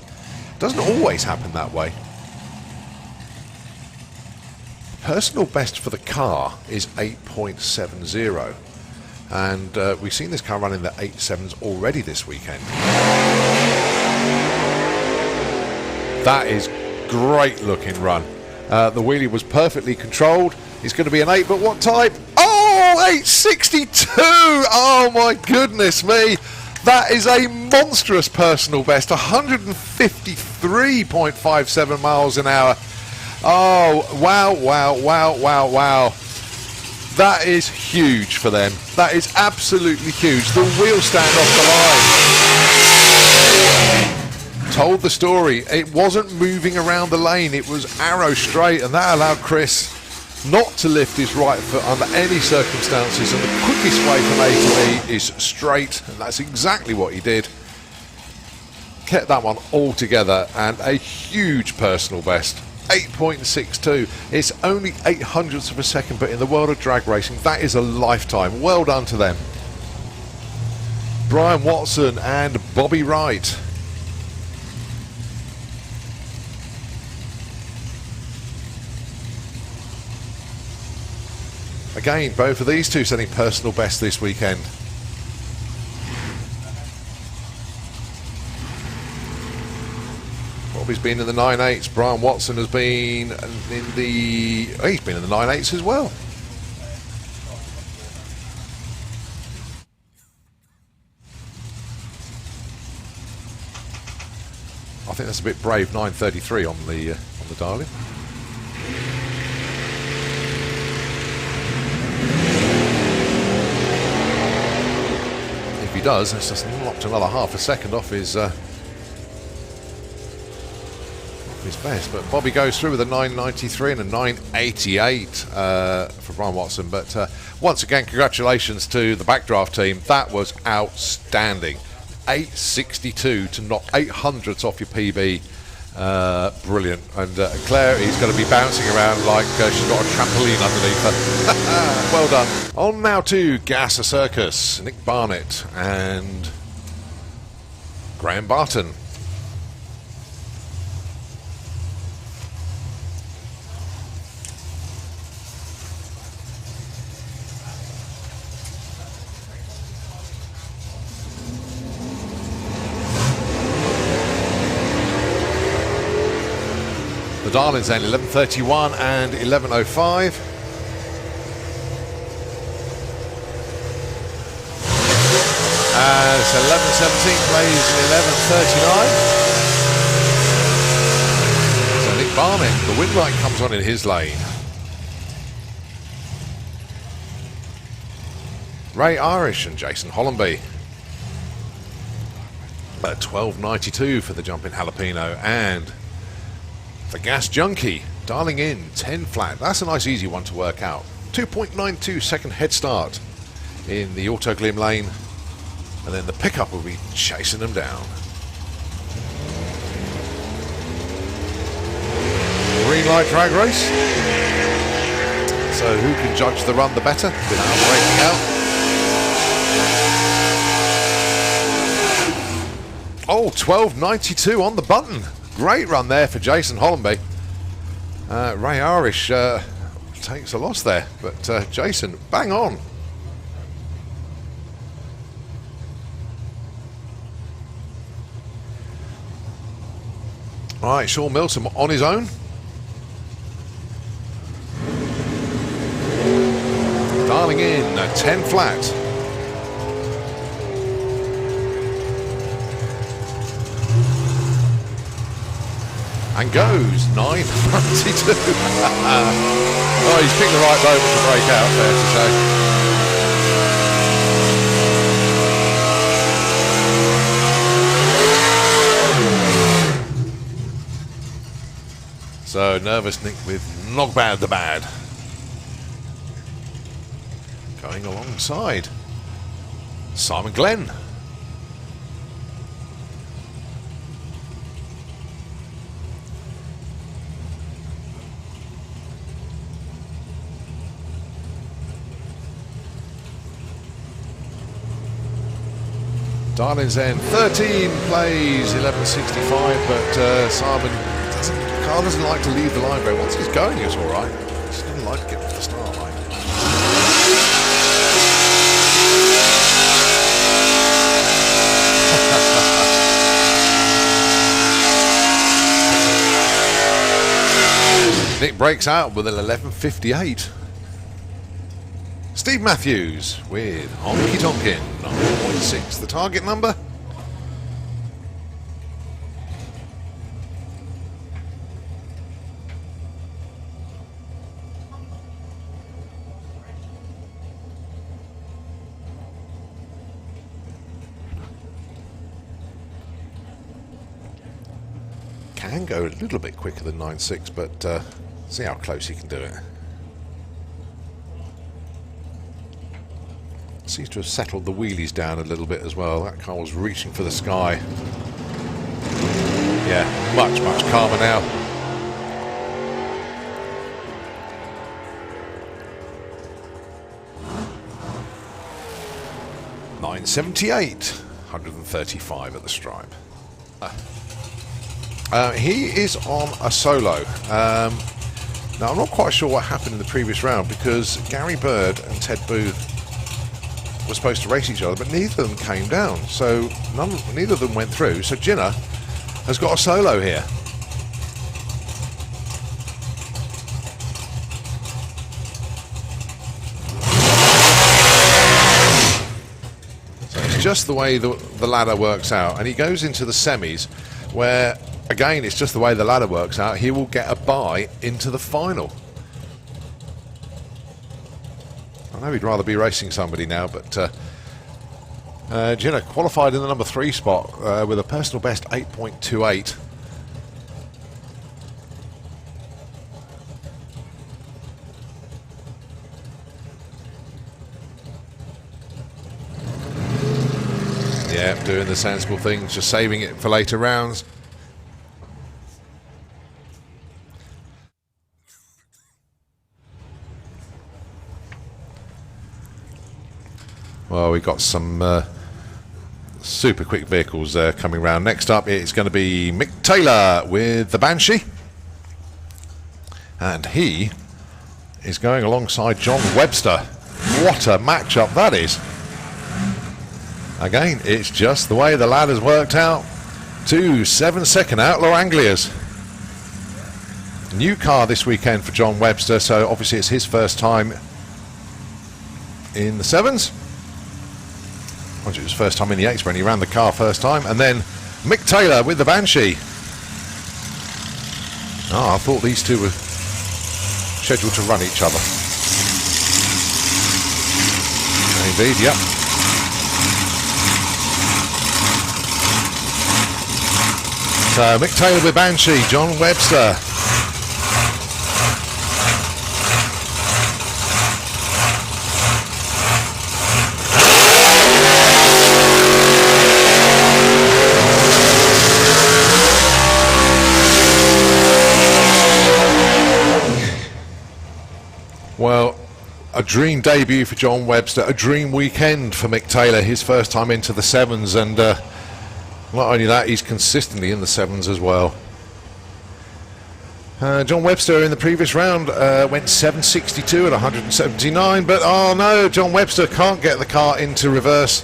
Speaker 1: Doesn't always happen that way. Personal best for the car is 8.70. And we've seen this car running the 8.7s already this weekend. That is great looking run. The wheelie was perfectly controlled. It's going to be an 8, but what type? Oh, 8.62! Oh my goodness me! That is a monstrous personal best. 153.57 miles an hour. Oh, wow, wow, wow, wow, wow. That is huge for them. That is absolutely huge. The wheel stand off the line. Told the story. It wasn't moving around the lane. It was arrow straight, and that allowed Chris not to lift his right foot under any circumstances, and the quickest way from A to E is straight, and that's exactly what he did. kept that one all together, and a huge personal best. 8.62. It's only 800ths of a second, but in the world of drag racing, that is a lifetime. Well done to them. Brian Watson and Bobby Wright. Again, both of these two setting personal best this weekend. Bobby's been in the 9.8s. Brian Watson has been in the... Oh, he's been in the 9.8s as well. I think that's a bit brave. 9.33 on the dialing. If he does, that's just knocked another half a second off his best. But Bobby goes through with a 9.93 and a 9.88 for Brian Watson. But once again, congratulations to the Backdraft team. That was outstanding. 8.62 to knock 800ths off your PB. Brilliant. And Claire is going to be bouncing around like she's got a trampoline underneath her. Well done. On now to Gas a Circus. Nick Barnett and Graham Barton. The Darlings then 11.31 and 11.05. And it's 11.17 plays 11.39. So Nick Barnett, the wind light comes on in his lane. Ray Irish and Jason Hollenby at 12.92 for the jumping jalapeno, and the Gas Junkie dialing in 10 flat. That's a nice easy one to work out. 2.92 second head start in the Auto Glim lane, and then the pickup will be chasing them down. Green light drag race. So who can judge the run the better without breaking out? Oh, 12.92 on the button. Great run there for Jason Hollenby. Ray Irish takes a loss there, but Jason, bang on. All right, Sean Milsom on his own. Dialing in 10 flat. And goes 9.92. Oh, he's picked the right moment to break out, fair to say. So nervous Nick with Nogbad the Bad going alongside Simon Glenn. Darlings then 13 plays 11.65, but Simon doesn't like to leave the line very well. Once he's going, it's all right. He just doesn't like to get off the start line. Nick breaks out with an 11.58. Steve Matthews with Honky Tonkin, 9.6, the target number. Can go a little bit quicker than 9.6, but see how close he can do it. Seems to have settled the wheelies down a little bit as well. That car was reaching for the sky. Yeah, much calmer now. $978, 135 at the stripe. He is on a solo. Now, I'm not quite sure what happened in the previous round because Gary Bird and Ted Booth were supposed to race each other, but neither of them came down. So neither of them went through. So Ginner has got a solo here. So it's just the way the ladder works out. And he goes into the semis where, again, it's just the way the ladder works out. He will get a bye into the final. I know he'd rather be racing somebody now, but Ginner qualified in the number 3 spot with a personal best 8.28. Yeah, doing the sensible things, just saving it for later rounds. Well, we've got some super quick vehicles coming round. Next up, it's going to be Mick Taylor with the Banshee. And he is going alongside John Webster. What a matchup that is. Again, it's just the way the ladder's worked out. 2 7-second Outlaw Anglias. New car this weekend for John Webster, so obviously it's his first time in the 7s. It was first time in the 8s when he ran the car first time. And then Mick Taylor with the Banshee. I thought these two were scheduled to run each other. Indeed, yep. So Mick Taylor with Banshee, John Webster. Well, a dream debut for John Webster, a dream weekend for Mick Taylor, his first time into the 7s, and not only that, he's consistently in the 7s as well. John Webster in the previous round went 762 at 179, but oh no, John Webster can't get the car into reverse,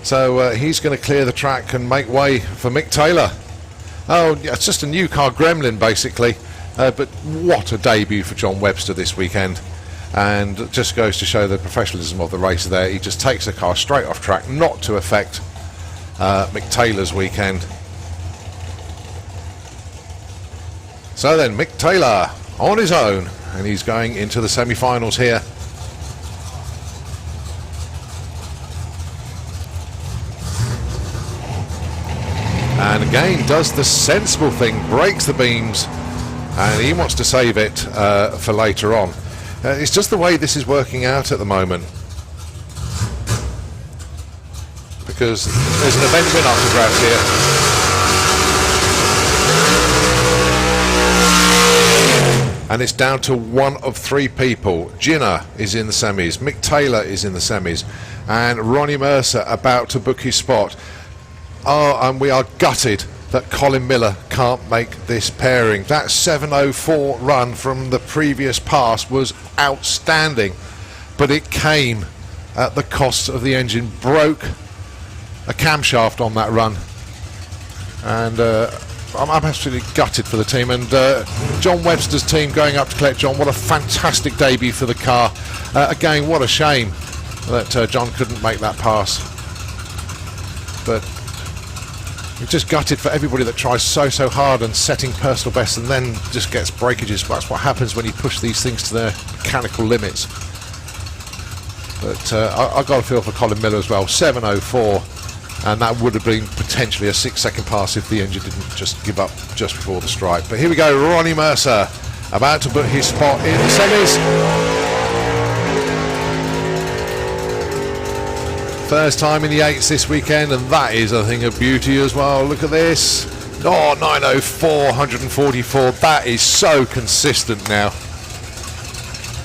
Speaker 1: so he's going to clear the track and make way for Mick Taylor. Oh, yeah, it's just a new car gremlin basically, but what a debut for John Webster this weekend. And it just goes to show the professionalism of the racer there. He just takes the car straight off track, not to affect Mick Taylor's weekend. So then Mick Taylor on his own, and he's going into the semi-finals here. And again does the sensible thing, breaks the beams, and he wants to save it for later on. It's just the way this is working out at the moment, because there's an event win up for grabs here. And it's down to one of 3 people. Ginner is in the semis, Mick Taylor is in the semis, and Ronnie Mercer about to book his spot. Oh, and we are gutted that Colin Miller can't make this pairing. That 7:04 run from the previous pass was outstanding, but it came at the cost of the engine. Broke a camshaft on that run, and I'm absolutely gutted for the team. And John Webster's team going up to collect John. What a fantastic debut for the car. Again, what a shame that John couldn't make that pass, but we're just gutted for everybody that tries so hard and setting personal bests and then just gets breakages. That's what happens when you push these things to their mechanical limits. But I've got a feel for Colin Miller as well. 7:04, and that would have been potentially a 6-second pass if the engine didn't just give up just before the stripe. But here we go, Ronnie Mercer about to put his spot in the semis. First time in the 8s this weekend, and that is a thing of beauty as well. Look at this. Oh, 904, 144. That is so consistent now.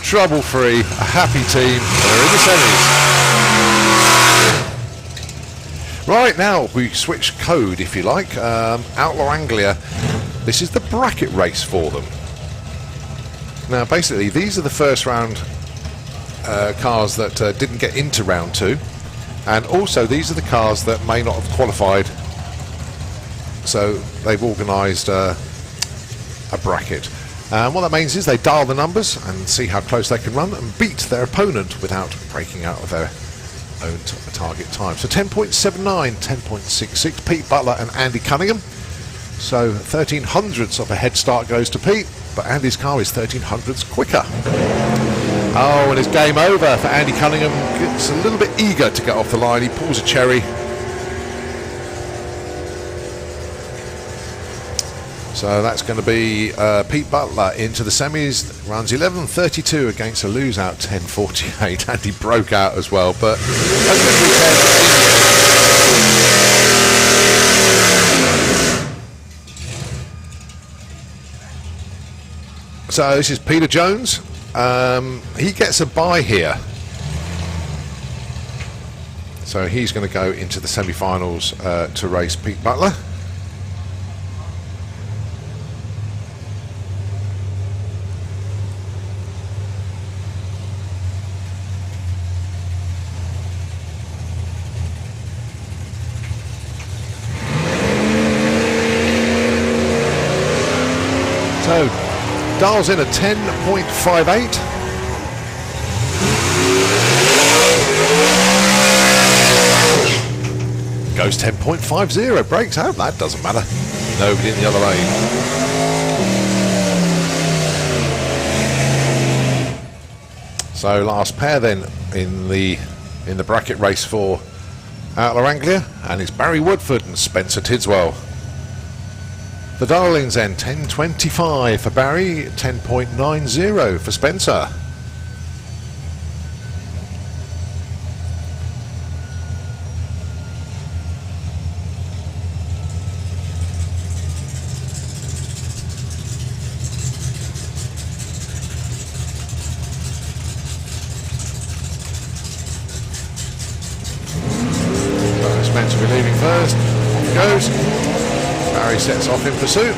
Speaker 1: Trouble-free, a happy team. They're in the semis. Right, now we switch code, if you like. Outlaw Anglia. This is the bracket race for them. Now, basically, these are the first round cars that didn't get into round 2. And also, these are the cars that may not have qualified. So they've organised a bracket. And what that means is they dial the numbers and see how close they can run and beat their opponent without breaking out of their own target time. So 10.79, 10.66, Pete Butler and Andy Cunningham. So 13 hundredths of a head start goes to Pete, but Andy's car is 13 hundredths quicker. Oh, and it's game over for Andy Cunningham. Gets a little bit eager to get off the line. He pulls a cherry. So that's going to be Pete Butler into the semis. Runs 11.32 against a lose-out 10.48. And he broke out as well, but that's going to be 10. So this is Peter Jones. He gets a bye here. So he's going to go into the semi-finals to race Pete Butler. So, dials in a 10.58. Goes 10.50, breaks out. That doesn't matter. Nobody in the other lane. So last pair then in the bracket race for Outlaw Anglia, and it's Barry Woodford and Spencer Tidswell. The dial-ins then 10.25 for Barry, 10.90 for Spencer. Spencer will be leaving first. Off he goes. Barry sets off in pursuit.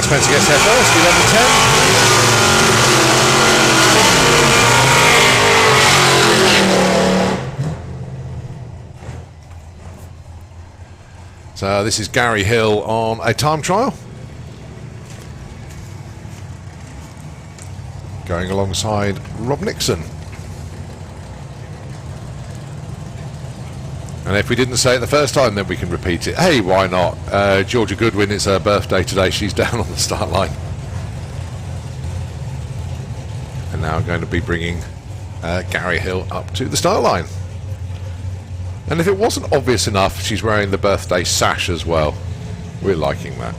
Speaker 1: Spencer gets there first, 11.10. So this is Gary Hill on a time trial. Going alongside Rob Nixon. And if we didn't say it the first time, then we can repeat it. Hey, why not? Georgia Goodwin, it's her birthday today. She's down on the start line. And now I'm going to be bringing Gary Hill up to the start line. And if it wasn't obvious enough, she's wearing the birthday sash as well. We're liking that.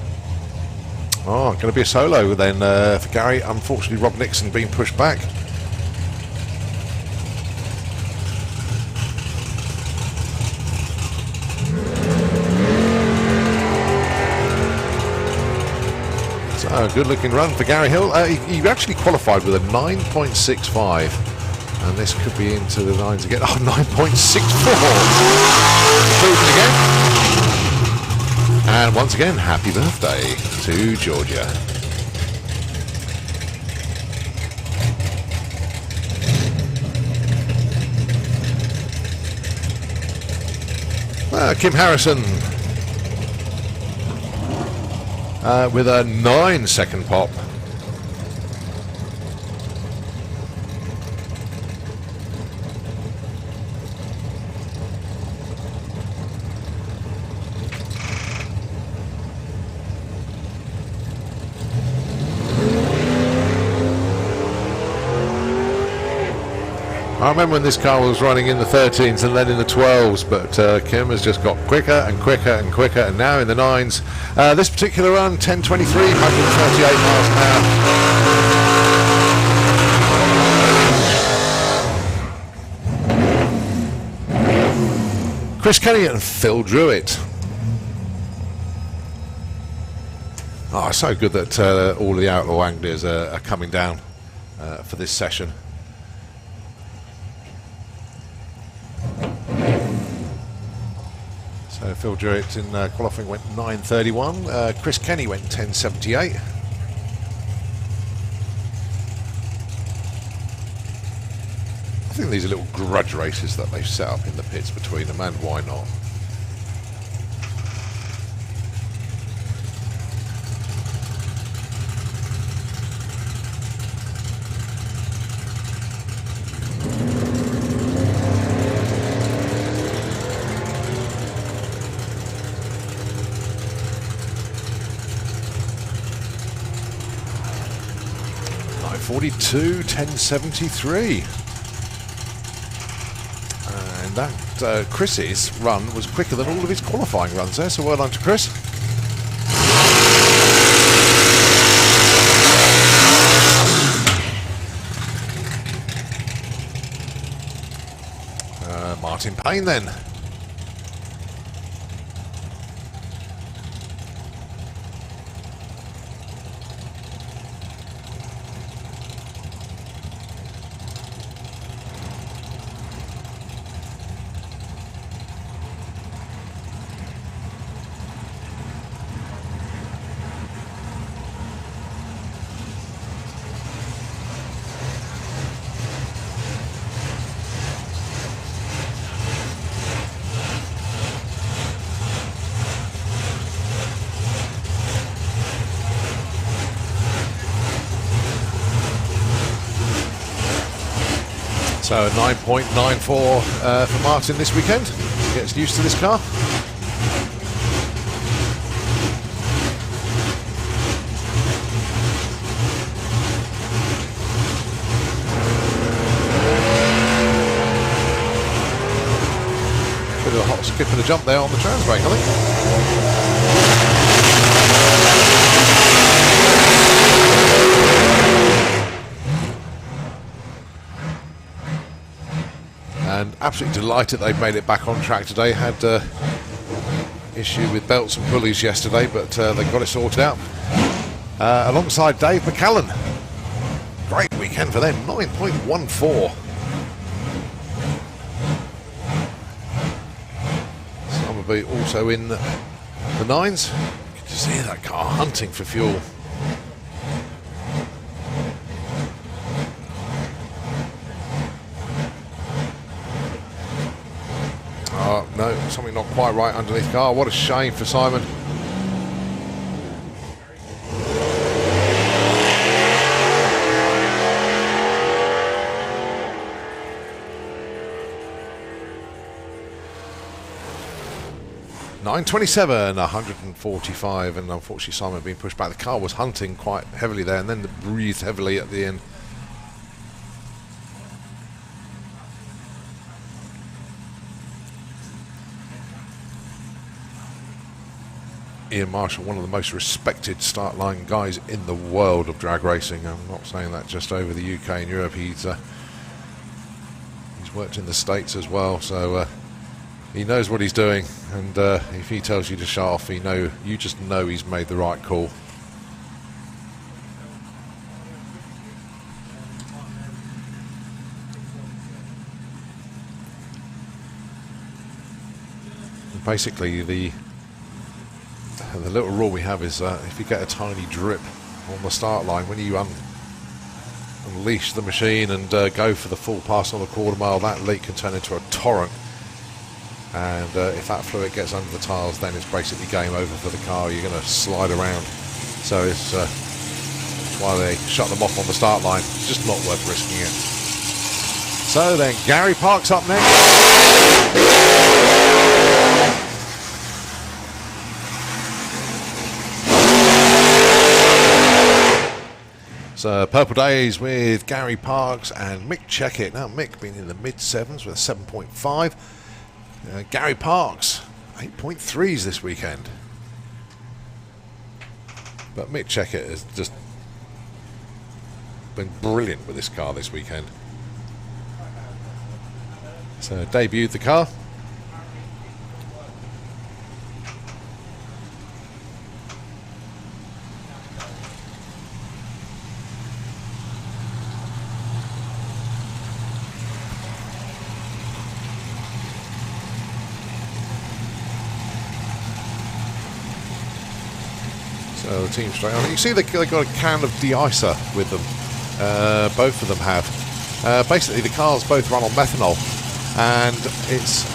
Speaker 1: Oh, going to be a solo then for Gary. Unfortunately, Rob Nixon being pushed back. So, good looking run for Gary Hill. He actually qualified with a 9.65. And this could be into the nines again. Oh, 9.64. Improving again. And once again, happy birthday to Georgia. Kim Harrison with a 9-second pop. I remember when this car was running in the 13s and then in the 12s, but Kim has just got quicker and quicker and quicker, and now in the 9s. This particular run, 10.23, 138 miles an hour. Chris Kenny and Phil Druitt. Oh, it's so good that all the Outlaw Anglias are coming down for this session. So Phil Druitt in qualifying went 9:31. Chris Kenny went 10:78. I think these are little grudge races that they've set up in the pits between them, and why not? .42, 10:73. And that Chris's run was quicker than all of his qualifying runs there, so well done to Chris. Martin Payne then. So 9.94 for Martin this weekend. He gets used to this car. Bit of a hot skip and a jump there on the trans brake, I think. And absolutely delighted they've made it back on track today. Had issue with belts and pulleys yesterday, but they got it sorted out. Alongside Dave McCallan. Great weekend for them, 9.14. Summerby also in the nines. You can just hear that car hunting for fuel. No, something not quite right underneath the car. What a shame for Simon. .927, 145, and unfortunately Simon being pushed back. The car was hunting quite heavily there, and then breathed heavily at the end. Ian Marshall, one of the most respected start line guys in the world of drag racing. I'm not saying that just over the UK and Europe. He's worked in the States as well, so he knows what he's doing. And if he tells you to shut off, you just know he's made the right call. And basically, the little rule we have is if you get a tiny drip on the start line, when you unleash the machine and go for the full pass on the quarter mile, that leak can turn into a torrent. And if that fluid gets under the tyres, then it's basically game over for the car. You're going to slide around. So it's why they shut them off on the start line. It's just not worth risking it. So then Gary Parks up next. Purple Days with Gary Parks and Mick Checkett. Now Mick been in the mid-7s with a 7.5. Gary Parks, 8.3s this weekend. But Mick Checkett has just been brilliant with this car this weekend. So debuted the car. So the team straight on. You see they got a can of de-icer with them. Both of them have. Basically, the cars both run on methanol, and it's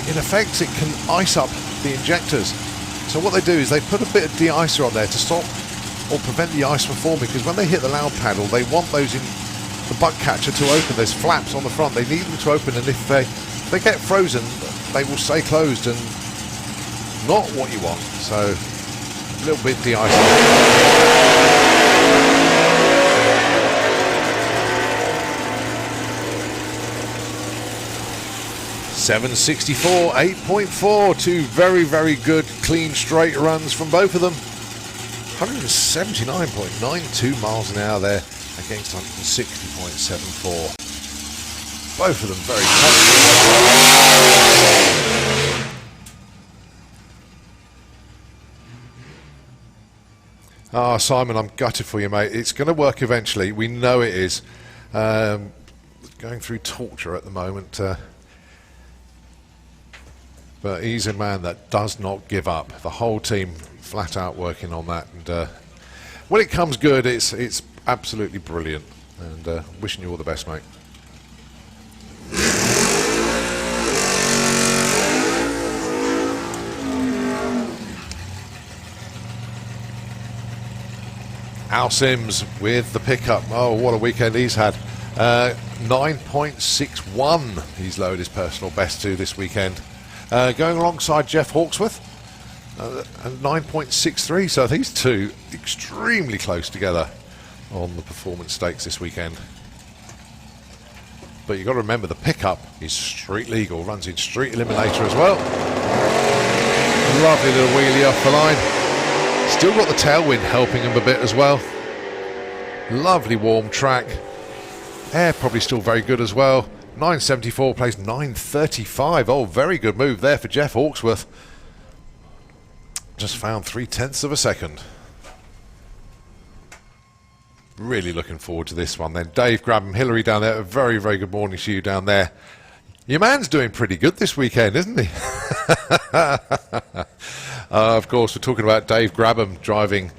Speaker 1: in effect it can ice up the injectors. So what they do is they put a bit of de-icer on there to stop or prevent the ice from forming, because when they hit the loud paddle, they want those in the butt catcher to open. There's flaps on the front. They need them to open, and if they get frozen, they will stay closed, and not what you want. So a little bit de-icer. 764, 8.4, two very good clean straight runs from both of them. 179.92 miles an hour there against 160.74. Both of them very confident. Ah, Simon, I'm gutted for you, mate. It's going to work eventually. We know it is. Going through torture at the moment. But he's a man that does not give up. The whole team flat out working on that, and when it comes good, it's absolutely brilliant. And wishing you all the best, mate. Al Sims with the pickup. Oh, what a weekend he's had. 9.61 he's lowered his personal best to this weekend. Going alongside Jeff Hawksworth at 9.63, so these two extremely close together on the performance stakes this weekend. But you've got to remember the pickup is street legal, runs in street eliminator as well. Lovely little wheelie off the line. Still got the tailwind helping him a bit as well. Lovely warm track. Air probably still very good as well. 974 plays 935. Oh, very good move there for Jeff Hawksworth. Just found 0.3 of a second. Really looking forward to this one then. Dave Grabham, Hillary down there. A very good morning to you down there. Your man's doing pretty good this weekend, isn't he? Of course, we're talking about Dave Grabham driving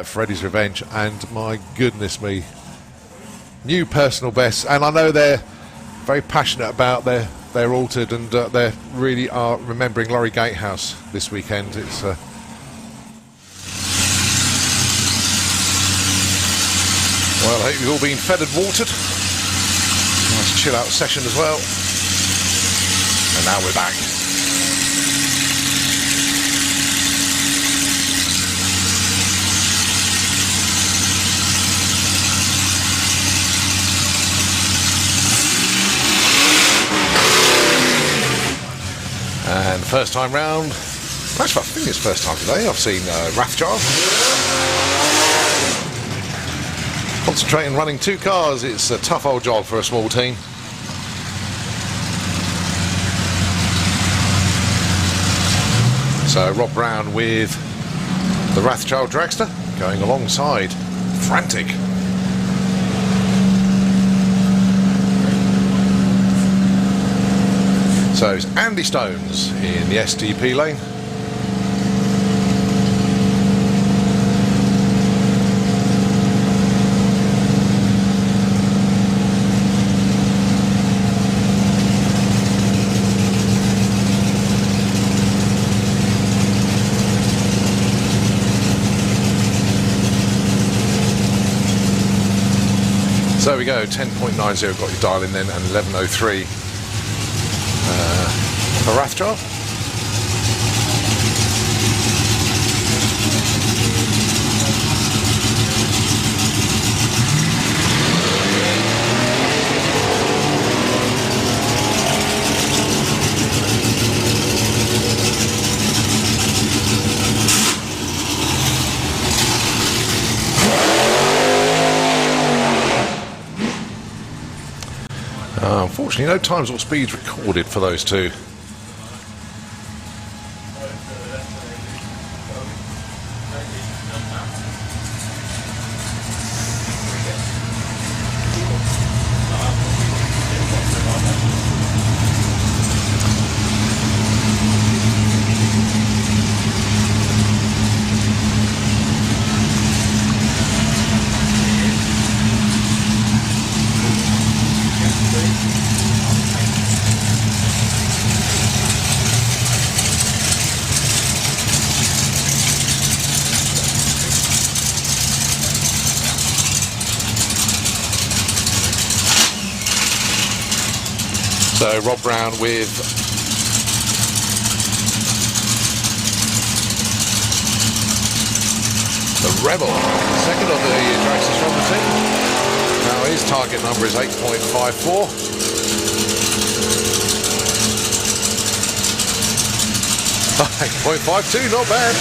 Speaker 1: Freddy's Revenge, and my goodness me, new personal best. And I know they're very passionate about their altered, and they really are remembering Laurie Gatehouse this weekend. It's well, I hope you've all been fed and watered. Nice chill out session as well. And now we're back. And first time round, actually I think it's first time today, I've seen Rathjar. Concentrating running two cars, it's a tough old job for a small team. So Rob Brown with the Rathjar Dragster going alongside Frantic. So it's Andy Stones in the STP lane. So there we go, 10.90 got your dial in then, and 11.03 for Rathjar. Unfortunately, no times or speeds recorded for those two. So Rob Brown with the Rebel, second of the races from the team. Now his target number is 8.54. .52, not bad.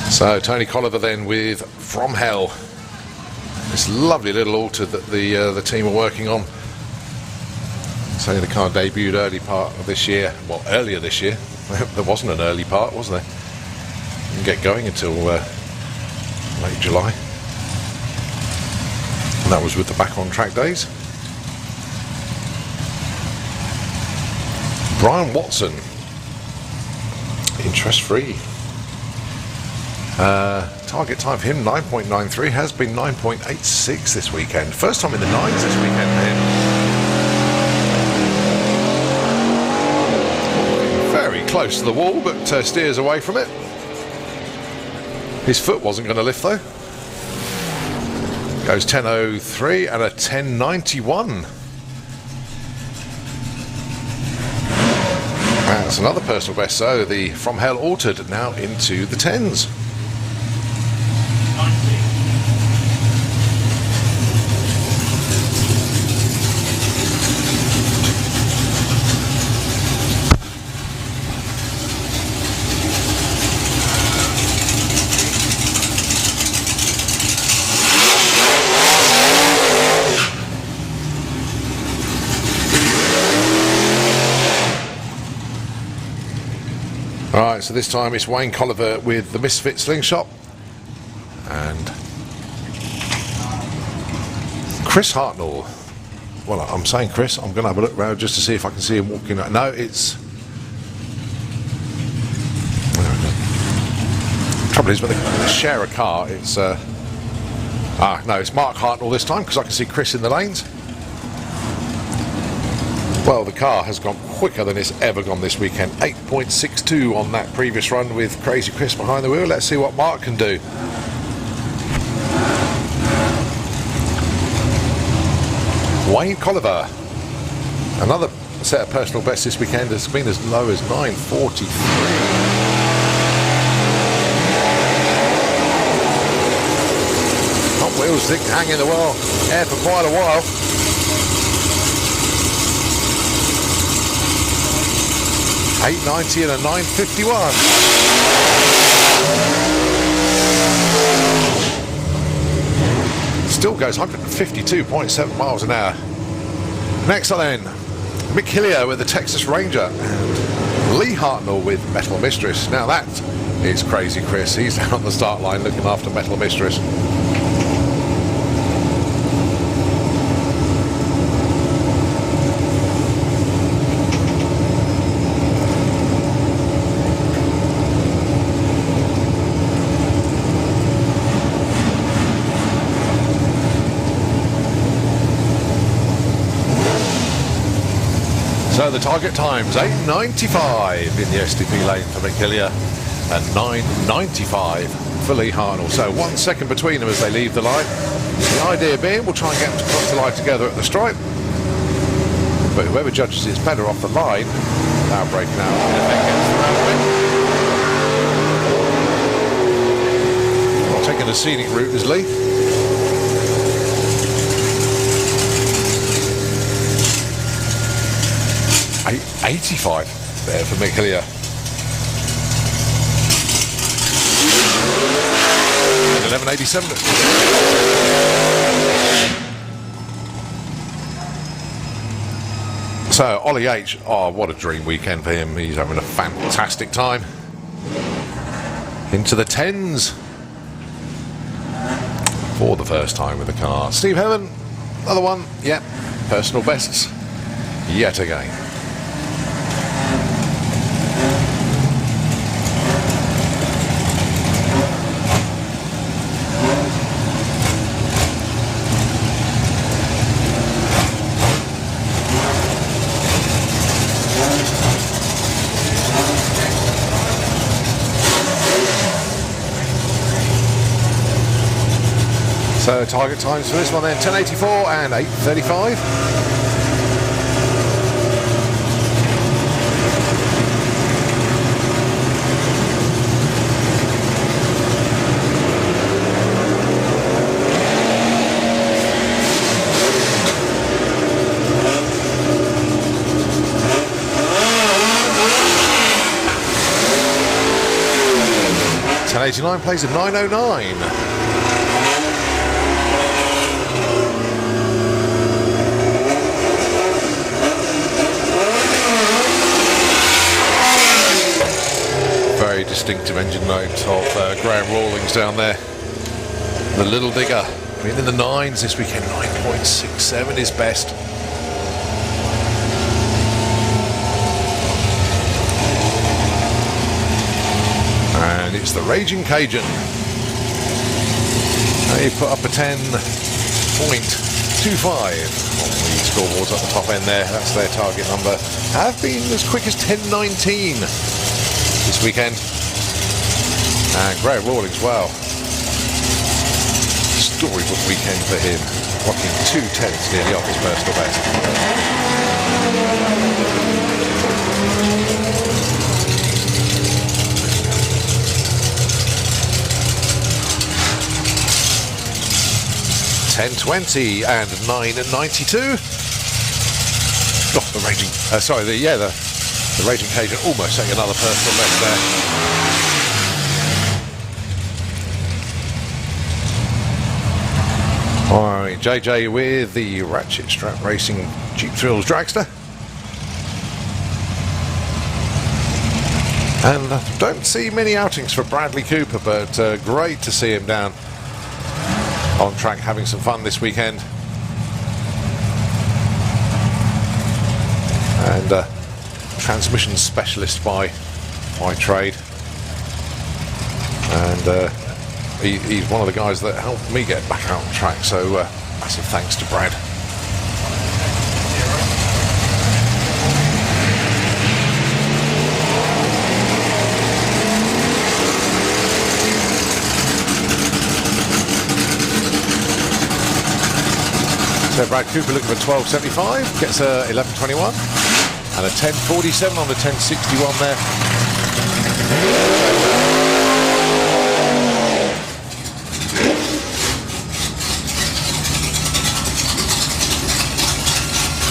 Speaker 1: So Tony Colliver then with From Hell, this lovely little altar that the team are working on. So the car debuted early part of this year, well earlier this year. There wasn't an early part, was there? Didn't get going until late July, and that was with the back on track days. Brian Watson, interest free. Target time for him 9.93, has been 9.86 this weekend. First time in the 9s this weekend for him. Very close to the wall, but steers away from it. His foot wasn't going to lift though. Goes 10.03 and a 10.91. That's another personal best. So the From Hell altered now into the 10s. Alright, so this time it's Wayne Colliver with the Misfit Slingshot and Chris Hartnell. Well, I'm saying Chris, I'm going to have a look round just to see if I can see him walking. No, it's... Trouble is, when they share a car, it's... no, it's Mark Hartnell this time, because I can see Chris in the lanes. Well, the car has gone quicker than it's ever gone this weekend. 8.62 on that previous run with Crazy Chris behind the wheel. Let's see what Mark can do. Wayne Colliver, another set of personal bests this weekend, has been as low as 9.43. Front wheels think hang in the air for quite a while. .890 and a 9.51. Still goes 152.7 miles an hour. Next on then, Mick Hillier with the Texas Ranger and Lee Hartnell with Metal Mistress. Now that is Crazy Chris. He's down on the start line looking after Metal Mistress. So the target time's 8.95 in the SDP lane for Mick Hillier and 9.95 for Lee Hartnell. So 1 second between them as they leave the line. The idea being we'll try and get them to cross the line together at the stripe. But whoever judges it's better off the line without breaking out in effect gets the round win. Taking the scenic route is Lee. 8.85 there for Mick Hillier. And 11.87. So Ollie H, oh what a dream weekend for him. He's having a fantastic time. Into the 10s for the first time with the car. Steve Heaven, another one, yep, personal bests yet again. So target times for this one then, 10:84 and 8:35. .89 plays a 9:09. Very distinctive engine notes of Graham Rawlings down there. The Little Digger being in the 9s this weekend, 9.67 is best. And it's the Raging Cajun. They put up a 10.25 on the scoreboards at the top end there. That's their target number. Have been as quick as 10.19 this weekend. And Graham Rawlings, wow. Storybook weekend for him. Rocking 2/10 nearly off his personal best. .10.20 and 9.92. Oh, the Raging, the Raging Cajun almost taking another personal best there. All right, JJ with the Ratchet Strap Racing Jeep Thrills Dragster. And don't see many outings for Bradley Cooper, but great to see him down on track having some fun this weekend. And transmission specialist by trade. And he's one of the guys that helped me get back out on track, so massive thanks to Brad. So Brad Cooper looking for 12.75, gets a 11.21 and a 10.47 on the 10.61 there.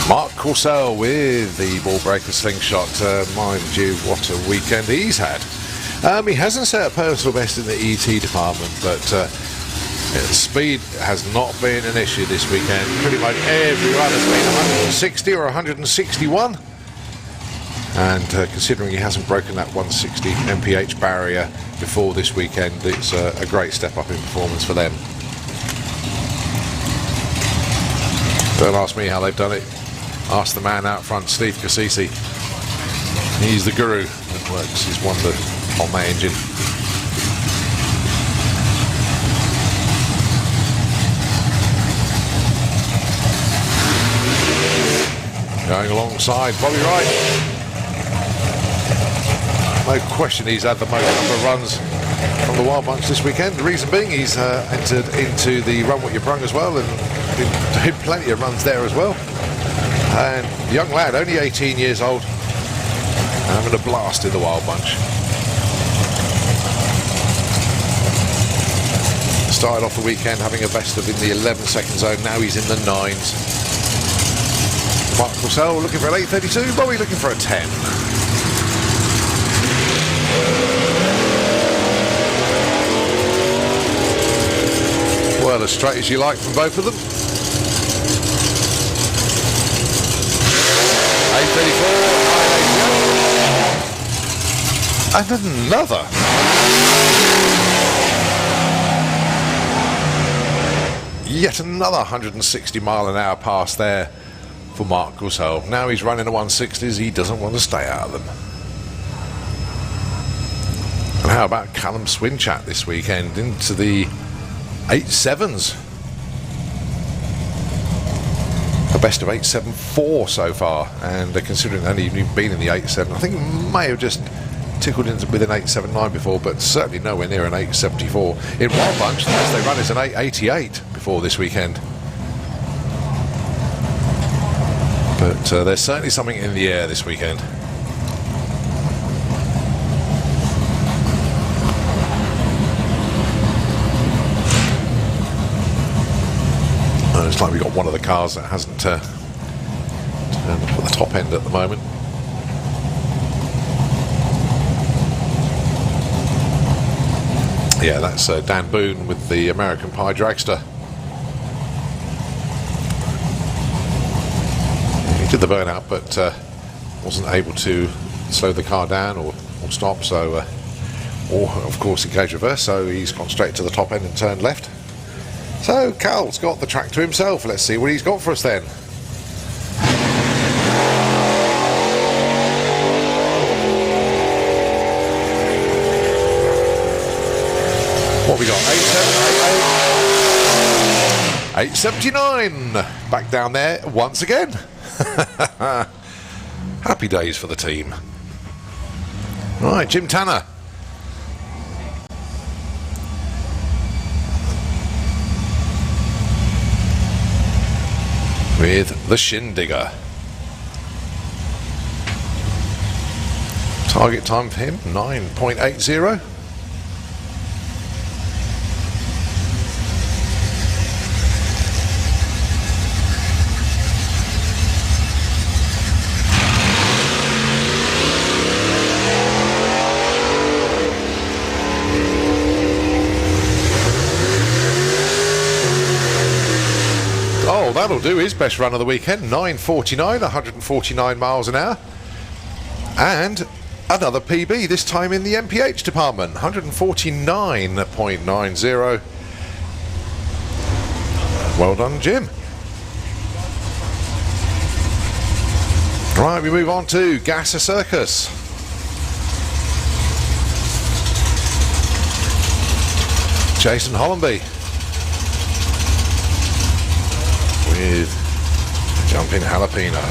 Speaker 1: Mark Corsell with the ball breaker slingshot. Mind you, what a weekend he's had. He hasn't set a personal best in the ET department, but speed has not been an issue this weekend. Pretty much every run has been 160 or 161. And considering he hasn't broken that 160 mph barrier before this weekend, it's a great step up in performance for them. Don't ask me how they've done it. Ask the man out front, Steve Cassisi. He's the guru that works his wonder on that engine. Going alongside Bobby Wright. No question he's had the most number of runs from the Wild Bunch this weekend. The reason being he's entered into the Run What You Brung as well, and did plenty of runs there as well. And young lad, only 18 years old, having a blast in the Wild Bunch. Started off the weekend having a best of in the 11-second zone. Now he's in the 9s. Mark Corsell looking for an 8.32. Bobby looking for a 10. Well, as straight as you like from both of them. 8.34, 9.88. And another. Yet another 160 mile an hour pass there for Mark Corsell. Now he's running the 160s. He doesn't want to stay out of them. And how about Callum Swinchat this weekend into the 8.7s? A best of 8.74 so far, and considering only even been in the 8.7, I think he may have just tickled into with an 8.79 before, but certainly nowhere near an 8.74. In Wild Bunch, the best they run is an 8.88 before for this weekend. But there's certainly something in the air this weekend. It's like we've got one of the cars that hasn't turned up at the top end at the moment. Yeah, that's Dan Boone with the American Pie Dragster. He did the burnout, but wasn't able to slow the car down or stop, so or of course engage reverse, so he's gone straight to the top end and turned left. So Cal's got the track to himself. Let's see what he's got for us then. What we got? 879. Back down there once again. Happy days for the team. Right, Jim Tanner. With the Shindigger. Target time for him 9.80. Oh, that'll do his best run of the weekend. 9.49, 149 miles an hour. And another PB, this time in the MPH department. 149.90. Well done, Jim. Right, we move on to Gasser Circus. Jason Hollenby. With Jumping Jalapeno.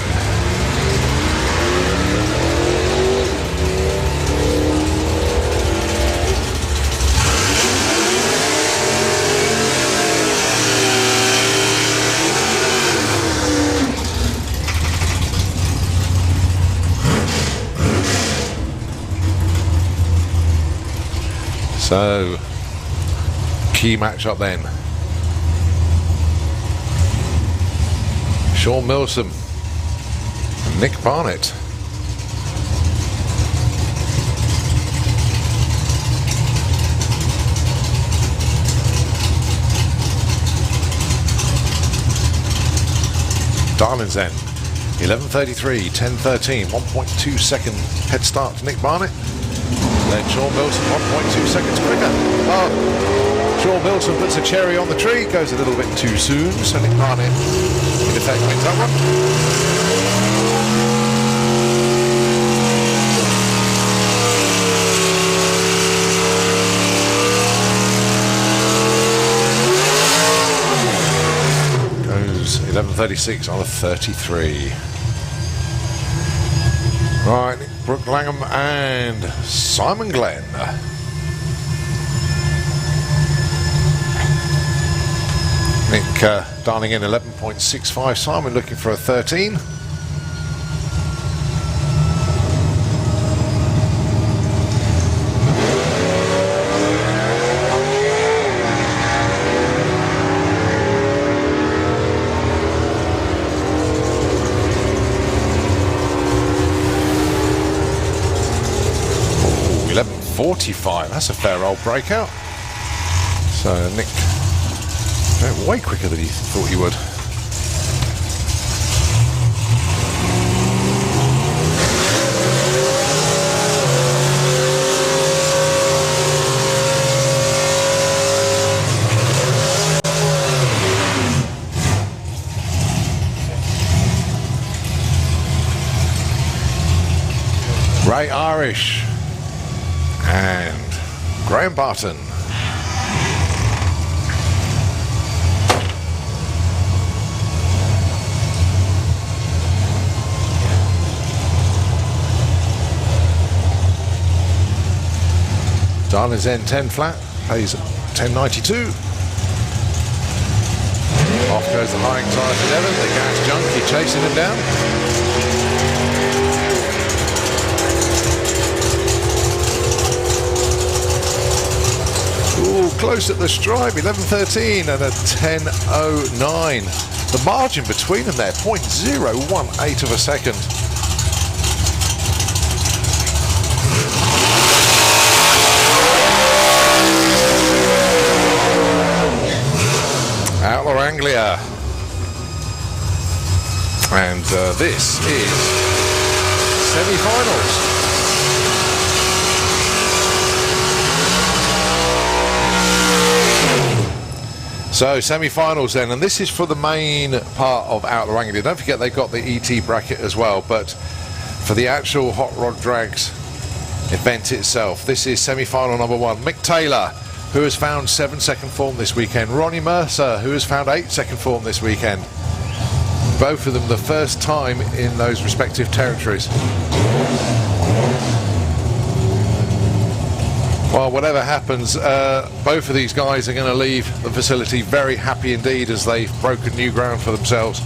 Speaker 1: So, key matchup then. Sean Milsom, Nick Barnett. Darling's End, 11.33, 10.13, 1.2 second head start to Nick Barnett. Then Sean Milsom, 1.2 seconds quicker. Oh, Sean Milsom puts a cherry on the tree, goes a little bit too soon, so Nick Barnett in effect wins that one. Goes 11.36 on a 33. Right, Brooke Langham and Simon Glenn. Nick dialing in 11.65. Simon looking for a 13. Ooh, 11.45. That's a fair old breakout. So Nick went way quicker than he thought he would. Ray Irish and Graham Barton. Darling's End 10 flat, pays 10.92. Off goes the high anxiety level, the gas junkie chasing him down. Ooh, close at the stripe, 11.13 and a 10.09. The margin between them there, 0.018 of a second. Outlaw Anglia. And this is semi-finals. So semi-finals then, and this is for the main part of Outlaw Anglia. Don't forget they've got the ET bracket as well, but for the actual Hot Rod Drags event itself, this is semi-final number 1. Mick Taylor, who has found 7-second form this weekend. Ronnie Mercer, who has found 8-second form this weekend. Both of them the first time in those respective territories. Well, whatever happens, both of these guys are going to leave the facility very happy indeed as they've broken new ground for themselves.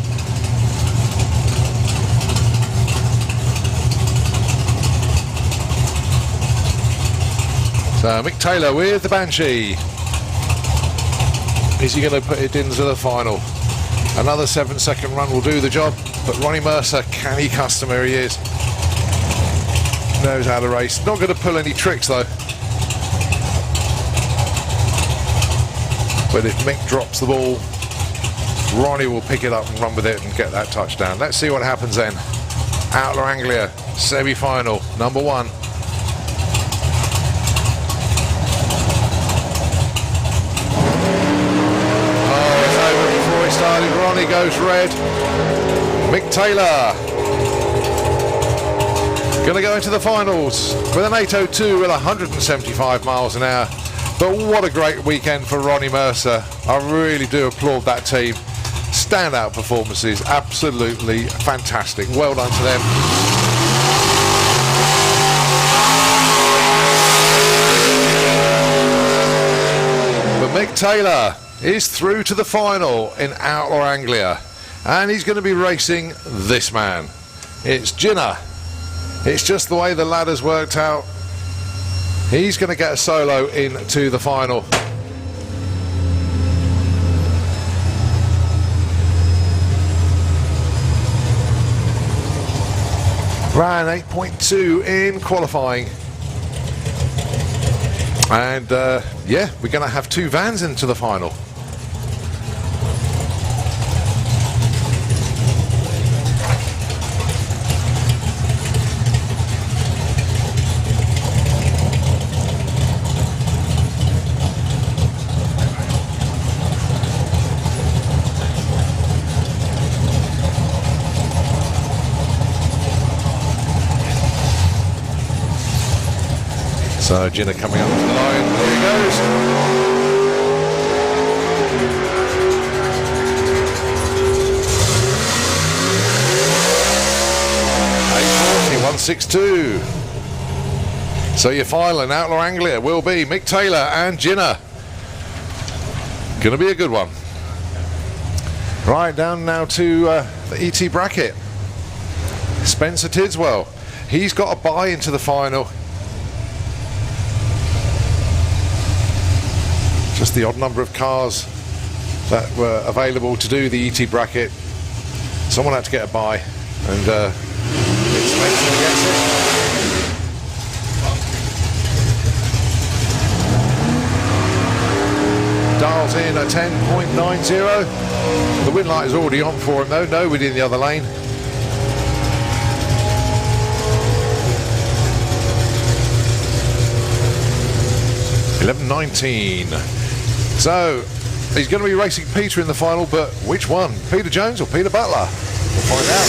Speaker 1: So Mick Taylor with the Banshee. Is he going to put it into the final? Another 7-second run will do the job, but Ronnie Mercer, canny customer he is. Knows how to race. Not going to pull any tricks though. But if Mick drops the ball, Ronnie will pick it up and run with it and get that touchdown. Let's see what happens then. Outlaw Anglia, semi-final, number 1. Oh, it's over before he started. Ronnie goes red. Mick Taylor going to go into the finals with an 8.02 with 175 miles an hour. But what a great weekend for Ronnie Mercer. I really do applaud that team. Standout performances, absolutely fantastic. Well done to them. But Mick Taylor is through to the final in Outlaw Anglia. And he's going to be racing this man. It's Ginner. It's just the way the ladder's worked out. He's going to get a solo into the final. Ran 8.2 in qualifying. And yeah, we're going to have 2 vans into the final. So Ginner coming up to the line, there he goes. .162. So your final in Outlaw Anglia will be Mick Taylor and Ginner. Gonna be a good one. Right, down now to the ET bracket. Spencer Tidswell, he's got a bye into the final. Just the odd number of cars that were available to do the ET bracket. Someone had to get a bye, and it's Spencer who gets it. Dials in at 10.90. The win light is already on for him though, nobody in the other lane. .11.19. So he's going to be racing Peter in the final, but which one? Peter Jones or Peter Butler? We'll find out.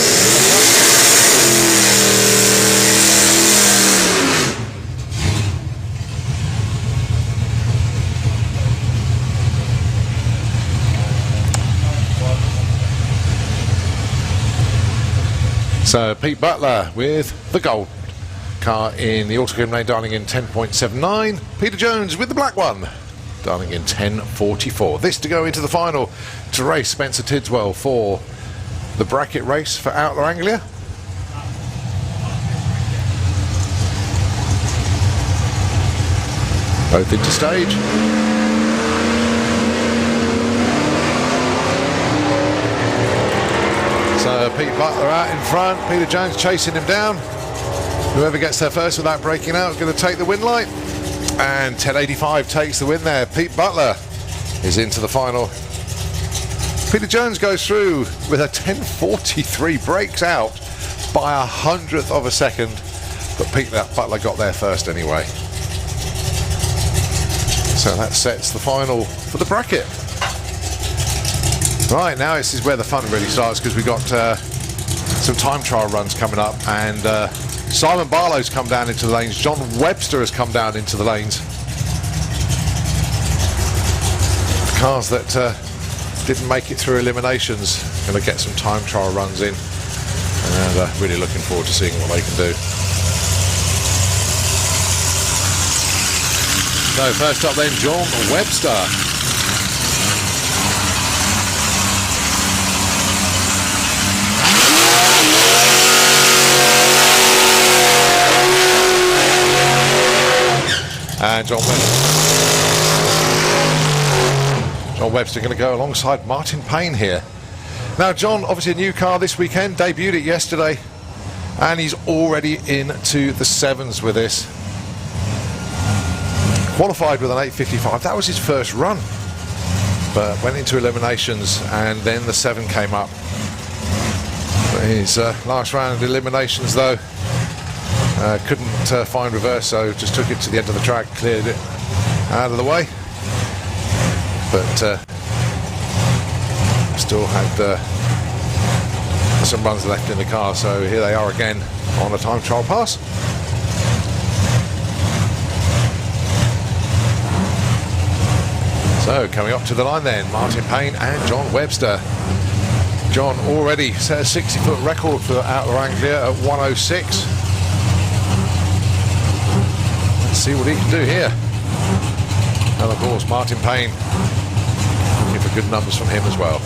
Speaker 1: So Pete Butler with the gold car in the Autocom lane, dialing in 10.79. Peter Jones with the black one. Darling in 10:44. This to go into the final to race Spencer Tidswell for the bracket race for Outlaw Anglia. Both into stage. So Pete Butler out in front, Peter Jones chasing him down. Whoever gets there first without breaking out is going to take the win light. And 10:85 takes the win there. Pete Butler is into the final. Peter Jones goes through with a 10:43, breaks out by 100th of a second, but Pete Butler got there first anyway. So that sets the final for the bracket. Right, now this is where the fun really starts, because we've got some time trial runs coming up, and Simon Barlow's come down into the lanes. John Webster has come down into the lanes. The cars that didn't make it through eliminations going to get some time trial runs in, and really looking forward to seeing what they can do. So first up then, John Webster. And John Webster going to go alongside Martin Payne here. Now John, obviously a new car this weekend, debuted it yesterday, and he's already into the sevens with this. Qualified with an 8:55, that was his first run, but went into eliminations and then the 7 came up. But his last round eliminations though, couldn't find reverse, so just took it to the end of the track, cleared it out of the way, but still had some runs left in the car, so here they are again on a time trial pass. So coming up to the line then, Martin Payne and John Webster. John already set a 60-foot record for Outlaw Anglia at 106. Let's see what he can do here. And of course Martin Payne, looking for good numbers from him as well.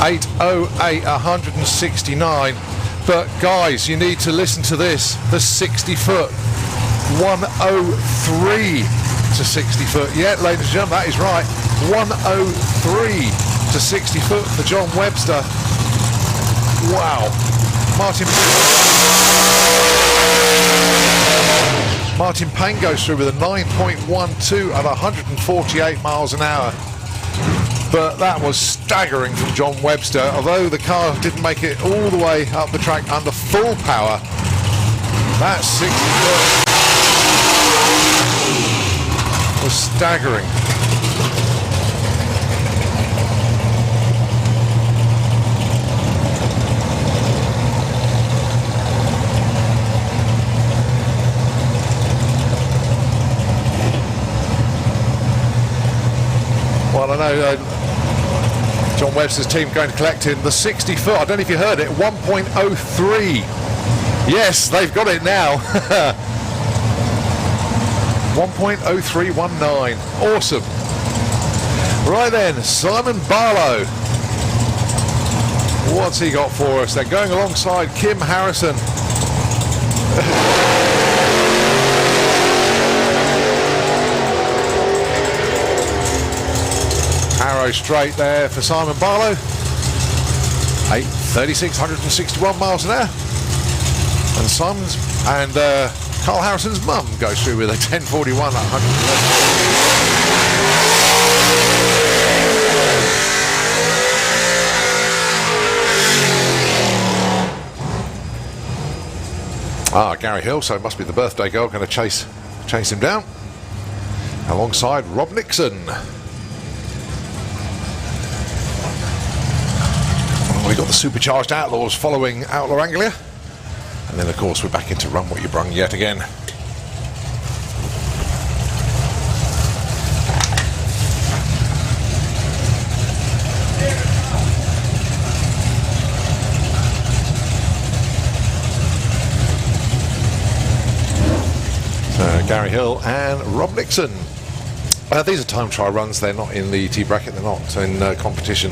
Speaker 1: .808, 169, but guys, you need to listen to this. The 60-foot, 103 to 60 foot. Yeah, ladies and gentlemen, that is right. 103 to 60 foot for John Webster. Wow. Martin Payne goes through with a 9.12 at 148 miles an hour. But that was staggering from John Webster. Although the car didn't make it all the way up the track under full power, that 60 foot was staggering. Well, I know John Webster's team going to collect him the 60 foot. I don't know if you heard it, 1.03. Yes, they've got it now. 1.0319. Awesome. Right then, Simon Barlow. What's he got for us? They're going alongside Kim Harrison. Arrow straight there for Simon Barlow. 8:36, 161 miles an hour. And Simon's and Carl Harrison's mum goes through with a 10:41 at 111. Gary Hill, so it must be the birthday girl going to chase him down alongside Rob Nixon. We've got the Supercharged Outlaws following Outlaw Anglia. And then, of course, we're back into Run What You Brung yet again. Gary Hill and Rob Nixon. These are time trial runs. They're not in the T bracket, they're not in competition,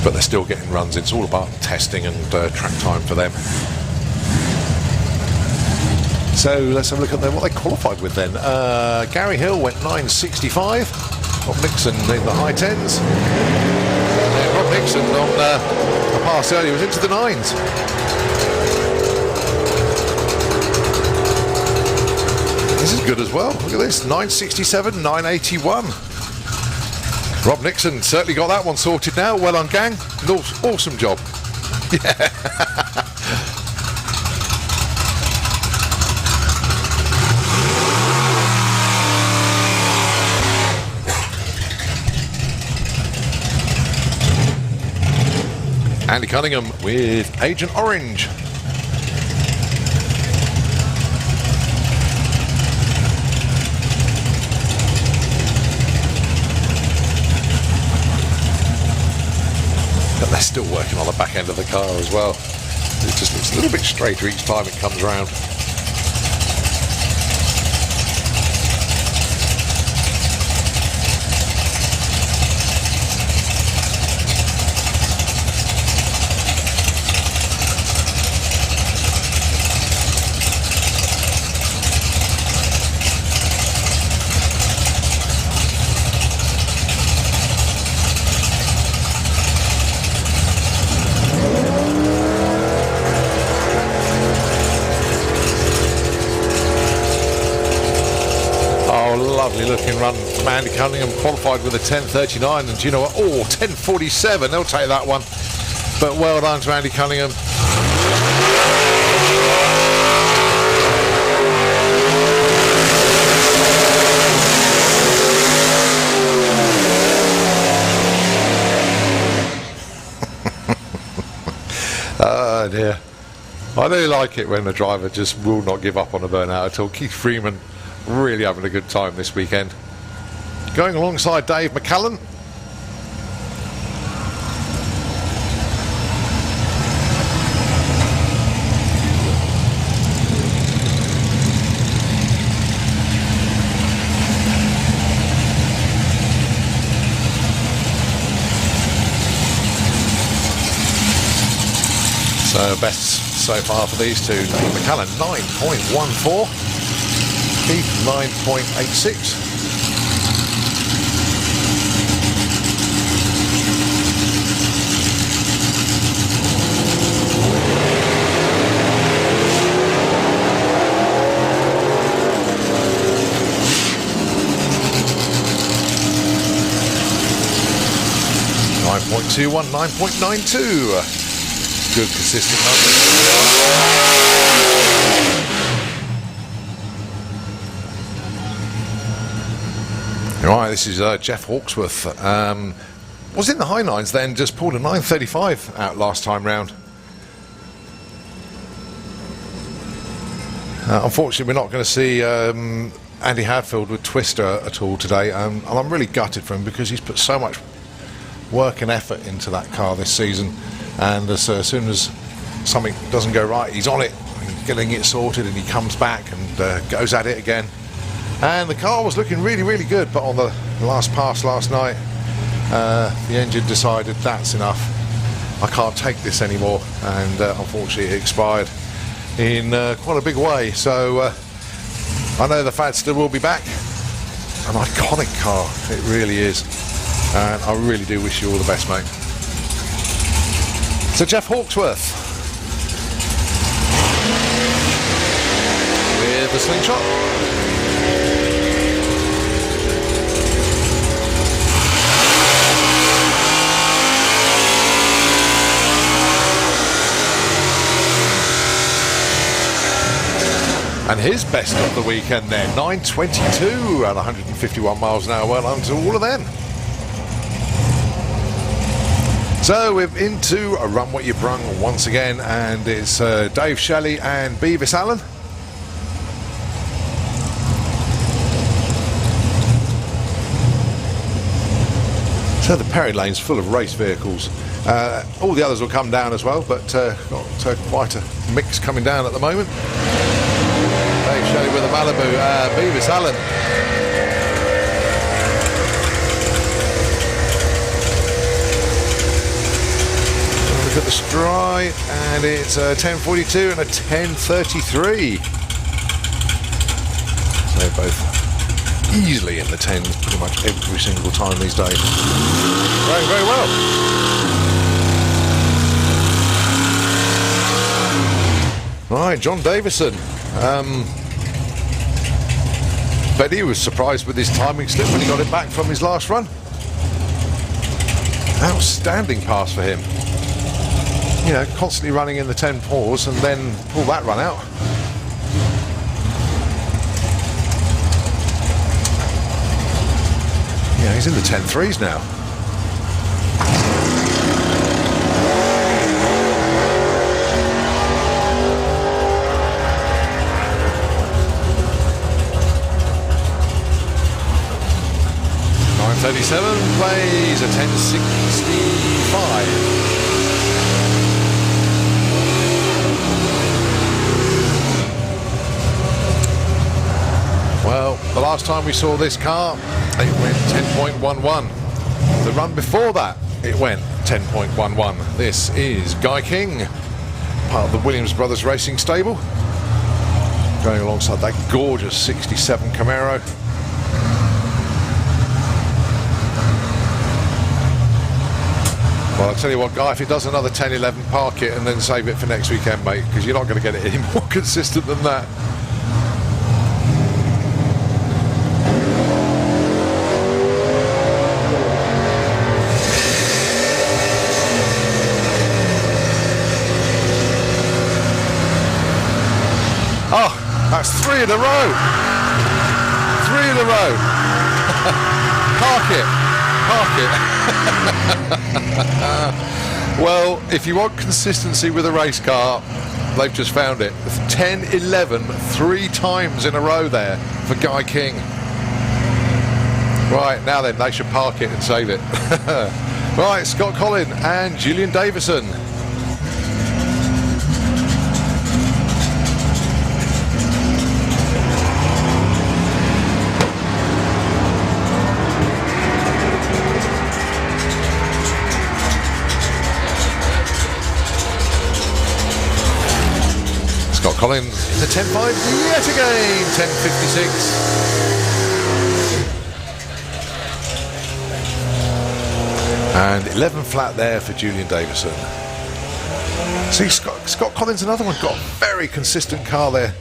Speaker 1: but they're still getting runs. It's all about testing and track time for them. So let's have a look at what they qualified with then. Gary Hill went 9.65, Rob Nixon in the high 10s. And Rob Nixon on the pass earlier was into the 9s. This is good as well. Look at this, 9.67, 9.81. Rob Nixon certainly got that one sorted now. Well done, gang. Awesome job. Yeah. Andy Cunningham with Agent Orange. But they're still working on the back end of the car as well. It just looks a little bit straighter each time it comes around. Lovely looking run from Andy Cunningham, qualified with a 10.39, and do you know what? Oh, 10.47, they'll take that one. But well done to Andy Cunningham. Oh dear. I do like it when the driver just will not give up on a burnout at all. Keith Freeman really having a good time this weekend. Going alongside Dave McCallan. So best so far for these two. Dave McCallan 9.14. Keith 9.86. .21, 9.92. Good consistent numbers. Right, this is Jeff Hawksworth. Was in the high 9s then, just pulled a 9.35 out last time round. Unfortunately, we're not going to see Andy Hadfield with Twister at all today, and I'm really gutted for him because he's put so much work and effort into that car this season, and as soon as something doesn't go right, he's on it, getting it sorted, and he comes back and goes at it again. And the car was looking really, really good, but on the last pass last night, the engine decided that's enough. I can't take this anymore, and unfortunately it expired in quite a big way. So I know the Fadster will be back. An iconic car, it really is, and I really do wish you all the best, mate. So Jeff Hawksworth with the slingshot. And his best of the weekend there, 9.22 at 151 miles an hour. Well done to all of them. So we're into a Run What You Brung once again, and it's Dave Shelley and Beavis Allen. So the Perry lane's full of race vehicles. All the others will come down as well, but got quite a mix coming down at the moment. Dave Shelley with the Malibu. Beavis Allen. Look at the stride, and it's a 10.42 and a 10.33. So they're both easily in the 10s pretty much every single time these days. Going very well. Right, John Davison. Bet he was surprised with his timing slip when he got it back from his last run. Outstanding pass for him. You know, constantly running in the 10.4s and then pull that run out. Yeah, he's in the 10.3s now. .37 plays a 10.65. Well, the last time we saw this car, it went 10.11. The run before that, it went 10.11. This is Guy King, part of the Williams Brothers Racing stable, going alongside that gorgeous 67 Camaro. Well, I'll tell you what, Guy, if it does another 10-11, park it and then save it for next weekend, mate, because you're not going to get it any more consistent than that. Oh, that's 3 in a row. 3 in a row. Park it. Park it. Well, if you want consistency with a race car, they've just found it. 10-11, 3 times in a row there for Guy King. Right, now then, they should park it and save it. Right, Scott Collin and Julian Davison. Scott Collin in the 10.5 yet again, 10.56. And 11 flat there for Julian Davison. See, Scott Collins, another one, got a very consistent car there.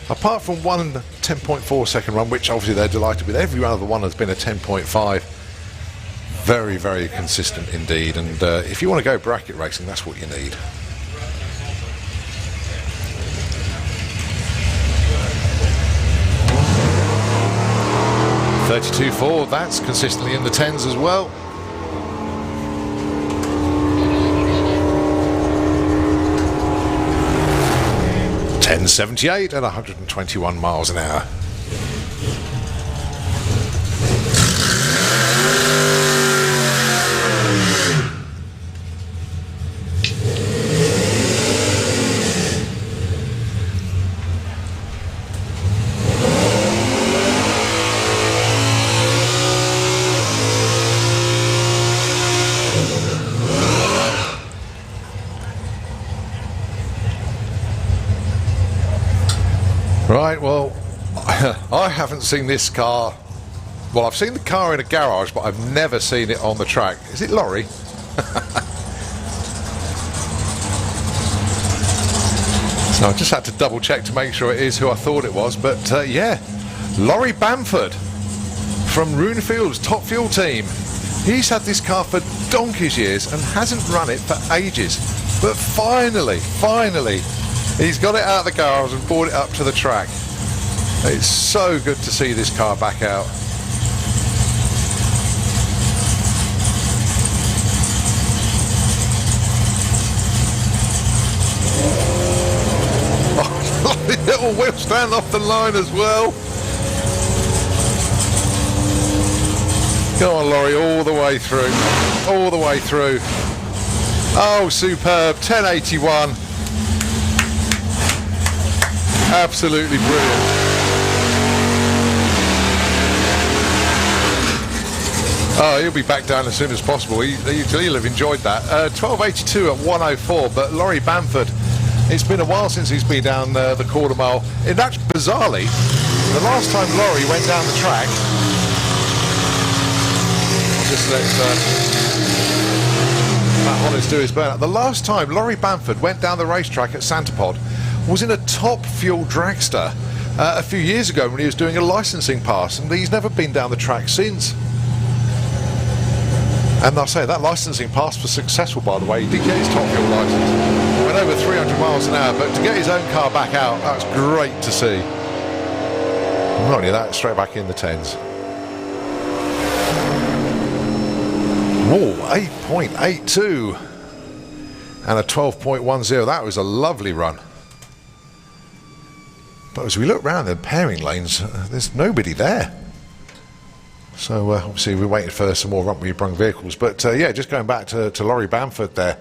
Speaker 1: Apart from one 10.4 second run, which obviously they're delighted with, every other one has been a 10.5. Very, very consistent indeed. And if you want to go bracket racing, that's what you need. .32.4, that's consistently in the 10s as well. .10.78 at 121 miles an hour. Right, well, I haven't seen this car. Well, I've seen the car in a garage, but I've never seen it on the track. Is it Laurie? So I just had to double check to make sure it is who I thought it was. But yeah, Laurie Bamford from Runefield's Top Fuel team. He's had this car for donkey's years and hasn't run it for ages. But finally, he's got it out of the garage and brought it up to the track. It's so good to see this car back out. Oh, little wheel stand off the line as well. Come on, Laurie, all the way through. All the way through. Oh, superb. 10.81. Absolutely brilliant. Oh, he'll be back down as soon as possible. He'll have enjoyed that. 12.82 at 1:04, but Laurie Bamford, it's been a while since he's been down the quarter mile. And that's bizarrely, the last time Laurie went down the track, I'll just let Matt Hollins do his burnout. The last time Laurie Bamford went down the racetrack at Santapod was in a top fuel dragster a few years ago when he was doing a licensing pass, and he's never been down the track since. And I'll say that licensing pass was successful, by the way. He did get his top fuel license. Went over 300 miles an hour, but to get his own car back out, that's great to see. Not only that, straight back in the tens. Oh, 8.82 and a 12.10. That was a lovely run. But as we look around the pairing lanes, there's nobody there. So obviously we're waiting for some more rump-brung vehicles. But yeah, just going back to Laurie Bamford there.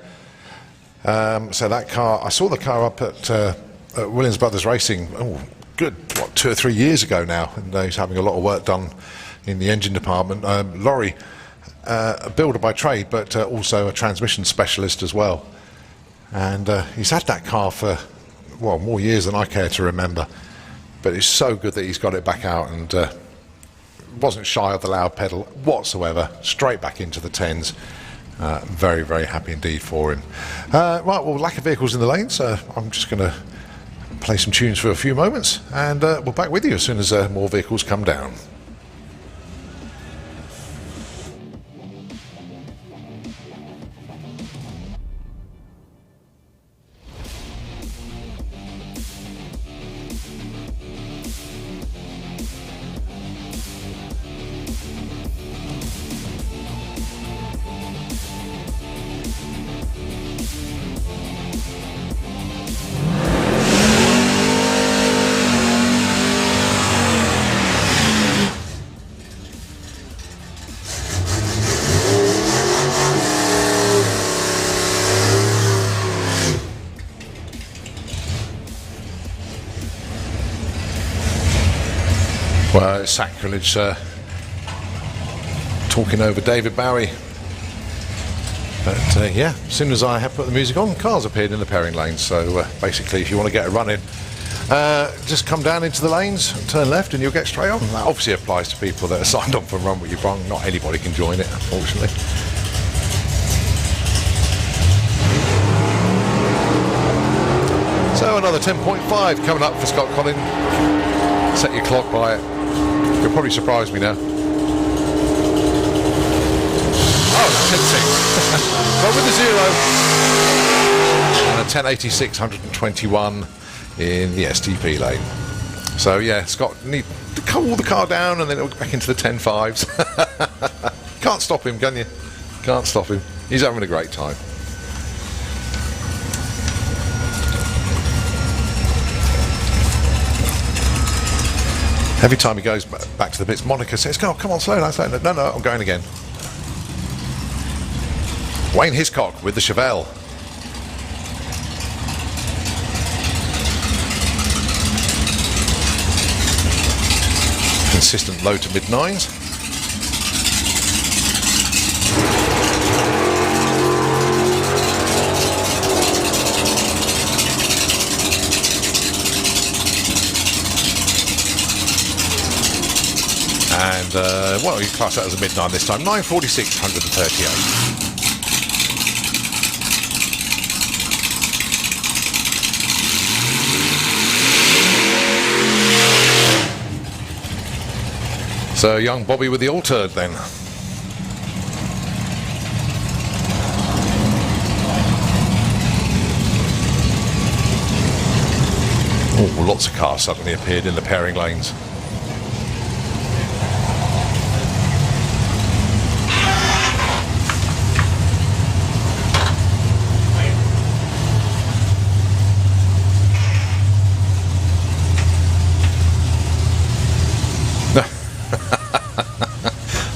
Speaker 1: So that car, I saw the car up at Williams Brothers Racing, oh, good, what, 2 or 3 years ago now. And he's having a lot of work done in the engine department. Laurie, a builder by trade, but also a transmission specialist as well. And he's had that car for, well, more years than I care to remember. But it's so good that he's got it back out and wasn't shy of the loud pedal whatsoever, straight back into the tens. Very, very happy indeed for him. Right, well, lack of vehicles in the lanes, I'm just going to play some tunes for a few moments, and we'll back with you as soon as more vehicles come down. Well, it's sacrilege talking over David Bowie. But yeah, as soon as I have put the music on, cars appeared in the pairing lanes. So basically, if you want to get a run in, just come down into the lanes, turn left, and you'll get straight on. That obviously applies to people that are signed on for Run What You've Brung. Not anybody can join it, unfortunately. So another 10.5 coming up for Scott Collin. Set your clock by it. You'll probably surprise me now. Oh, 10.6. But with the 0 and a 10.86, 121 in the STP lane. So yeah, Scott need to cool the car down and then it'll go back into the 10.5s. Can't stop him, can you? Can't stop him. He's having a great time. Every time he goes back to the bits, Monica says, "Go, come on, slow down, slow down." No, I'm going again. Wayne Hiscock with the Chevelle. Consistent low to mid nines. And, well, you class that as a mid-9 this time. 9.46, 138. So, young Bobby with the altered then. Oh, lots of cars suddenly appeared in the pairing lanes.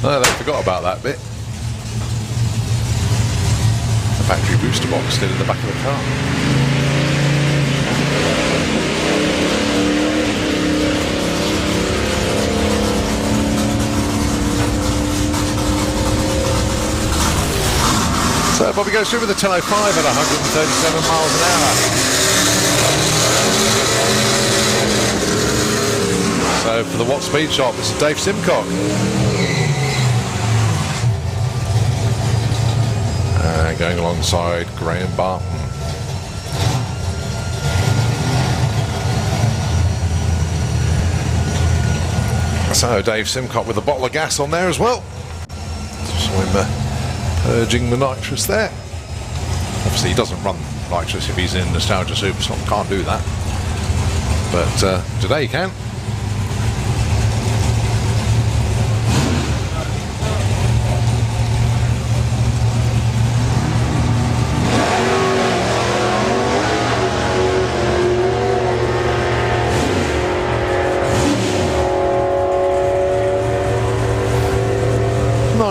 Speaker 1: No, they forgot about that bit. The battery booster box still in the back of the car. Bobby goes through with a 10.05 at 137 miles an hour. So for the Watt Speed Shop, this is Dave Simcock. Going alongside Graham Barton. So Dave Simcock with a bottle of gas on there as well. So I'm purging the nitrous there. Obviously he doesn't run nitrous if he's in Nostalgia Superstock, can't do that. But today he can.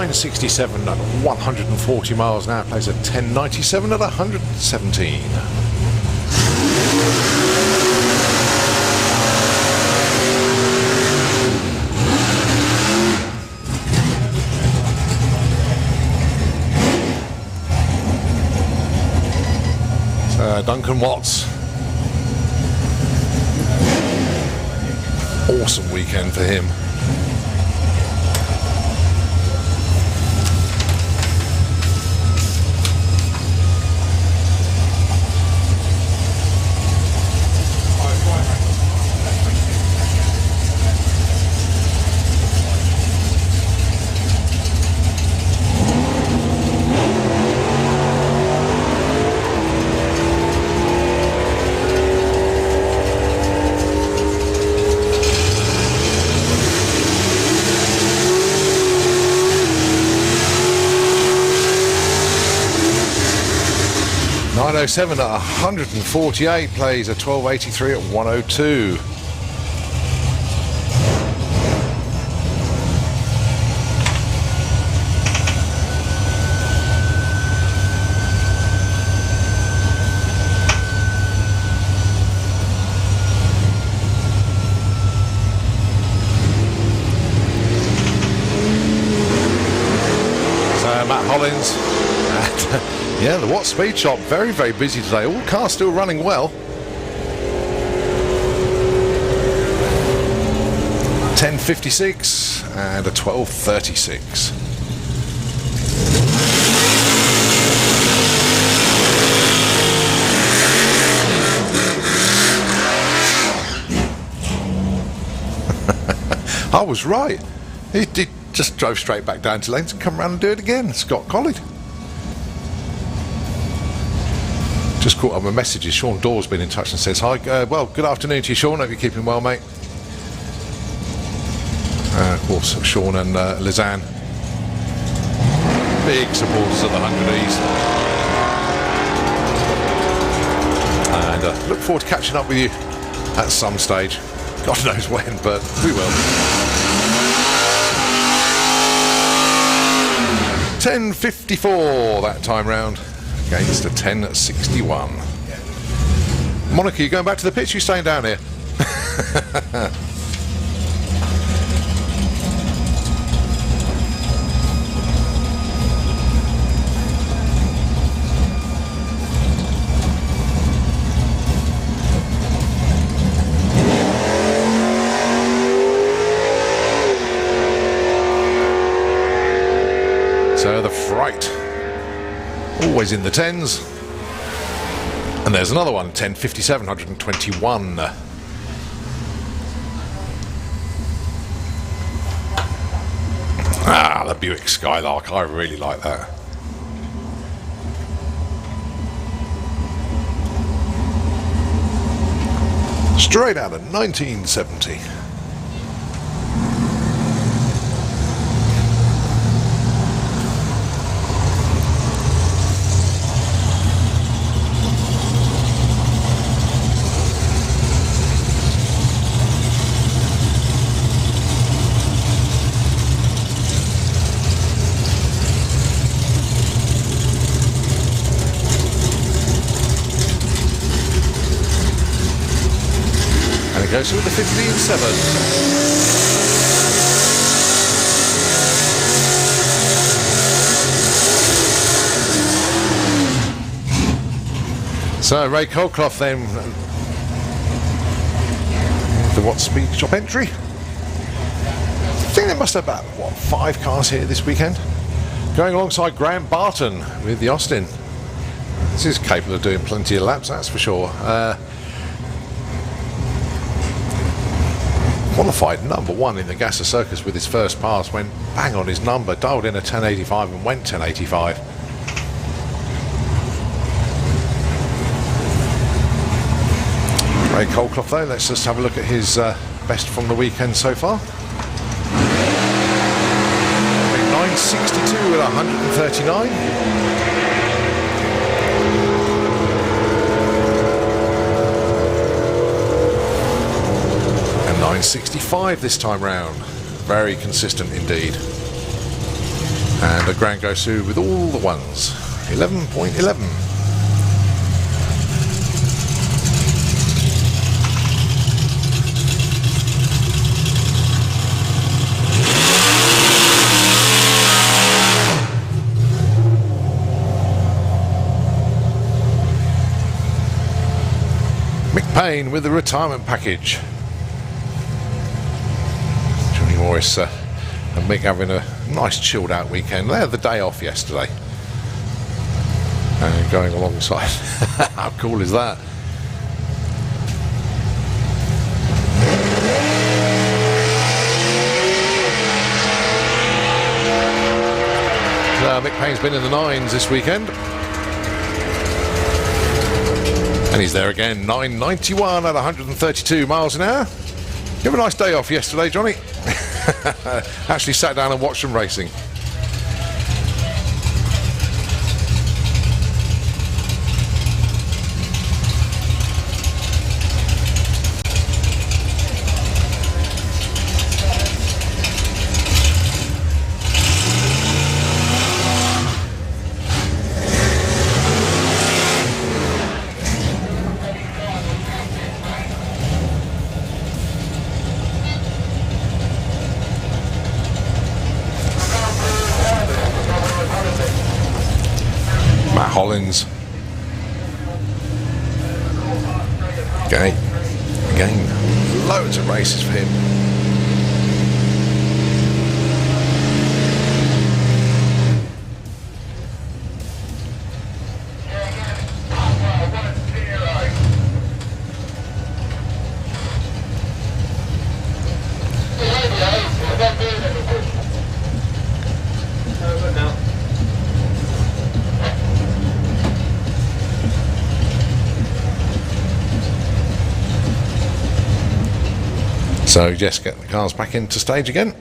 Speaker 1: .67 at 140 miles an hour, plays at 10.97 at 117. Duncan Watts. Awesome weekend for him. .907 at 148, plays a 12.83 at 102. So Matt Hollins. Yeah, the Watt Speed Shop, very, very busy today. All cars still running well. 10.56 and a 12.36. I was right. He just drove straight back down to lanes and come around and do it again. Scott Colley. Just caught up with messages. Sean Dawes been in touch and says, hi, well, good afternoon to you, Sean. Hope you're keeping well, mate. Of course, Sean and Lizanne, big supporters of the 100 E's. And look forward to catching up with you at some stage. God knows when, but we will. 10.54 that time round. Against a 10.61. Monica, you going back to the pitch? You staying down here? So the Fright. Always in the 10s. And there's another one, 10.57, 121. Ah, the Buick Skylark, I really like that. Straight out of 1970. Goes with the 15.7. So Ray Colclough then, the what speed shop entry. I think they must have about, what, 5 cars here this weekend. Going alongside Graham Barton with the Austin. This is capable of doing plenty of laps, that's for sure. Qualified number 1 in the Gasser Circus with his first pass, went bang on his number, dialed in a 1085 and went 1085. Ray Colclough though, let's just have a look at his best from the weekend so far. 962 with 139. And 965 this time round. Very consistent indeed. And a Grand Gosu with all the ones. 11.11. Payne with the retirement package. Johnny Morris and Mick having a nice chilled out weekend. They had the day off yesterday. And going alongside. How cool is that? Mick Payne's been in the 9s this weekend. And he's there again, 991 at 132 miles an hour. You have a nice day off yesterday, Johnny. Actually sat down and watched some racing. Hollins. Again, loads of races for him. So just get the cars back into stage again.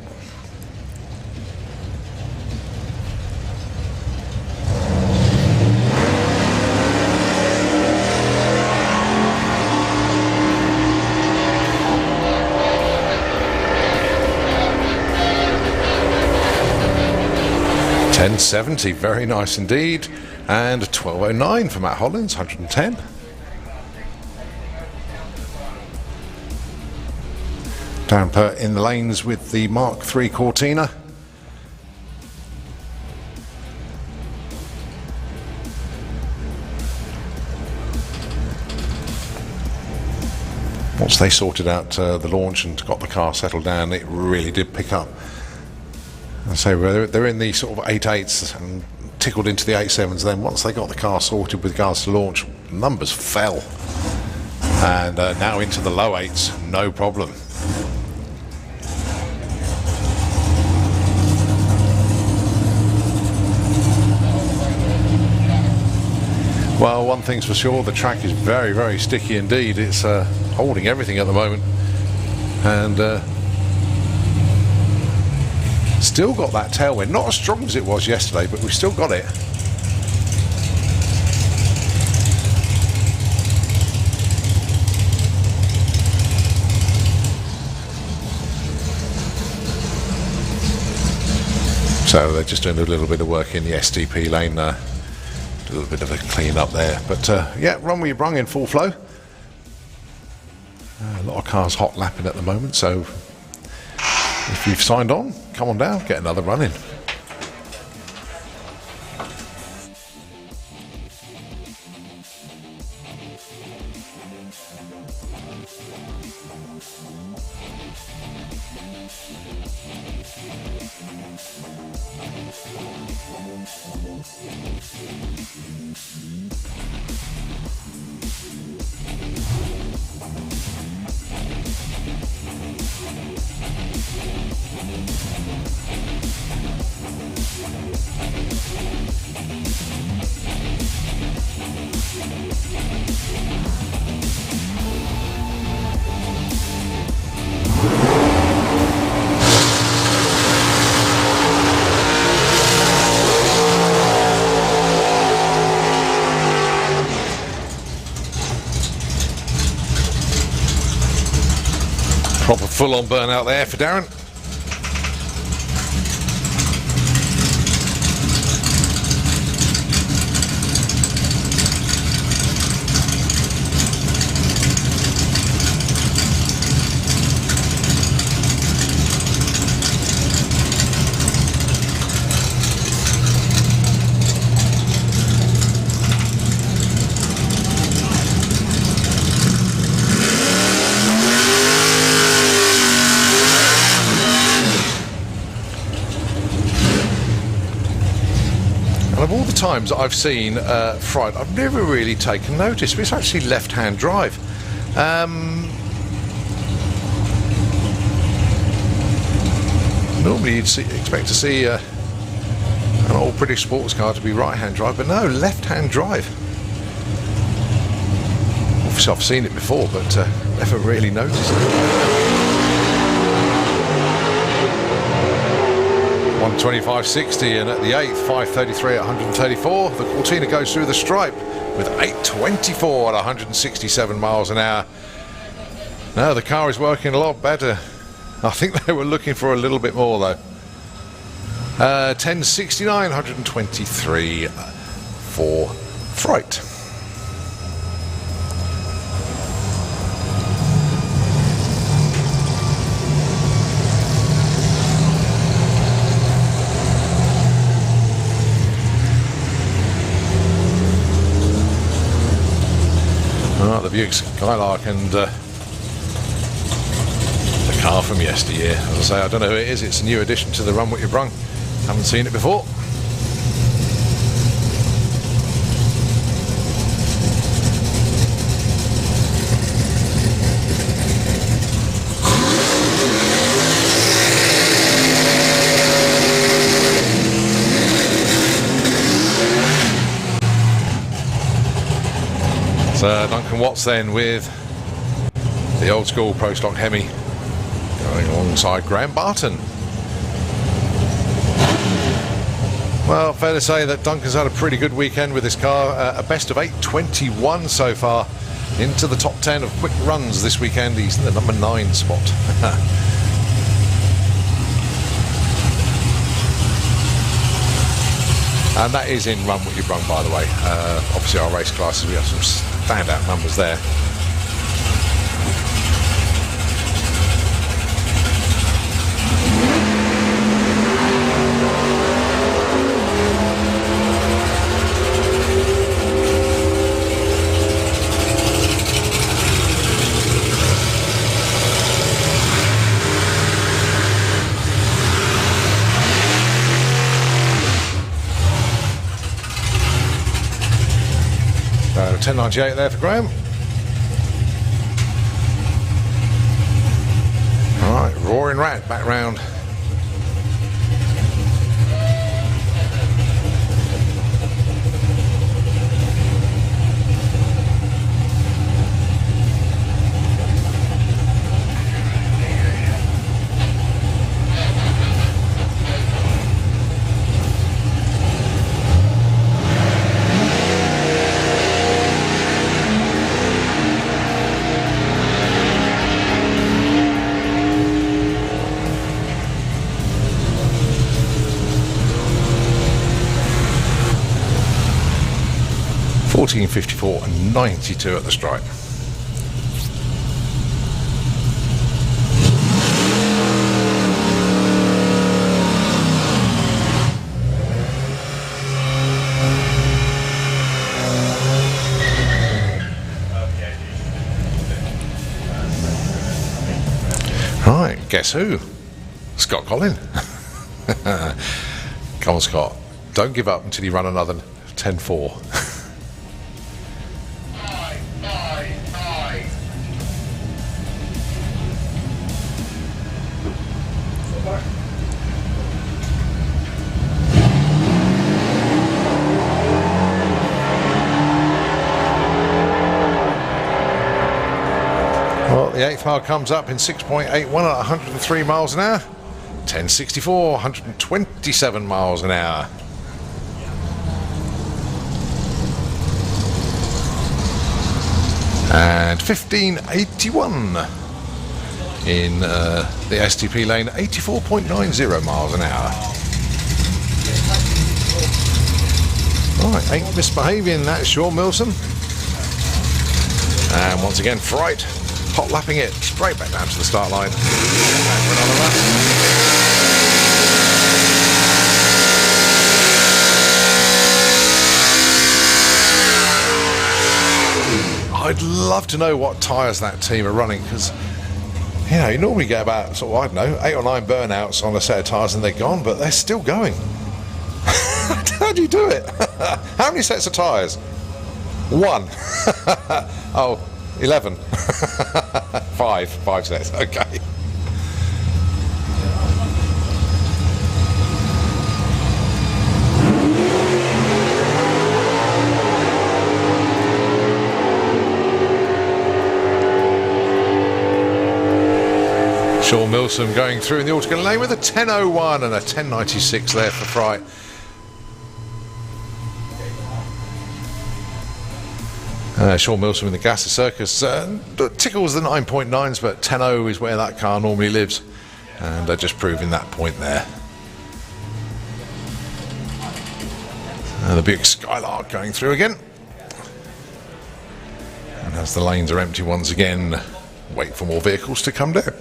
Speaker 1: $10.70, very nice indeed, and $12.09 for Matt Hollins, 110. Damper in the lanes with the Mark III Cortina. Once they sorted out the launch and got the car settled down, it really did pick up. I say they're in the sort of 8.8s and tickled into the 8.7s. Then once they got the car sorted with regards to launch, numbers fell, and now into the low 8s, no problem. Well, one thing's for sure, the track is very, very sticky indeed. It's holding everything at the moment, and still got that tailwind. Not as strong as it was yesterday, but we've still got it. So they're just doing a little bit of work in the SDP lane there. A little bit of a clean up there, but yeah, run where you brung in full flow. A lot of cars hot lapping at the moment, so if you've signed on, come on down, get another run in. Proper full-on burnout there for Darren. And of all the times that I've seen Fright, I've never really taken notice, but it's actually left-hand drive. Normally you'd expect to see an old British sports car to be right-hand drive, but no, left-hand drive. Obviously I've seen it before, but never really noticed it. 125.60, and at the 8th, 5:33 at 134. The Cortina goes through the stripe with 8:24 at 167 miles an hour. Now the car is working a lot better. I think they were looking for a little bit more though. 10:69, 123 for Fright. The Buick Skylark and the car from yesteryear. As I say, I don't know who it is. It's a new addition to the Run What You Brung. Haven't seen it before. Duncan Watts then with the old school Pro Stock Hemi going alongside Graham Barton. Well, fair to say that Duncan's had a pretty good weekend with this car. A best of 8:21 so far, into the top 10 of quick runs this weekend. He's in the number 9 spot. And that is in Run What You Brung, by the way. Obviously our race classes, we have some standout numbers there. So 10.98 there for Graham. Alright, Roaring Rat back round. .14.54 and 92 at the stripe. Right, guess who? Scott Collin. Come on, Scott. don't give up until you run another 10.4. Well, the 8th mile comes up in 6.81 at 103 miles an hour. 10.64, 127 miles an hour. And 15.81 in the STP lane, 84.90 miles an hour. Right, ain't misbehaving that, Sean Milsom. And once again, Fright hot lapping it straight back down to the start line. Back for another lap. I'd love to know what tyres that team are running, because you normally get about sort of, I don't know, 8 or 9 burnouts on a set of tyres and they're gone, but they're still going. How do you do it? How many sets of tyres? 1. Oh, 11. 5 sets, okay. Sean Milsom going through in the automatic lane with a 10.01 and a 10.96 there for Fright. Sean Milsom in the Gasser Circus tickles the 9.9s, but 10.0 is where that car normally lives, and they're just proving that point there. The big Skylark going through again, and as the lanes are empty once again, wait for more vehicles to come down.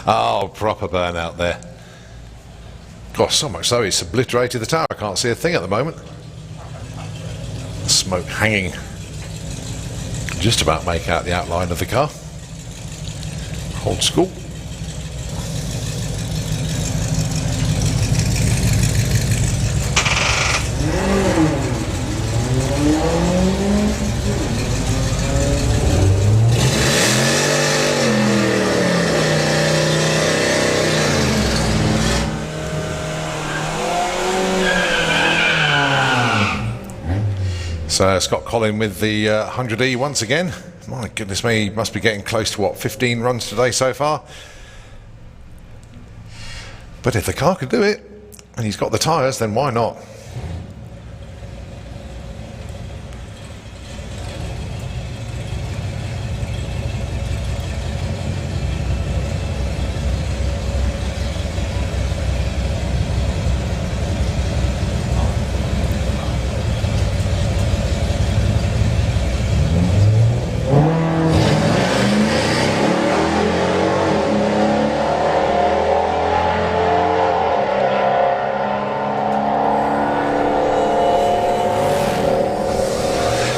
Speaker 1: Oh, proper burnout there. Gosh, so much so it's obliterated the tower. I can't see a thing at the moment. Smoke hanging. Just about make out the outline of the car. Old school. So Scott Collin with the 100E once again. My goodness me, he must be getting close to what, 15 runs today so far. But if the car could do it, and he's got the tyres, then why not?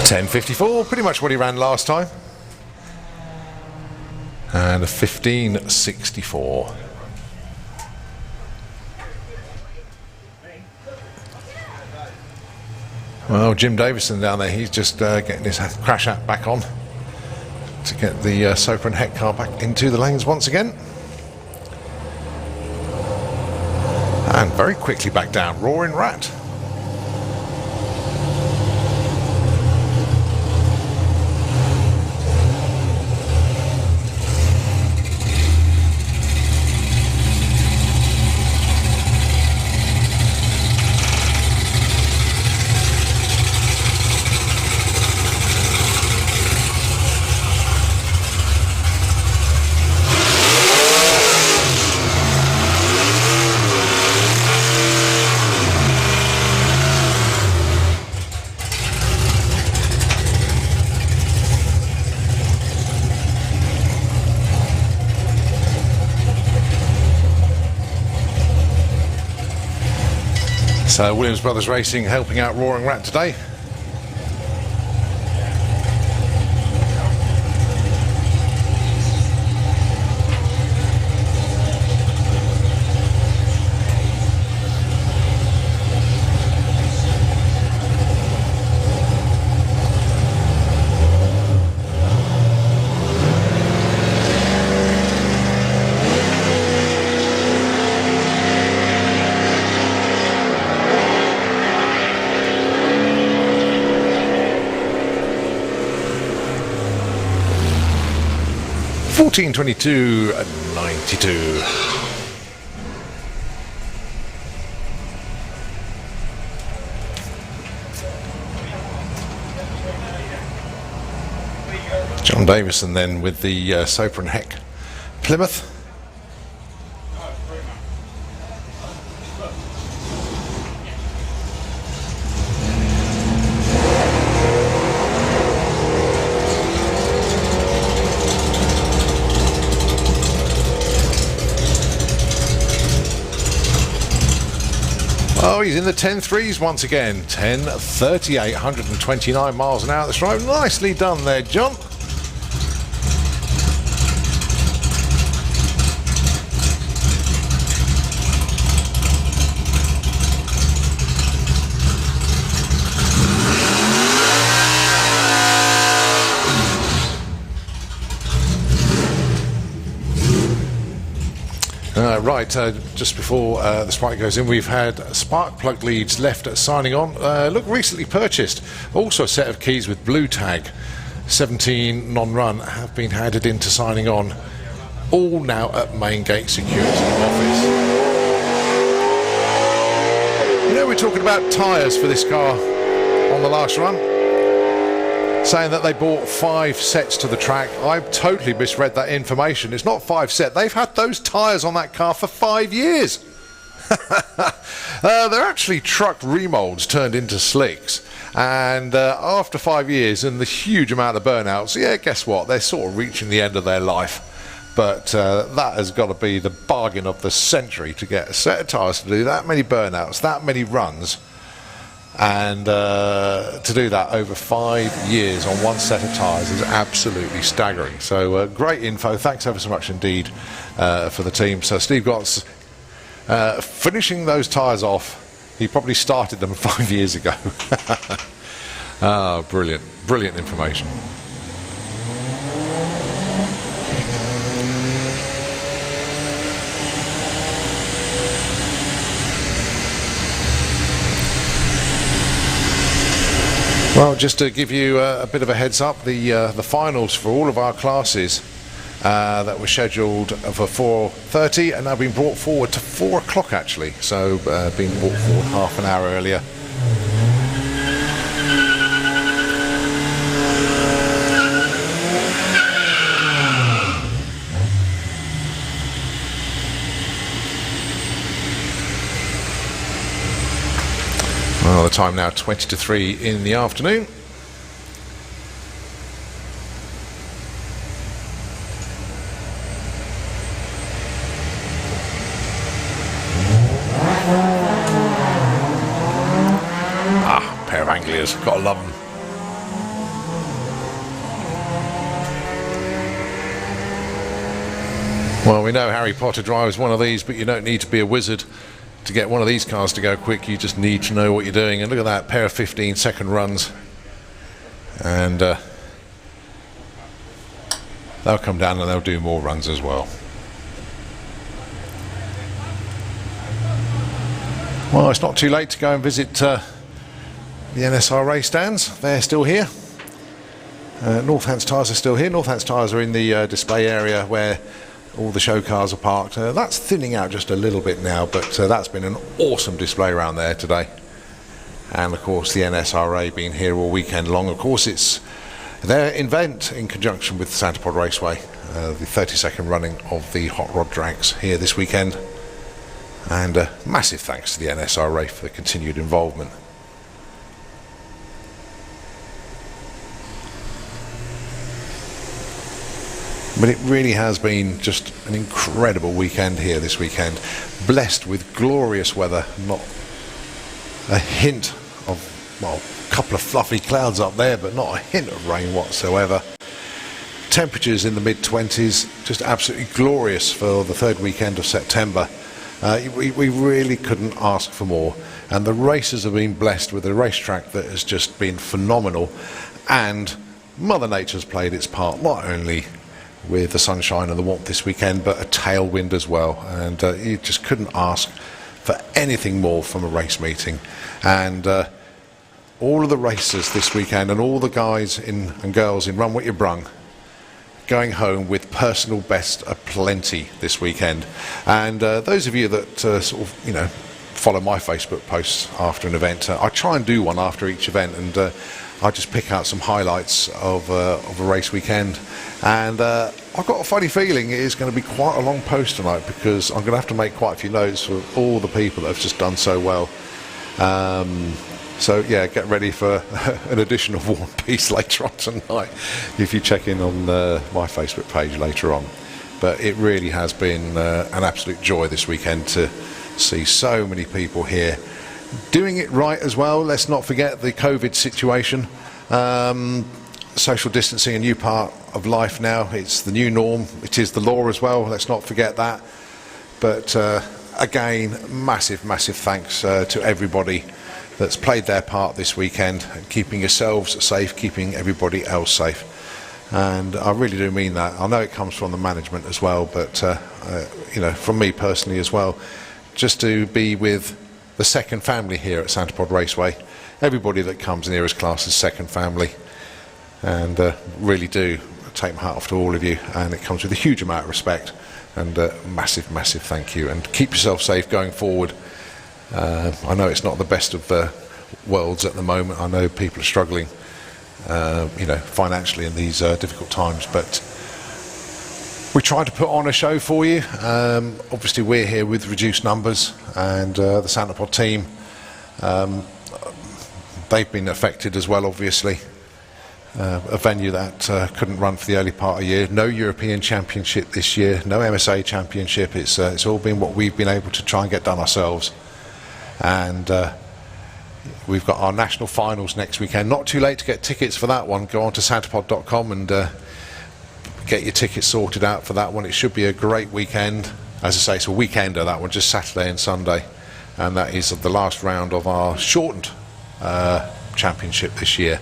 Speaker 1: 10:54, pretty much what he ran last time. And a 15:64. Well, Jim Davison down there, he's just getting his crash hat back on to get the Soper and Heck car back into the lanes once again. And very quickly back down, Roaring Rat. So Williams Brothers Racing helping out Roaring Rat today. $14.22.92. John Davison then with the Soper and Heck Plymouth. Oh, he's in the 10.3s once again. 10.38, 129 miles an hour at the stripe. Nicely done there, John. Right, just before the spark goes in, we've had spark plug leads left at signing on. Look, recently purchased. Also a set of keys with blue tag. 17 non-run have been handed into signing on. All now at Main Gate Security Office. You know, we're talking about tyres for this car on the last run, saying that they bought 5 sets to the track. I've totally misread that information. It's not 5 sets. They've had those tyres on that car for 5 years. They're actually truck remolds turned into slicks. And after 5 years and the huge amount of burnouts, yeah, guess what? They're sort of reaching the end of their life. But that has got to be the bargain of the century, to get a set of tyres to do that many burnouts, that many runs. And to do that over 5 years on one set of tyres is absolutely staggering. So great info. Thanks ever so much indeed for the team. So Steve Gotts finishing those tyres off. He probably started them 5 years ago. Brilliant. Brilliant information. Well, just to give you a bit of a heads up, the finals for all of our classes that were scheduled for 4:30 and now been brought forward to 4 o'clock actually, so being brought forward half an hour earlier. Well, the time now 20 to 3 in the afternoon. Pair of Anglias, gotta love them. Well, we know Harry Potter drives one of these, but you don't need to be a wizard to get one of these cars to go quick. You just need to know what you're doing. And look at that, pair of 15-second runs. And they'll come down and they'll do more runs as well. Well, it's not too late to go and visit the NSRA stands. They're still here. Northants tyres are still here. Northants tyres are in the display area where all the show cars are parked. That's thinning out just a little bit now, but that's been an awesome display around there today. And of course the NSRA being here all weekend long. Of course it's their event in conjunction with Santa Pod Raceway, the 32nd running of the Hot Rod Drags here this weekend. And massive thanks to the NSRA for the continued involvement. But it really has been just an incredible weekend here this weekend. Blessed with glorious weather, not a hint of, well, a couple of fluffy clouds up there, but not a hint of rain whatsoever. Temperatures in the mid-20s, just absolutely glorious for the third weekend of September. We really couldn't ask for more. And the racers have been blessed with a racetrack that has just been phenomenal. And Mother Nature's played its part, not only with the sunshine and the warmth this weekend, but a tailwind as well. And you just couldn't ask for anything more from a race meeting. And all of the racers this weekend and all the guys and girls in Run What You Brung going home with personal best aplenty this weekend. And those of you that sort of, you know, follow my Facebook posts after an event, I try and do one after each event, and I just pick out some highlights of a race weekend. And I've got a funny feeling it is going to be quite a long post tonight, because I'm going to have to make quite a few notes for all the people that have just done so well. So yeah, get ready for an additional War and Peace later on tonight if you check in on my Facebook page later on. But it really has been an absolute joy this weekend to see so many people here doing it right as well. Let's not forget the COVID situation. Social distancing, a new part of life now. It's the new norm. It is the law as well. Let's not forget that. But again, massive thanks to everybody that's played their part this weekend, keeping yourselves safe, keeping everybody else safe. And I really do mean that. I know it comes from the management as well, but you know, from me personally as well, just to be with the second family here at Santa Pod Raceway. Everybody that comes in here is classed as second family, and really do take my hat off to all of you. And it comes with a huge amount of respect, and massive thank you. And keep yourself safe going forward. I know it's not the best of worlds at the moment. I know people are struggling, you know, financially in these difficult times, but we try to put on a show for you. Obviously we're here with reduced numbers, and the Santa Pod team, they've been affected as well, obviously. A venue that couldn't run for the early part of the year. No European Championship this year, no MSA Championship. It's all been what we've been able to try and get done ourselves. And we've got our national finals next weekend. Not too late to get tickets for that one. Go on to santapod.com and get your tickets sorted out for that one. It should be a great weekend. As I say, it's a weekender, that one, just Saturday and Sunday. And that is the last round of our shortened championship this year.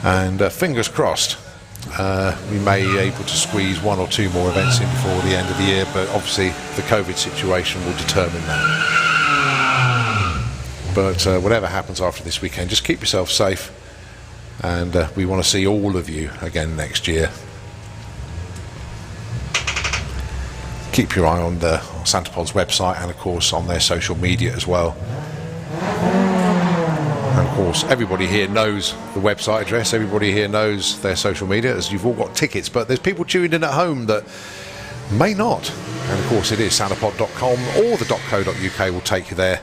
Speaker 1: And fingers crossed, we may be able to squeeze one or two more events in before the end of the year, but obviously the COVID situation will determine that. But whatever happens after this weekend, just keep yourself safe, and we want to see all of you again next year. Keep your eye on the Santa Pod's website, and of course on their social media as well. And of course everybody here knows the website address, everybody here knows their social media, as you've all got tickets, but there's people tuned in at home that may not. And of course it is santapod.com, or the .co.uk will take you there.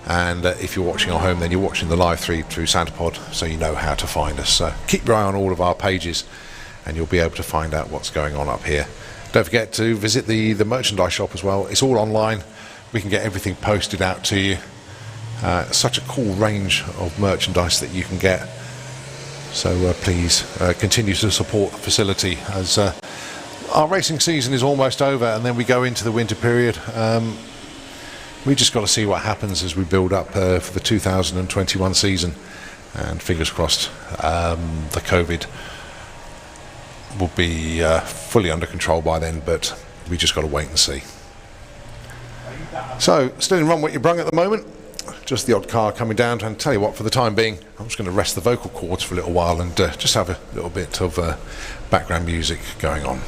Speaker 1: And if you're watching at home, then you're watching the live feed through Santa Pod, so you know how to find us. So keep your eye on all of our pages, and you'll be able to find out what's going on up here. Don't forget to visit the merchandise shop as well. It's all online. We can get everything posted out to you. Such a cool range of merchandise that you can get. So please continue to support the facility, as Our racing season is almost over, and then we go into the winter period. We just got to see what happens as we build up for the 2021 season, and fingers crossed the COVID will be fully under control by then, but we just got to wait and see. So, still in Run What You Brung at the moment, just the odd car coming down, and tell you what, for the time being, I'm just going to rest the vocal cords for a little while and just have a little bit of background music going on.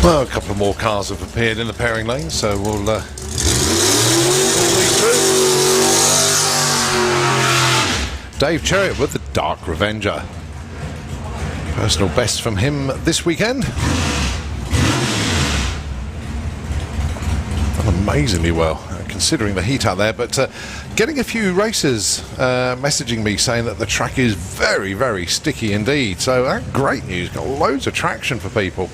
Speaker 1: Well, a couple of more cars have appeared in the pairing lane, so we'll lead through. Dave Cherritt with the Dark Revenger. Personal best from him this weekend. Done amazingly well, considering the heat out there, but getting a few racers messaging me saying that the track is very, very sticky indeed. So great news, got loads of traction for people.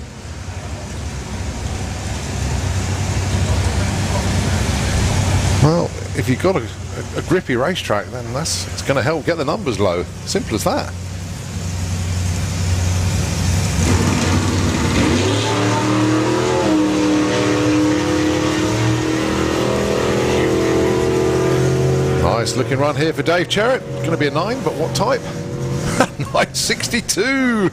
Speaker 1: Well, if you've got a grippy racetrack, then it's going to help get the numbers low. Simple as that. Nice looking run here for Dave Cherritt. Going to be a 9, but what type? 962.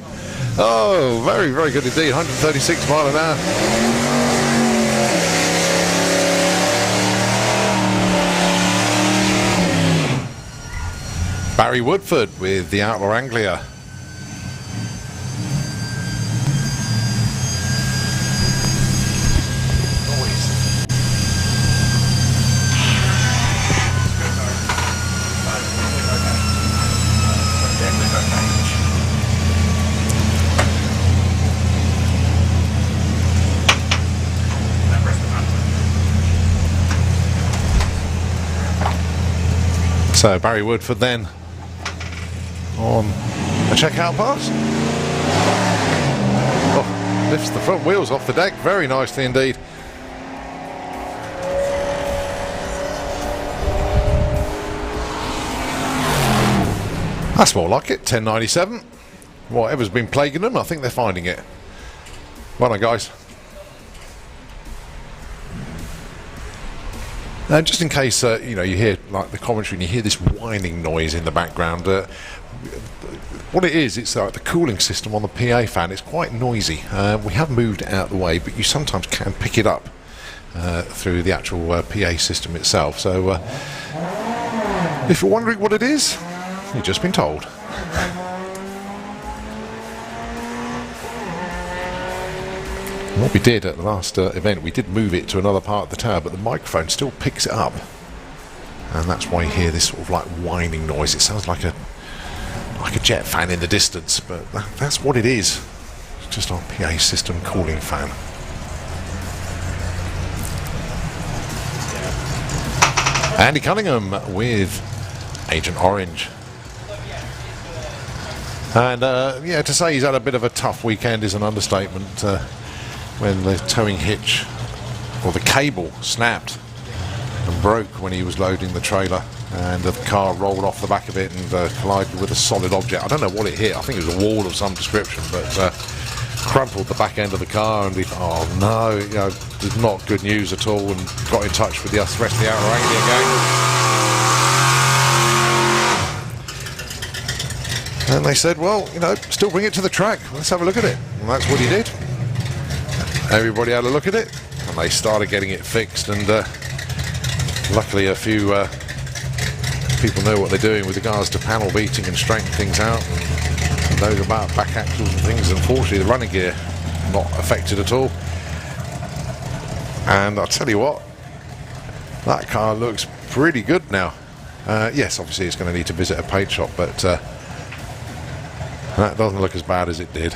Speaker 1: Oh, very, very good indeed. 136 mile an hour. Barry Woodford with the Outlaw Anglia. So Barry Woodford then on a checkout pass. Oh, lifts the front wheels off the deck very nicely indeed. That's more like it, 1097. Whatever's been plaguing them, I think they're finding it. Well done, guys. Now, just in case you hear like the commentary and you hear this whining noise in the background, what it is, it's like the cooling system on the PA fan. It's quite noisy. We have moved it out of the way, but you sometimes can pick it up through the actual PA system itself. So, if you're wondering what it is, you've just been told. What we did at the last event, we did move it to another part of the tower, but the microphone still picks it up, and that's why you hear this sort of like whining noise. It sounds like a jet fan in the distance, but that's what it is. It's just our PA system cooling fan. Andy Cunningham with Agent Orange. And yeah, to say he's had a bit of a tough weekend is an understatement. When the towing hitch or the cable snapped and broke when he was loading the trailer, and the car rolled off the back of it and collided with a solid object. I don't know what it hit. I think it was a wall of some description, but crumpled the back end of the car, and we thought, oh no, it's not good news at all, and got in touch with the rest of the Outlaw Anglia gang. And they said, well, still bring it to the track. Let's have a look at it. And that's what he did. Everybody had a look at it, and they started getting it fixed, and luckily a few people know what they're doing with regards to panel beating and straightening things out, and those about back axles and things. Unfortunately, the running gear not affected at all. And I'll tell you what, that car looks pretty good now. Yes, obviously it's going to need to visit a paint shop, but that doesn't look as bad as it did.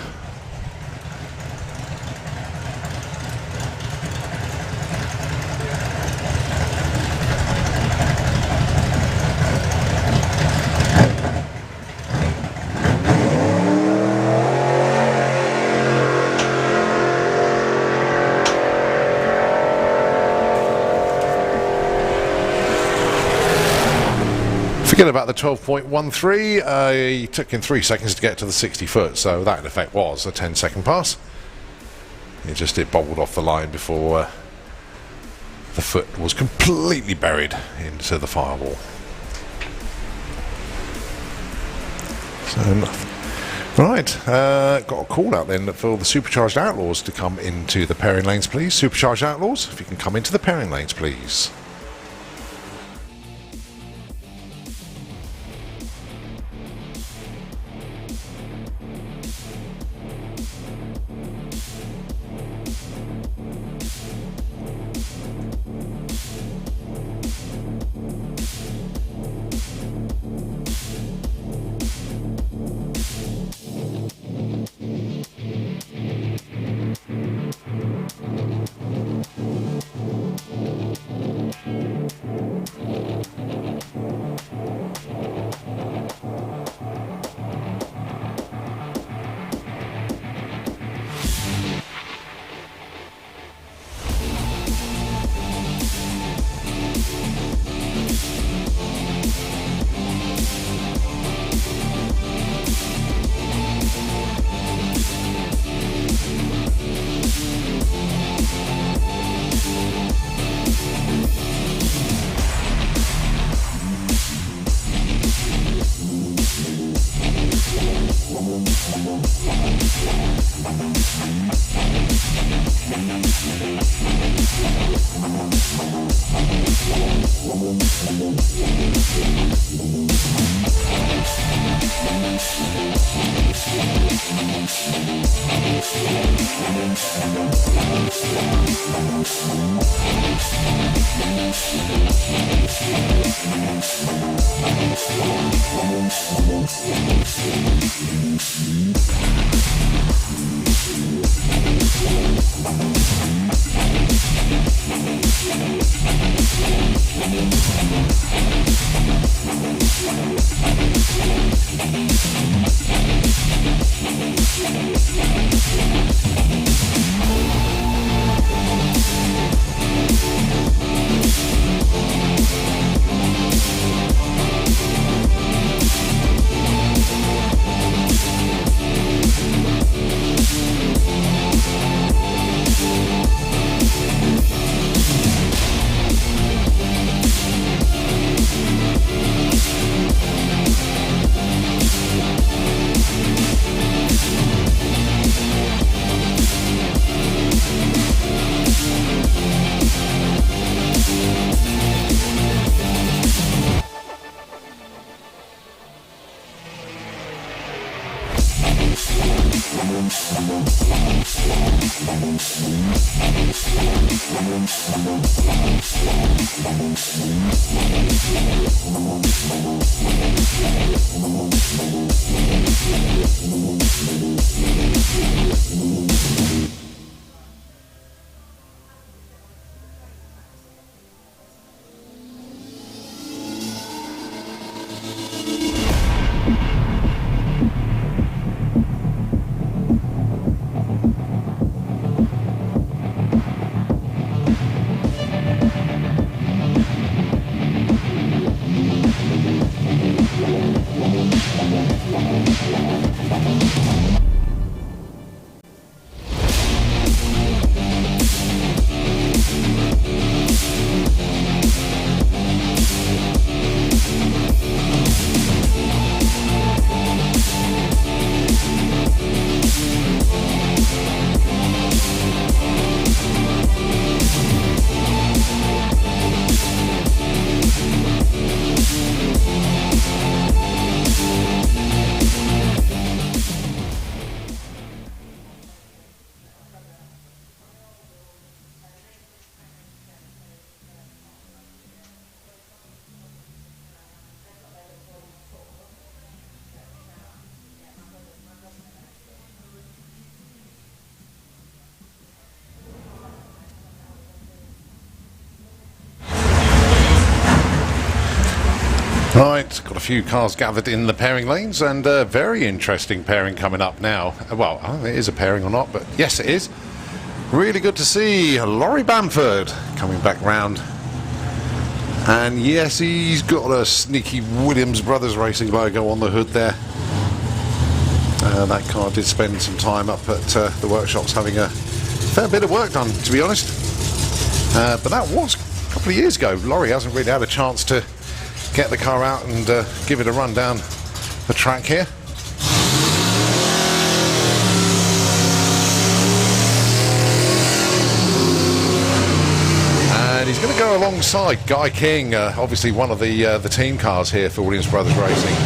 Speaker 1: Forget about the 12.13, he took him 3 seconds to get to the 60 foot, so that in effect was a 10-second pass. It bobbled off the line before the foot was completely buried into the firewall. So, right, got a call out then for the Supercharged Outlaws to come into the pairing lanes, please. Supercharged Outlaws, if you can come into the pairing lanes, please. Right, got a few cars gathered in the pairing lanes, and a very interesting pairing coming up now. Well, I don't know if it is a pairing or not, but yes, it is. Really good to see Laurie Bamford coming back round. And yes, he's got a sneaky Williams Brothers Racing logo on the hood there. That car did spend some time up at the workshops having a fair bit of work done, to be honest. But that was a couple of years ago. Laurie hasn't really had a chance to get the car out and give it a run down the track here. And he's going to go alongside Guy King, obviously one of the team cars here for Williams Brothers Racing.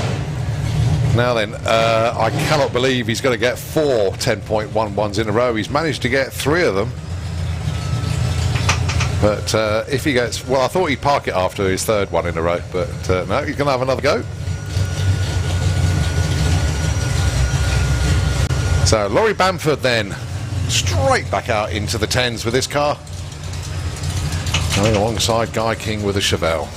Speaker 1: Now then, I cannot believe he's going to get 4 10.11s in a row. He's managed to get 3 of them. But if he gets... Well, I thought he'd park it after his 3rd one in a row, but no, he's going to have another go. So, Laurie Bamford then, straight back out into the 10s with this car. Going alongside Guy King with a Chevelle.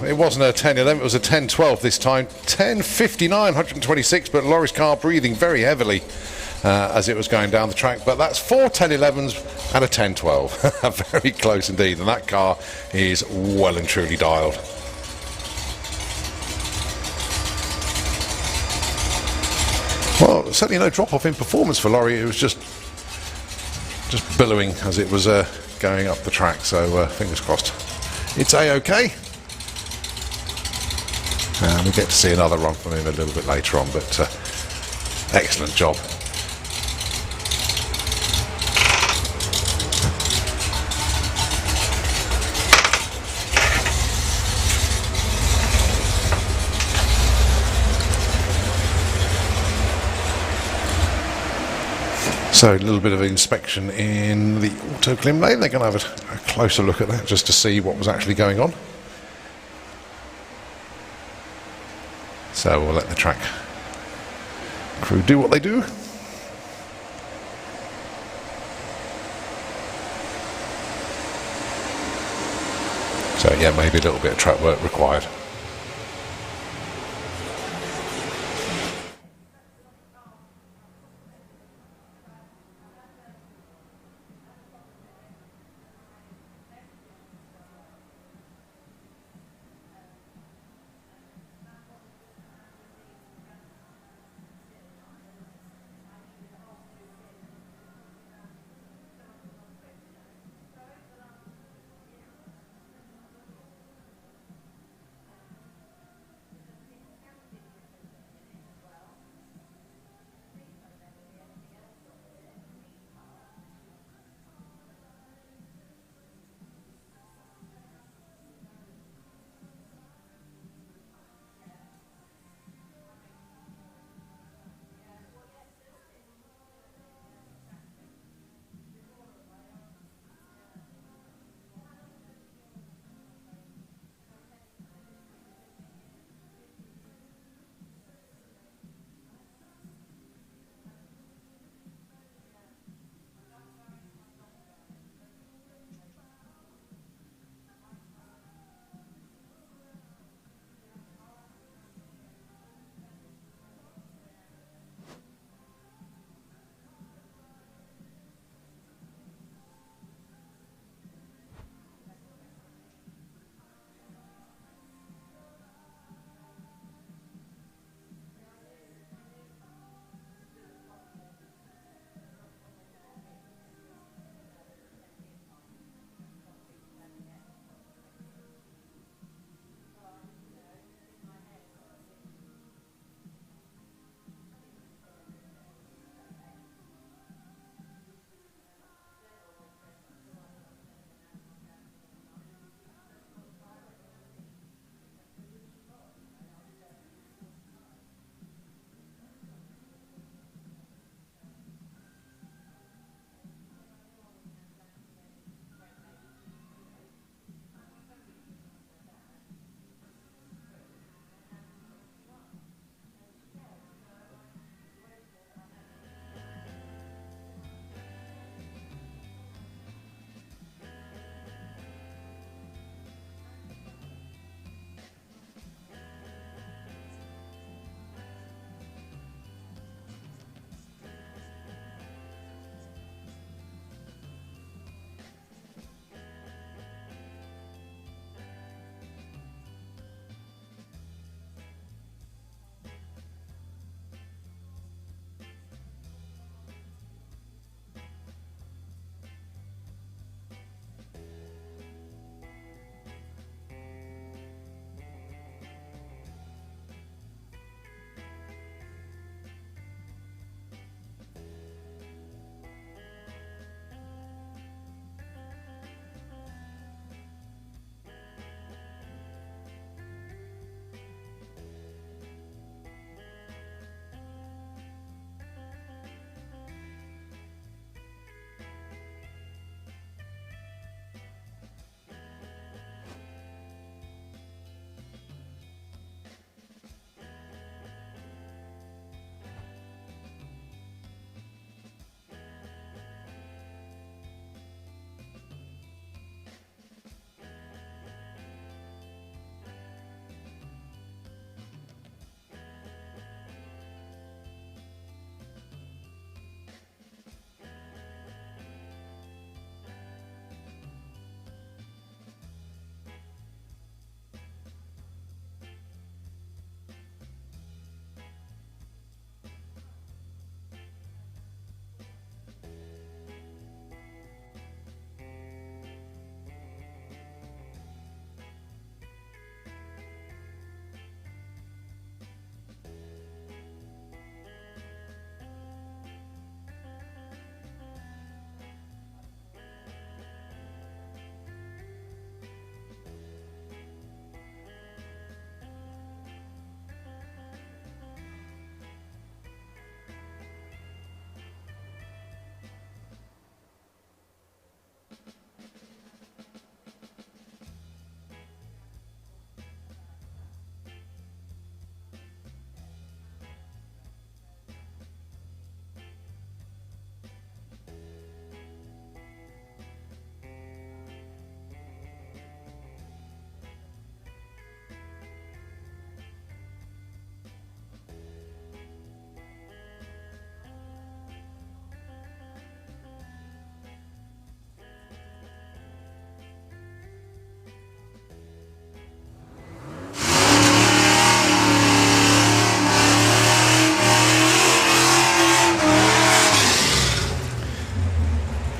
Speaker 1: It wasn't a 10.11, it was a 10.12 this time. 10.59, 126, but Laurie's car breathing very heavily as it was going down the track. But that's 4 10.11s and a 10.12. Very close indeed, and that car is well and truly dialed. Well, certainly no drop-off in performance for Laurie. It was just billowing as it was going up the track, so fingers crossed. It's A-OK. And we get to see another run from him a little bit later on, but excellent job. So a little bit of inspection in the auto clim lane. They're going to have a closer look at that just to see what was actually going on. So we'll let the track crew do what they do. So yeah, maybe a little bit of track work required.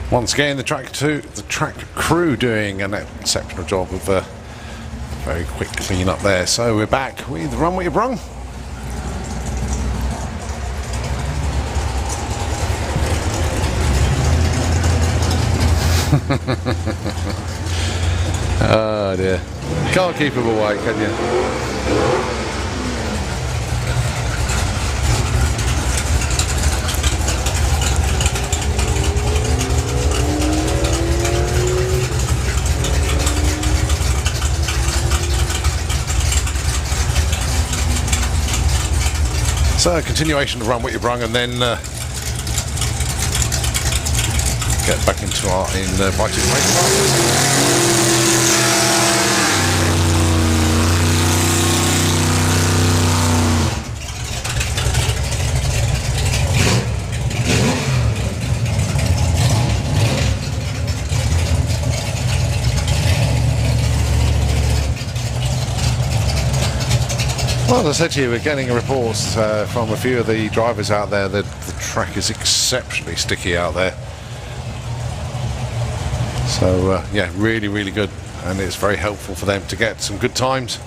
Speaker 1: Once again, the track crew doing an exceptional job of very quick clean up there. So we're back with Run What You Brung. Oh dear, can't keep him away, can you? So a continuation of Run What You Brung, and then get back into our invited race classes. Well, as I said to you, we're getting reports from a few of the drivers out there that the track is exceptionally sticky out there. So yeah, really, really good, and it's very helpful for them to get some good times.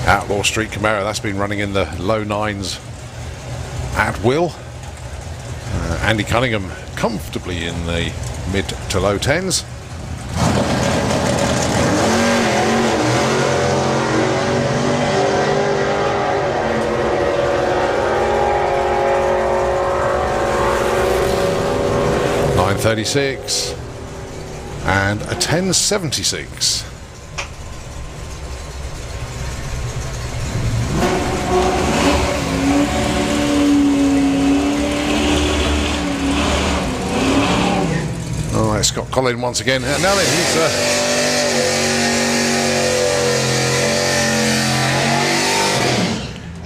Speaker 1: Outlaw Street Camaro, that's been running in the low 9s at will. Andy Cunningham comfortably in the mid to low 10s. .36 and a 1076. All right, Scott Collin once again. Now then, he's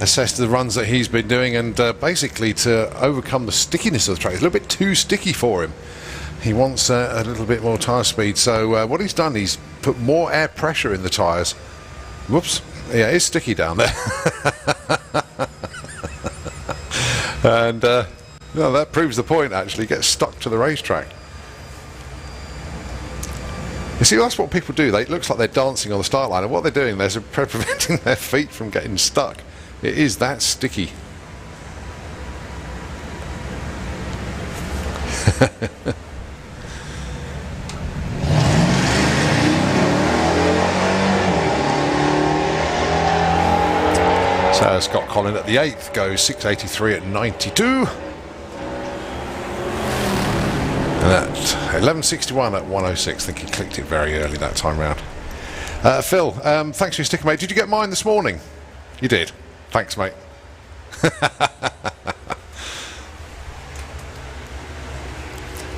Speaker 1: assessed the runs that he's been doing, and basically to overcome the stickiness of the track, it's a little bit too sticky for him. He wants a little bit more tyre speed, so what he's done, he's put more air pressure in the tyres. Whoops, yeah, it's sticky down there. And no, that proves the point, actually. Get stuck to the racetrack. You see, that's what people do. It looks like they're dancing on the start line, and what they're doing, they're preventing their feet from getting stuck. It is that sticky. So Scott Collin at the 8th goes 683 at 92. And at 1161 at 106. I think he clicked it very early that time round. Phil, thanks for your sticker, mate. Did you get mine this morning? You did. Thanks, mate.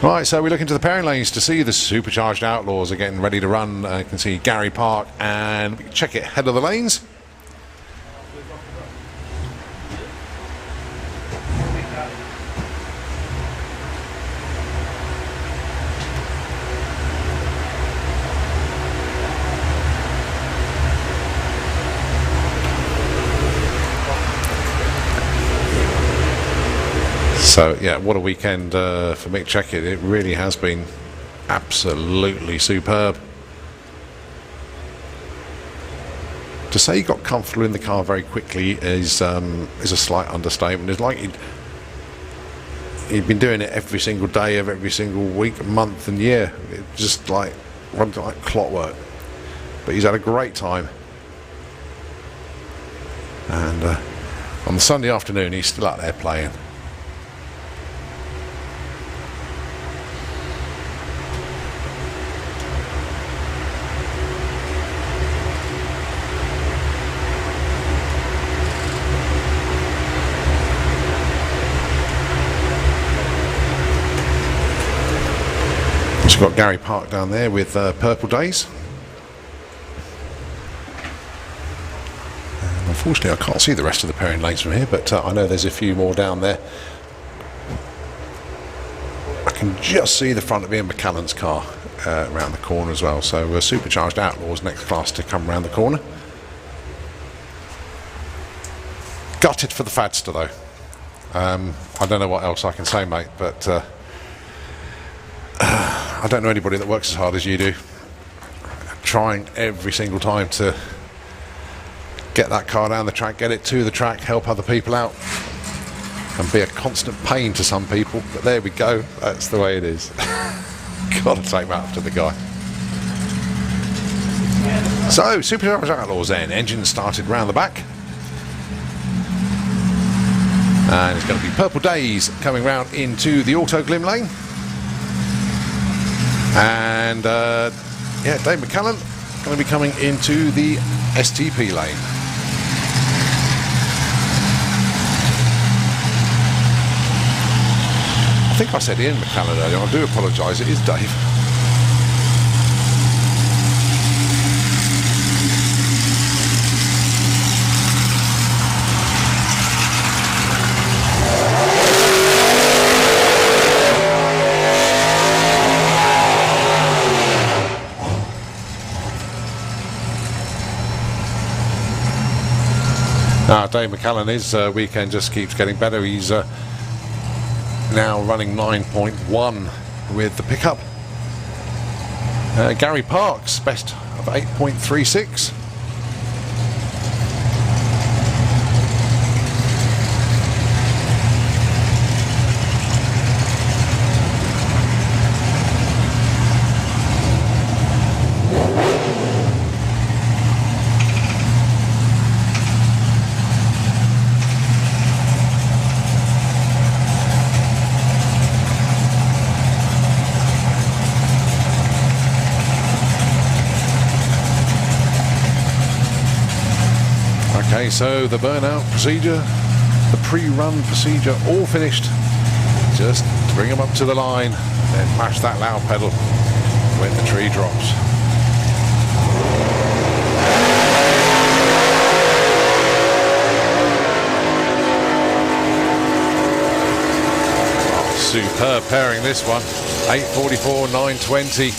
Speaker 1: Right, so we look into the pairing lanes to see the Supercharged Outlaws are getting ready to run. You can see Gary Park, and we can check it head of the lanes. So yeah, what a weekend for Mick Checkett. It really has been absolutely superb. To say he got comfortable in the car very quickly is a slight understatement. It's like he'd been doing it every single day of every single week, month and year. It just like runs like clockwork. But he's had a great time. And on the Sunday afternoon, he's still out there playing. We've got Gary Park down there with Purple Days. And unfortunately, I can't see the rest of the pairing lanes from here, but I know there's a few more down there. I can just see the front of Ian McCallan's car around the corner as well. So Supercharged Outlaws next class to come around the corner. Gutted for the Fadster though. I don't know what else I can say, mate, but I don't know anybody that works as hard as you do, trying every single time to get that car down the track, get it to the track, help other people out, and be a constant pain to some people. But there we go, that's the way it is. Gotta take that up to the guy. So, Supercharged Outlaws then, engine started round the back. And it's going to be Purple Days coming round into the auto glim lane. And yeah, Dave McCallan going to be coming into the STP lane. I think I said Ian McCallan earlier. I do apologise, it is Dave. Dave McCallan, his weekend just keeps getting better. He's now running 9.1 with the pickup. Gary Parks, best of 8.36. Okay, so the burnout procedure, the pre-run procedure, all finished. Just bring them up to the line, then mash that loud pedal when the tree drops. Oh, superb pairing this one, 844, 920.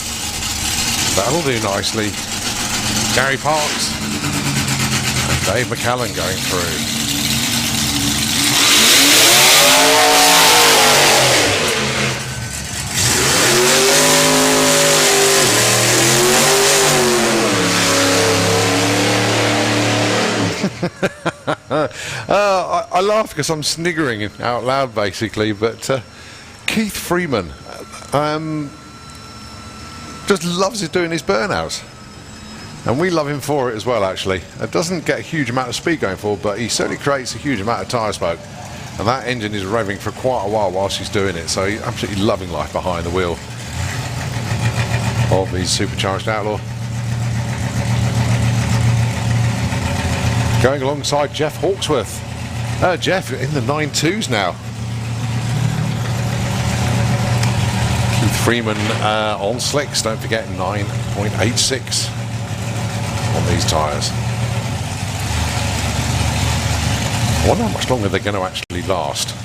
Speaker 1: That'll do nicely. Gary Parks. Dave McCallan going through. I laugh because I'm sniggering out loud basically, but Keith Freeman just loves it doing his burnouts. And we love him for it as well, actually. It doesn't get a huge amount of speed going forward, but he certainly creates a huge amount of tyre smoke. And that engine is revving for quite a while whilst he's doing it. So he's absolutely loving life behind the wheel of his Supercharged Outlaw. Going alongside Jeff Hawksworth. Jeff in the 9.2s now. Keith Freeman on slicks, don't forget, 9.86. on these tyres. I wonder how much longer they're going to actually last.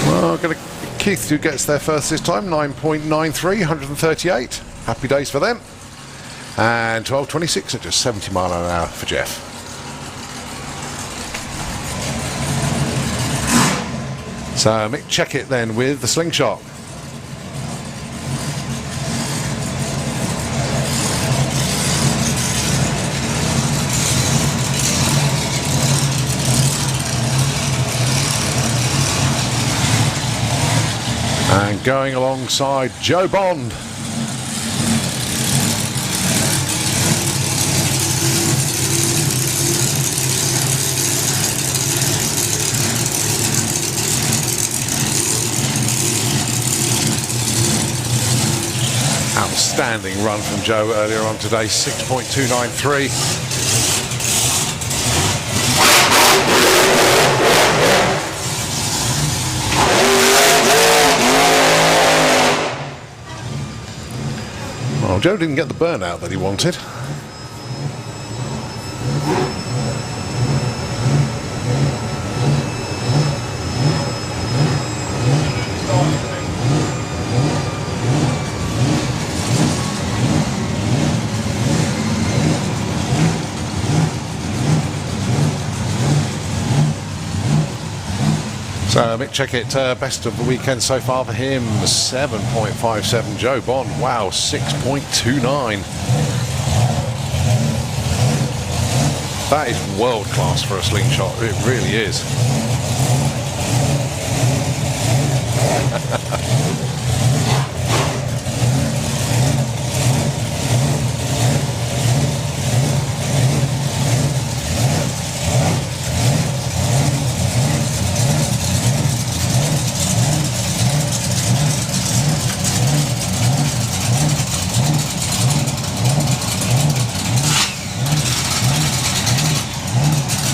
Speaker 1: Well, I'm going to Keith, who gets there first this time, 9.93, 138. Happy days for them. And 12.26 at just 70 mile an hour for Jeff. So Mick Checkett then with the slingshot. And going alongside Joe Bond. Outstanding run from Joe earlier on today, 6.293. Well, Joe didn't get the burnout that he wanted. So Mick Checkett, best of the weekend so far for him, 7.57. Joe Bond, wow, 6.29. That is world class for a slingshot, it really is.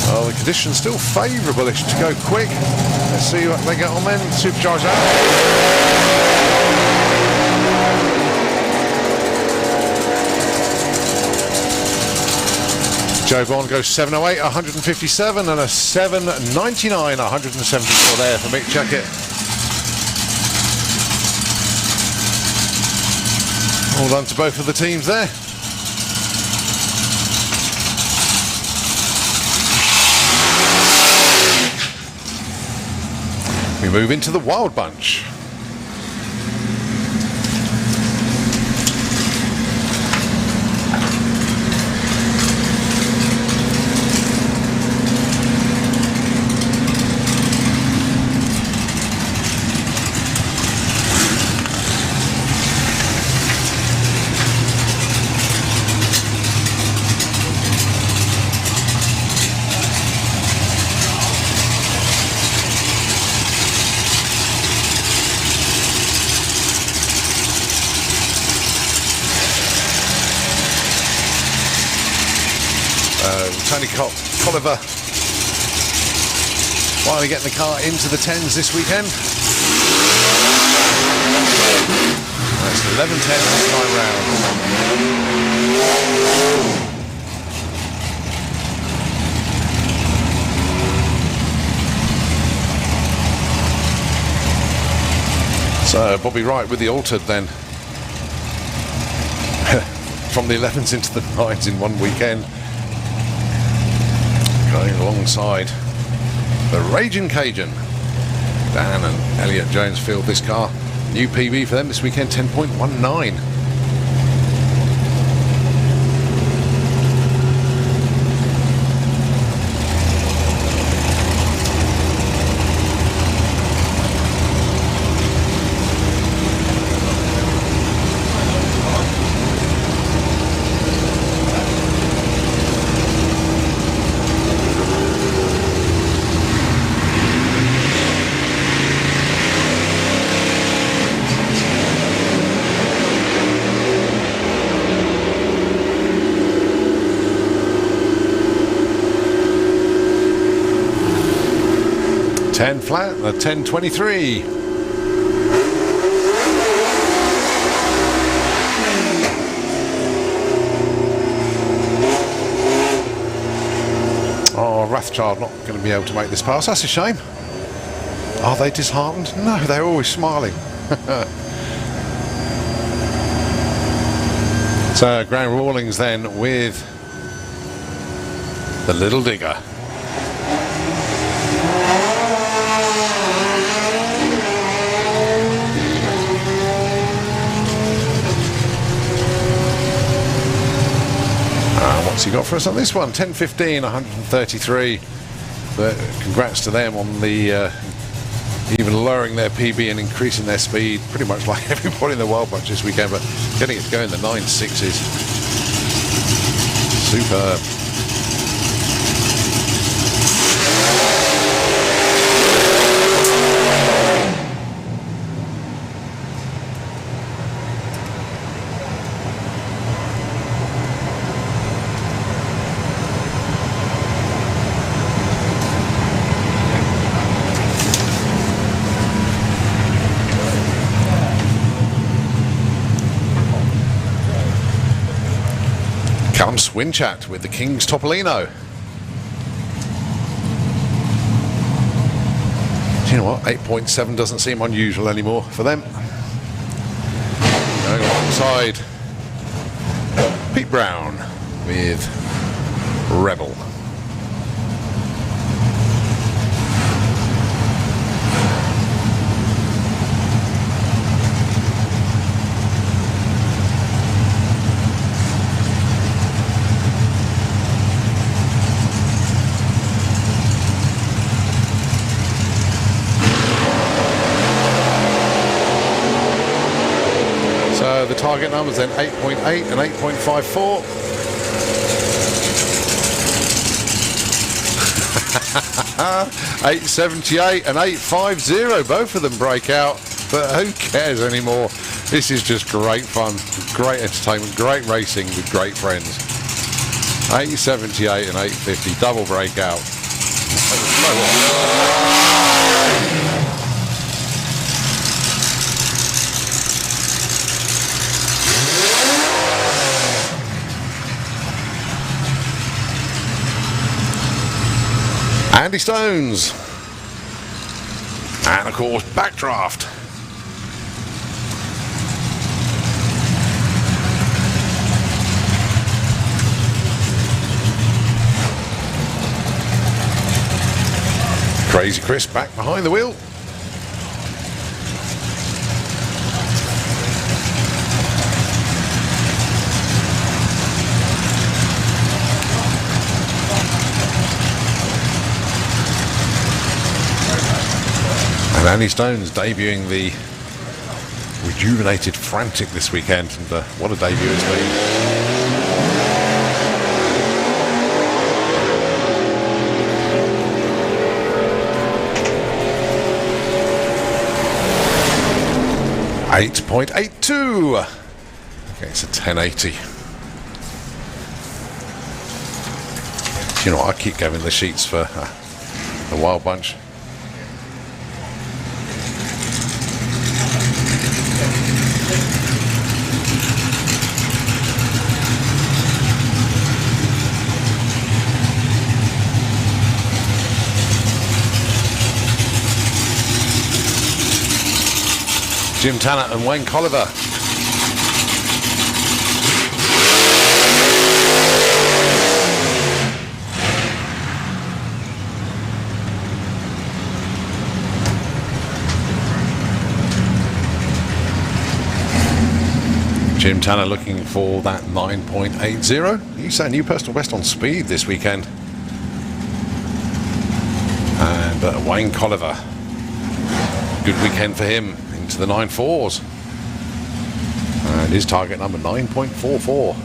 Speaker 1: Well, the conditions still favourable-ish to go quick. Let's see what they get on then. Supercharged out. Joe Bond goes 708, 157, and a 799, 174 there for Mick Checkett. All done to both of the teams there. We move into the Wild Bunch. Tony Colliver finally getting the car into the 10s this weekend. That's 11-10 this time round. So Bobby Wright with the altered then. From the 11s into the 9s in one weekend. Going alongside the Raging Cajun. Dan and Elliot Jones field this car. New PB for them this weekend, 10.19. Ten flat, a 10.23. Oh, Rathchild not going to be able to make this pass. That's a shame. Are they disheartened? No, they're always smiling. So, Graham Rawlings then with the Little Digger. What's he got for us on this one? 10.15, 133. But congrats to them on the even lowering their PB and increasing their speed, pretty much like everybody in the Wild Bunch this weekend, but getting it to go in the 9.6s. Superb. Callum Swinchat with the King's Topolino. Do you know what? 8.7 doesn't seem unusual anymore for them. Going alongside Pete Brown with Rebel. target numbers then 8.8 and 8.54. 878 and 850, both of them break out, but who cares anymore? This is just great fun, great entertainment, great racing with great friends. 878 and 850, double breakout. Andy Stones, and of course Backdraft. Crazy Chris back behind the wheel. And Andy Stone's debuting the rejuvenated Frantic this weekend, and what a debut it's been. 8.82. Okay, it's a 1080. You know what, I keep going the sheets for the Wild Bunch. Jim Tanner and Wayne Colliver. Jim Tanner looking for that 9.80. He set a new personal best on speed this weekend. And Wayne Colliver, good weekend for him. To the 9.4s, and his target number 9.44.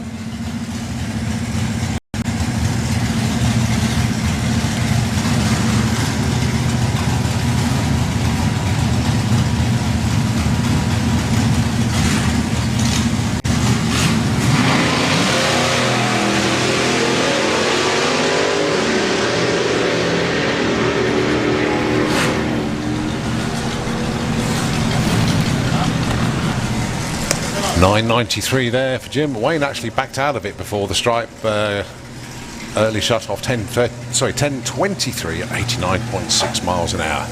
Speaker 1: $9.93 there for Jim. Wayne actually backed out of it before the stripe. Early shut off 10.23 at 89.6 miles an hour.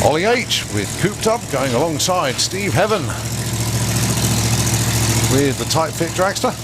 Speaker 1: Ollie H with Cooped Up going alongside Steve Heaven with the Tight Fit Dragster.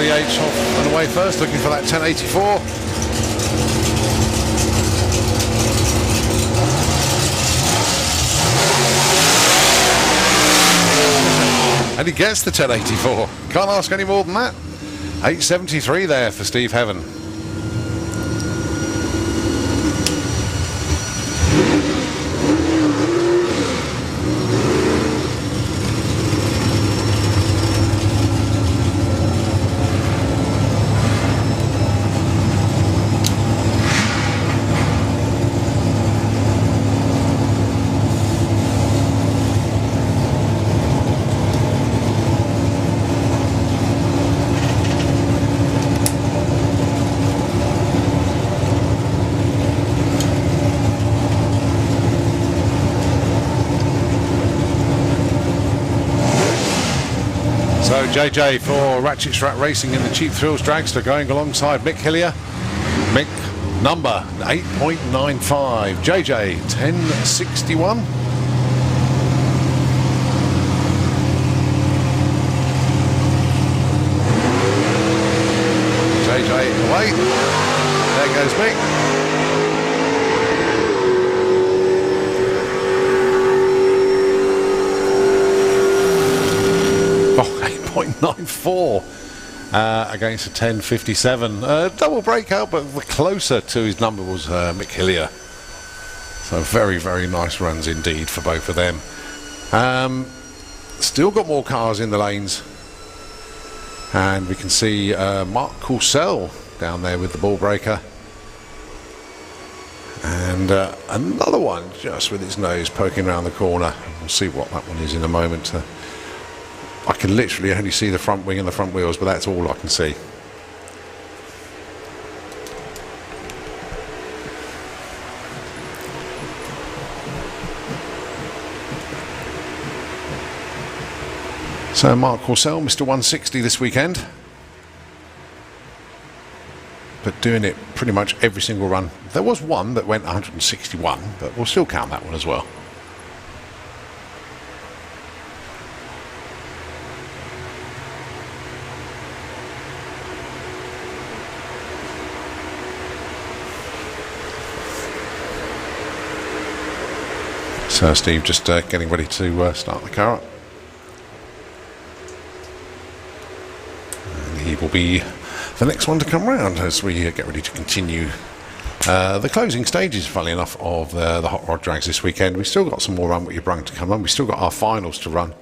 Speaker 1: H off and away first, looking for that 1084. And he gets the 1084. Can't ask any more than that. 873 there for Steve Heaven. JJ for Ratchet Strat Racing in the Cheap Thrills Dragster, going alongside Mick Hillier. Mick, number 8.95. JJ, 1061. JJ away. There goes Mick. Oh, 8.94 against a 10.57. Double breakout, but the closer to his number was Mick Hillier. So very, very nice runs indeed for both of them. Still got more cars in the lanes. And we can see Mark Courcelle down there with the ball breaker. And another one just with its nose poking around the corner. We'll see what that one is in a moment. I can literally only see the front wing and the front wheels, but that's all I can see. So Mark Courcelle, Mr. 160 this weekend. But doing it pretty much every single run. There was one that went 161, but we'll still count that one as well. So Steve just getting ready to start the car up. And he will be the next one to come round as we get ready to continue the closing stages, funnily enough, of the Hot Rod Drags this weekend. We've still got some more Run What You Brung to come on. We've still got our finals to run.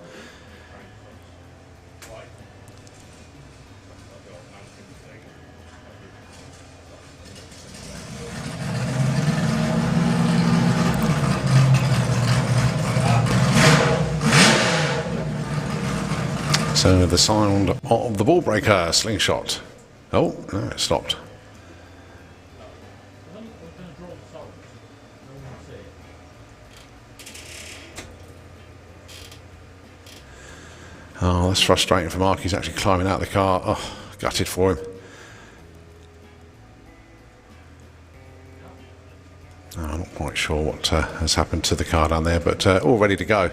Speaker 1: So the sound of the ball breaker slingshot. Oh, no, it stopped. Oh, that's frustrating for Mark. He's actually climbing out of the car. Oh, gutted for him. Oh, I'm not quite sure what has happened to the car down there, but all ready to go.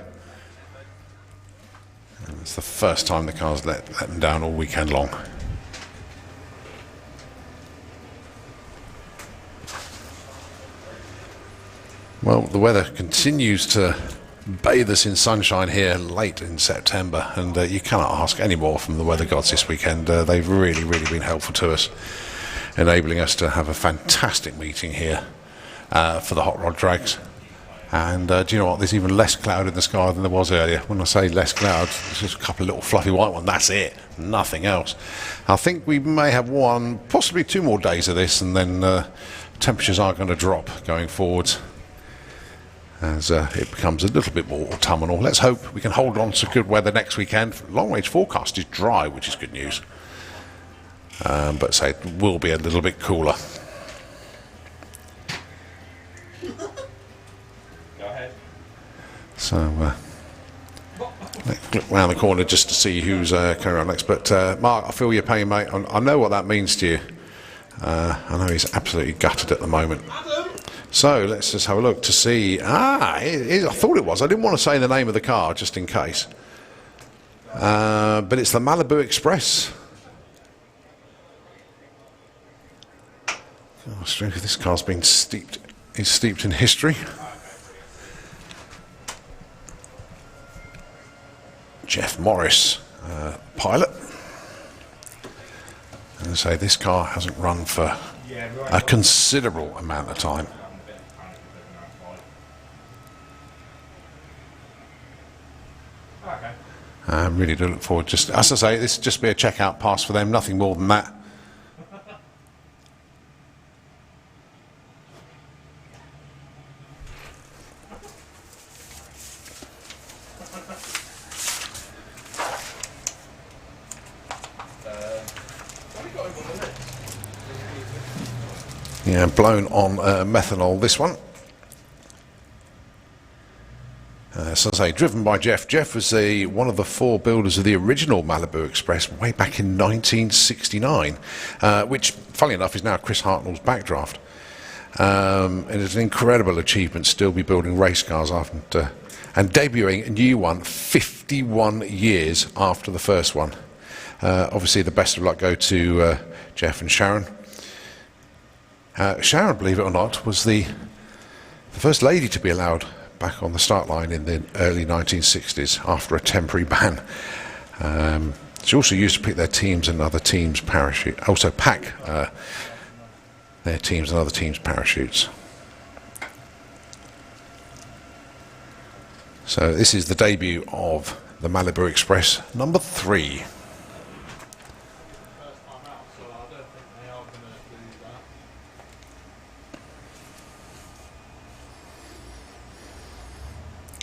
Speaker 1: It's the first time the car's let them down all weekend long. Well, the weather continues to bathe us in sunshine here late in September, and you cannot ask any more from the weather gods this weekend. They've really, really been helpful to us, enabling us to have a fantastic meeting here for the Hot Rod Drags. And do you know what? There's even less cloud in the sky than there was earlier. When I say less cloud, there's just a couple of little fluffy white ones. That's it. Nothing else. I think we may have one, possibly 2 more days of this, and then temperatures are going to drop going forwards as it becomes a little bit more autumnal. Let's hope we can hold on to good weather next weekend. Long range forecast is dry, which is good news. But say it will be a little bit cooler. So let's look round the corner just to see who's coming around next. But Mark, I feel your pain, mate. I know what that means to you. I know he's absolutely gutted at the moment. So let's just have a look to see. I thought it was. I didn't want to say the name of the car just in case. But it's the Malibu Express. Oh, strange. This car's been steeped in history. Jeff Morris, pilot. And say this car hasn't run for a considerable amount of time. I really do look forward. Just as I say, this will just be a checkout pass for them. Nothing more than that. Yeah, blown on methanol, this one. Yes, as I say, driven by Jeff. Jeff was one of the 4 builders of the original Malibu Express way back in 1969, which, funnily enough, is now Chris Hartnell's backdraft. It is an incredible achievement to still be building race cars after, and debuting a new one 51 years after the first one. Obviously, the best of luck go to Jeff and Sharon. Sharon, believe it or not, was the first lady to be allowed back on the start line in the early 1960s after a temporary ban. She also used to pick their teams and other teams' parachute, also pack their teams and other teams' parachutes. So this is the debut of the Malibu Express number 3.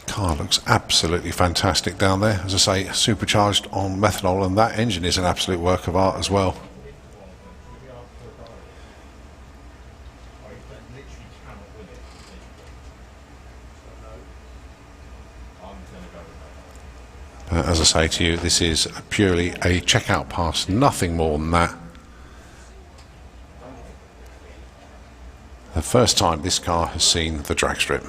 Speaker 1: Car looks absolutely fantastic down there. As I say, supercharged on methanol, and that engine is an absolute work of art as well. As I say to you, this is purely a checkout pass, nothing more than that. The first time this car has seen the drag strip.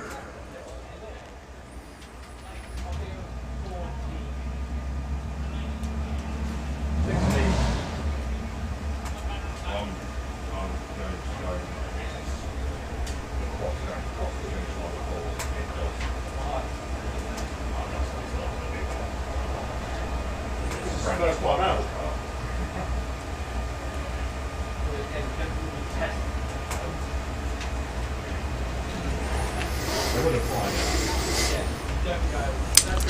Speaker 2: First one out.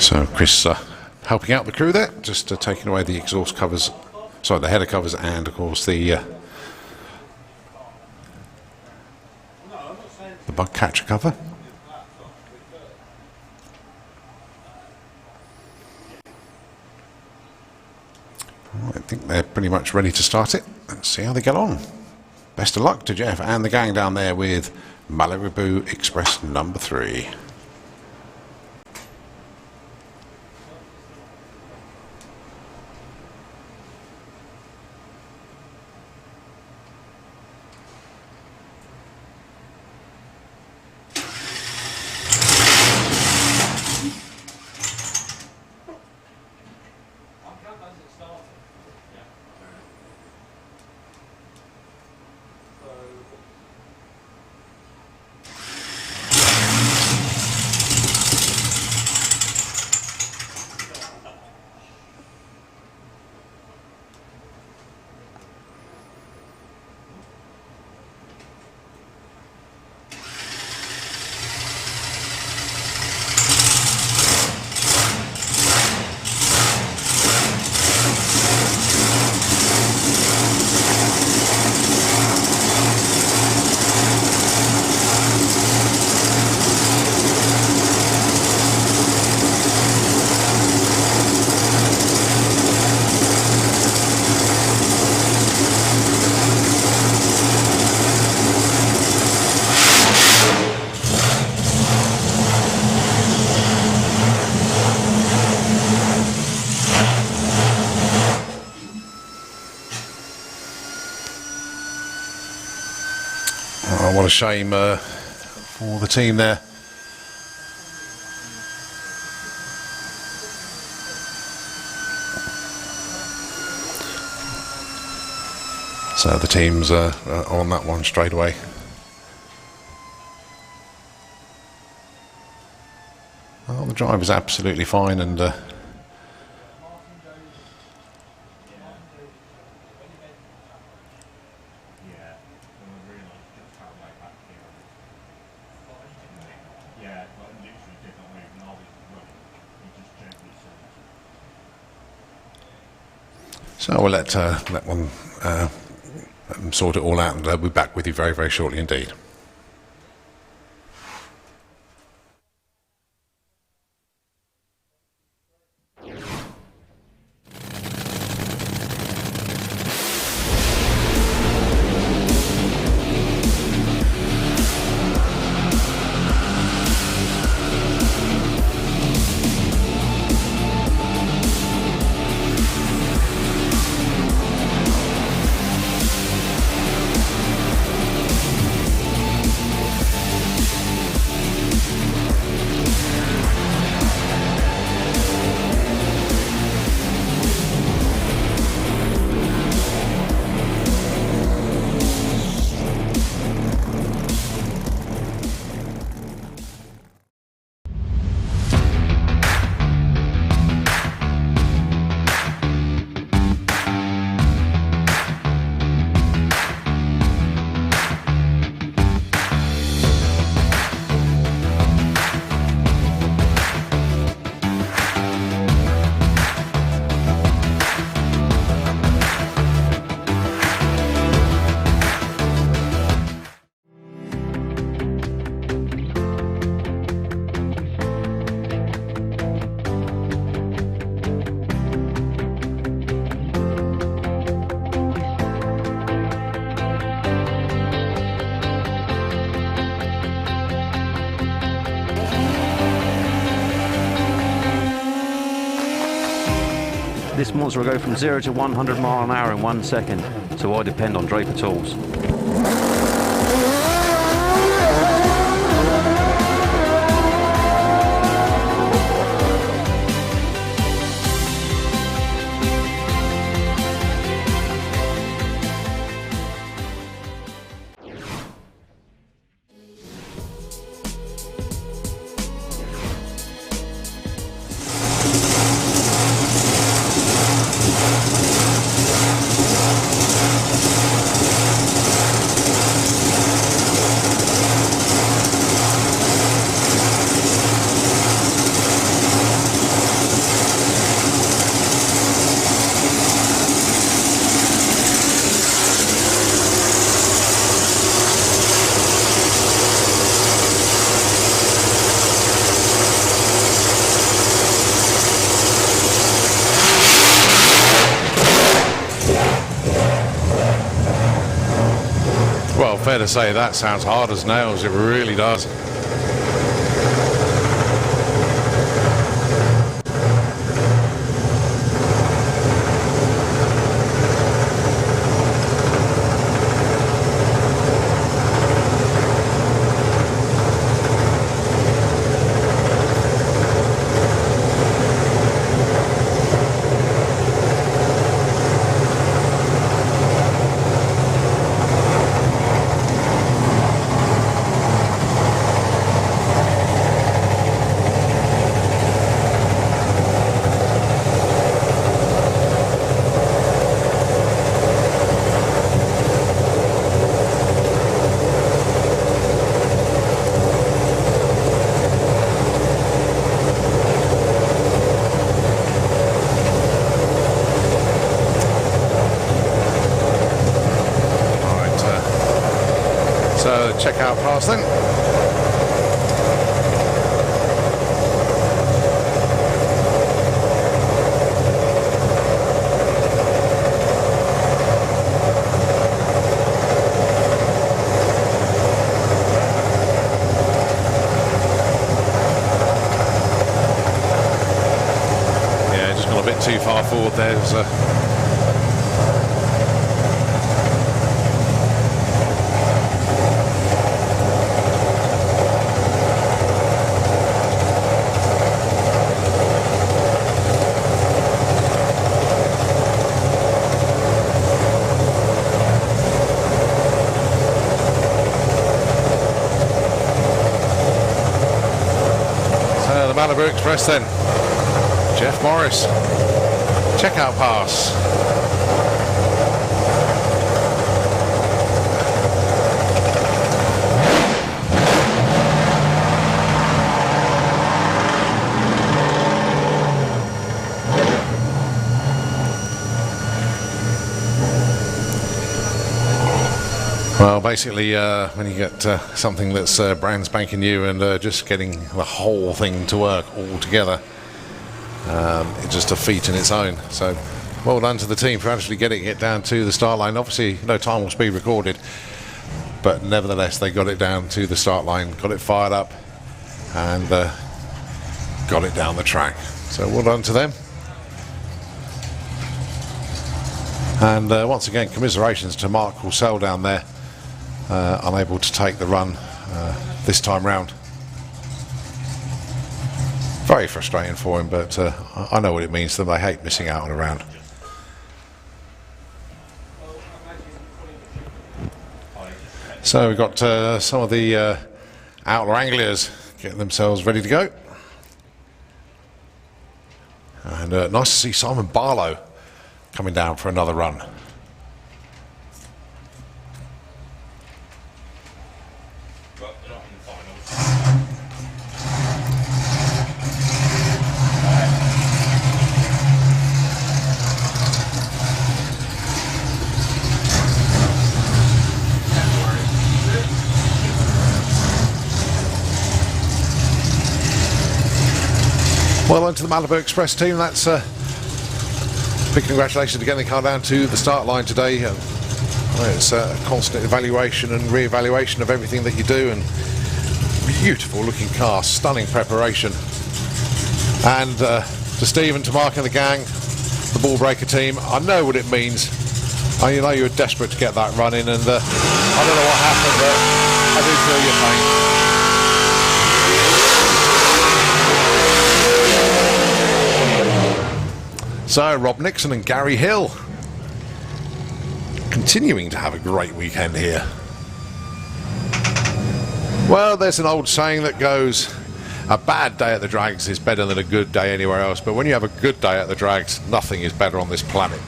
Speaker 1: So Chris helping out the crew there, just taking away the exhaust covers, sorry, the header covers, and of course the bug catcher cover. I think they're pretty much ready to start it. Let's see how they get on. Best of luck to Jeff and the gang down there with Malibu Express number 3. Oh, what a shame for the team there. So the team's on that one straight away. Well, the drive is absolutely fine, and so we'll let one sort it all out, and we'll be back with you very, very shortly indeed.
Speaker 3: This monster will go from 0 to 100 mile an hour in 1 second, so I depend on Draper tools.
Speaker 1: Well, fair to say that sounds hard as nails, it really does. So check out pass then. Yeah, just gone a bit too far forward there. The Malibu Express then. Jeff Morris. Checkout pass. Well, basically, when you get something that's brand spanking new and just getting the whole thing to work all together, it's just a feat in its own. So, well done to the team for actually getting it down to the start line. Obviously, no time or speed recorded, but nevertheless, they got it down to the start line, got it fired up, and got it down the track. So, well done to them. And once again, commiserations to Mark Corsell down there. Unable to take the run this time round. Very frustrating for him, but I know what it means to them. They hate missing out on a round. So we've got some of the Outlaw Anglias getting themselves ready to go. And nice to see Simon Barlow coming down for another run. Well done to the Malibu Express team. That's big congratulations to getting the car down to the start line today. It's a constant evaluation and re-evaluation of everything that you do, and beautiful looking car, stunning preparation. And to Steve and to Mark and the gang, the ball breaker team. I know what it means. I know you were desperate to get that run in, and I don't know what happened, but I do feel your pain. So Rob Nixon and Gary Hill continuing to have a great weekend here. Well, there's an old saying that goes, a bad day at the drags is better than a good day anywhere else, but when you have a good day at the drags, nothing is better on this planet.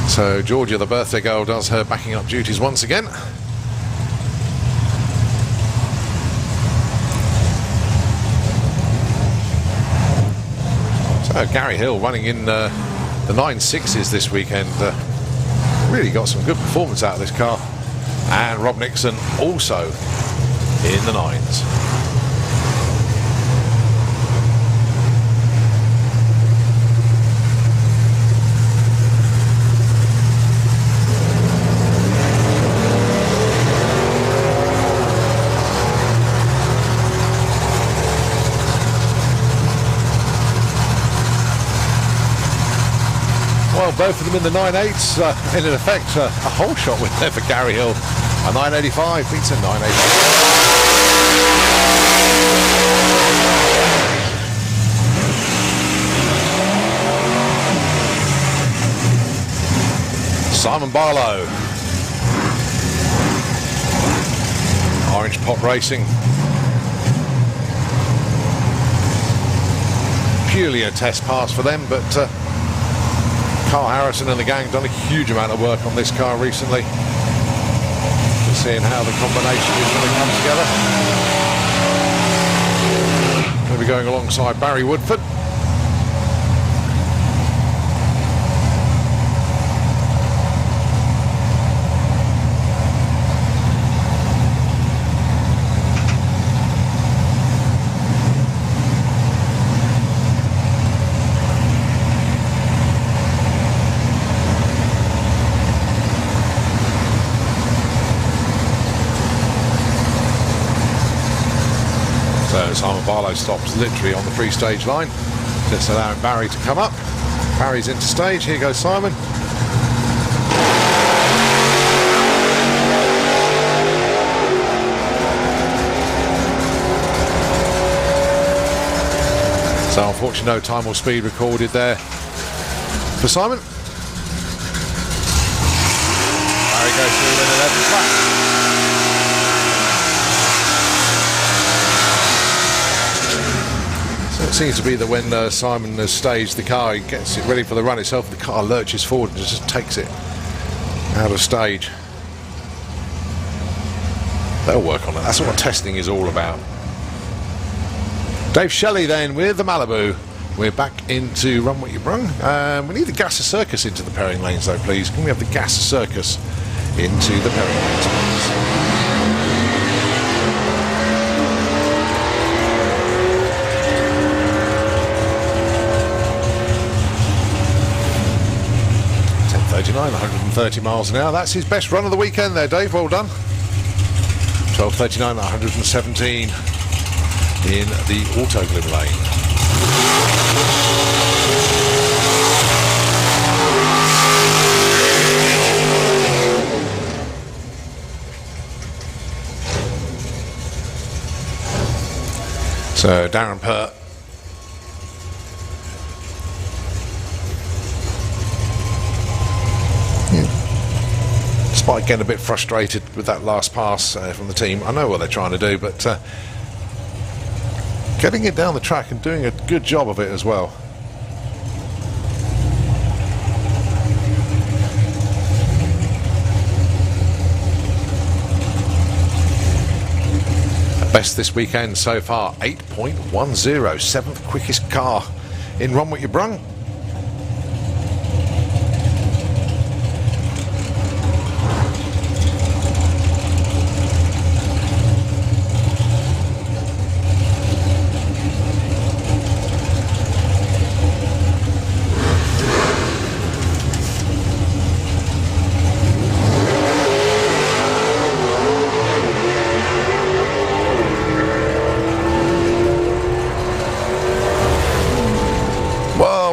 Speaker 1: So Georgia, the birthday girl, does her backing up duties once again. So Gary Hill running in the 9.6s this weekend. Really got some good performance out of this car. And Rob Nixon also in the 9s. Well, both of them in the 9.8s, in effect, a whole shot win there for Gary Hill. A 9.85 beats a 9.85. Simon Barlow. Orange Pot Racing. Purely a test pass for them, but Carl Harrison and the gang done a huge amount of work on this car recently. Just seeing how the combination is going to come together. Going to be going alongside Barry Woodford. Simon Barlow stops literally on the free stage line, just allowing Barry to come up. Barry's into stage. Here goes Simon. So unfortunately no time or speed recorded there for Simon. Barry goes through in 11th lap. It seems to be that when Simon has staged the car, he gets it ready for the run itself, the car lurches forward and just takes it out of stage. They'll work on it. That's what testing is all about. Dave Shelley then with the Malibu. We're back into Run What You Brung. We need the Gasser Circus into the pairing lanes though, please. Can we have the Gasser Circus into the pairing lanes, please? .39, 130 miles an hour. That's his best run of the weekend there, Dave. Well done. 12.39, 117 in the Auto Glim lane. So Darren Pert despite getting a bit frustrated with that last pass from the team. I know what they're trying to do, but getting it down the track and doing a good job of it as well. Best this weekend so far, 8.10, 7th quickest car in Run What You Brung.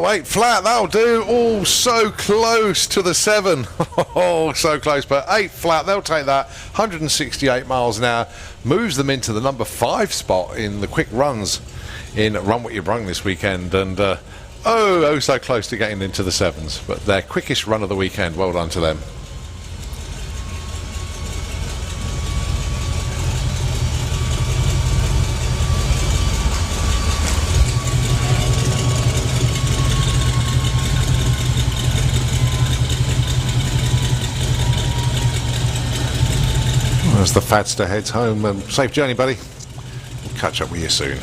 Speaker 1: 8 flat, that'll do. Oh, so close to the 7. Oh, so close, but 8 flat, they'll take that. 168 miles an hour. Moves them into the number 5 spot in the quick runs in Run What You Brung this weekend. And oh, so close to getting into the 7s. But their quickest run of the weekend. Well done to them. As the Fadster heads home, and safe journey, buddy. We'll catch up with you soon.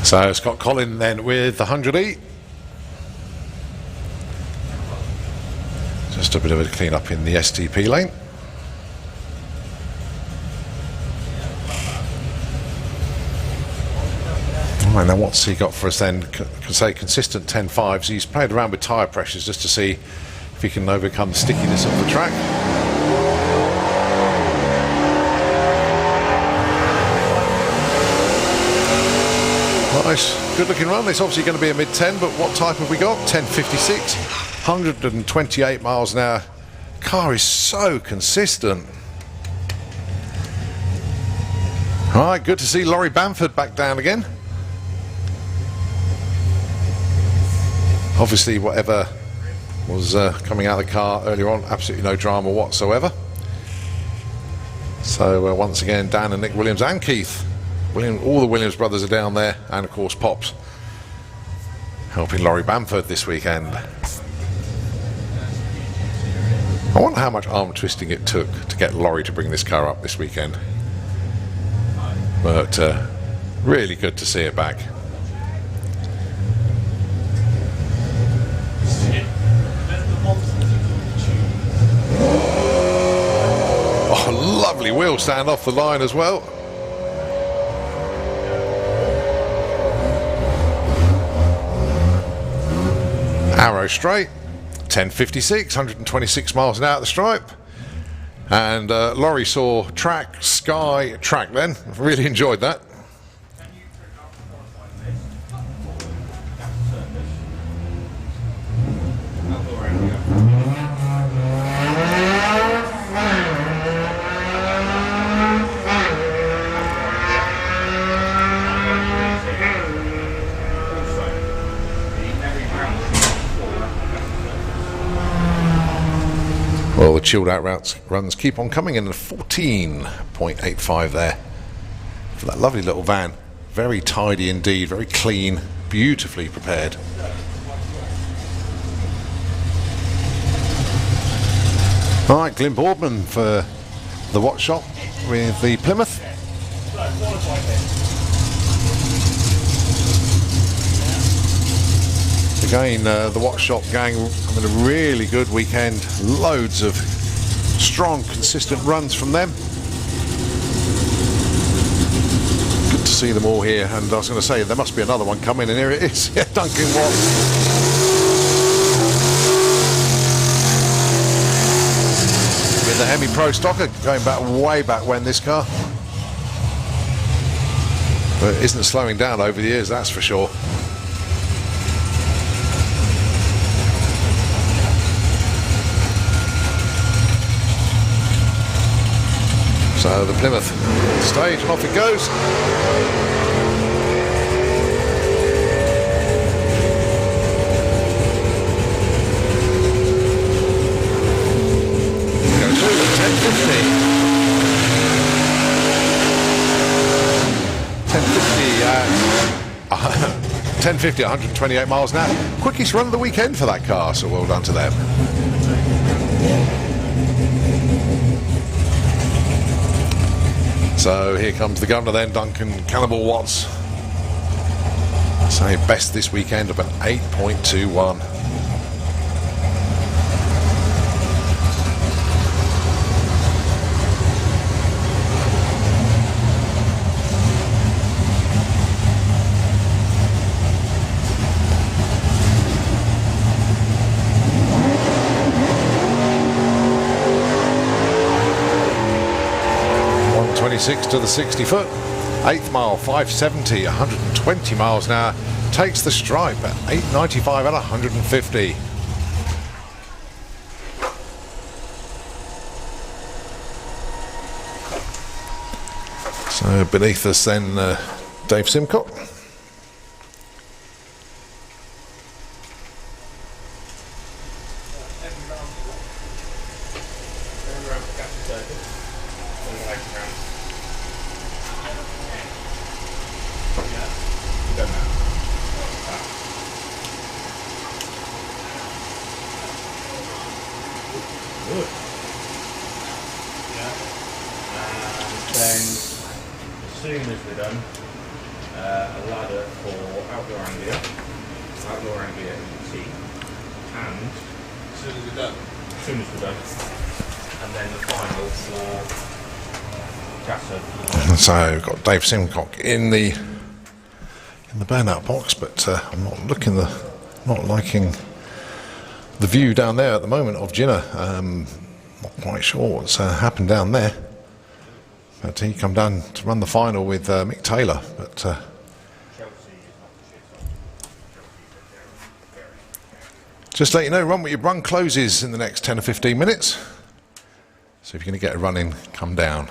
Speaker 1: So Scott Collin then with the 100E. Just a bit of a clean up in the STP lane. Right, now what's he got for us then? Can say consistent 10.5s. He's played around with tyre pressures just to see if he can overcome the stickiness of the track. Nice, good looking run. It's obviously going to be a mid-10, but what type have we got? 10.56, 128 miles an hour. Car is so consistent. All right, good to see Laurie Bamford back down again. Obviously, whatever was coming out of the car earlier on, absolutely no drama whatsoever. So once again, Dan and Nick Williams and Keith all the Williams brothers are down there, and of course Pops helping Laurie Bamford this weekend. I wonder how much arm twisting it took to get Laurie to bring this car up this weekend, but really good to see it back. Oh, lovely wheel stand off the line as well. Arrow straight, 10.56, 126 miles an hour at the stripe. And Laurie saw track, sky, track then. Really enjoyed that. Well, the chilled out runs keep on coming in at 14.85 there for that lovely little van. Very tidy indeed, very clean, beautifully prepared. All right, Glyn Boardman for the watch shop with the Plymouth. Again, the watch shop gang having a really good weekend. Loads of strong, consistent runs from them. Good to see them all here. And I was going to say, there must be another one coming, and here it is. Yeah, Duncan Watts. With the Hemi Pro Stocker, going back way back when, this car. But it isn't slowing down over the years, that's for sure. So the Plymouth stage, and off it goes. Go through at 10.50, 128 miles an hour. Quickest run of the weekend for that car, so well done to them. So here comes the governor then, Duncan Cannibal Watts. So best this weekend of an 8.21. To the 60 foot, 8th mile, 570, 120 miles an hour, takes the stripe at 895 at 150. So beneath us then Dave Simcock. So we've got Dave Simcock in the burnout box, but I'm not liking the view down there at the moment of Jinnah. Not quite sure what's happened down there. But he come down to run the final with Mick Taylor, but just to let you know, run closes in the next 10 or 15 minutes. So if you're going to get a run in, come down.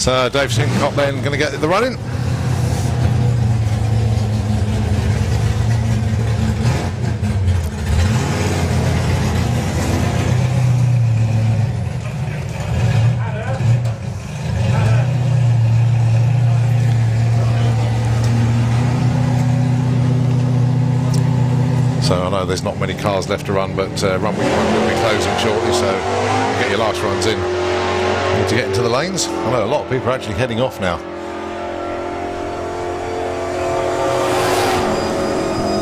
Speaker 1: So Dave Simcock then going to get the run in. So I know there's not many cars left to run, but run week 1 will be closing shortly, so get your last runs in. Need to get into the lanes. I know a lot of people are actually heading off now.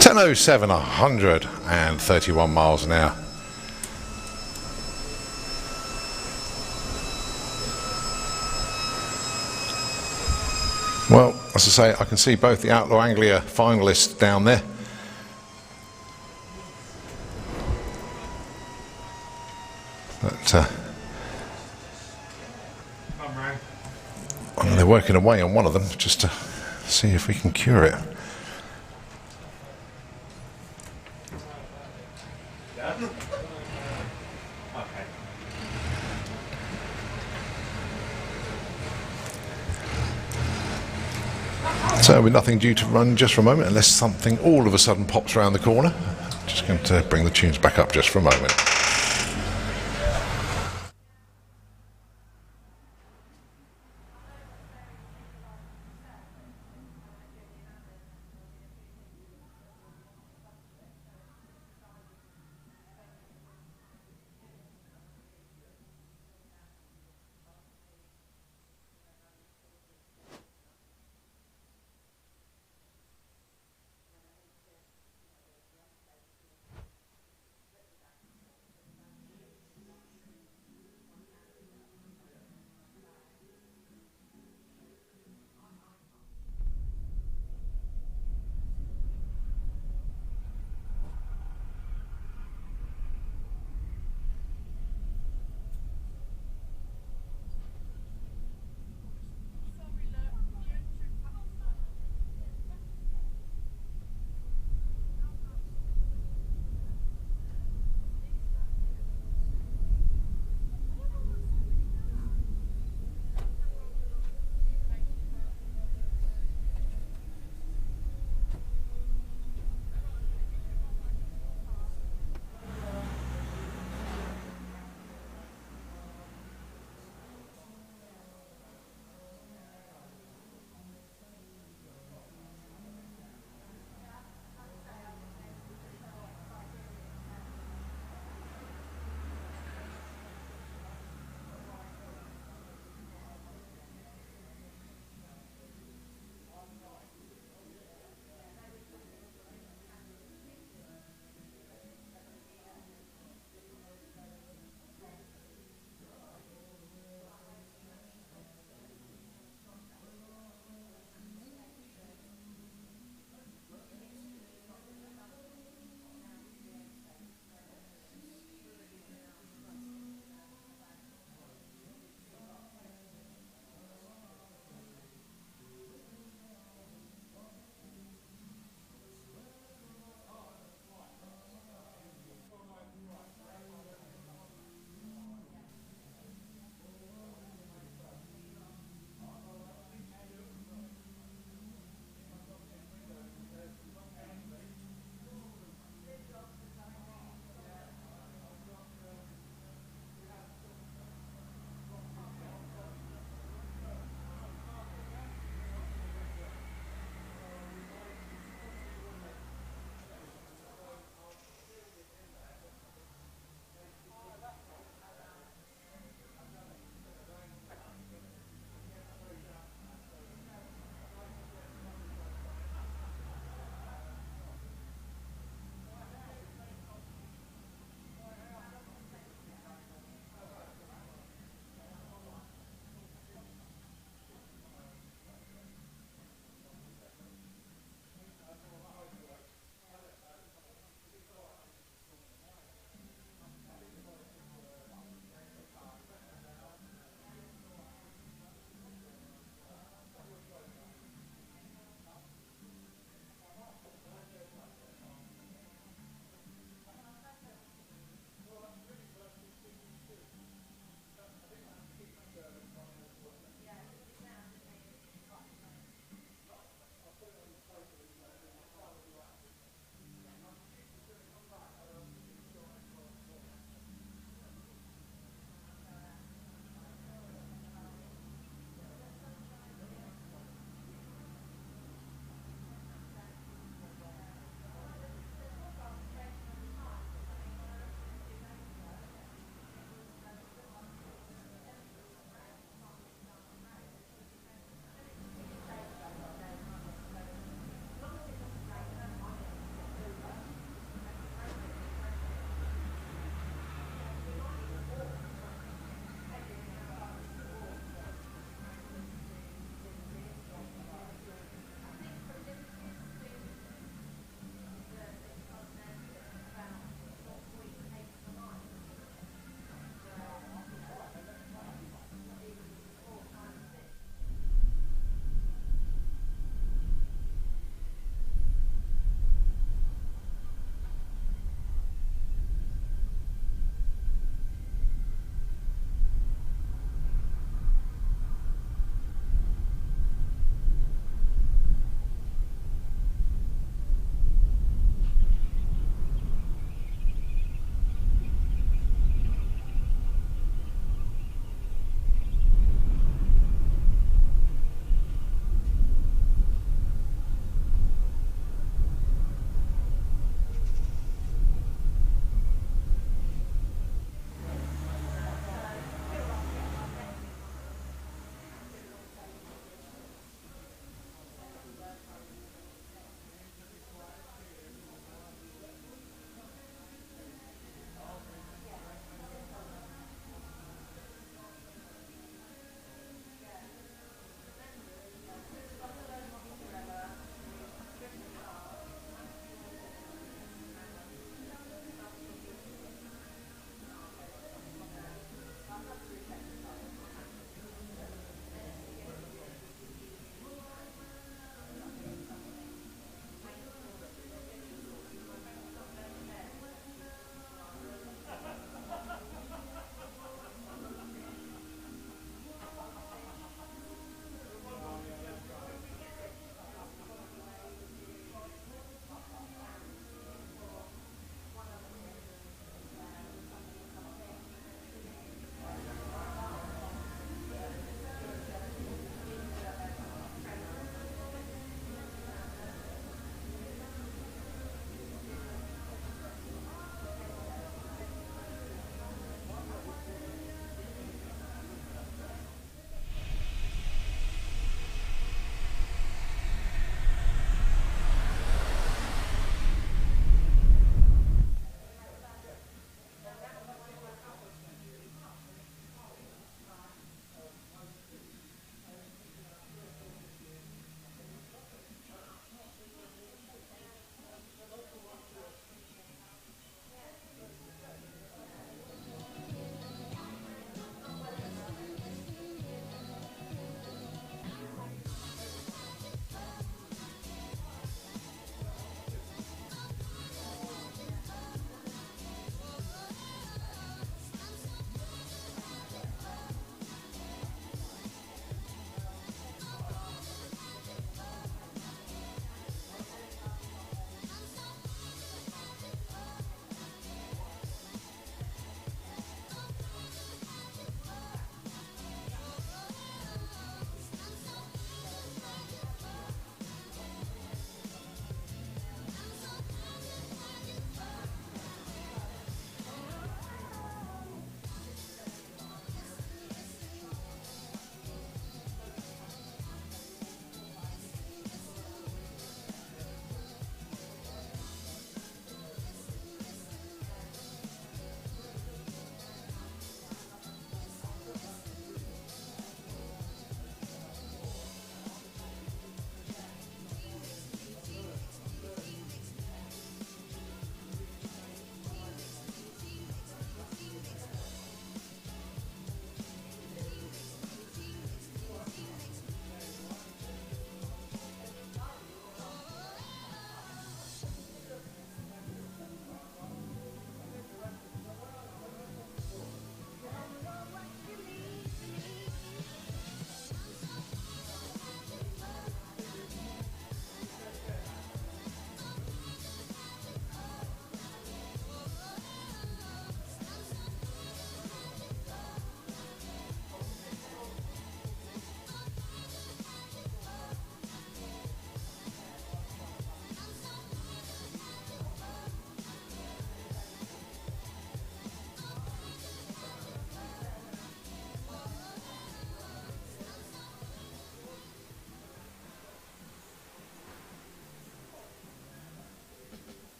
Speaker 1: 10:07, 131 miles an hour. Well, as I say, I can see both the Outlaw Anglia finalists down there. But they're working away on one of them just to see if we can cure it. So with nothing due to run just for a moment, unless something all of a sudden pops around the corner. Just going to bring the tunes back up just for a moment.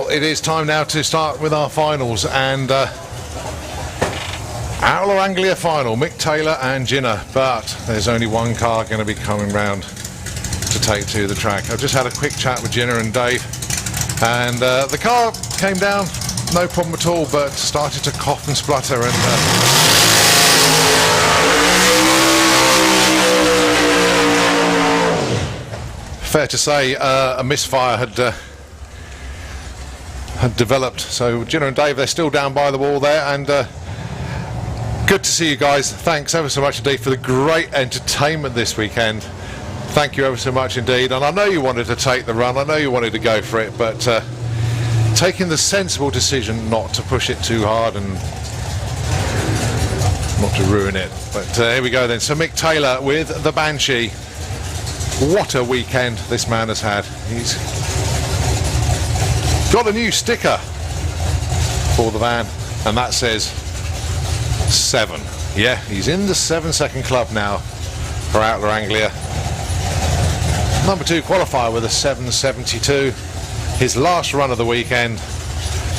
Speaker 1: Well, it is time now to start with our finals, and Outlaw Anglia final, Mick Taylor and Ginner, but there's only one car going to be coming round to take to the track. I've just had a quick chat with Ginner and Dave, and the car came down, no problem at all, but started to cough and splutter, and fair to say a misfire had developed. So Ginner and Dave, they're still down by the wall there, and good to see you guys. Thanks ever so much indeed for the great entertainment this weekend. Thank you ever so much indeed. And I know you wanted to take the run, I know you wanted to go for it, but taking the sensible decision not to push it too hard and not to ruin it. But here we go then. So Mick Taylor with the Banshee. What a weekend this man has had. He's got a new sticker for the van, and that says 7. Yeah, he's in the 7-second club now for Outlaw Anglia. Number 2 qualifier with a 7.72. His last run of the weekend,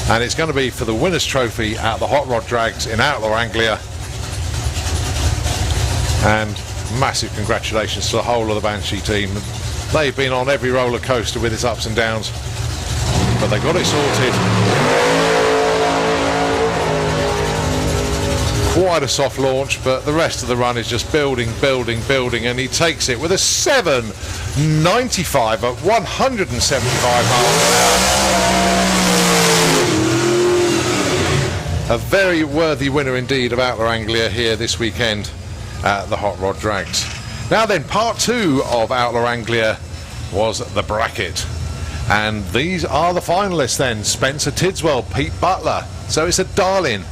Speaker 1: and it's going to be for the winner's trophy at the Hot Rod Drags in Outlaw Anglia. And massive congratulations to the whole of the Banshee team. They've been on every roller coaster with its ups and downs, but they got it sorted. Quite a soft launch, but the rest of the run is just building, and he takes it with a 7.95 at 175 miles an hour. A very worthy winner indeed of Outlaw Anglia here this weekend at the Hot Rod Drags. Now then, part 2 of Outlaw Anglia was the bracket, and these are the finalists then. Spencer Tidswell, Pete Butler. So it's a Darlin.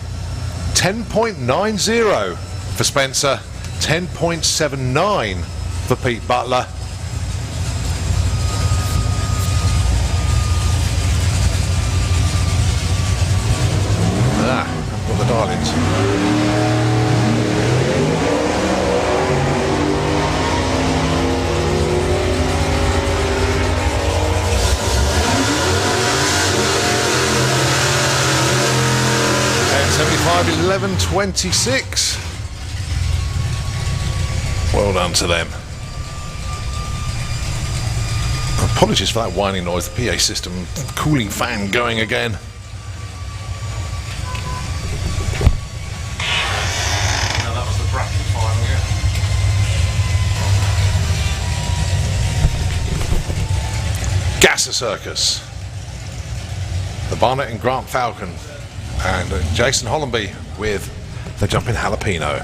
Speaker 1: 10.90 for Spencer, 10.79 for Pete Butler. I've got the Darlins. .75, 11.26. Well done to them. Apologies for that whining noise. The PA system cooling fan going again. Now that was the bracket final, yeah. Gasser Circus. The Barnett and Grant Falcon. And Jason Hollenby with the Jumping Jalapeno.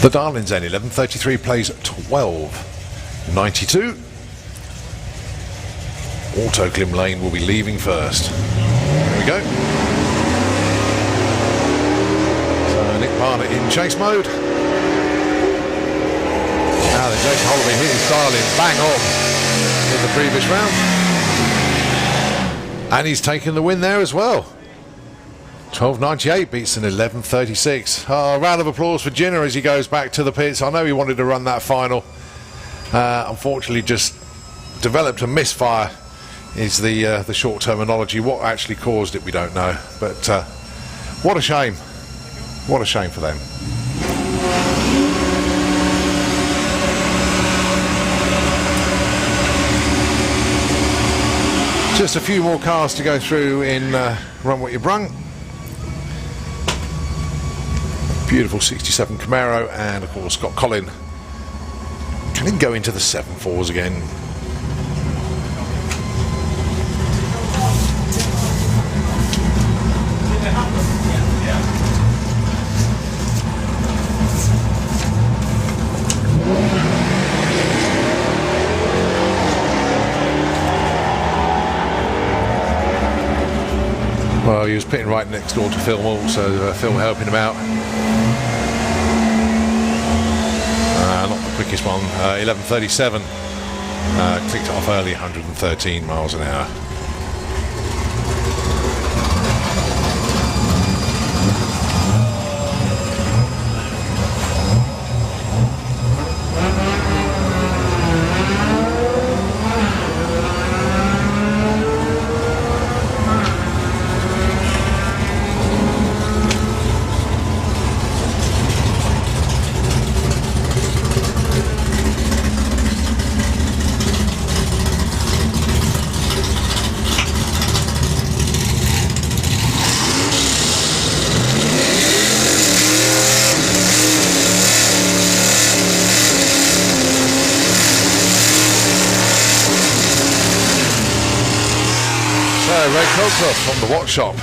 Speaker 1: The Darlins then, 11.33 plays 12.92. Auto Glim Lane will be leaving first. Here we go. So Nick Barnett in chase mode. Now then, Jason Hollenby hit his Darlin bang on in the previous round, and he's taken the win there as well. 12.98 beats an 11.36. Oh, a round of applause for Ginner as he goes back to the pits. I know he wanted to run that final, unfortunately just developed a misfire is the short terminology. What actually caused it we don't know, but what a shame for them. Just a few more cars to go through in Run What You Brung. Beautiful 67 Camaro, and of course Scott Collin. Can he go into the 7.4s again? Well, he was pitting right next door to Phil Moore, so Phil helping him out. Not the quickest one, 11.37. Clicked it off early, 113 miles an hour. Ray Coulter from the Watch Shop,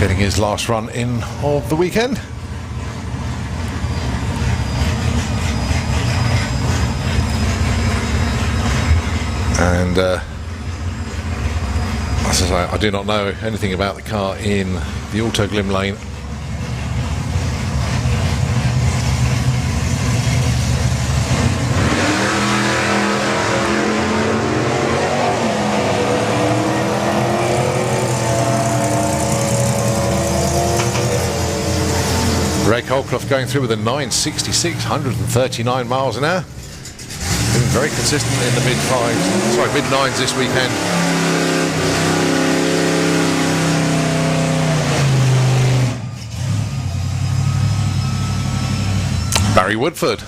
Speaker 1: getting his last run in of the weekend. And as I say, I do not know anything about the car in the Auto Glim lane. Ray Holcroft going through with a 966, 139 miles an hour. Been very consistent in the mid-9s this weekend. Barry Woodford.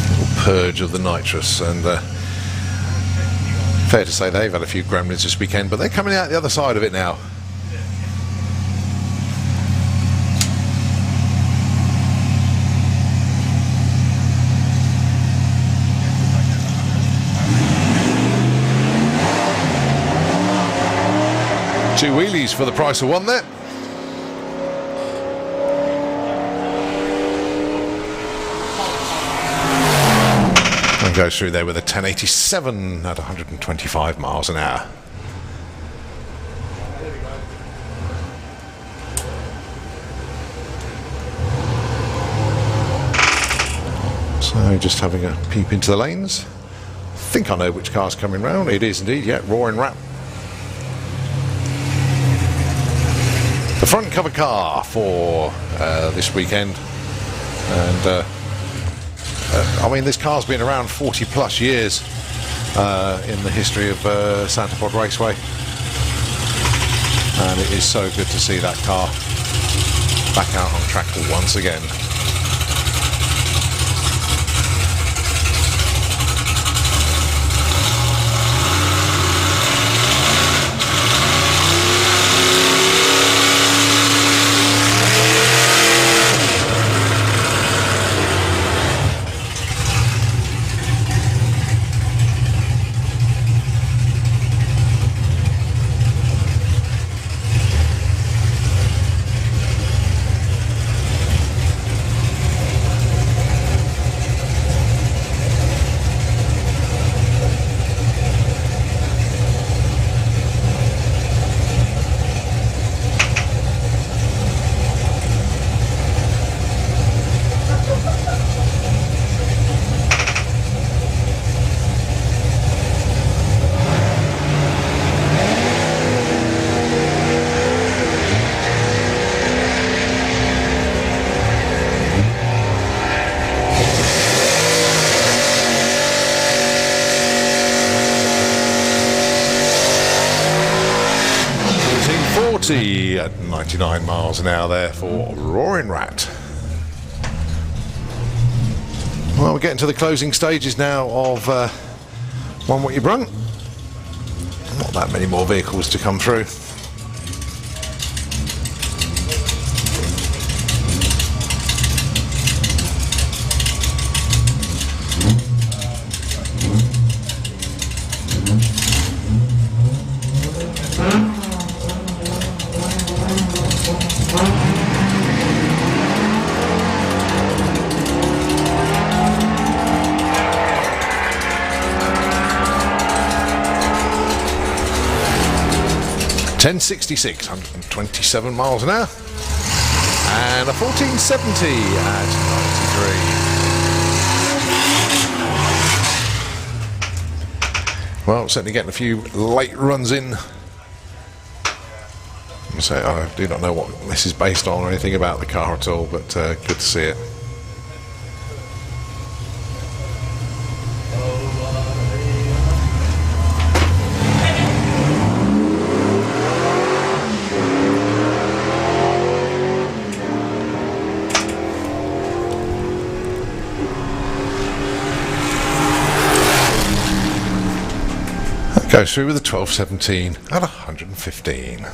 Speaker 1: Little purge of the nitrous, and fair to say they've had a few gremlins this weekend, but they're coming out the other side of it now. Two wheelies for the price of one there. And goes through there with a 1087 at 125 miles an hour. So just having a peep into the lanes. I think I know which car's coming round. It is indeed, yeah, Roaring Rat. The front cover car for this weekend, and I mean, this car's been around 40 plus years in the history of Santa Pod Raceway, and it is so good to see that car back out on track once again. At 99 miles an hour there for Roaring Rat. Well, we're getting to the closing stages now of One What You Brung. Not that many more vehicles to come through. .1066, 127 miles an hour, and a 1470 at 93. Well, certainly getting a few late runs in. So I do not know what this is based on or anything about the car at all, but good to see it. Goes through with a 1217 at 115.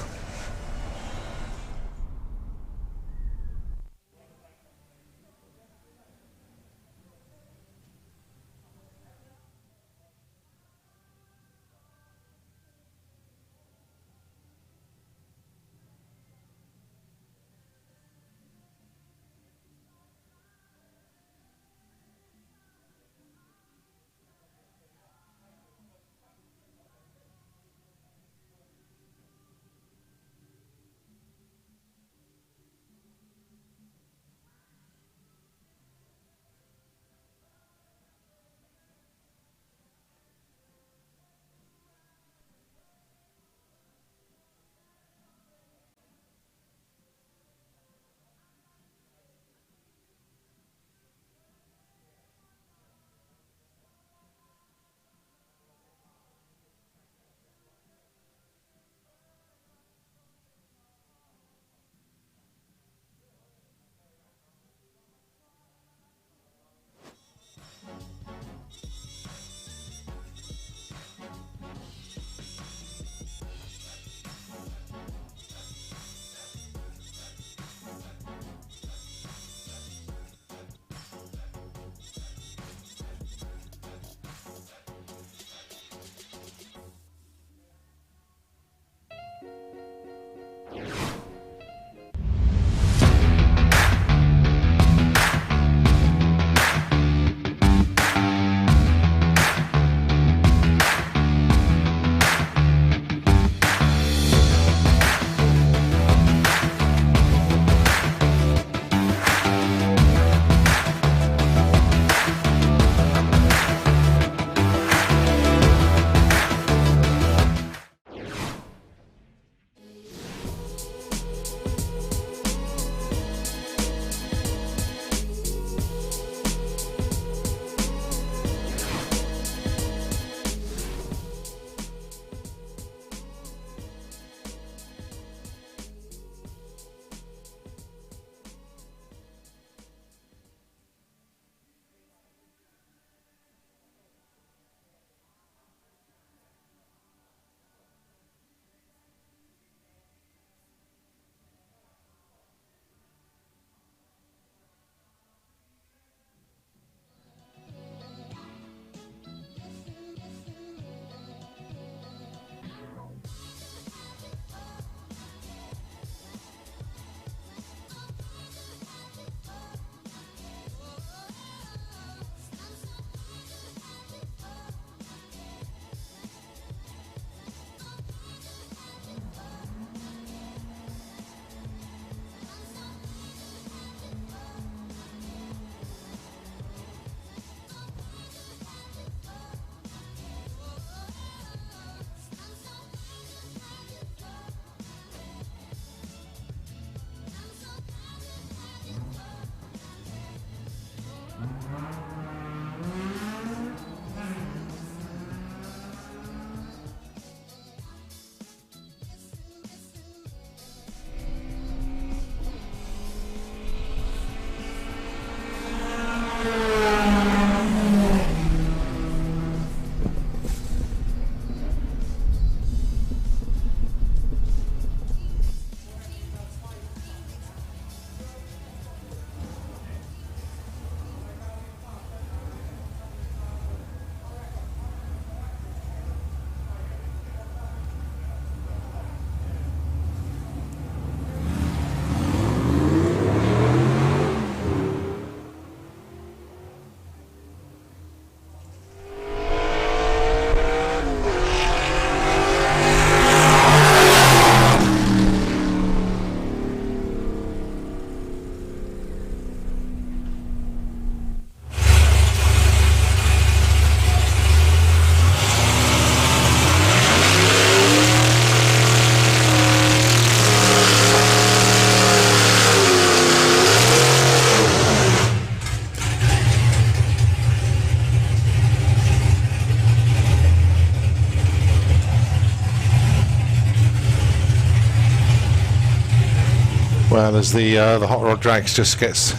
Speaker 1: Well, as the Hot Rod Drags just gets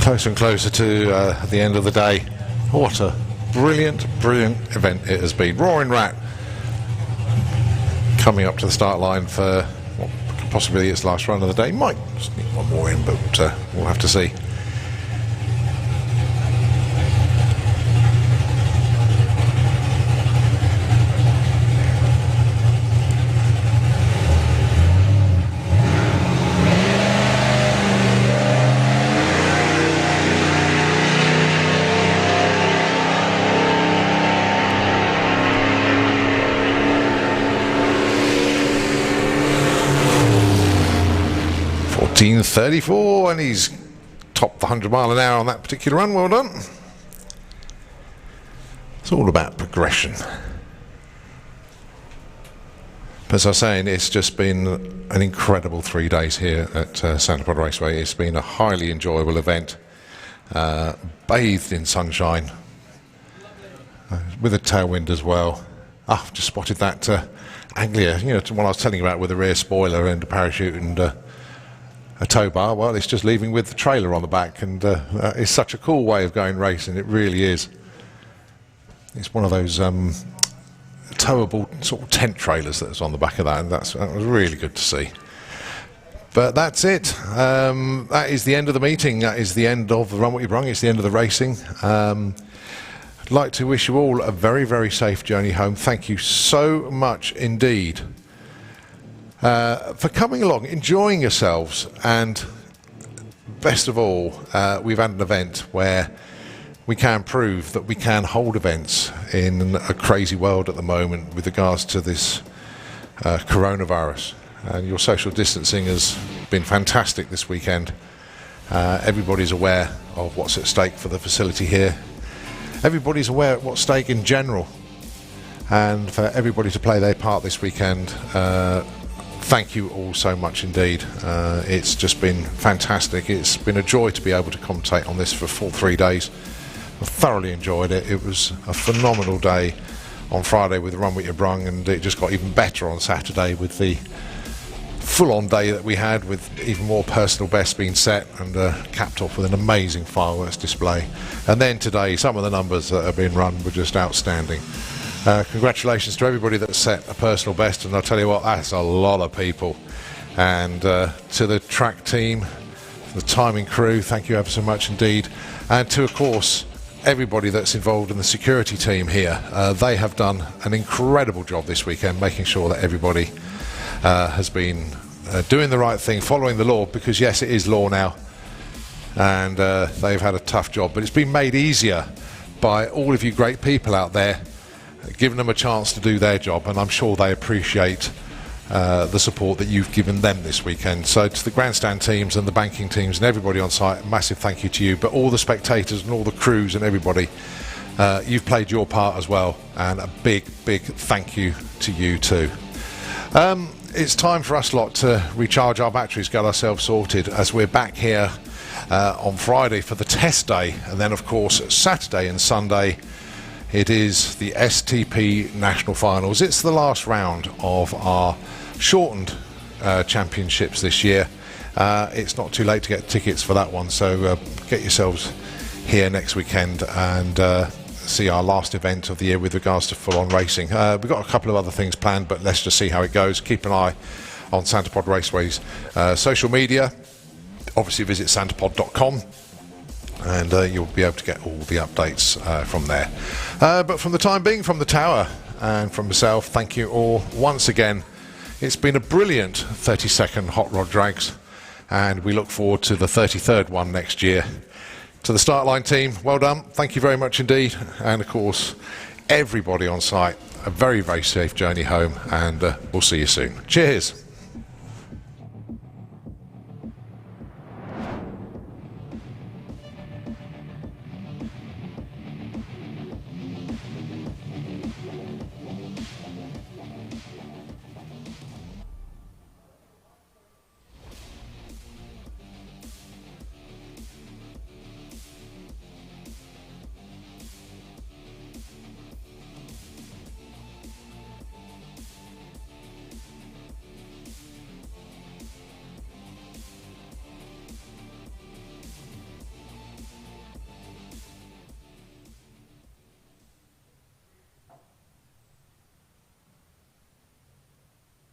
Speaker 1: closer and closer to the end of the day. What a brilliant event it has been. Roaring Rat coming up to the start line for what could possibly be its last run of the day. Might sneak one more in, but we'll have to see. .34, and he's topped the 100 mile an hour on that particular run. Well done. It's all about progression. But as I was saying, it's just been an incredible 3 days here at Santa Pod Raceway. It's been a highly enjoyable event, bathed in sunshine, with a tailwind as well. I've just spotted that Anglia, you know, what I was telling you about with the rear spoiler and a parachute and a tow bar. Well, it's just leaving with the trailer on the back, and it's such a cool way of going racing. It really is. It's one of those towable sort of tent trailers that's on the back of that, and that was really good to see. But that's it. That is the end of the meeting. That is the end of the Run What You Brung. It's the end of the racing. I'd like to wish you all a very safe journey home. Thank you so much indeed for coming along, enjoying yourselves, and best of all, we've had an event where we can prove that we can hold events in a crazy world at the moment with regards to this coronavirus. And your social distancing has been fantastic this weekend. Everybody's aware of what's at stake for the facility here. Everybody's aware of what's at stake in general. And for everybody to play their part this weekend, thank you all so much indeed. It's just been fantastic. It's been a joy to be able to commentate on this for a full 3 days. I thoroughly enjoyed it. It was a phenomenal day on Friday with Run What You Brung, and it just got even better on Saturday with the full-on day that we had, with even more personal bests being set and capped off with an amazing fireworks display. And then today, some of the numbers that have been run were just outstanding. Congratulations to everybody that set a personal best, and I'll tell you what, that's a lot of people. And to the track team, the timing crew, thank you ever so much indeed. And to, of course, everybody that's involved in the security team here. They have done an incredible job this weekend, making sure that everybody has been doing the right thing, following the law, because yes, it is law now, and they've had a tough job, but it's been made easier by all of you great people out there, giving them a chance to do their job, and I'm sure they appreciate the support that you've given them this weekend. So to the grandstand teams and the banking teams and everybody on site, massive thank you to you, but all the spectators and all the crews and everybody, you've played your part as well, and a big thank you to you too. It's time for us lot to recharge our batteries, get ourselves sorted, as we're back here on Friday for the test day, and then of course Saturday and Sunday it is the STP National Finals. It's the last round of our shortened championships this year. It's not too late to get tickets for that one, so get yourselves here next weekend and see our last event of the year with regards to full-on racing. We've got a couple of other things planned, but let's just see how it goes. Keep an eye on Santa Pod Raceway's social media. Obviously visit santapod.com, and you'll be able to get all the updates from there. But from the time being, from the tower and from myself, thank you all once again. It's been a brilliant 32nd Hot Rod Drags, and we look forward to the 33rd one next year. To the start line team, well done, thank you very much indeed, and of course everybody on site, a very safe journey home, and we'll see you soon. Cheers.